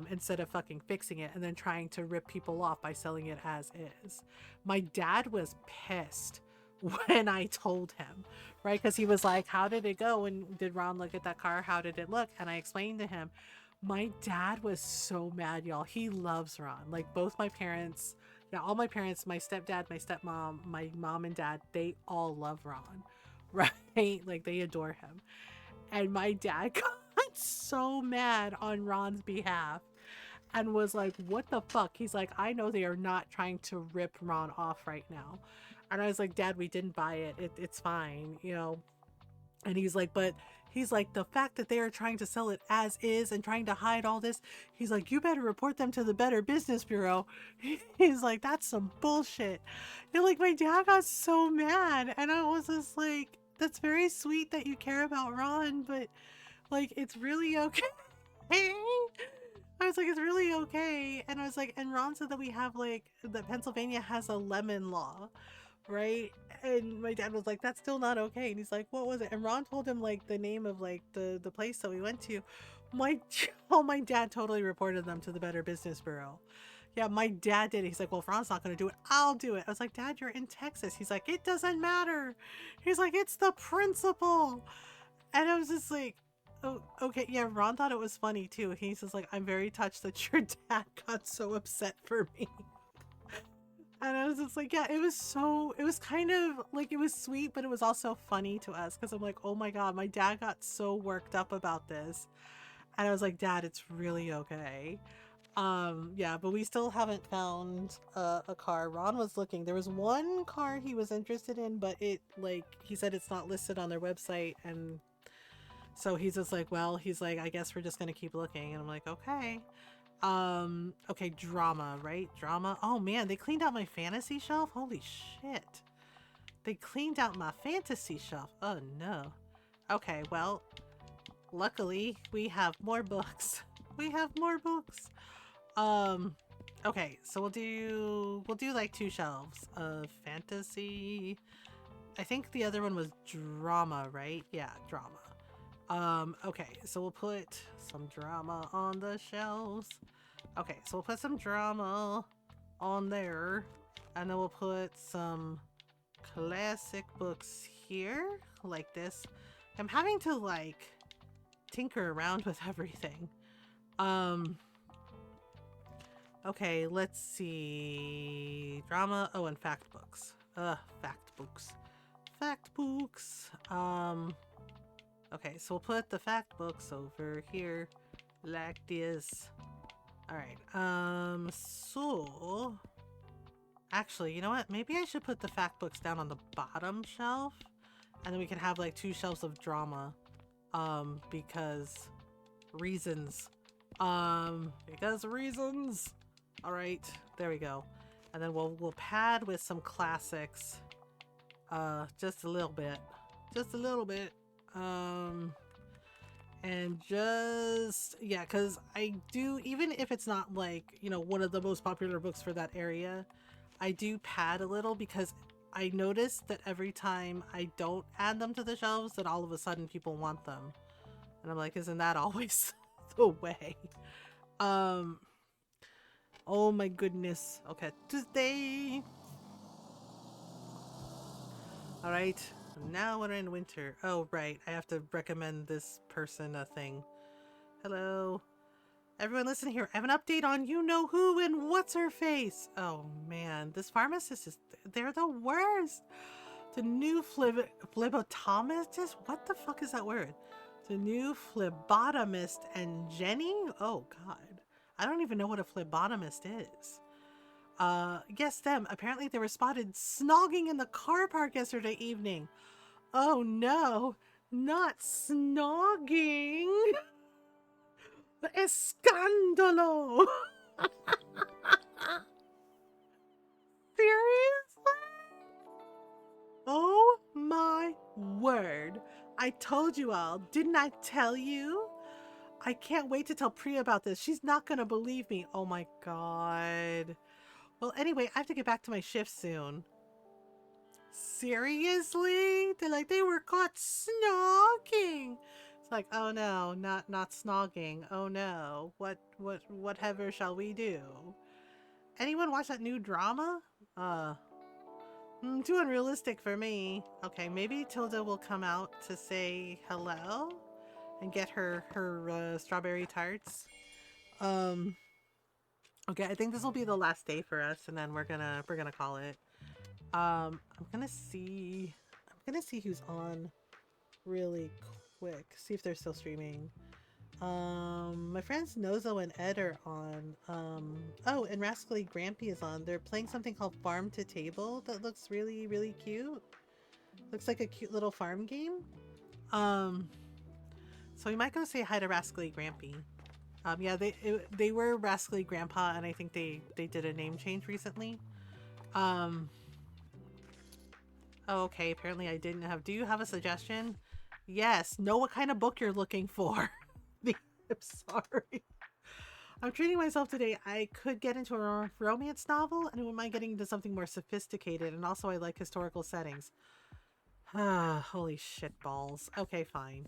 [SPEAKER 1] Instead of fucking fixing it and then trying to rip people off by selling it as is. My dad was pissed when I told him, right? Because he was like, how did it go? And did Ron look at that car? How did it look? And I explained to him. My dad was so mad, y'all. He loves Ron. Like both my parents, yeah, all my parents, my stepdad, my stepmom, my mom and dad, they all love Ron, right? Like they adore him. And my dad got so mad on Ron's behalf and was like, what the fuck? He's like, I know they are not trying to rip Ron off right now. And I was like, Dad, we didn't buy it. It's fine, you know? And he's like, but he's like, the fact that they are trying to sell it as is and trying to hide all this, he's like, you better report them to the Better Business Bureau. He's like, that's some bullshit. And like, my dad got so mad. And I was just like, that's very sweet that you care about Ron, but like, it's really okay. I was like, it's really okay. And I was like, and Ron said that we have like, that Pennsylvania has a lemon law, right? And my dad was like, that's still not okay. And he's like, what was it? And Ron told him like the name of like the place that we went to. My dad totally reported them to the Better Business Bureau. Yeah, my dad did it. He's like, well, if Ron's not going to do it, I'll do it. I was like, Dad, you're in Texas. He's like, it doesn't matter. He's like, it's the principle. And I was just like, oh, okay. Yeah, Ron thought it was funny too. He's just like, I'm very touched that your dad got so upset for me. And I was just like, yeah, it was kind of like, it was sweet, but it was also funny to us because I'm like, oh my God, my dad got so worked up about this. And I was like, Dad, it's really okay. Yeah, but we still haven't found a car. Ron was looking. There was one car he was interested in, but it like he said it's not listed on their website, and so he's just like, well, he's like, I guess we're just gonna keep looking, and I'm like, okay. Okay, drama, right? Drama. Oh man, they cleaned out my fantasy shelf. Holy shit. They cleaned out my fantasy shelf. Oh no. Okay, well, luckily we have more books. We have more books. Okay, so we'll do like 2 shelves of fantasy. I think the other one was drama, right? Yeah, drama. Okay, so we'll put some drama on the shelves. Okay, so we'll put some drama on there, and then we'll put some classic books here, like this. I'm having to like tinker around with everything. Okay, let's see. Drama. Oh, and fact books. Fact books. Fact books. Okay, so we'll put the fact books over here like this. Alright, so actually, you know what? Maybe I should put the fact books down on the bottom shelf, and then we can have like 2 shelves of drama. Because reasons. Because reasons. Alright, there we go. And then we'll pad with some classics. Just a little bit. Just a little bit. And just, yeah, because I do, even if it's not like, you know, one of the most popular books for that area, I do pad a little because I notice that every time I don't add them to the shelves, that all of a sudden people want them. And I'm like, isn't that always the way? Oh my goodness. Okay, Tuesday. All right, now we're in winter. Oh, right, I have to recommend this person a thing. Hello. Everyone listen here. I have an update on you know who and what's her face. Oh man, this pharmacist is, they're the worst. The new phlebotomist, what the fuck is that word? The new phlebotomist and Jenny? Oh god. I don't even know what a phlebotomist is. Yes, them. Apparently they were spotted snogging in the car park yesterday evening. Oh no, not snogging. Escándalo! Seriously? Oh my word. I told you all. Didn't I tell you? I can't wait to tell Priya about this. She's not gonna believe me. Oh my god. Well, anyway, I have to get back to my shift soon. Seriously? They're like, they were caught snogging. It's like, oh no, not snogging. Oh no. Whatever shall we do? Anyone watch that new drama? Too unrealistic for me. Okay, maybe Tilda will come out to say hello and get her strawberry tarts. Okay, I think this will be the last day for us, and then we're gonna call it. I'm gonna see who's on really quick. See if they're still streaming. My friends Nozo and Ed are on. Oh, and Rascally Grampy is on. They're playing something called Farm to Table that looks really, really cute. Looks like a cute little farm game. So we might go say hi to Rascally Grampy. Yeah, they were Rascally Grandpa, and I think they did a name change recently. Oh, okay, apparently I didn't have. Do you have a suggestion? Yes. Know what kind of book you're looking for. I'm sorry. I'm treating myself today. I could get into a romance novel, and I wouldn't mind getting into something more sophisticated, and also I like historical settings. Holy shit balls. Okay, fine.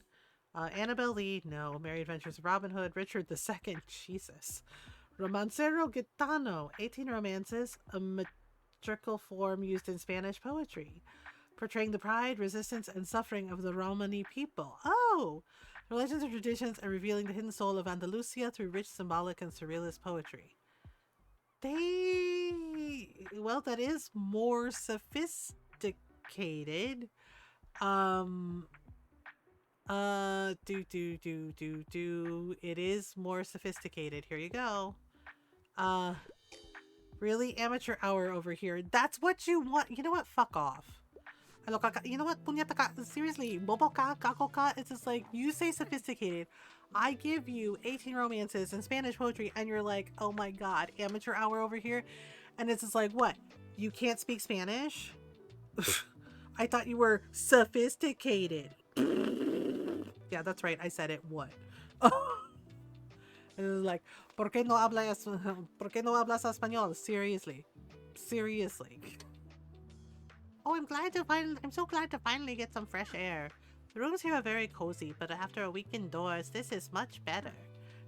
[SPEAKER 1] Annabelle Lee, no. Merry Adventures of Robin Hood, Richard II, Jesus. Romancero Gitano, 18 romances, a metrical form used in Spanish poetry, portraying the pride, resistance, and suffering of the Romani people. Oh! Religions and traditions, and revealing the hidden soul of Andalusia through rich, symbolic, and surrealist poetry. Well, that is more sophisticated. It is more sophisticated. Here you go. Uh, really? Amateur hour over here. That's what you want. You know what? Fuck off. You know what? Punyata ka. Seriously. Bobo ka? Kako ka? It's just like, you say sophisticated. I give you 18 romances and Spanish poetry, and you're like, oh my god, amateur hour over here. And it's just like, what? You can't speak Spanish? I thought you were sophisticated. Yeah, that's right. I said it. What? And it was like, ¿Por qué no hablas español? Seriously. Seriously. Oh, I'm so glad to finally get some fresh air. The rooms here are very cozy, but after a week indoors, this is much better.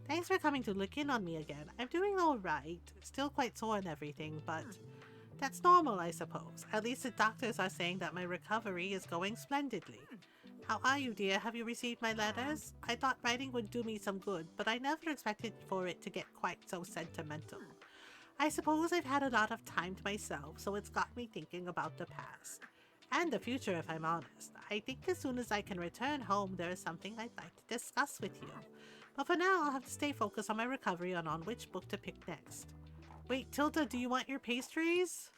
[SPEAKER 1] Thanks for coming to look in on me again. I'm doing alright. Still quite sore and everything, but that's normal, I suppose. At least the doctors are saying that my recovery is going splendidly. How are you, dear? Have you received my letters? I thought writing would do me some good, but I never expected for it to get quite so sentimental. I suppose I've had a lot of time to myself, so it's got me thinking about the past. And the future, if I'm honest. I think as soon as I can return home, there is something I'd like to discuss with you. But for now, I'll have to stay focused on my recovery and on which book to pick next. Wait, Tilda, do you want your pastries?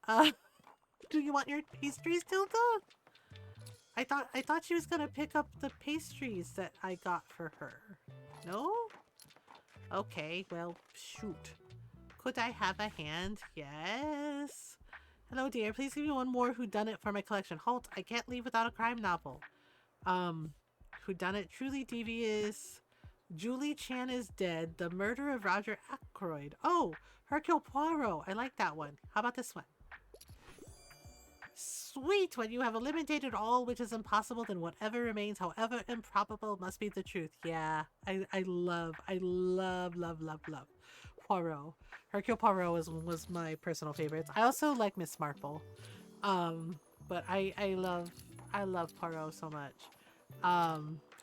[SPEAKER 1] Do you want your pastries, Tilda? I thought she was gonna pick up the pastries that I got for her. No? Okay, well, shoot. Could I have a hand? Yes. Hello, dear. Please give me one more whodunit for my collection. Halt! I can't leave without a crime novel. Whodunit, truly devious. Julie Chan is dead. The murder of Roger Ackroyd. Oh, Hercule Poirot. I like that one. How about this one? Sweet! When you have eliminated all which is impossible, then whatever remains, however improbable, must be the truth. Yeah, I love Poirot. Hercule Poirot was my personal favorites. I also like Miss Marple. But I love Poirot so much.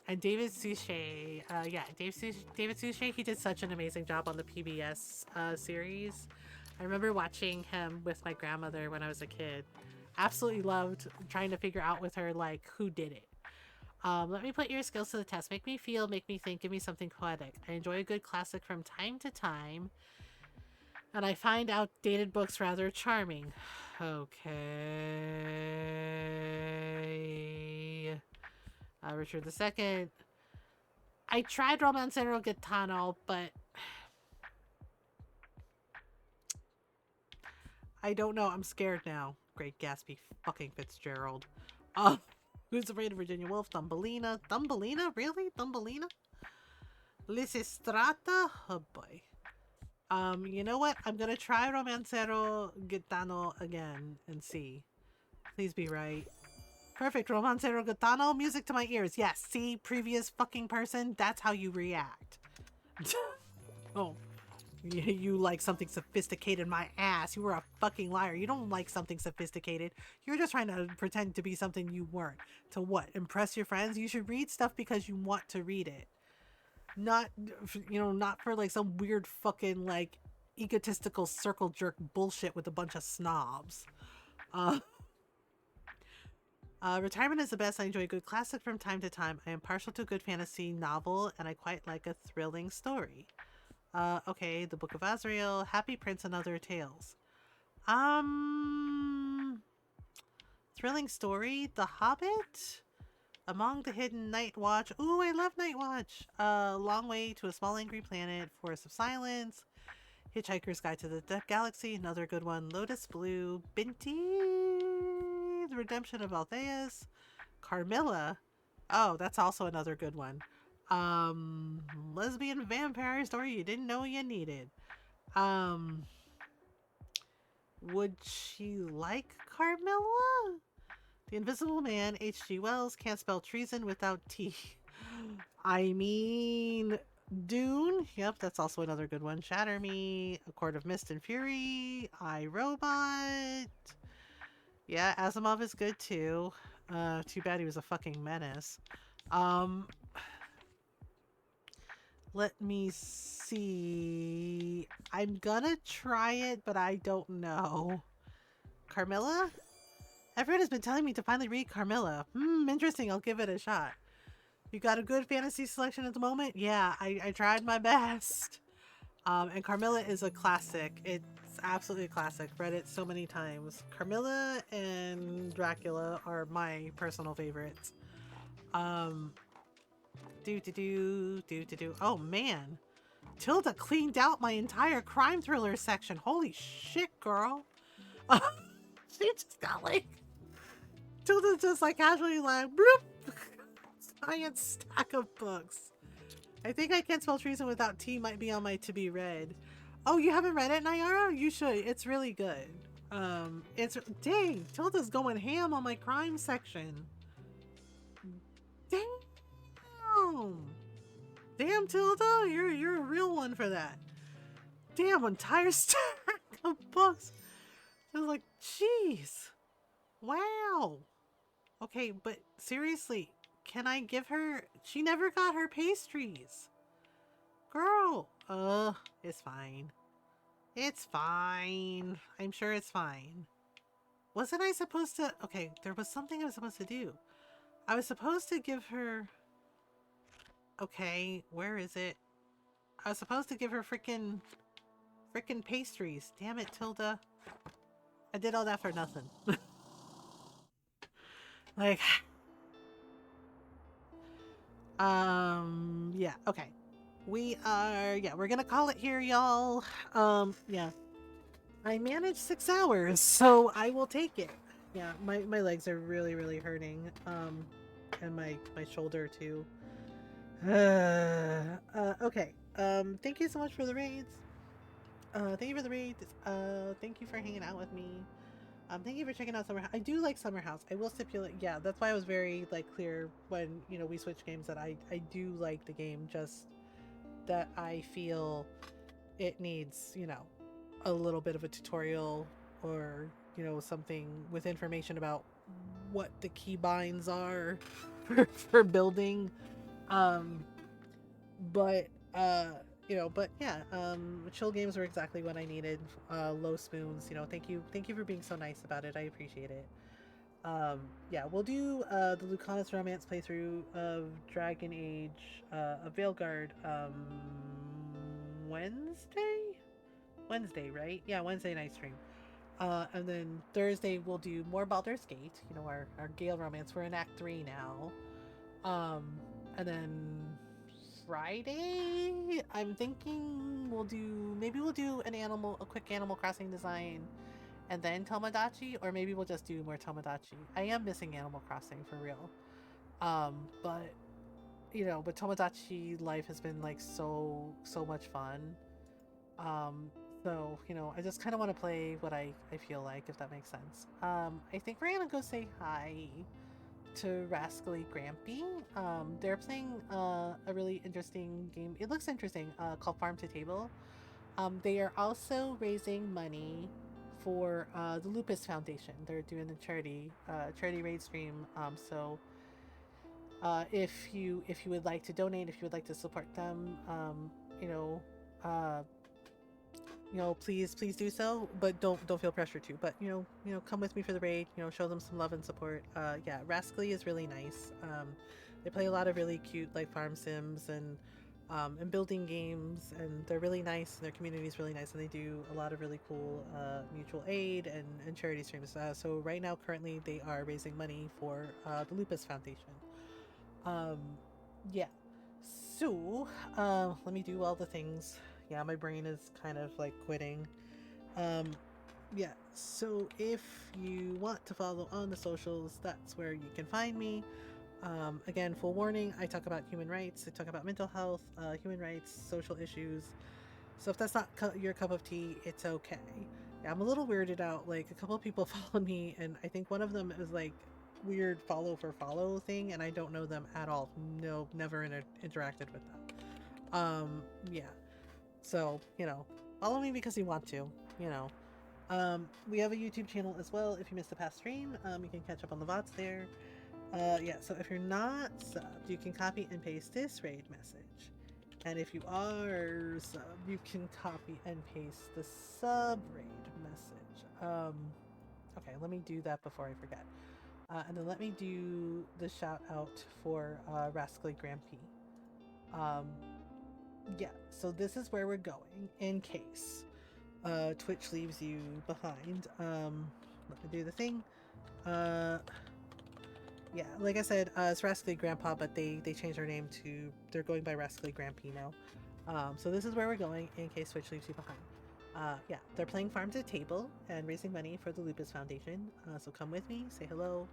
[SPEAKER 1] And David Suchet, David Suchet, he did such an amazing job on the PBS series. I remember watching him with my grandmother when I was a kid. Absolutely loved trying to figure out with her, like, who did it. Let me put your skills to the test. Make me feel, make me think, give me something poetic. I enjoy a good classic from time to time, and I find outdated books rather charming. Okay. Richard II. I tried Romancero Gitano, but I don't know. I'm scared now. Great Gatsby fucking Fitzgerald. Who's Afraid of Virginia Woolf? Thumbelina. Thumbelina? Really? Thumbelina? Lysistrata? Oh boy. You know what? I'm gonna try Romancero Gitano again and see. Please be right. Perfect. Romancero Gitano. Music to my ears. Yes. See? Previous fucking person. That's how you react. Oh. You like something sophisticated, my ass. You were a fucking liar. You don't like something sophisticated. You're just trying to pretend to be something you weren't. To what? Impress your friends? You should read stuff because you want to read it. Not, not for like some weird fucking like egotistical circle jerk bullshit with a bunch of snobs. Retirement is the best. I enjoy a good classic from time to time. I am partial to a good fantasy novel, and I quite like a thrilling story. Okay, The Book of Azrael, Happy Prince and Other Tales. Thrilling story, The Hobbit, Among the Hidden, Night Watch. Ooh, I love Night Watch. Long Way to a Small Angry Planet, Forest of Silence, Hitchhiker's Guide to the Galaxy, another good one. Lotus Blue, Binti, The Redemption of Altheus, Carmilla. Oh, that's also another good one. Lesbian vampire story you didn't know you needed. Would she like Carmilla? The Invisible Man, H.G. Wells, Can't Spell Treason Without T. I mean, Dune. Yep, that's also another good one. Shatter Me, A Court of Mist and Fury, I, Robot. Yeah, Asimov is good too. Too bad he was a fucking menace. Let me see. I'm gonna try it, but I don't know. Carmilla? Everyone has been telling me to finally read Carmilla. Interesting. I'll give it a shot. You got a good fantasy selection at the moment? Yeah, I tried my best. And Carmilla is a classic. It's absolutely a classic. Read it so many times. Carmilla and Dracula are my personal favorites. Um, do. Oh man, Tilda cleaned out my entire crime thriller section. Holy shit, girl. She just got like Tilda just like casually like bloop, giant stack of books. I think I Can't Spell Treason Without T might be on my to be read. Oh, you haven't read it, Nayara? You should. It's really good. It's dang, Tilda's going ham on my crime section. Damn. Damn, Tilda, you're a real one for that. Damn, entire stack of books. I was like, jeez. Wow. Okay, but seriously, can I give her... She never got her pastries. Girl. It's fine. It's fine. I'm sure it's fine. Wasn't I supposed to... Okay, there was something I was supposed to do. I was supposed to give her... Okay, where is it? I was supposed to give her frickin' pastries. Damn it, Tilda. I did all that for nothing. Like... Yeah, okay. We're gonna call it here, y'all. Yeah. I managed 6 hours, so I will take it. Yeah, my legs are really, really hurting. And my shoulder too. Okay. Thank you so much for the raids. Thank you for the raids. Thank you for hanging out with me. Thank you for checking out Summerhouse. I do like Summerhouse. I will stipulate, yeah, that's why I was very like clear when, you know, we switched games that I do like the game, just that I feel it needs, you know, a little bit of a tutorial or, you know, something with information about what the key binds are for building. But but yeah, chill games were exactly what I needed. Low spoons, you know, thank you for being so nice about it. I appreciate it. Yeah, we'll do the Lucanus romance playthrough of Dragon Age of Veilguard Wednesday, right? Yeah, Wednesday night stream. And then Thursday we'll do more Baldur's Gate, you know, our Gale romance. We're in Act 3 now. And then Friday, I'm thinking we'll do a quick Animal Crossing design and then Tomodachi, or maybe we'll just do more Tomodachi. I am missing Animal Crossing for real. But you know, but Tomodachi life has been like so much fun. So, you know, I just kind of want to play what I feel like, if that makes sense. I think we're gonna go say hi to Rascally Grampy. They're playing a really interesting game. It looks interesting, called Farm to Table. They are also raising money for the Lupus Foundation. They're doing a charity raid stream. So if you would like to donate, if you would like to support them, you know, please do so, but don't feel pressure to. But you know, come with me for the raid. You know, show them some love and support. Yeah, Rascally is really nice. They play a lot of really cute like farm sims and building games, and they're really nice. And their community is really nice, and they do a lot of really cool mutual aid and charity streams. So right now, currently, they are raising money for the Lupus Foundation. Yeah. So let me do all the things. Yeah, my brain is kind of like quitting. Yeah, so if you want to follow on the socials, that's where you can find me. Again, full warning, I talk about human rights, I talk about mental health, human rights, social issues. So if that's not your cup of tea, it's okay. Yeah, I'm a little weirded out. Like, a couple of people follow me, and I think one of them is like weird follow for follow thing, and I don't know them at all. No, never interacted with them. Yeah. So, you know, follow me because you want to, you know. We have a YouTube channel as well. If you missed the past stream, you can catch up on the VODs there. Yeah, so if you're not subbed, you can copy and paste this raid message. And if you are subbed, you can copy and paste the sub raid message. Okay, let me do that before I forget. And then let me do the shout out for Rascally Grampy. Yeah, so this is where we're going in case Twitch leaves you behind. Let me do the thing. Uh, yeah, like I said, it's Rascally Grandpa, but they changed their name to, they're going by Rascally Grampy now. So this is where we're going in case Switch leaves you behind. Yeah, they're playing Farm to Table and raising money for the Lupus Foundation. So come with me, say hello,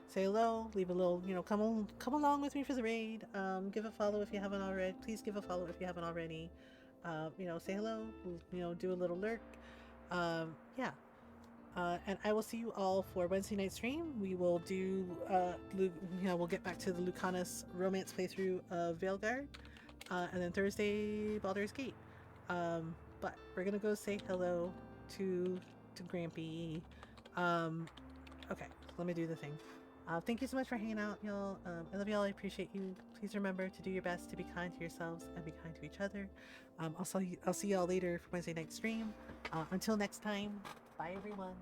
[SPEAKER 1] say hello, leave a little, come along with me for the raid. Give a follow if you haven't already. Please give a follow if you haven't already. Say hello, do a little lurk. Yeah, and I will see you all for Wednesday night stream. We will do, we'll get back to the Lucanus romance playthrough of Veilguard, and then Thursday Baldur's Gate. But we're gonna go say hello to Grampy. Okay, let me do the thing. Thank you so much for hanging out, y'all. I love y'all. I appreciate you. Please remember to do your best to be kind to yourselves and be kind to each other. I'll see y'all later for Wednesday night stream. Until next time, bye everyone.